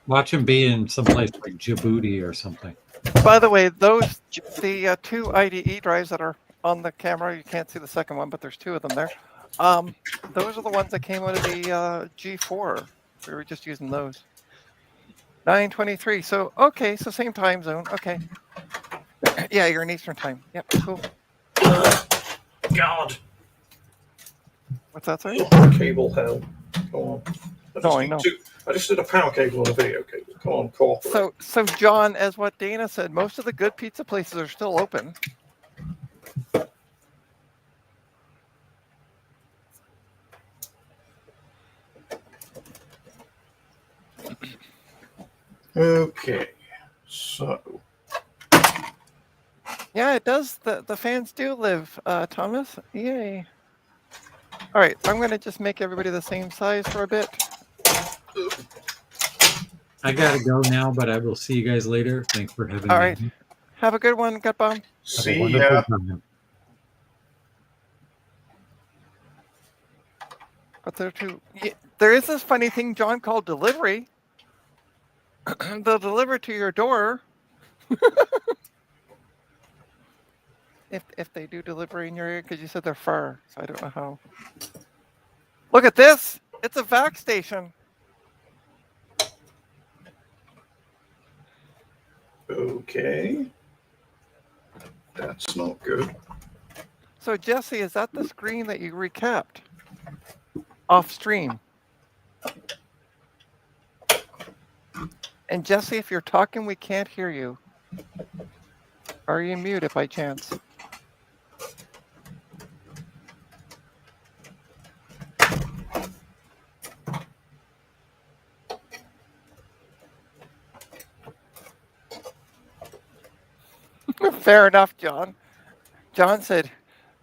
Watch him be in some place like Djibouti or something. By the way, the 2 IDE drives that are on the camera, you can't see the second one, but there's 2 of them there. Those are the ones that came out of the G4. We were just using those. 9:23. So okay, so same time zone. Okay. Yeah, you're in Eastern time. Yep, cool. God. What's that, sorry? Cable hell. Go on. I know. I just did a power cable and a video cable. Come on, cooperate. So John, as what Dana said, most of the good pizza places are still open. Okay, so. Yeah, it does. The fans do live, Thomas. Yay. All right, I'm going to just make everybody the same size for a bit. I gotta go now, but I will see you guys later. Thanks for having All me. right. Have a good one, Gutbaum. See ya. But there is this funny thing, John, called delivery. They'll deliver to your door. if they do delivery in your area, because you said they're far, so I don't know how. Look at this. It's a VAXstation. Okay. That's not good. So Jesse, is that the screen that you recapped off stream? And Jesse, if you're talking, we can't hear you. Are you muted by chance? Fair enough, John. John said,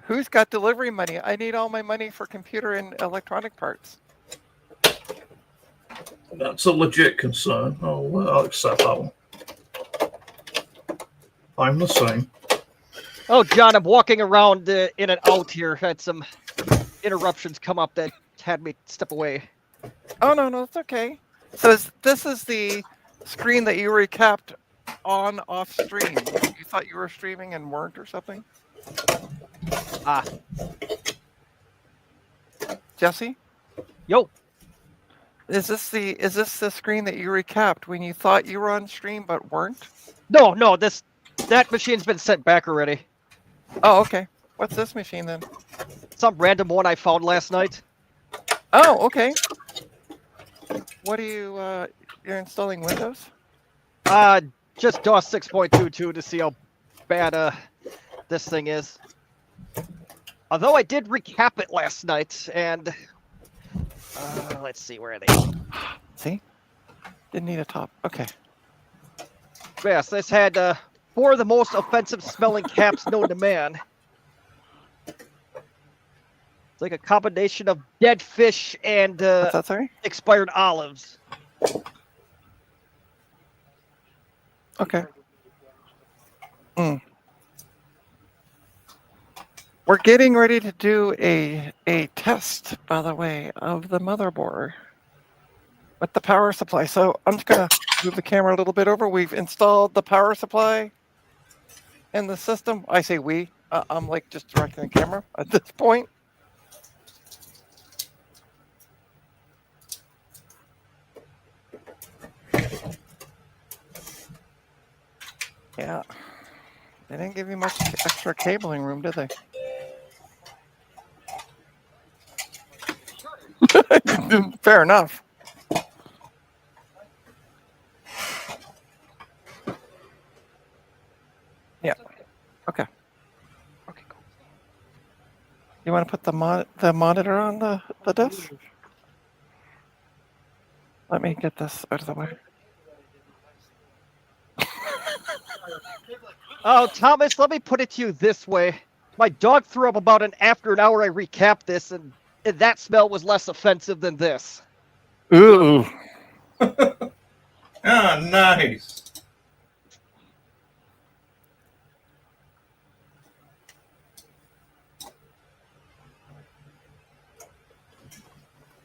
who's got delivery money? I need all my money for computer and electronic parts. That's a legit concern. I'll accept that one. I'm the same. Oh, John, I'm walking around in and out here. Had some interruptions come up that had me step away. Oh, no, it's okay. So this is the screen that you recapped on off stream. You thought you were streaming and weren't or something? Jesse? Yo. Is this the screen that you recapped when you thought you were on stream but weren't? No, that machine's been sent back already. Oh, okay. What's this machine then? Some random one I found last night. Oh, okay. What are you're installing Windows? Just DOS 6.22 to see how bad this thing is. Although I did recap it last night, and let's see, where are they? See? Didn't need a top. Okay. Yes, this had 4 of the most offensive smelling caps known to man. It's like a combination of dead fish and What's that, sorry? expired olives. Okay. We're getting ready to do a test, by the way, of the motherboard with the power supply. So I'm just going to move the camera a little bit over. We've installed the power supply in the system. I say we. I'm like just directing the camera at this point. Yeah. They didn't give you much extra cabling room, did they? Fair enough. Yeah. Okay. Okay, cool. You want to put the monitor on the desk? Let me get this out of the way. Oh, Thomas, let me put it to you this way. My dog threw up about after an hour I recapped this, and that smell was less offensive than this. Ooh. Ah, nice.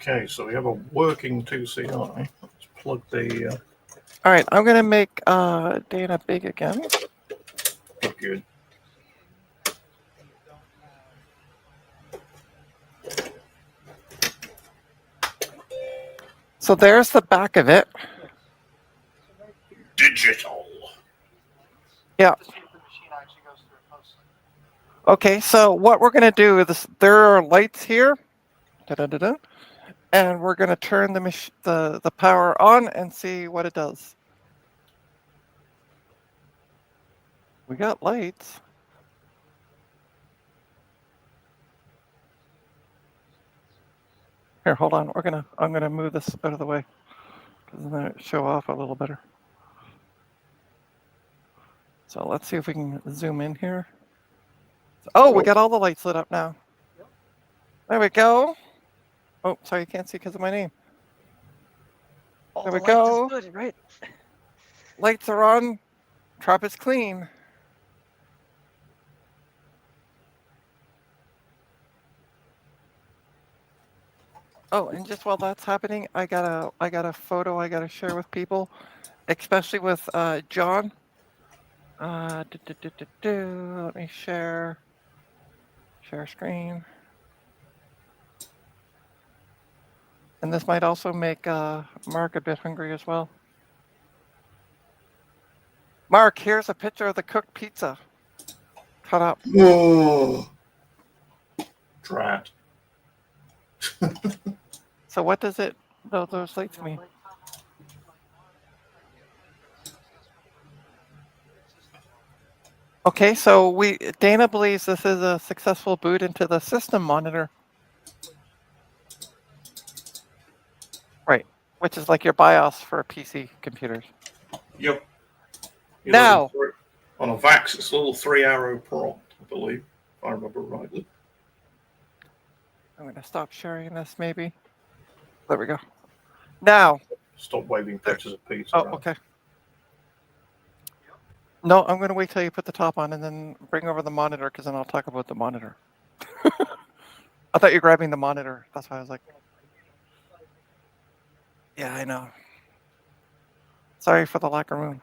Okay, so we have a working 2CI. Let's plug the... All right, I'm going to make Dana big again. Good. So there's the back of it. Digital. Yeah. Okay, so what we're going to do is there are lights here. Da-da-da-da. And we're going to turn the power on and see what it does. We got lights. Here, hold on. I'm gonna move this out of the way because then it show off a little better. So let's see if we can zoom in here. Oh, we got all the lights lit up now. There we go. Oh, sorry, you can't see because of my name. There we go. Good, right? Lights are on. Trap is clean. Oh, and just while that's happening, I got a photo I gotta share with people, especially with John. Let me share screen. And this might also make Mark a bit hungry as well. Mark, here's a picture of the cooked pizza. Cut up. Whoa. Drat. So what does those lights mean? Okay, so Dana believes this is a successful boot into the system monitor. Right, which is like your BIOS for PC computers. Yep. Now, on a VAX, it's a little 3-arrow prompt, I believe, if I remember rightly. I'm going to stop sharing this, maybe. There we go. Now. Stop waving pictures of pizza. Oh, okay. No, I'm going to wait till you put the top on and then bring over the monitor because then I'll talk about the monitor. I thought you were grabbing the monitor. That's why I was like, yeah, I know. Sorry for the lack of room.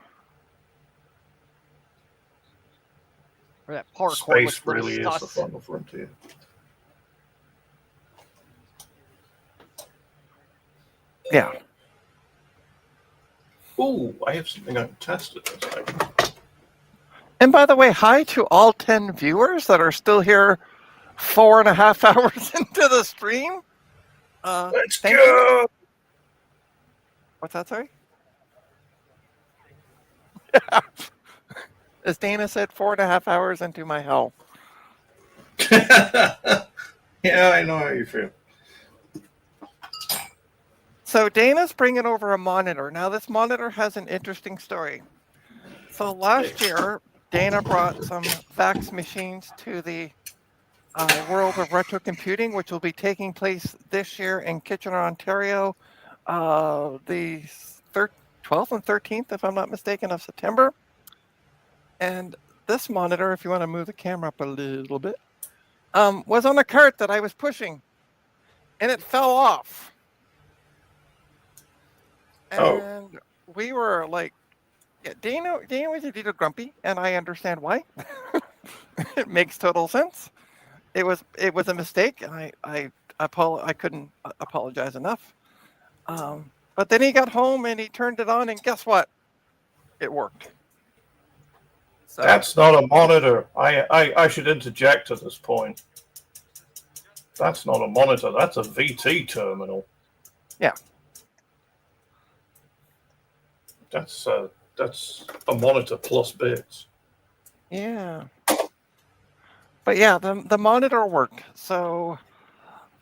Or that power cord Space looks really is the sus. final frontier. Yeah. Ooh, I have something I can test at this time. And by the way, hi to all 10 viewers that are still here 4.5 hours into the stream. Let's thank go! You. What's that, sorry? As Dana said, 4.5 hours into my hell. Yeah, I know how you feel. So Dana's bringing over a monitor. Now this monitor has an interesting story. So last year, Dana brought some VAX machines to the World of Retro Computing, which will be taking place this year in Kitchener, Ontario, the 12th and 13th, if I'm not mistaken, of September. And this monitor, if you want to move the camera up a little bit, was on a cart that I was pushing, and it fell off. And we were like, yeah, Dana was a little grumpy, and I understand why. It makes total sense. It was a mistake, and I couldn't apologize enough. But then he got home and he turned it on, and guess what? It worked. So that's not a monitor. I should interject at this point. That's not a monitor. That's a VT terminal. Yeah. That's a monitor plus bits. Yeah. But yeah, the monitor worked. So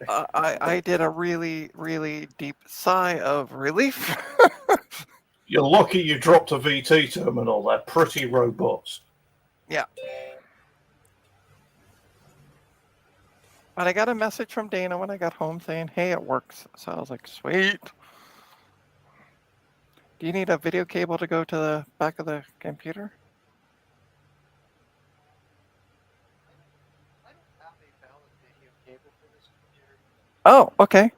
I did a really, really deep sigh of relief. You're lucky you dropped a VT terminal. They're pretty robust. Yeah. But I got a message from Dana when I got home saying, hey, it works. So I was like, sweet. Do you need a video cable to go to the back of the computer? I don't have a valid video cable for this computer. Oh, okay.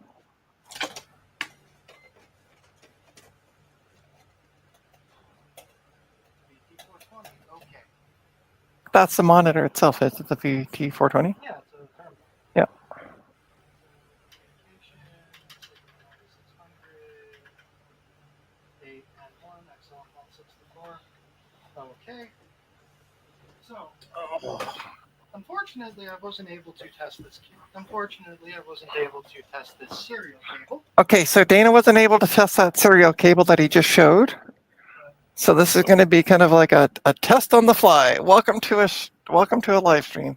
VT420, okay. That's the monitor itself. Is it the VT420? Yeah, it's a terminal. Yeah. Okay. So, unfortunately, I wasn't able to test this key. Unfortunately, I wasn't able to test this serial cable. Okay, so Dana wasn't able to test that serial cable that he just showed. So this is going to be kind of like a test on the fly. Welcome to a live stream.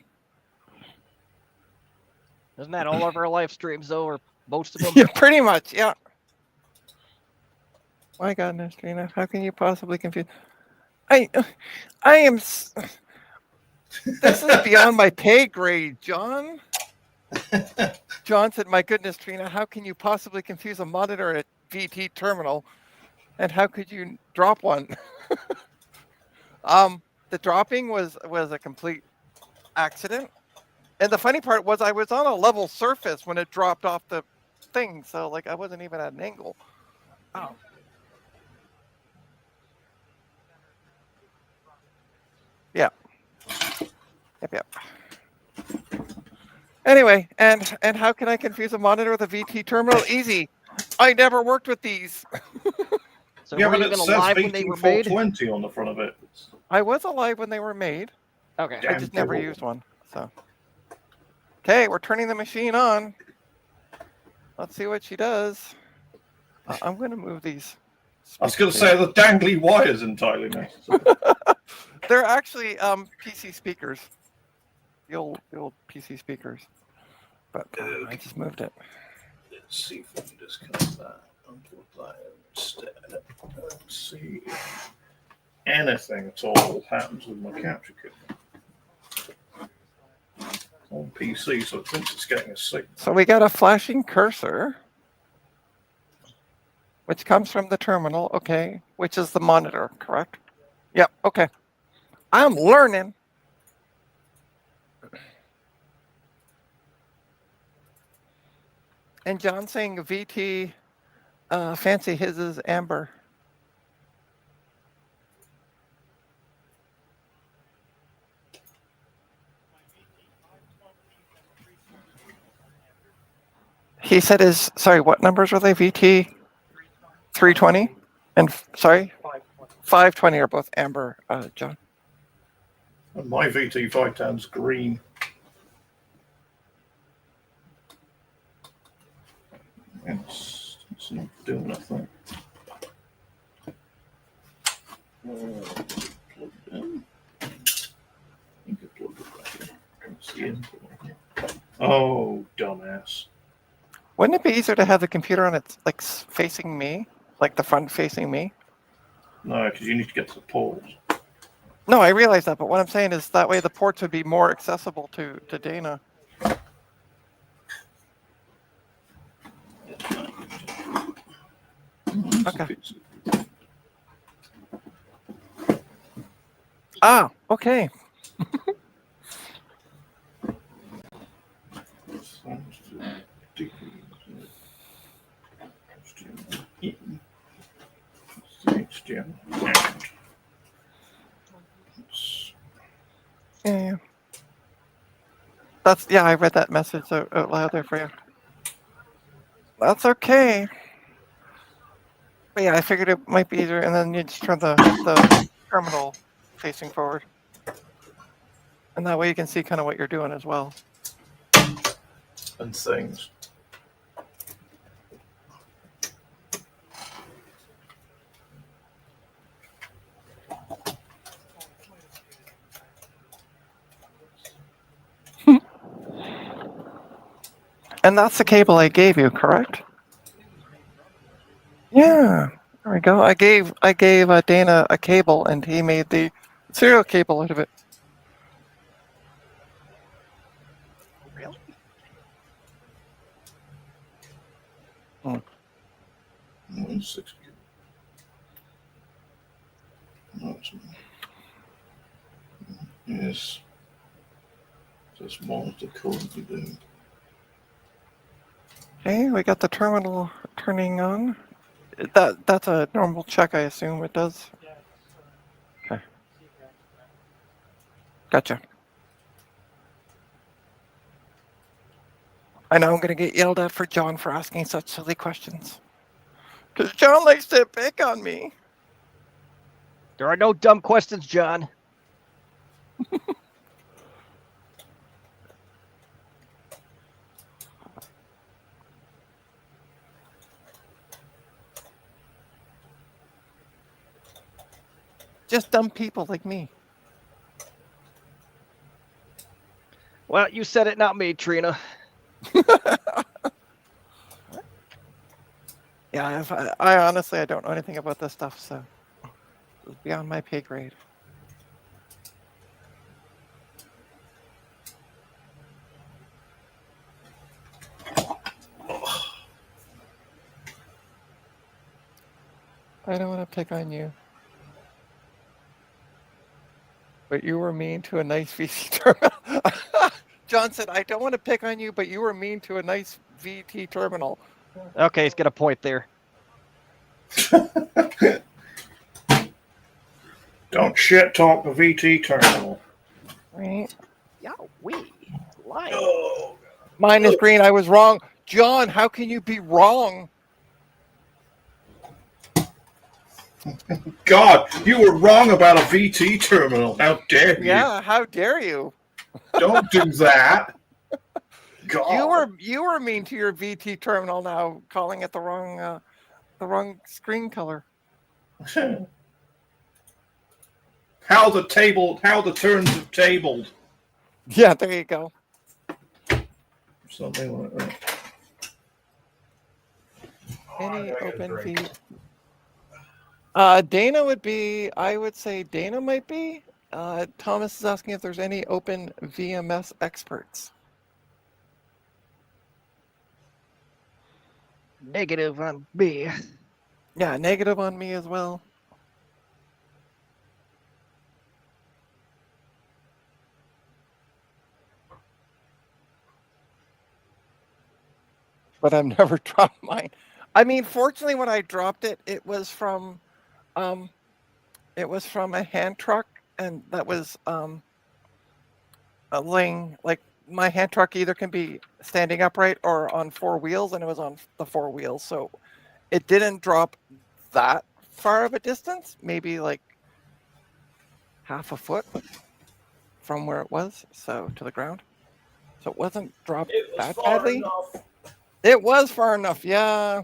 Isn't that all of our live streams, though, or most of them? Yeah, pretty much, yeah. My goodness, Trina, how can you possibly confuse? I am. This is beyond my pay grade, John. John said, "My goodness, Trina, how can you possibly confuse a monitor and a VT terminal? And how could you drop one?" The dropping was a complete accident. And the funny part was I was on a level surface when it dropped off the thing. So like I wasn't even at an angle. Oh. Yeah. Yep. Anyway, and how can I confuse a monitor with a VT terminal? Easy. I never worked with these. So yeah, were you even alive when they were made? 420 on the front of it. I was alive when they were made. Okay. I just never used one. So. Okay, we're turning the machine on. Let's see what she does. I'm going to move these. I was going to say the dangly wires entirely necessary. They're actually PC speakers. The old PC speakers. But I just moved it. Let's see if we can disconnect that. Unplug that instead. Let's see if anything at all happens with my capture card. On PC, so it thinks it's getting a signal. So we got a flashing cursor, which comes from the terminal, okay, which is the monitor, correct? Yep, okay. I'm learning. And John saying VT, fancy his is amber. He said his, sorry, what numbers were they? VT 320 and, sorry, 520 are both amber, John. And my VT 510's green. It's not doing nothing. Plugged in. I think I plugged it back in. Let's see it. Oh, dumbass. Wouldn't it be easier to have the computer on its, like, facing me? Like the front facing me? No, because you need to get to the ports. No, I realize that, but what I'm saying is that way the ports would be more accessible to Dana. Okay. Ah, okay. Yeah. That's I read that message out loud there for you. That's okay. But yeah, I figured it might be easier, and then you just turn the terminal facing forward, and that way you can see kind of what you're doing as well. And things. And that's the cable I gave you, correct? Yeah, there we go. I gave Dana a cable, and he made the serial cable out of it. Really? Hmm. 160. Yes. Just monitor currently doing. Okay, we got the terminal turning on. That's a normal check, I assume it does. Okay. Gotcha. I know I'm going to get yelled at for John for asking such silly questions. Because John likes to pick on me. There are no dumb questions, John. Just dumb people like me. Well, you said it, not me, Trina. Yeah, I honestly I don't know anything about this stuff, so it's beyond my pay grade. I don't want to pick on you. But you were mean to a nice VC terminal. John said, I don't want to pick on you, but you were mean to a nice VT terminal. Okay, he's got a point there. Don't shit talk the VT terminal. Right. Yeah, we lying. Oh. Mine is green. I was wrong. John, how can you be wrong? God, you were wrong about a VT terminal. How dare you? Yeah, how dare you? Don't do that. God. You were mean to your VT terminal now, calling it the wrong screen color. How the turns have tabled. Yeah, there you go. Something like that. Any open V. Dana would be. I would say Dana might be. Thomas is asking if there's any open VMS experts. Negative on me. Yeah, negative on me as well. But I've never dropped mine. I mean, fortunately, when I dropped it, it was from a hand truck, and that was laying, like, my hand truck either can be standing upright or on four wheels, and it was on the four wheels, so it didn't drop that far of a distance, maybe like half a foot from where it was, so to the ground. So it wasn't dropped that badly. It was far enough, yeah.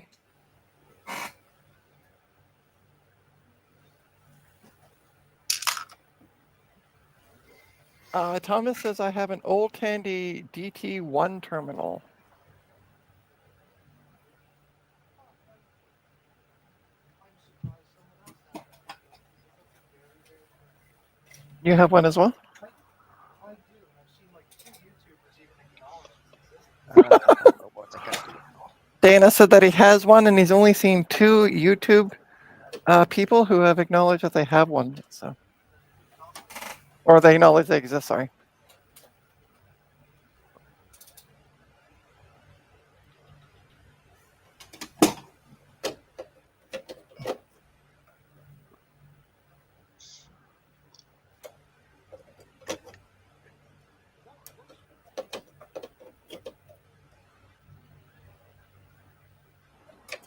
Thomas says I have an old Tandy DT1 terminal. You have one as well? Dana said that he has one, and he's only seen 2 YouTube people who have acknowledged that they have one. So, or they acknowledge they exist. Sorry.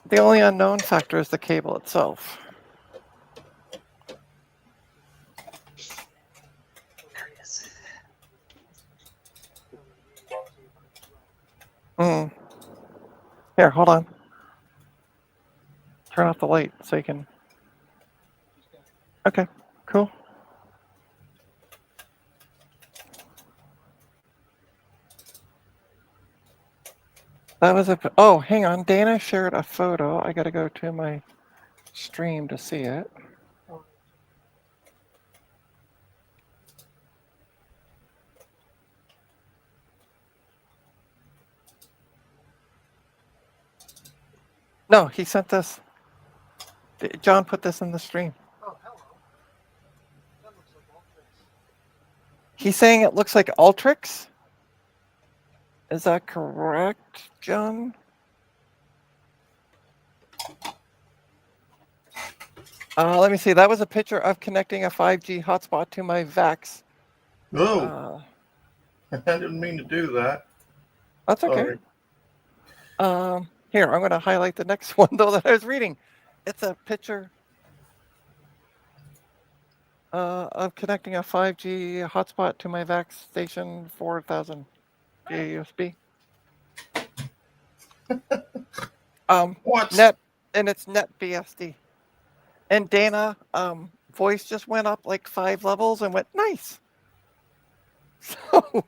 The only unknown factor is the cable itself. There it is. Here, hold on. Turn off the light so you can. Okay, cool. That was a. Oh, hang on. Dana shared a photo. I got to go to my stream to see it. No, he sent this. John put this in the stream. Oh, hello. That looks like Ultrix. He's saying it looks like Ultrix. Is that correct, John? Let me see. That was a picture of connecting a 5G hotspot to my VAX. Oh, I didn't mean to do that. That's okay. Here, I'm going to highlight the next one, though, that I was reading. It's a picture of connecting a 5G hotspot to my VAXstation 4000 via USB. What? Net, and it's net BSD. And Dana, voice just went up like 5 levels and went, nice. So,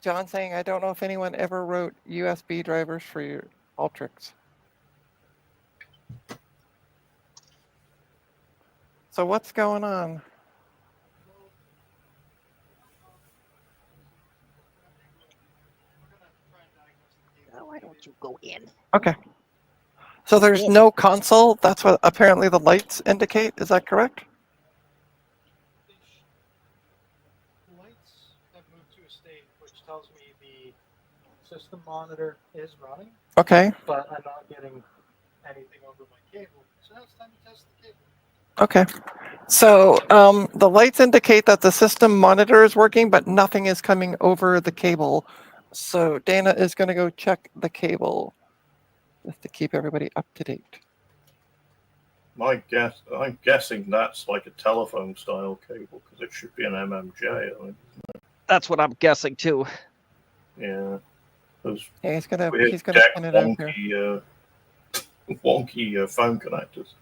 John saying, I don't know if anyone ever wrote USB drivers for your Ultrix. So what's going on? Why don't you go in? Okay. So there's no console. That's what apparently the lights indicate. Is that correct? The lights have moved to a state which tells me the system monitor is running. Okay. But I'm not getting anything over my cable. So now it's time to test the cable. Okay. So the lights indicate that the system monitor is working, but nothing is coming over the cable. So Dana is going to go check the cable just to keep everybody up to date. I'm guessing that's like a telephone style cable because it should be an MMJ. I mean. That's what I'm guessing too. Yeah. Yeah, he's gonna spin it out here. Wonky phone connectors.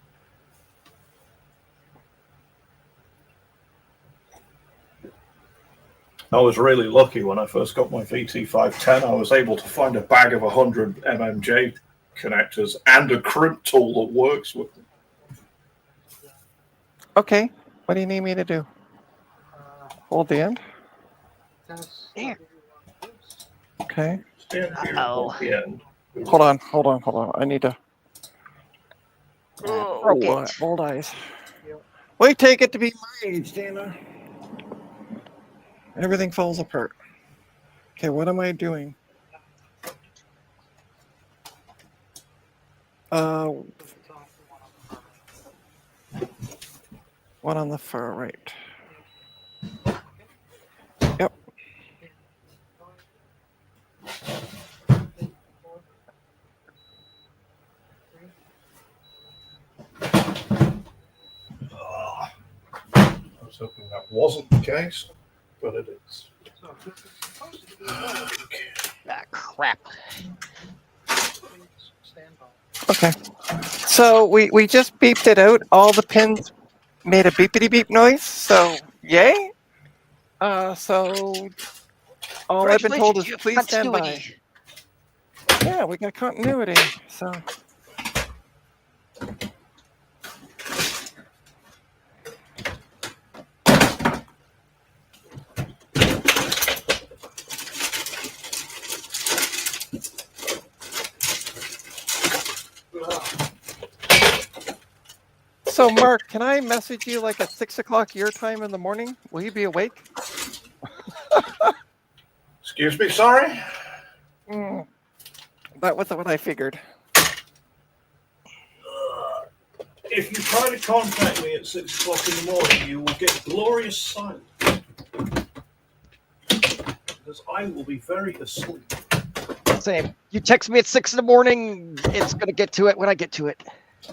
I was really lucky when I first got my VT510. I was able to find a bag of 100 MMJ connectors and a crimp tool that works with them. Okay, what do you need me to do? Hold the end. There. Okay. Uh-oh. Hold on. I need to. Broke it. Old eyes. We take it to be my age, Dana. Everything falls apart. Okay, what am I doing? One on the far right. Yep. I was hoping that wasn't the case, but it is. Ah, crap. Okay. So we just beeped it out. All the pins made a beepity beep noise. So yay. So all I've been told is please stand by. Yeah, we got continuity. So. So, Mark, can I message you like at 6 o'clock your time in the morning? Will you be awake? Excuse me, sorry? That was what I figured. If you try to contact me at 6 o'clock in the morning, you will get glorious silence. Because I will be very asleep. Same. You text me at 6 in the morning, it's gonna get to it when I get to it.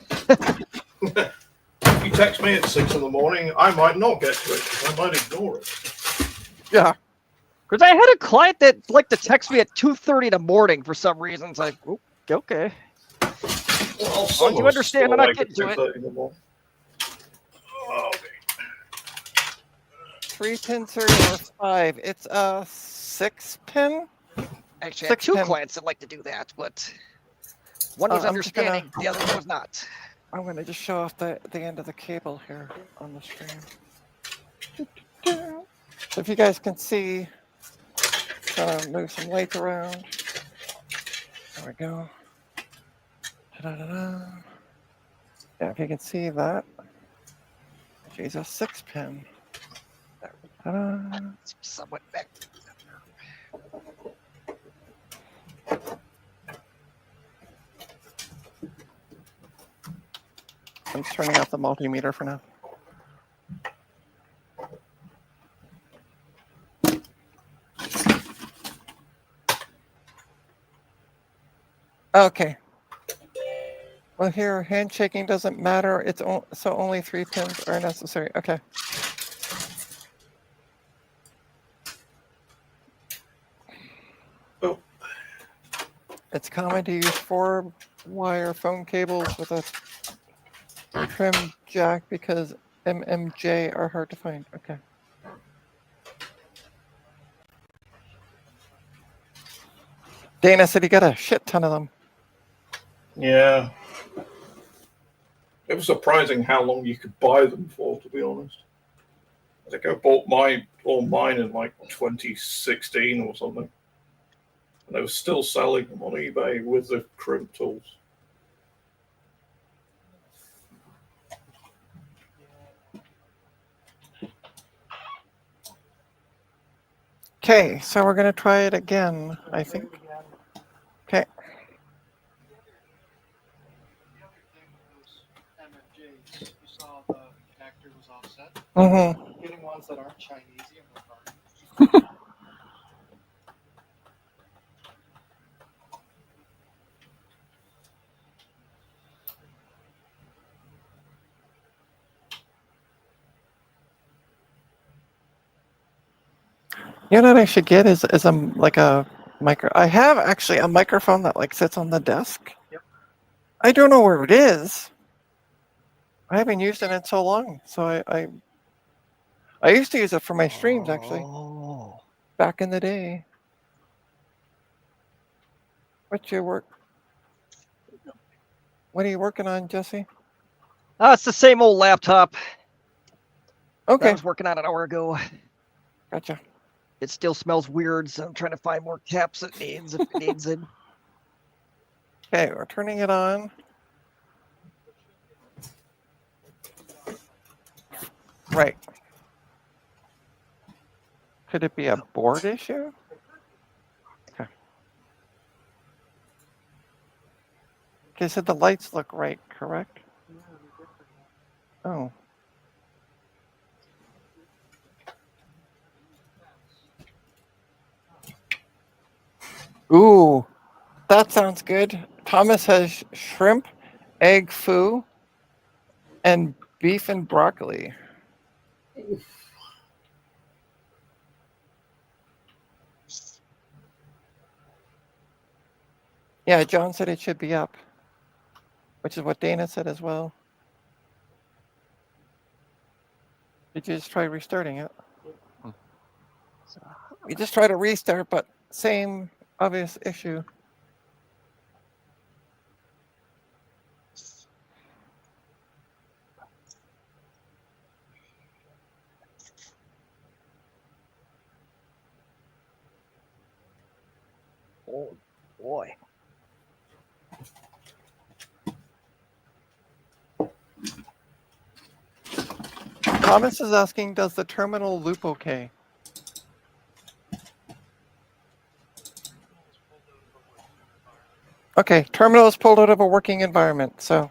If you text me at 6 in the morning, I might not get to it because I might ignore it. Yeah. Because I had a client that liked to text me at 2:30 in the morning for some reason. It's like, oh, okay. Well, As long as you understand, I'm not getting to it. Oh, okay. 3-pin serial or 5? It's a 6-pin. Actually, I had 2 clients that like to do that, but one was understanding, the other one was not. I'm going to just show off the end of the cable here on the screen. So if you guys can see, move some lights around. There we go. Ta-da-da-da. Yeah, if you can see that. She's a 6-pin. Somewhat back. I'm just turning off the multimeter for now. Okay. Well, here, handshaking doesn't matter. It's so only 3 pins are necessary. Okay. Oh. It's common to use 4-wire phone cables with a trim jack because MMJ are hard to find. Okay. Dana said he got a shit ton of them. Yeah. It was surprising how long you could buy them for, to be honest. I think I bought mine in like 2016 or something. And they were still selling them on eBay with the crimp tools. Okay, so we're going to try it again, I think. Okay. Mm-hmm. Getting ones that aren't Chinese. You know what I should get is a micro. I have actually a microphone that like sits on the desk. Yep. I don't know where it is. I haven't used it in so long, so I used to use it for my streams actually. Oh. Back in the day. What are you working on, Jesse? It's the same old laptop. Okay. I was working on it an hour ago. Gotcha. It still smells weird, so I'm trying to find more caps it needs if it needs it. Okay, we're turning it on. Right. Could it be a board issue? Okay. Okay, so the lights look right, correct? Oh. Ooh, that sounds good. Thomas has shrimp, egg foo, and beef and broccoli. Yeah, John said it should be up, which is what Dana said as well. Did you just try restarting it? You just try to restart, but same obvious issue. Oh boy. Thomas is asking, does the terminal loop okay? Okay, terminal is pulled out of a working environment, so.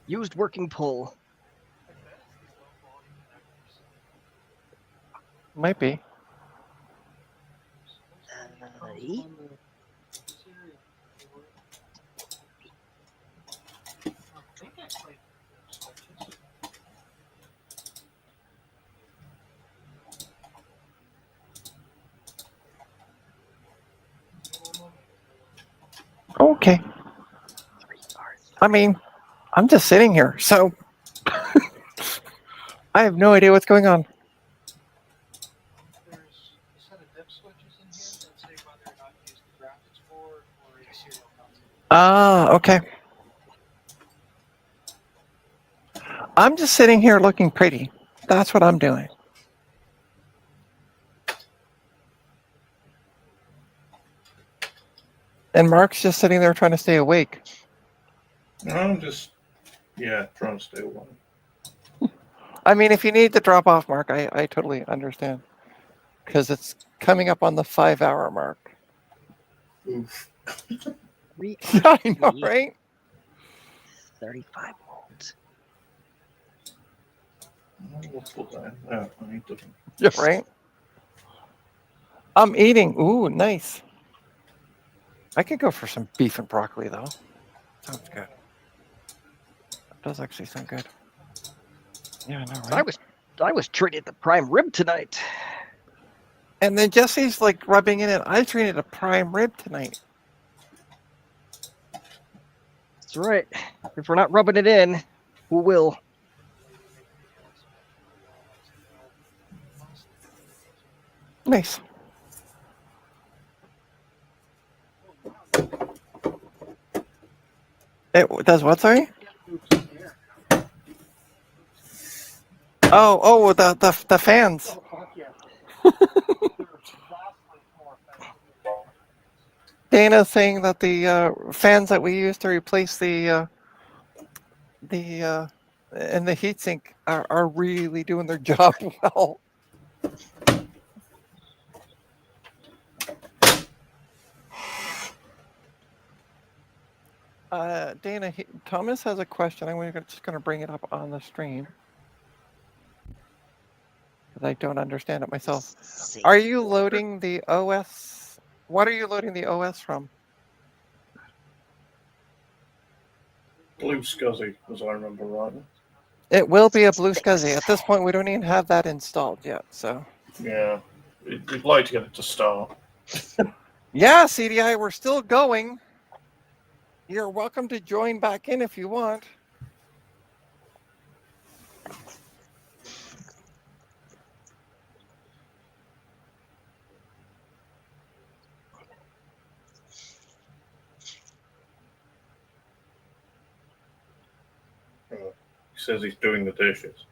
Used working pull. Might be. buddy. Okay. I mean, I'm just sitting here, so I have no idea what's going on. There's a set of dip switches in here that say whether or not to use the graphics board or a serial console. Ah, okay. I'm just sitting here looking pretty. That's what I'm doing. And Mark's just sitting there trying to stay awake. I'm just, trying to stay awake. I mean, if you need to drop off, Mark, I totally understand. Because it's coming up on the 5-hour mark. Oof. I know, right? 35 volts. We'll put that in there. I need to. Yeah, right? I'm eating. Ooh, nice. I could go for some beef and broccoli, though. Sounds good. That does actually sound good. Yeah, I know, right? I was treated the prime rib tonight. And then Jesse's like rubbing in it. I treated a prime rib tonight. That's right. If we're not rubbing it in, who will? Nice. It does what, sorry? Oh, the fans. Dana's saying that the fans that we use to replace the and the heatsink are really doing their job well. Dana, Thomas has a question. I'm just going to bring it up on the stream because I don't understand it myself. Are you loading the OS? What are you loading the OS from? Blue SCSI, as I remember rightly. It will be a Blue SCSI. At this point, we don't even have that installed yet. So. Yeah, we'd like to get it to start. Yeah, CDI, we're still going. You're welcome to join back in if you want. He says he's doing the dishes.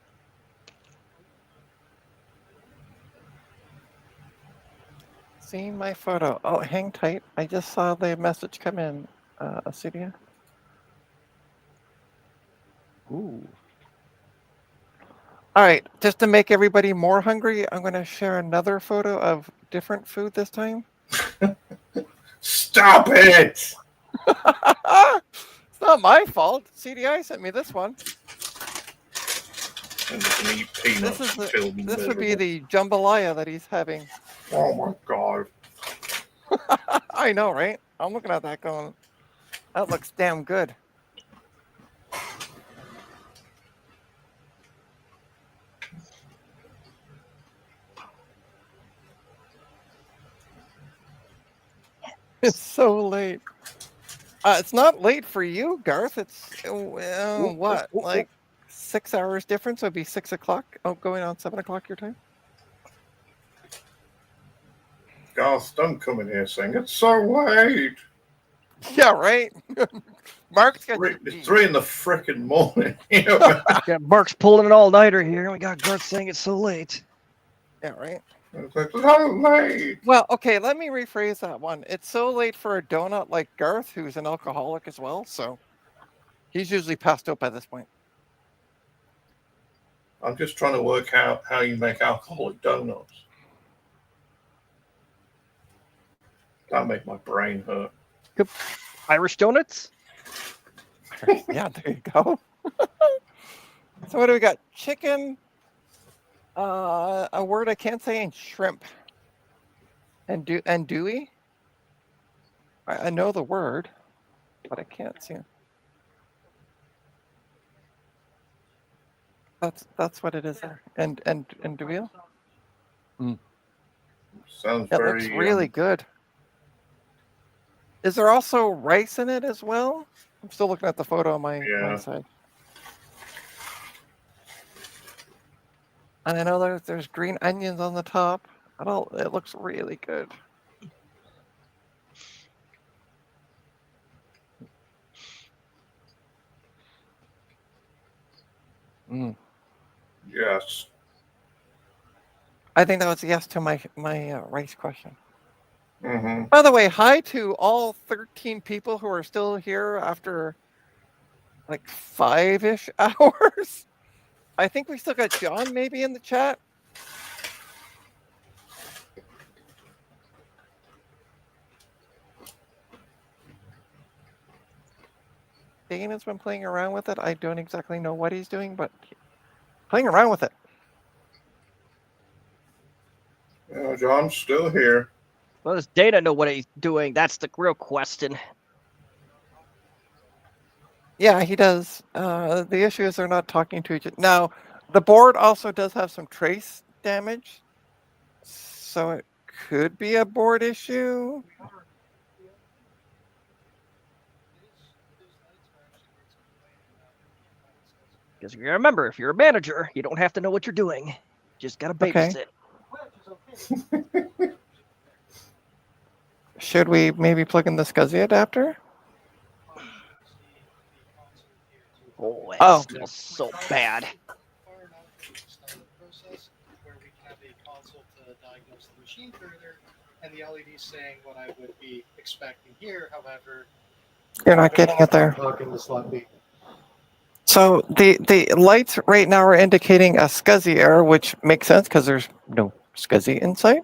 Seeing my photo. Oh, hang tight. I just saw the message come in, Acedia. Ooh. All right, just to make everybody more hungry, I'm going to share another photo of different food this time. Stop it! It's not my fault. CDI sent me this one. And some eat peanuts This would be the jambalaya that he's having. Oh my god. I know, right? I'm looking at that going, that looks damn good. It's so late. It's not late for you, Garth. It's what, like 6 hours difference? So it'd be 6 o'clock. Oh, going on 7 o'clock your time. Garth, don't come in here saying it's so late. Yeah, right. Mark's got it's 3 in the frickin' morning. Yeah, Mark's pulling an all-nighter here. We got Garth saying it's so late. Yeah, right. It's so late. Well, okay, let me rephrase that one. It's so late for a donut like Garth, who's an alcoholic as well, so he's usually passed out by this point. I'm just trying to work out how you make alcoholic donuts. That make my brain hurt. Irish donuts? Yeah, there you go. So what do we got? Chicken, a word I can't say, and shrimp. And dewy. I know the word, but I can't see it. That's what it is there. And Deville? Sounds It very looks really good. Is there also rice in it as well? I'm still looking at the photo on my side. And I know there's green onions on the top. It looks really good. Yes. I think that was a yes to my rice question. Mm-hmm. By the way, hi to all 13 people who are still here after like 5-ish hours. I think we still got John maybe in the chat. Dana's been playing around with it. I don't exactly know what he's doing, but playing around with it. Yeah, John's still here. Well, does Dana know what he's doing? That's the real question. Yeah, he does. The issue is they're not talking to each other. Now, the board also does have some trace damage, so it could be a board issue. Because you remember, if you're a manager, you don't have to know what you're doing. Just gotta babysit. Okay. Should we maybe plug in the SCSI adapter? Oh, it smells so bad. And the LED saying what I would be expecting here. However, You're not getting it there. So the lights right now are indicating a SCSI error, which makes sense because there's no SCSI in sight.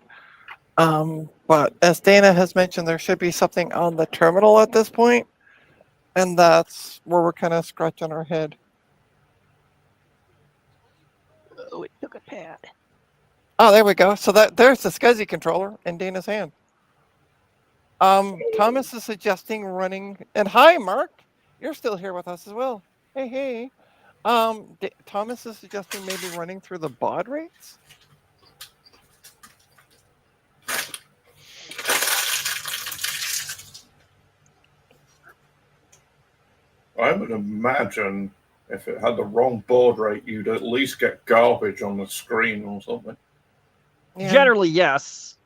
But as Dana has mentioned, there should be something on the terminal at this point, and that's where we're kind of scratching our head. Oh, it took a pad. Oh, there we go. So there's the SCSI controller in Dana's hand. Thomas is suggesting running, and hi, Mark, you're still here with us as well. Hey. Thomas is suggesting maybe running through the baud rates. I would imagine if it had the wrong baud rate, you'd at least get garbage on the screen or something. Yeah. Generally, yes.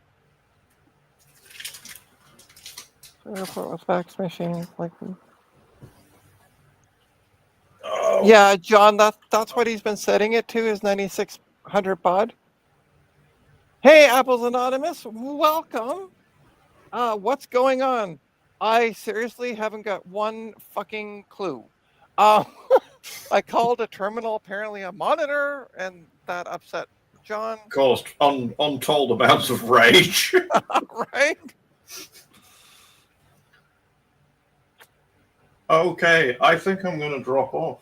Airport with fax machines like. Oh. Yeah, John, that's what he's been setting it to, is 9600 baud. Hey, Apples Anonymous, welcome. What's going on? I seriously haven't got one fucking clue. I called a terminal, apparently a monitor, and that upset John. Caused untold amounts of rage. Right? Okay, I think I'm going to drop off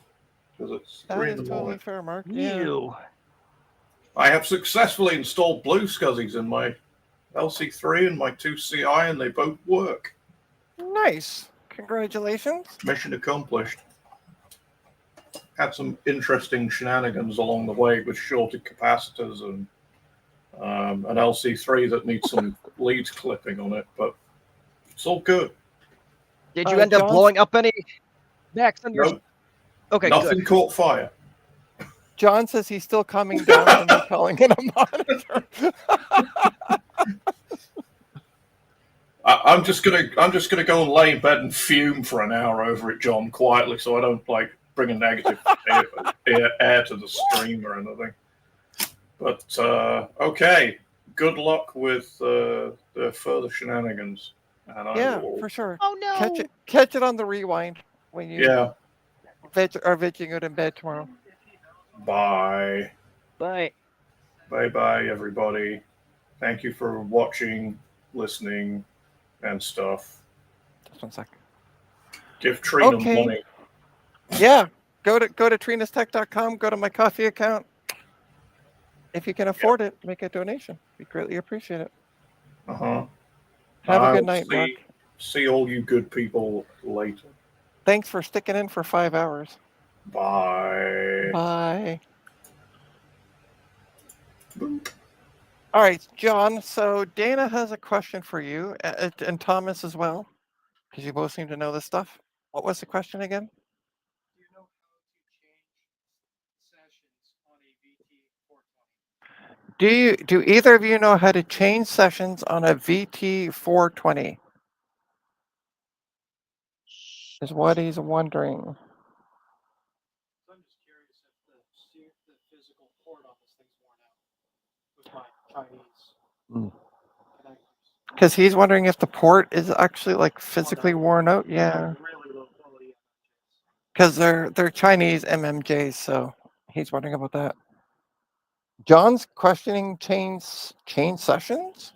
because it's 3 in the morning. Totally fair, Mark. You. I have successfully installed blue SCSIs in my LC3 and my 2CI, and they both work. Nice. Congratulations. Mission accomplished. Had some interesting shenanigans along the way with shorted capacitors and an LC3 that needs some leads clipping on it, but it's all good. Did you end up blowing up any VAX on your? Nope. Okay, nothing good. caught fire. John says he's still coming down and they're calling it a monitor. I'm just gonna go and lay in bed and fume for an hour over it, John, quietly, so I don't bring a negative air to the stream or anything. But okay, good luck with the further shenanigans. And for sure. Oh no! Catch it on the rewind when you are vegging out in bed tomorrow. Bye. Bye. Bye, everybody. Thank you for watching, listening, and stuff. Just 1 second. Give Trina money. Yeah, go to trinastech.com. Go to my coffee account. If you can afford it, make a donation. We greatly appreciate it. Uh-huh. Have a good night, Mark. See all you good people later. Thanks for sticking in for 5 hours. Bye. Bye. All right, John. So Dana has a question for you, and Thomas as well, because you both seem to know this stuff. What was the question again? Do either of you know how to change sessions on a VT420? Is what he's wondering. I'm just curious if the physical port on this thing's worn out with my Chinese. Because he's wondering if the port is actually like physically worn out. Yeah. Because they're Chinese MMJs, so he's wondering about that. John's questioning chain sessions.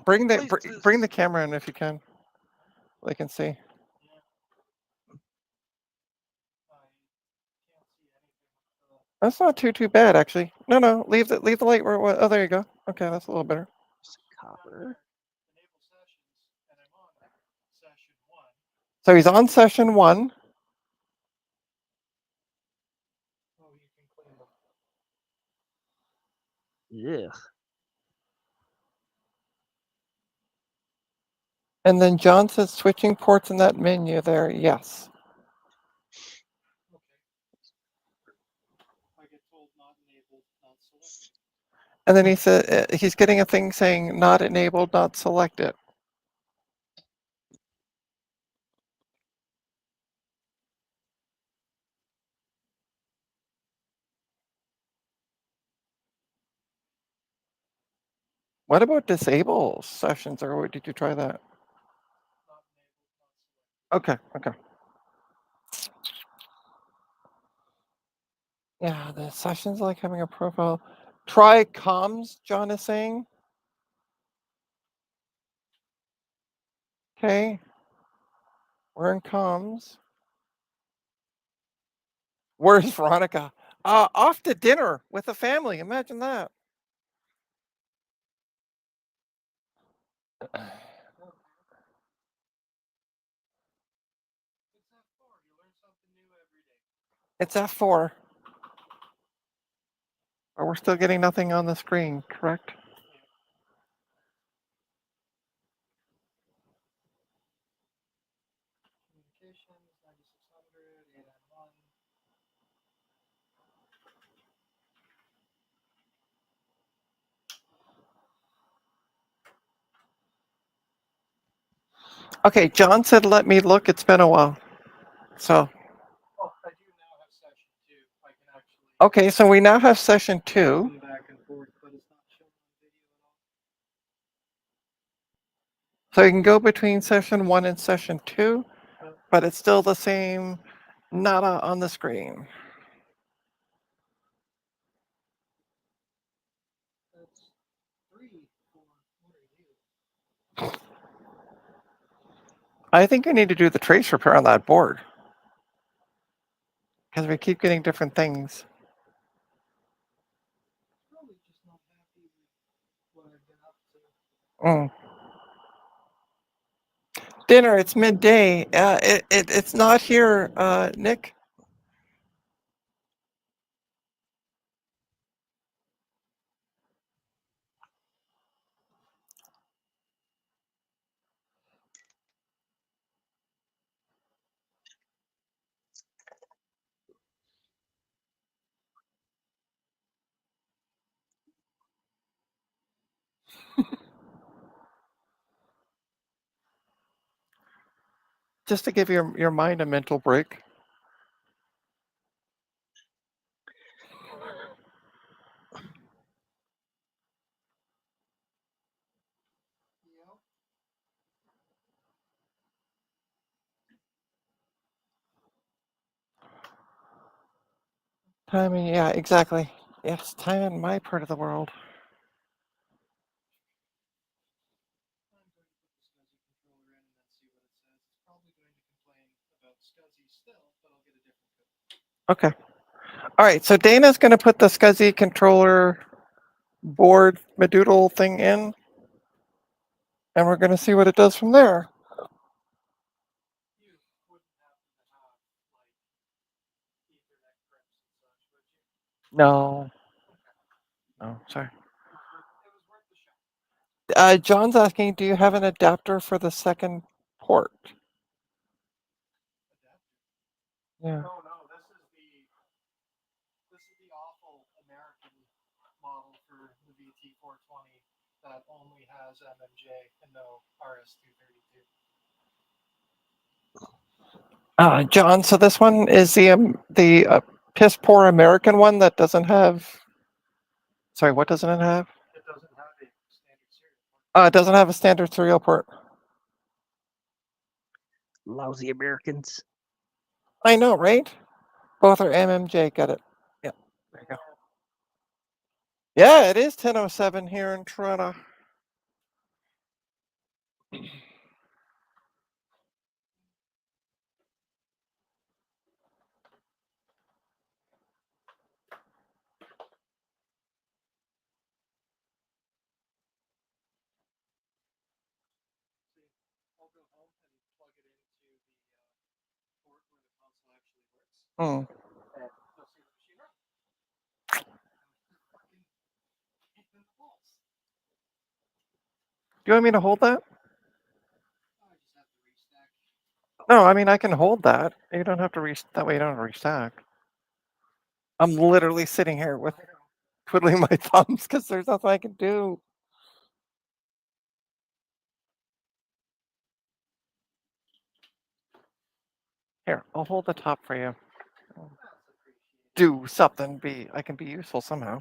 Bring the camera in if you can. They can see. That's not too bad actually. No, leave the light where. Oh, there you go. Okay, that's a little better. Copper. So he's on session 1. Yeah. And then John says switching ports in that menu there. Yes. And then he said he's getting a thing saying not enabled, not selected. What about disable sessions, or did you try that? Okay. Yeah, the sessions like having a profile. Try comms, John is saying. Okay. We're in comms. Where's Veronica? Off to dinner with the family. Imagine that. It's F4. But we're still getting nothing on the screen, correct? Okay, John said let me look. It's been a while. So. Okay, so we now have session 2. So you can go between session 1 and session 2, but it's still the same nada on the screen. I think we need to do the trace repair on that board. Because we keep getting different things. Dinner, it's midday. It's not here, Nick. Just to give your mind a mental break. Timing, yeah, exactly. Yes, time in my part of the world. Okay. All right, so Dana's going to put the SCSI controller board Madoodle thing in. And we're going to see what it does from there. No. No, sorry. John's asking, do you have an adapter for the second port? Yeah. No, this is the awful American model for the VT420 that only has MMJ and no RS-232. John, so this one is the piss poor American one that doesn't have. Sorry, what doesn't it have? It doesn't have a standard serial port. It doesn't have a standard serial port. Lousy Americans. I know, right? Both are MMJ. Got it. Yeah. There you go. Yeah, it is 10:07 here in Toronto. Hmm. Do you want me to hold that? No, I mean I can hold that. You don't have to that way you don't have to restack. I'm literally sitting here with twiddling my thumbs because there's nothing I can do. Here, I'll hold the top for you. Do something. I can be useful somehow.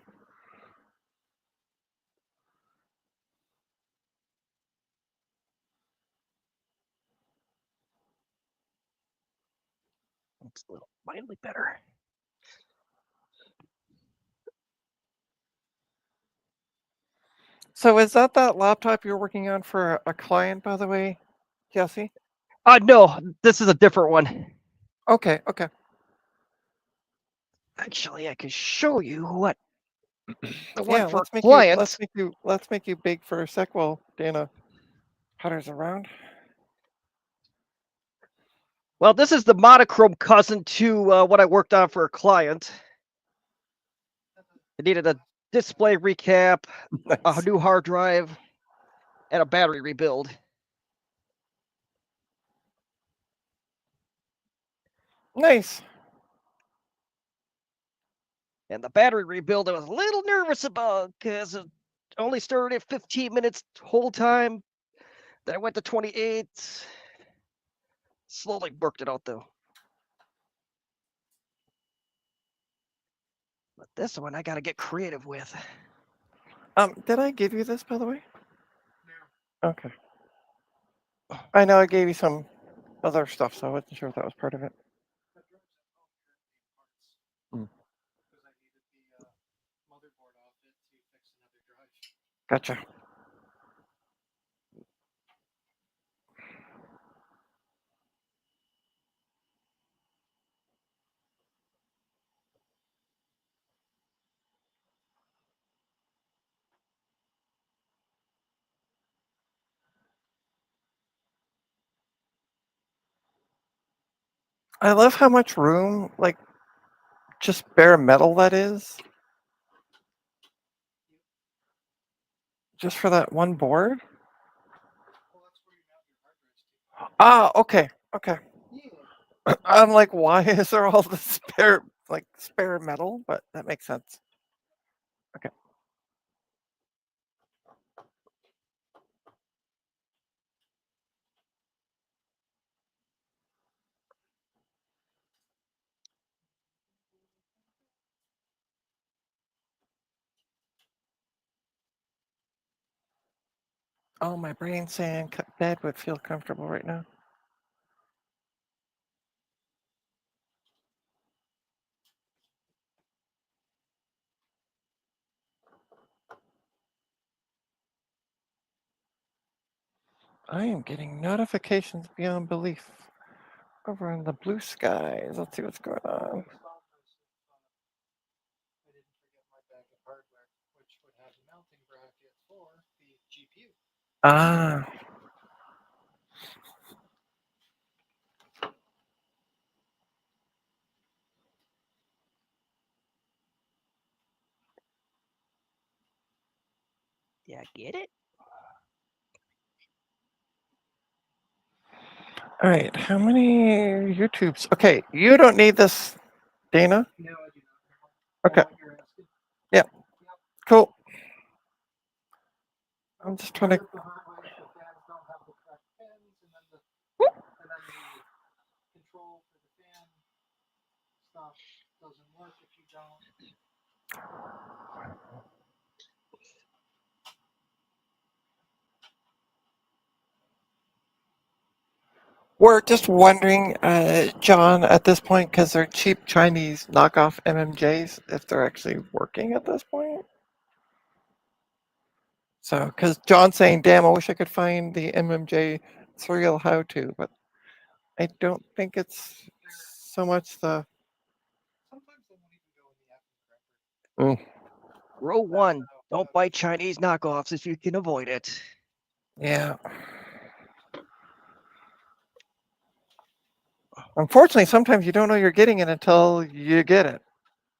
It's a little mildly better. So is that laptop you're working on for a client, by the way, Jesse? No, this is a different one. Okay, okay. Actually, I can show you what the one Yeah, for let's make clients. you big for a sec while Dana putters around. Well, this is the monochrome cousin to what I worked on for a client. It needed a display recap, Nice. a new hard drive, and a battery rebuild. Nice. And the battery rebuild I was a little nervous about because it only started at 15 minutes whole time. Then I went to 28. Slowly worked it out though. But this one I got to get creative with. Did I give you this, by the way? No. Okay. I know I gave you some other stuff, so I wasn't sure if that was part of it. Gotcha. I love how much room, like, just bare metal that is. Just for that one board? Okay, okay. I'm like, why is there all this spare metal? But that makes sense. Okay. Oh, my brain's saying bed would feel comfortable right now. I am getting notifications beyond belief over in the blue skies. Let's see what's going on. Ah. Yeah, get it? All right, how many YouTubes? Okay, you don't need this, Dana. No, I do not. Okay. Yeah. Cool. I'm just trying to. We're just wondering, John, at this point, because they're cheap Chinese knockoff MMJs, if they're actually working at this point. So, because John's saying, damn, I wish I could find the MMJ serial how-to, but I don't think it's so much the... Rule 1, don't buy Chinese knockoffs if you can avoid it. Yeah. Unfortunately, sometimes you don't know you're getting it until you get it.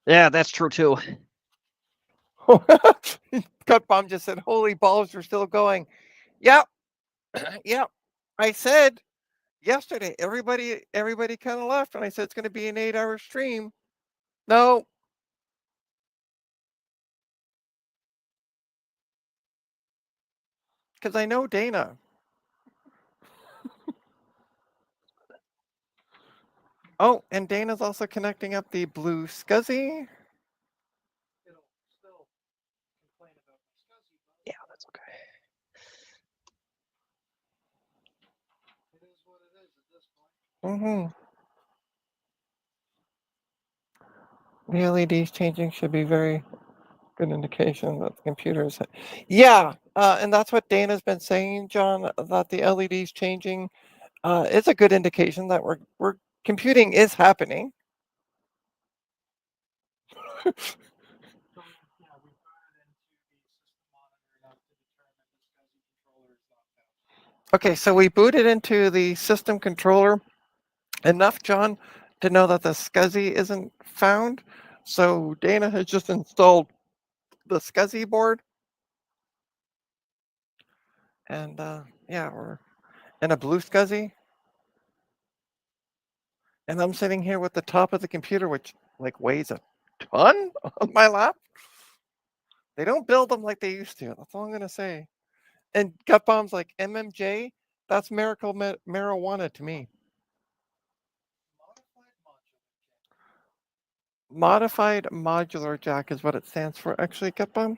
Yeah, that's true too. Cut Bomb just said, holy balls, you're still going. Yep. Yep. I said yesterday, everybody kind of left, and I said it's going to be an 8-hour stream. No. Because I know Dana. Oh, and Dana's also connecting up the blue SCSI. Yeah, that's okay. Mm-hmm. The LEDs changing should be very good indication that the computers. Yeah, and that's what Dana's been saying, John. That the LEDs changing is a good indication that we're computing is happening. Okay, so we booted into the system controller enough, John, to know that the SCSI isn't found. So Dana has just installed the SCSI board. And yeah, we're in a blue SCSI. And I'm sitting here with the top of the computer, which like weighs a ton on my lap. They don't build them like they used to. That's all I'm gonna say. And Gut Bomb's like MMJ. That's miracle marijuana to me. Modified modular jack is what it stands for. Actually, Gut Bomb.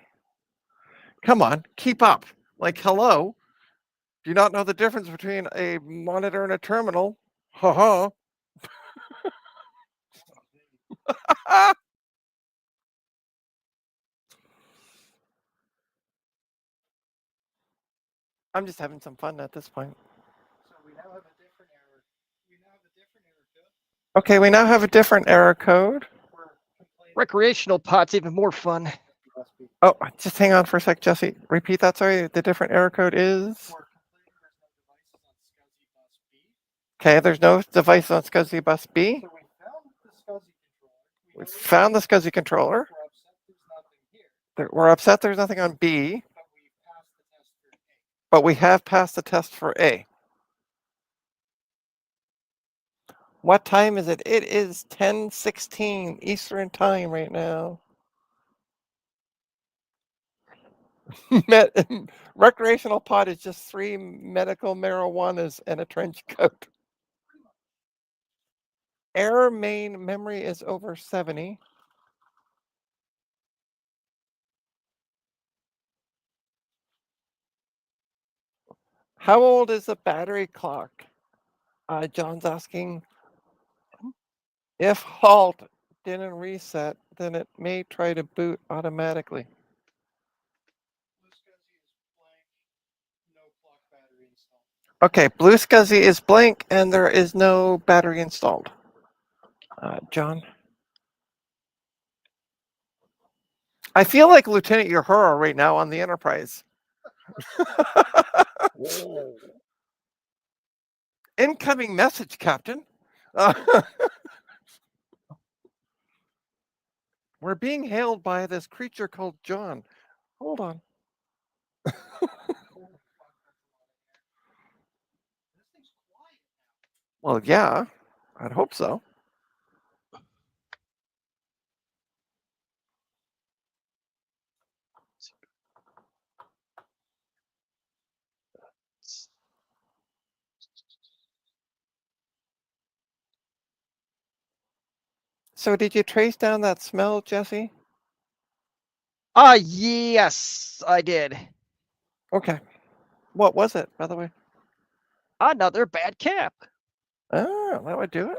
Come on, keep up. Like, hello. Do you not know the difference between a monitor and a terminal? Ha ha. I'm just having some fun at this point. Okay, we now have a different error code. Recreational pot's even more fun. Oh, just hang on for a sec, Jesse. Repeat that, sorry. The different error code is... Okay, there's no device on SCSI bus B. We found the SCSI controller. We're upset there's nothing on B. But we have passed the test for A. What time is it? It is 10:16 Eastern time right now. Recreational pot is just 3 medical marijuanas and a trench coat. Error main memory is over 70. How old is the battery clock? John's asking. If halt didn't reset, then it may try to boot automatically. Okay, blue SCSI is blank and there is no battery installed. John? I feel like Lieutenant Uhura right now on the Enterprise. Incoming message, Captain. We're being hailed by this creature called John. Hold on. Well, yeah, I'd hope so. So did you trace down that smell, Jesse? Yes, I did. Okay. What was it, by the way? Another bad cap. Oh, that would do it.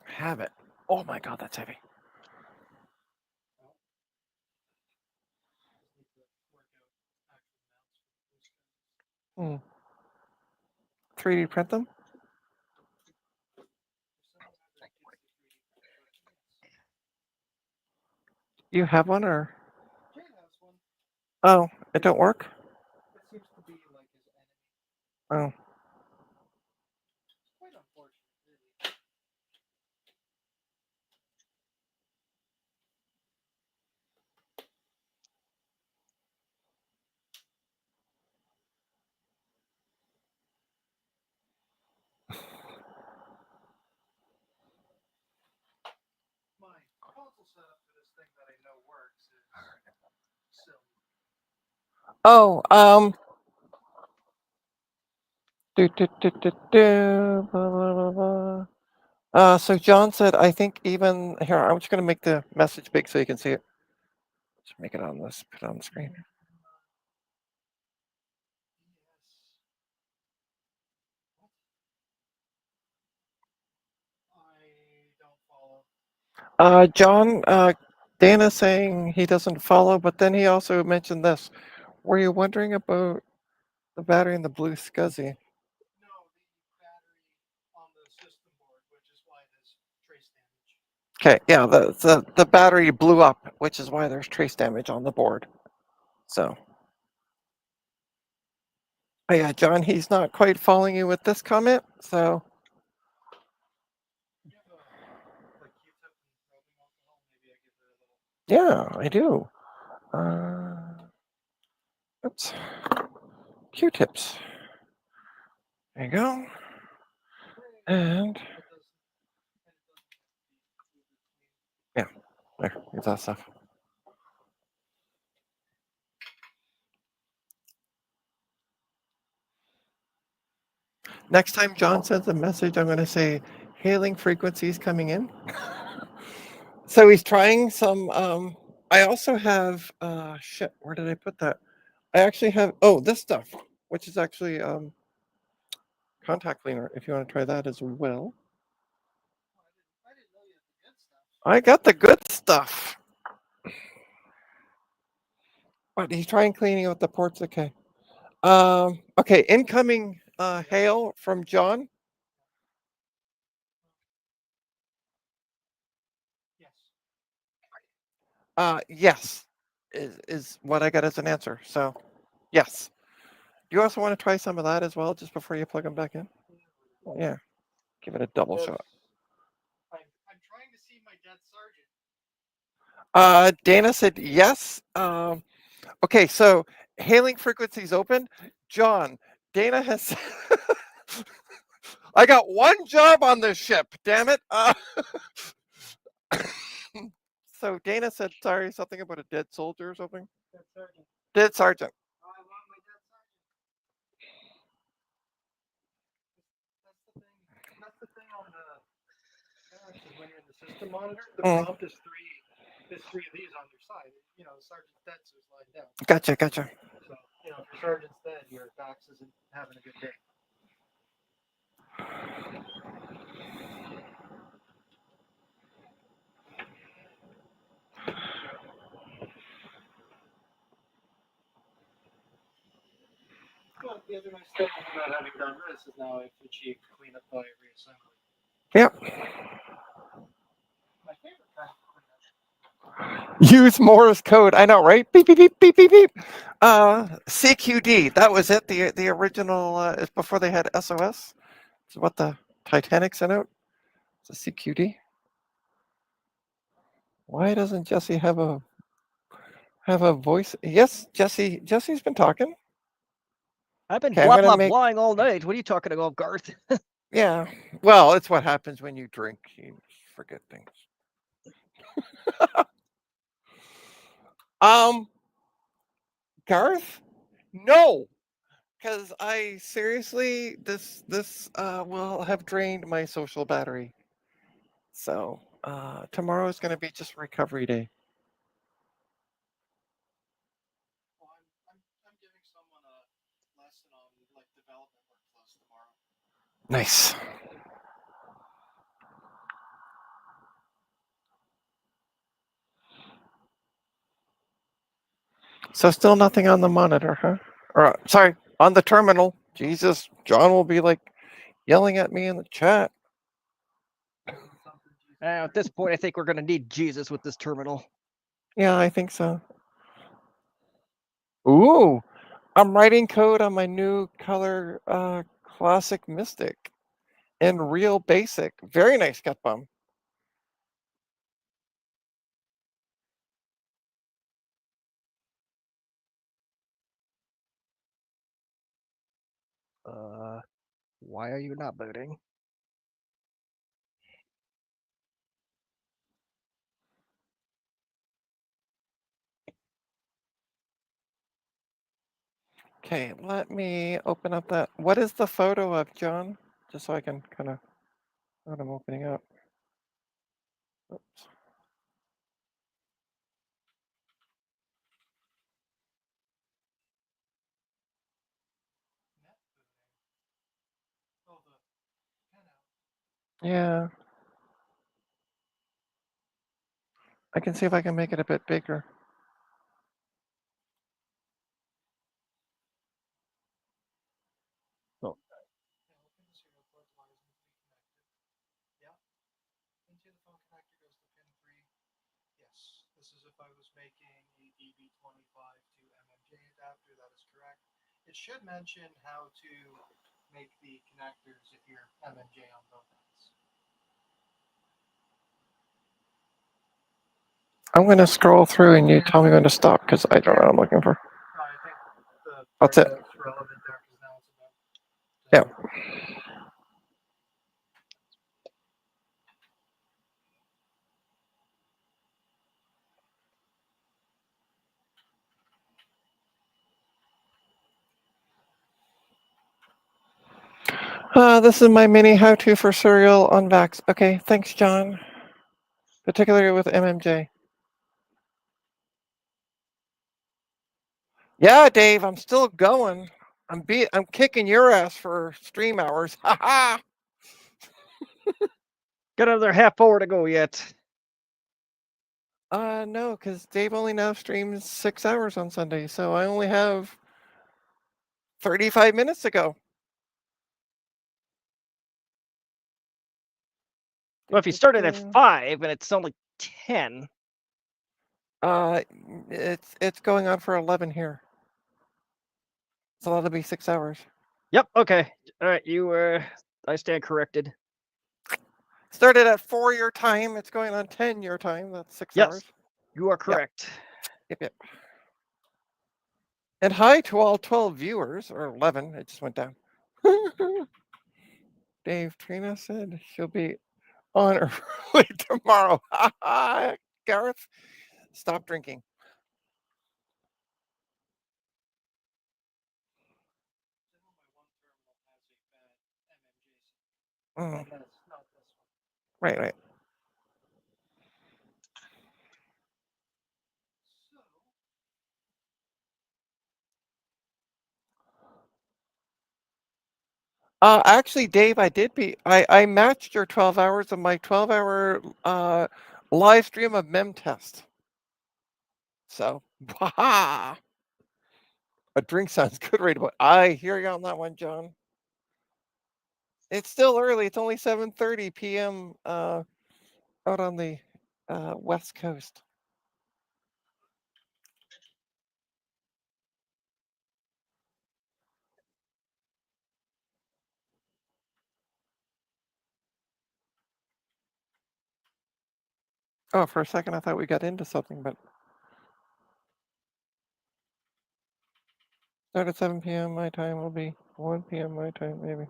Have it. Oh my God, that's heavy. Hmm. 3D print them? You have one or? Oh, it don't work? Oh. Oh, blah, blah, blah, blah. So John said, I think even here, I'm just going to make the message big so you can see it. Just make it on this, put it on the screen. John, Dana saying he doesn't follow, but then he also mentioned this. Were you wondering about the battery in the blue SCSI? Okay, yeah, the battery blew up, which is why there's trace damage on the board. So, oh yeah, John, he's not quite following you with this comment, so. Yeah, I do. Oops. Q-tips. There you go. And yeah, there, use that stuff. Next time John sends a message, I'm going to say, hailing frequencies coming in. So he's trying some, I also have, shit, where did I put that? I actually have, oh, this stuff, which is actually contact cleaner, if you want to try that as well. I got the good stuff. But he's trying cleaning out the ports, okay. Okay, incoming hail from John. Yes, is what I got as an answer. So, yes. Do you also want to try some of that as well, just before you plug them back in? Yeah, give it a double shot. I'm trying to see my dead sergeant. Dana said yes. Okay, so hailing frequencies open. John, Dana has. I got one job on this ship. Damn it. So Dana said, sorry, something about a dead soldier or something. Dead sergeant. Dead sergeant. Oh, I want my dead sergeant. That's the thing on the when you're in the system monitor, the prompt is three of these on your side. You know, the sergeant's dead, so it's lying down. Gotcha. So, you know, if your sergeant's dead, your Vax isn't having a good day. Well, the other nice thing about having done this is now I've achieved cleanup by reassembly. Yep. My favorite kind of cleanup. Use Morse code. I know, right? Beep beep beep beep beep beep. CQD. That was it. The original is before they had SOS. It's what the Titanic sent out. It's a CQD. Why doesn't Jesse have a voice? Yes, Jesse. Jesse's been talking. I've been Okay, blah blah blahing all night. What are you talking about, Garth? Yeah. Well, it's what happens when you drink. You forget things. Garth? No. Because I seriously, this will have drained my social battery. So tomorrow is going to be just recovery day. Nice. So still nothing on the monitor, huh? Or sorry, on the terminal. Jesus, John will be like yelling at me in the chat. At this point, I think we're going to need Jesus with this terminal. Yeah, I think so. Ooh, I'm writing code on my new color classic Mystic in real basic. Very nice, Cut Bum. Why are you not booting? Okay, let me open up that. What is the photo of, John? Just so I can kind of what I'm opening up. Oops. Yeah. I can see if I can make it a bit bigger. Oh. It should mention how to make the connectors if you're MMJ on both ends. I'm going to scroll through and you tell me when to stop because I don't know what I'm looking for. I think the That's it. relevant there because now it's about. Yeah. This is my mini how-to for cereal on Vax. Okay, thanks, John. Particularly with MMJ. Yeah, Dave, I'm still going. I'm kicking your ass for stream hours. Ha ha! Got another half hour to go yet. No, because Dave only now streams 6 hours on Sunday, so I only have 35 minutes to go. Well, if you started at 5 and it's only 10. It's going on for 11 here. So that'll be 6 hours. Yep. Okay. All right. I stand corrected. Started at 4 your time. It's going on 10 your time. That's 6 hours. You are correct. Yep. And hi to all 12 viewers, or 11. It just went down. Dave, Trina said she'll be on early tomorrow. Gareth, stop drinking. Mm. Right. Actually, Dave, I matched your 12 hours of my 12-hour live stream of mem test. So, a drink sounds good right away. I hear you on that one, John. It's still early. It's only 7:30 p.m. Out on the West Coast. Oh, for a second I thought we got into something, but start at 7 p.m. my time will be 1 p.m. my time, maybe.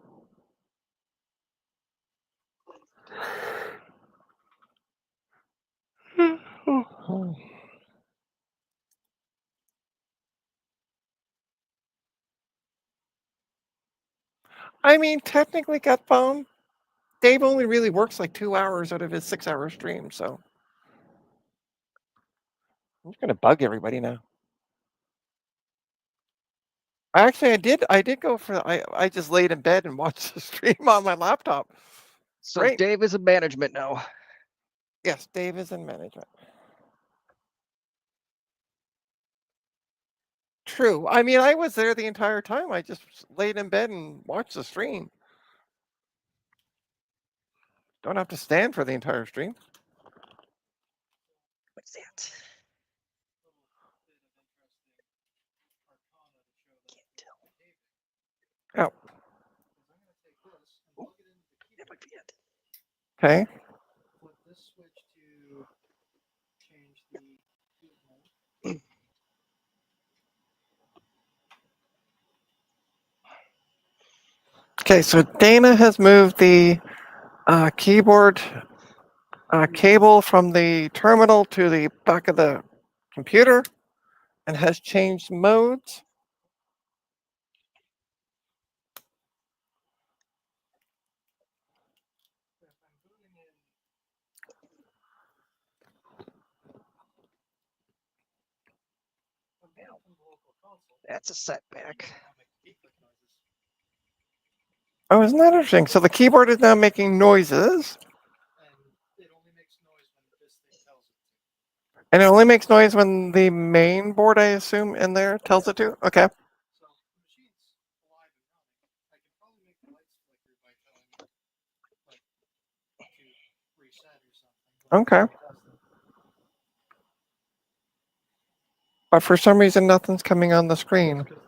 I mean, technically, Gut Phone, Dave only really works like 2 hours out of his 6-hour stream, so I'm just gonna bug everybody now. Actually, I did go for. I just laid in bed and watched the stream on my laptop. So Great. Dave is in management now. Yes, Dave is in management. True. I mean, I was there the entire time. I just laid in bed and watched the stream. Don't have to stand for the entire stream. What's that? Oh. Ooh, that might be it. Okay. Flip this switch to change the Okay, so Dana has moved the keyboard cable from the terminal to the back of the computer and has changed modes. That's a setback. Oh, isn't that interesting? So the keyboard is now making noises. And it only makes noise when the main board, I assume, in there tells it to? Okay. Okay. But for some reason, nothing's coming on the screen. The cable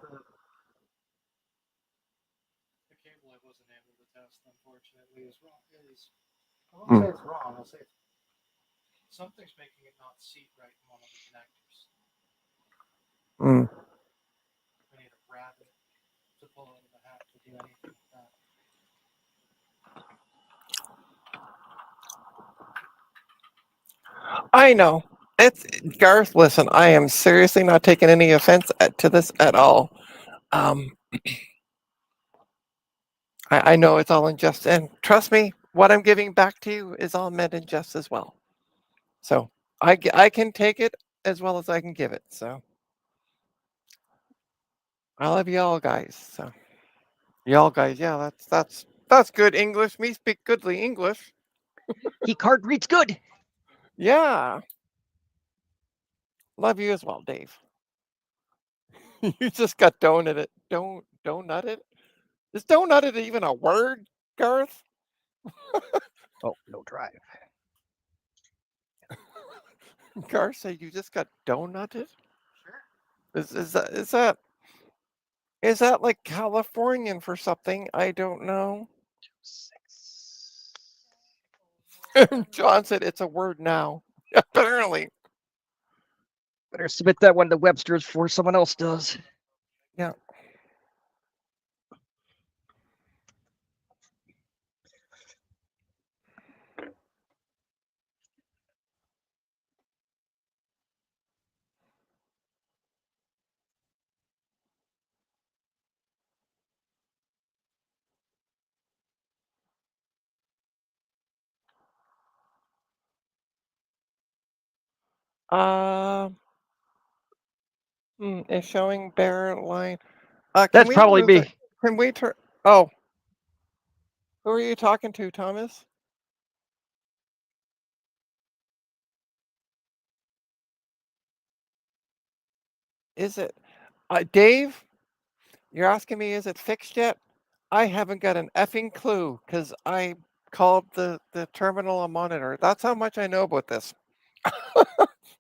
I wasn't able to test, unfortunately, is wrong. I won't say it's wrong. I'll say something's making it not seat right in one of the connectors. I need a rabbit to pull out of the hat to do anything with that. I know. It's Garth, listen, I am seriously not taking any offense to this at all. I know it's all in jest, and trust me, what I'm giving back to you is all meant in jest as well. So I can take it as well as I can give it. So I love y'all guys. So y'all guys, yeah, that's good English. Me speak goodly English. He card reads good. Yeah. Love you as well, Dave. You just got donuted. Donutted? Is donutted even a word, Garth? Oh, no drive. Garth said you just got donutted? Sure. Is that like Californian for something? I don't know. 6. John said it's a word now. Apparently. Better submit that one to Webster's before someone else does. Yeah. It's showing bare line. That's probably me. Can we turn? Oh, who are you talking to, Thomas? Is it Dave? You're asking me, is it fixed yet? I haven't got an effing clue because I called the terminal a monitor. That's how much I know about this.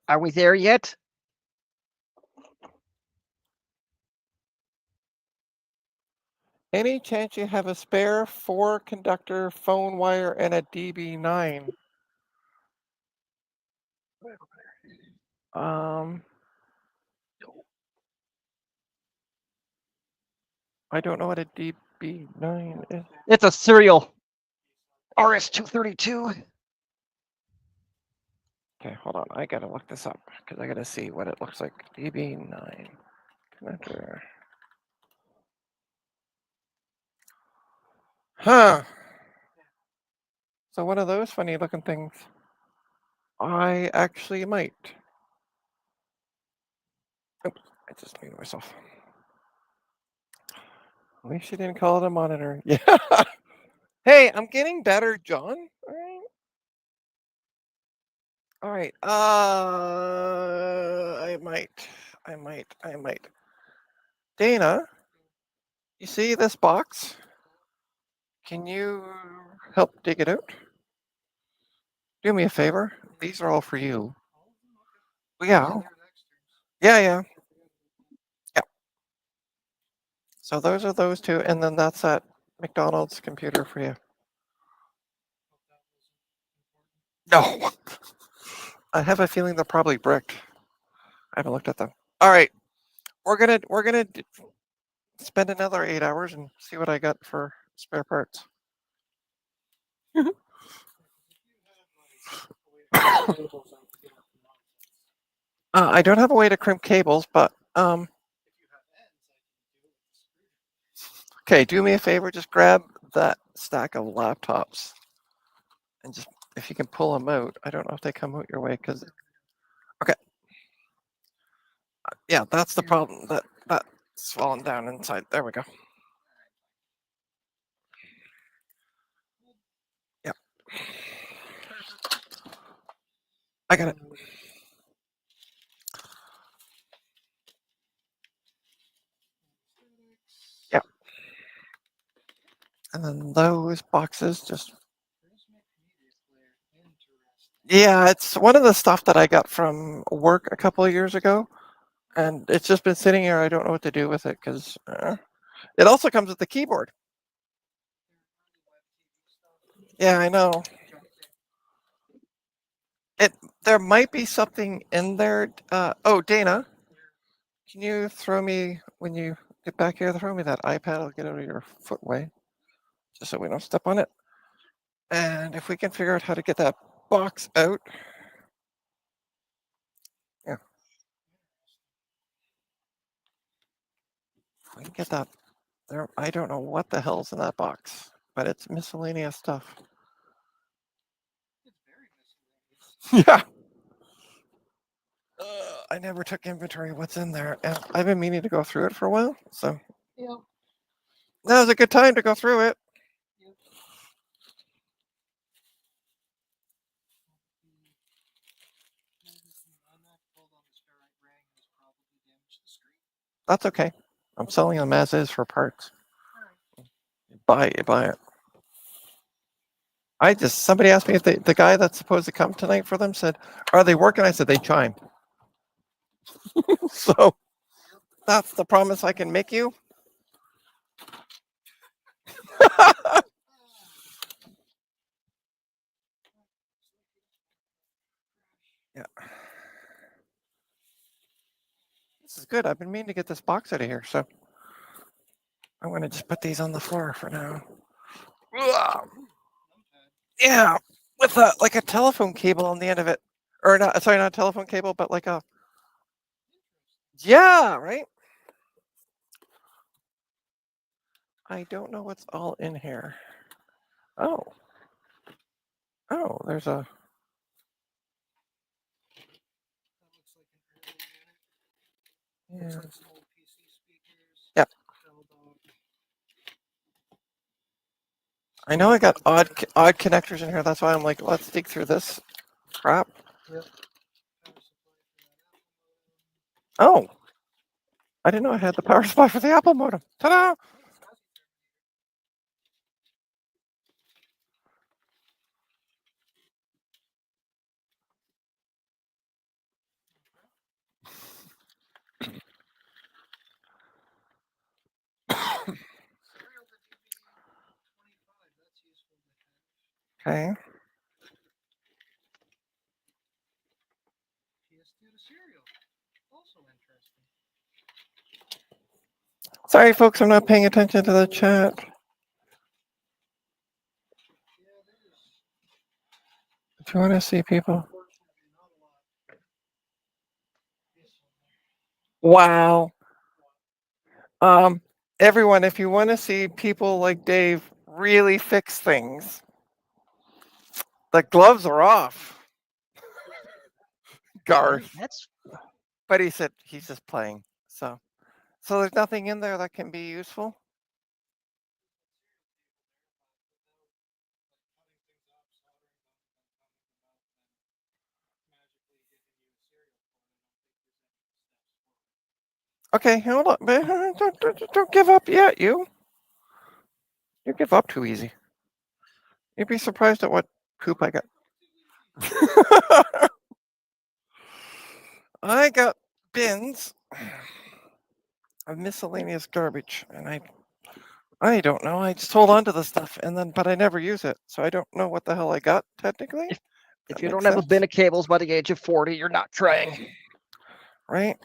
Are we there yet? Any chance you have a spare 4-conductor phone wire and a DB9? I don't know what a DB9 is. It's a serial RS-232. Okay, hold on. I gotta look this up because I gotta see what it looks like. DB9 connector. Huh. So one of those funny looking things. I actually might. Oops, I just muted myself. At least you didn't call it a monitor. Yeah. Hey, I'm getting better, John. All right. All right. I might. Dana, you see this box? Can you help dig it out? Do me a favor. These are all for you. Yeah. Yeah. So those are those two, and then that's that McDonald's computer for you. No. I have a feeling they're probably bricked. I haven't looked at them. All right. We're gonna spend another 8 hours and see what I got for spare parts. I don't have a way to crimp cables, but okay, do me a favor, just grab that stack of laptops and just if you can pull them out. I don't know if they come out your way because okay. Yeah, that's the problem. That's falling down inside. There we go. Yep. I got it. Yep. And then those boxes just. Yeah, it's one of the stuff that I got from work a couple of years ago, and it's just been sitting here. I don't know what to do with it because it also comes with the keyboard. Yeah, I know. There might be something in there. Oh, Dana, can you throw me when you get back here? Throw me that iPad. I'll get out of your footway, just so we don't step on it. And if we can figure out how to get that box out, yeah, if we can get that there. I don't know what the hell's in that box, but it's miscellaneous stuff. Yeah. I never took inventory of what's in there, and I've been meaning to go through it for a while. So yeah, that was a good time to go through it. That's okay. I'm selling them as is for parts. Buy it. Somebody asked me if the guy that's supposed to come tonight for them said, "Are they working?" I said they chimed. So that's the promise I can make you. Yeah. This is good. I've been meaning to get this box out of here, so I'm going to just put these on the floor for now. Ugh. Yeah, with like a telephone cable on the end of it, or not? Sorry, not a telephone cable, but like a. Yeah, right. I don't know what's all in here. Oh, there's a. Yeah. Yep. I know I got odd connectors in here. That's why I'm like, let's dig through this crap. Oh, I didn't know I had the power supply for the Apple modem. Ta-da! Okay. Sorry, folks, I'm not paying attention to the chat. If you want to see people. Wow. Everyone, if you want to see people like Dave really fix things, the gloves are off. Garth. But he said he's just playing. So there's nothing in there that can be useful. Okay, hold on. Don't give up yet, you. You give up too easy. You'd be surprised at what poop I got. I got bins of miscellaneous garbage, and I don't know. I just hold on to the stuff, but I never use it, so I don't know what the hell I got technically. If you don't have a bin of cables by the age of 40, you're not trying. Right?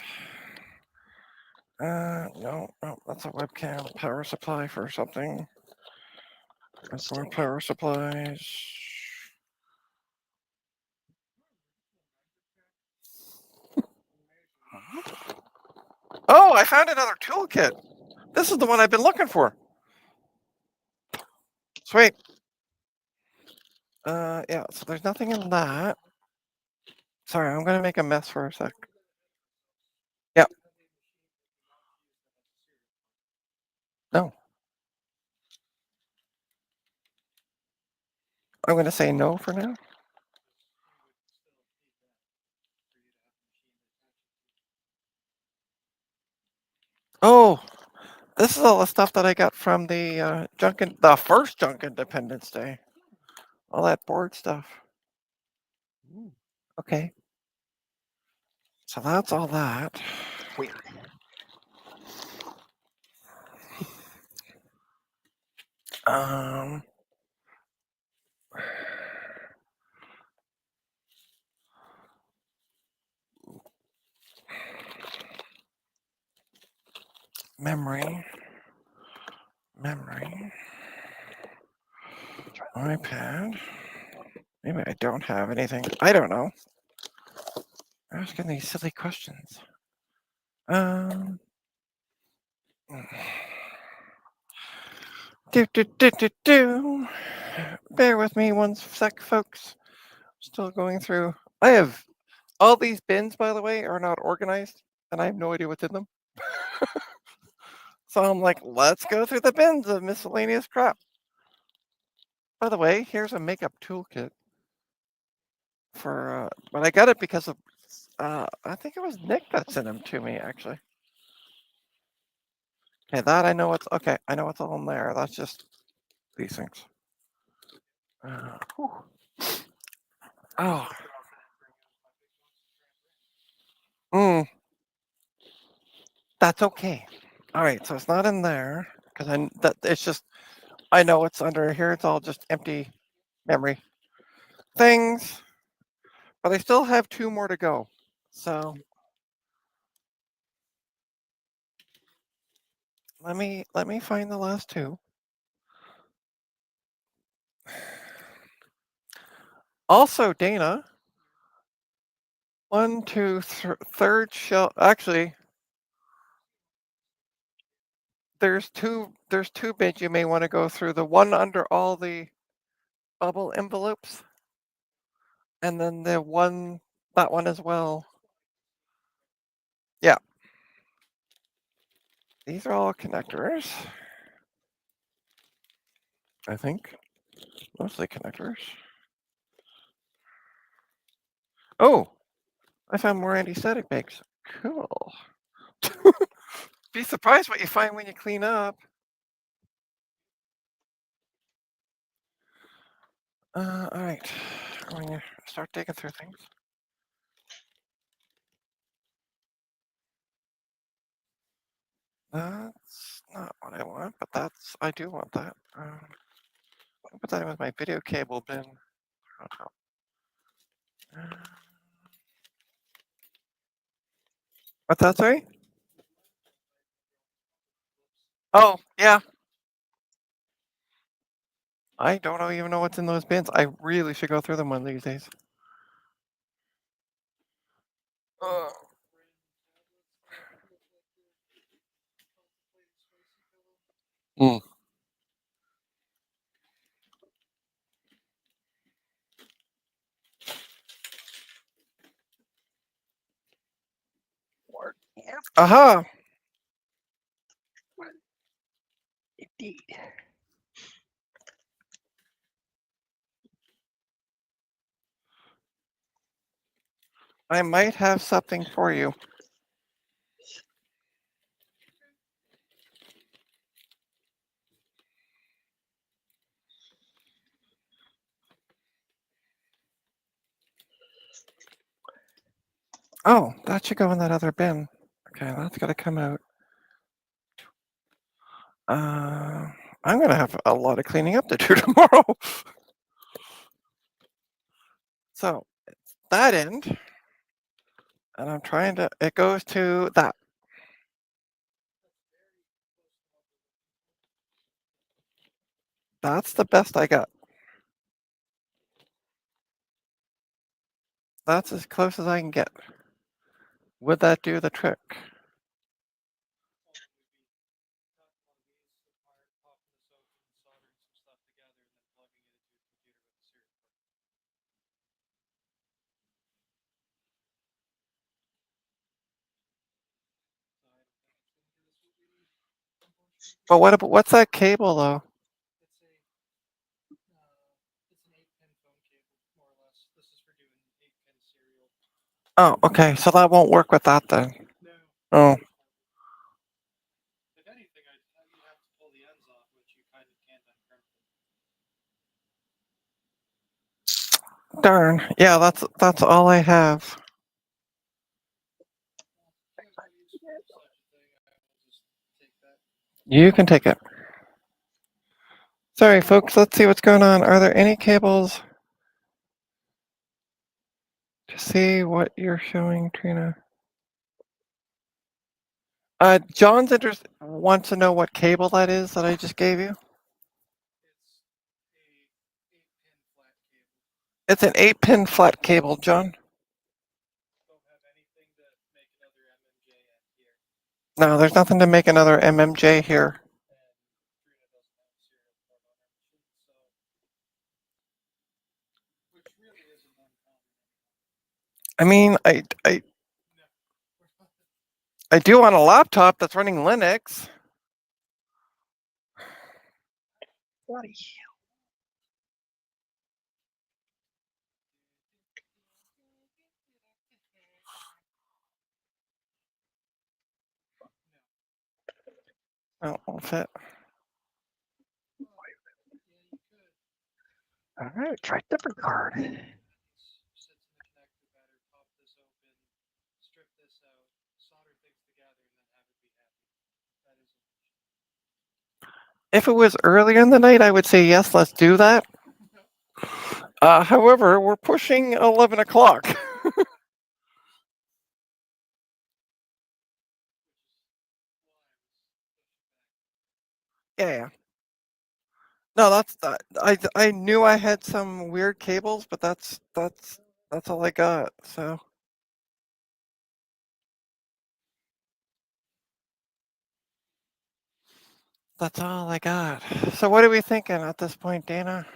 No, that's a webcam power supply for something. That's more power supplies. Oh, I found another toolkit. This is the one I've been looking for. Sweet. Yeah, so there's nothing in that. Sorry, I'm gonna make a mess for a sec. Yep. No. I'm gonna say no for now. Oh, this is all the stuff that I got from the the first Junk Independence Day. All that board stuff. Okay. So that's all that. Weird. Memory. iPad. Maybe I don't have anything. I don't know. I'm asking these silly questions. Bear with me one sec, folks. Still going through. I have all these bins, by the way, are not organized, and I have no idea what's in them. So I'm like, let's go through the bins of miscellaneous crap. By the way, here's a makeup toolkit for, but I got it because of, I think it was Nick that sent them to me, actually. Okay, that I know what's, okay, I know what's all in there. That's just these things. Oh. That's okay. All right, so it's not in there because it's just I know what's under here. It's all just empty memory things, but I still have 2 more to go. So let me find the last 2. Also, Dana, 1, 2, third shelf. Actually, there's two bins you may want to go through. The one under all the bubble envelopes, and then that one as well. Yeah. These are all connectors. I think. Mostly connectors. Oh, I found more anti-static bags. Cool. Be surprised what you find when you clean up. All right. When you start digging through things. That's not what I want, but I do want that. I'll put that in with my video cable bin. What's that, sorry? Oh, yeah. I don't even know what's in those bins. I really should go through them one of these days. Mm. Aha! Indeed. I might have something for you. Oh, that should go in that other bin. Okay, that's got to come out. I'm going to have a lot of cleaning up to do tomorrow. So, it's that end. And I'm trying to, it goes to that. That's the best I got. That's as close as I can get. Would that do the trick? But what about, what's that cable though? Oh, okay. So that won't work with that then. Oh. Darn. Yeah, that's all I have. You can take it. Sorry, folks. Let's see what's going on. Are there any cables to see what you're showing, Trina? John's wants to know what cable that is that I just gave you. It's an 8-pin flat cable, John. No, there's nothing to make another MMJ here. I mean, I do on a laptop that's running Linux. Bloody Oh, won't fit. All right, try a different card. If it was earlier in the night, I would say yes, let's do that. However, we're pushing 11 o'clock. Yeah. No, that's I knew I had some weird cables, but that's all I got. So that's all I got. So what are we thinking at this point, Dana?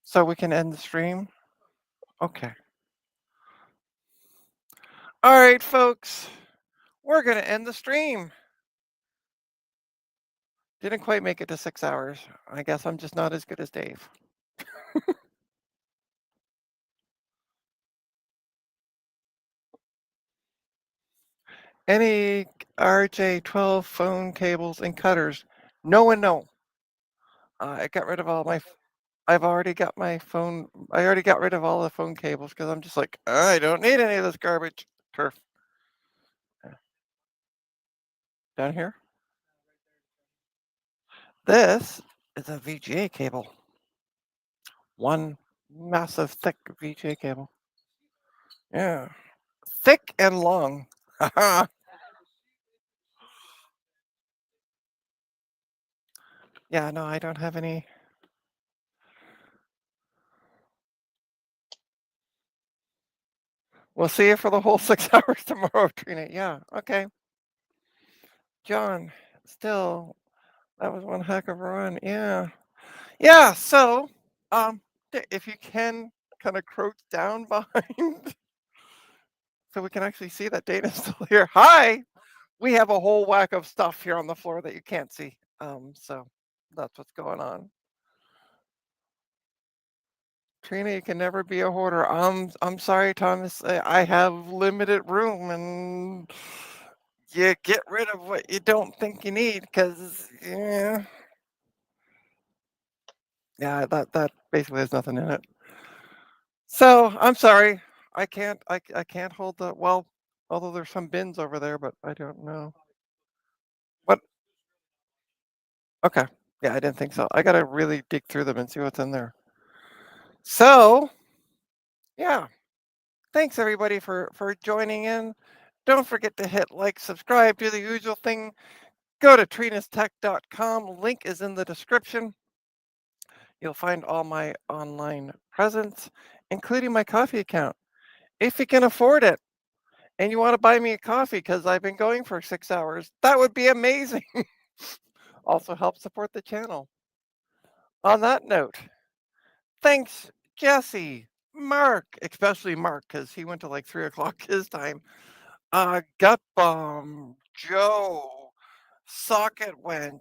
So we can end the stream? Okay. All right, folks. We're going to end the stream. Didn't quite make it to 6 hours. I guess I'm just not as good as Dave. Any RJ12 phone cables and cutters? No and no. I got rid of all my. I've already got my phone. I already got rid of all the phone cables because I'm just like, I don't need any of this garbage. Turf. Down here. This is a VGA cable. One massive thick VGA cable. Yeah. Thick and long. Yeah, no, I don't have any. We'll see you for the whole 6 hours tomorrow, Trina. Yeah, okay. John, still, that was one heck of a run. Yeah. Yeah, so if you can kind of crouch down behind so we can actually see that Dana's still here. Hi! We have a whole whack of stuff here on the floor that you can't see. So that's what's going on. Trina, you can never be a hoarder. I'm sorry, Thomas. I have limited room, and you get rid of what you don't think you need, because yeah, that basically has nothing in it. So I'm sorry, I can't hold the well. Although there's some bins over there, but I don't know. What? Okay, yeah, I didn't think so. I gotta really dig through them and see what's in there. So yeah. Thanks everybody for joining in. Don't forget to hit like, subscribe, do the usual thing. Go to trinastech.com. Link is in the description. You'll find all my online presence, including my coffee account. If you can afford it and you want to buy me a coffee because I've been going for 6 hours, that would be amazing. Also help support the channel. On that note, thanks, Jesse, Mark, especially Mark, because he went to like 3 o'clock his time. Gut Bomb, Joe, Socket Wench,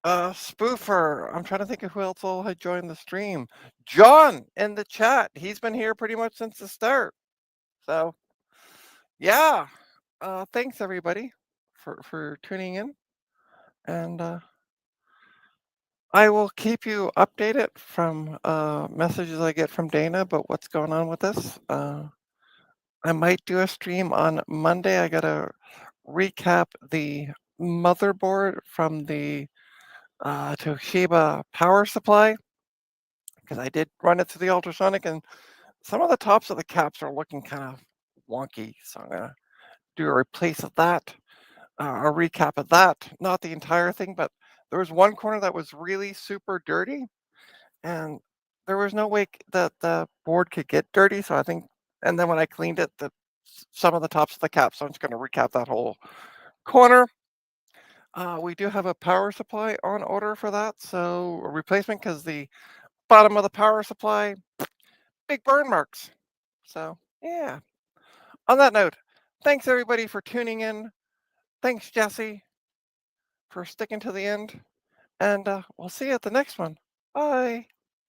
Spoofer. I'm trying to think of who else all had joined the stream. John in the chat. He's been here pretty much since the start. So, yeah. Thanks everybody for tuning in, and I will keep you updated from messages I get from Dana about what's going on with this. I might do a stream on Monday. I gotta recap the motherboard from the Toshiba power supply, because I did run it through the ultrasonic, and some of the tops of the caps are looking kind of wonky. So I'm gonna do a replace of that, a recap of that. Not the entire thing, but there was one corner that was really super dirty, and there was no way that the board could get dirty. So I think, and then when I cleaned it, some of the tops of the caps. So I'm just going to recap that whole corner. We do have a power supply on order for that, so a replacement, because the bottom of the power supply, big burn marks. So yeah. On that note, thanks everybody for tuning in. Thanks, Jesse, for sticking to the end, and we'll see you at the next one. Bye.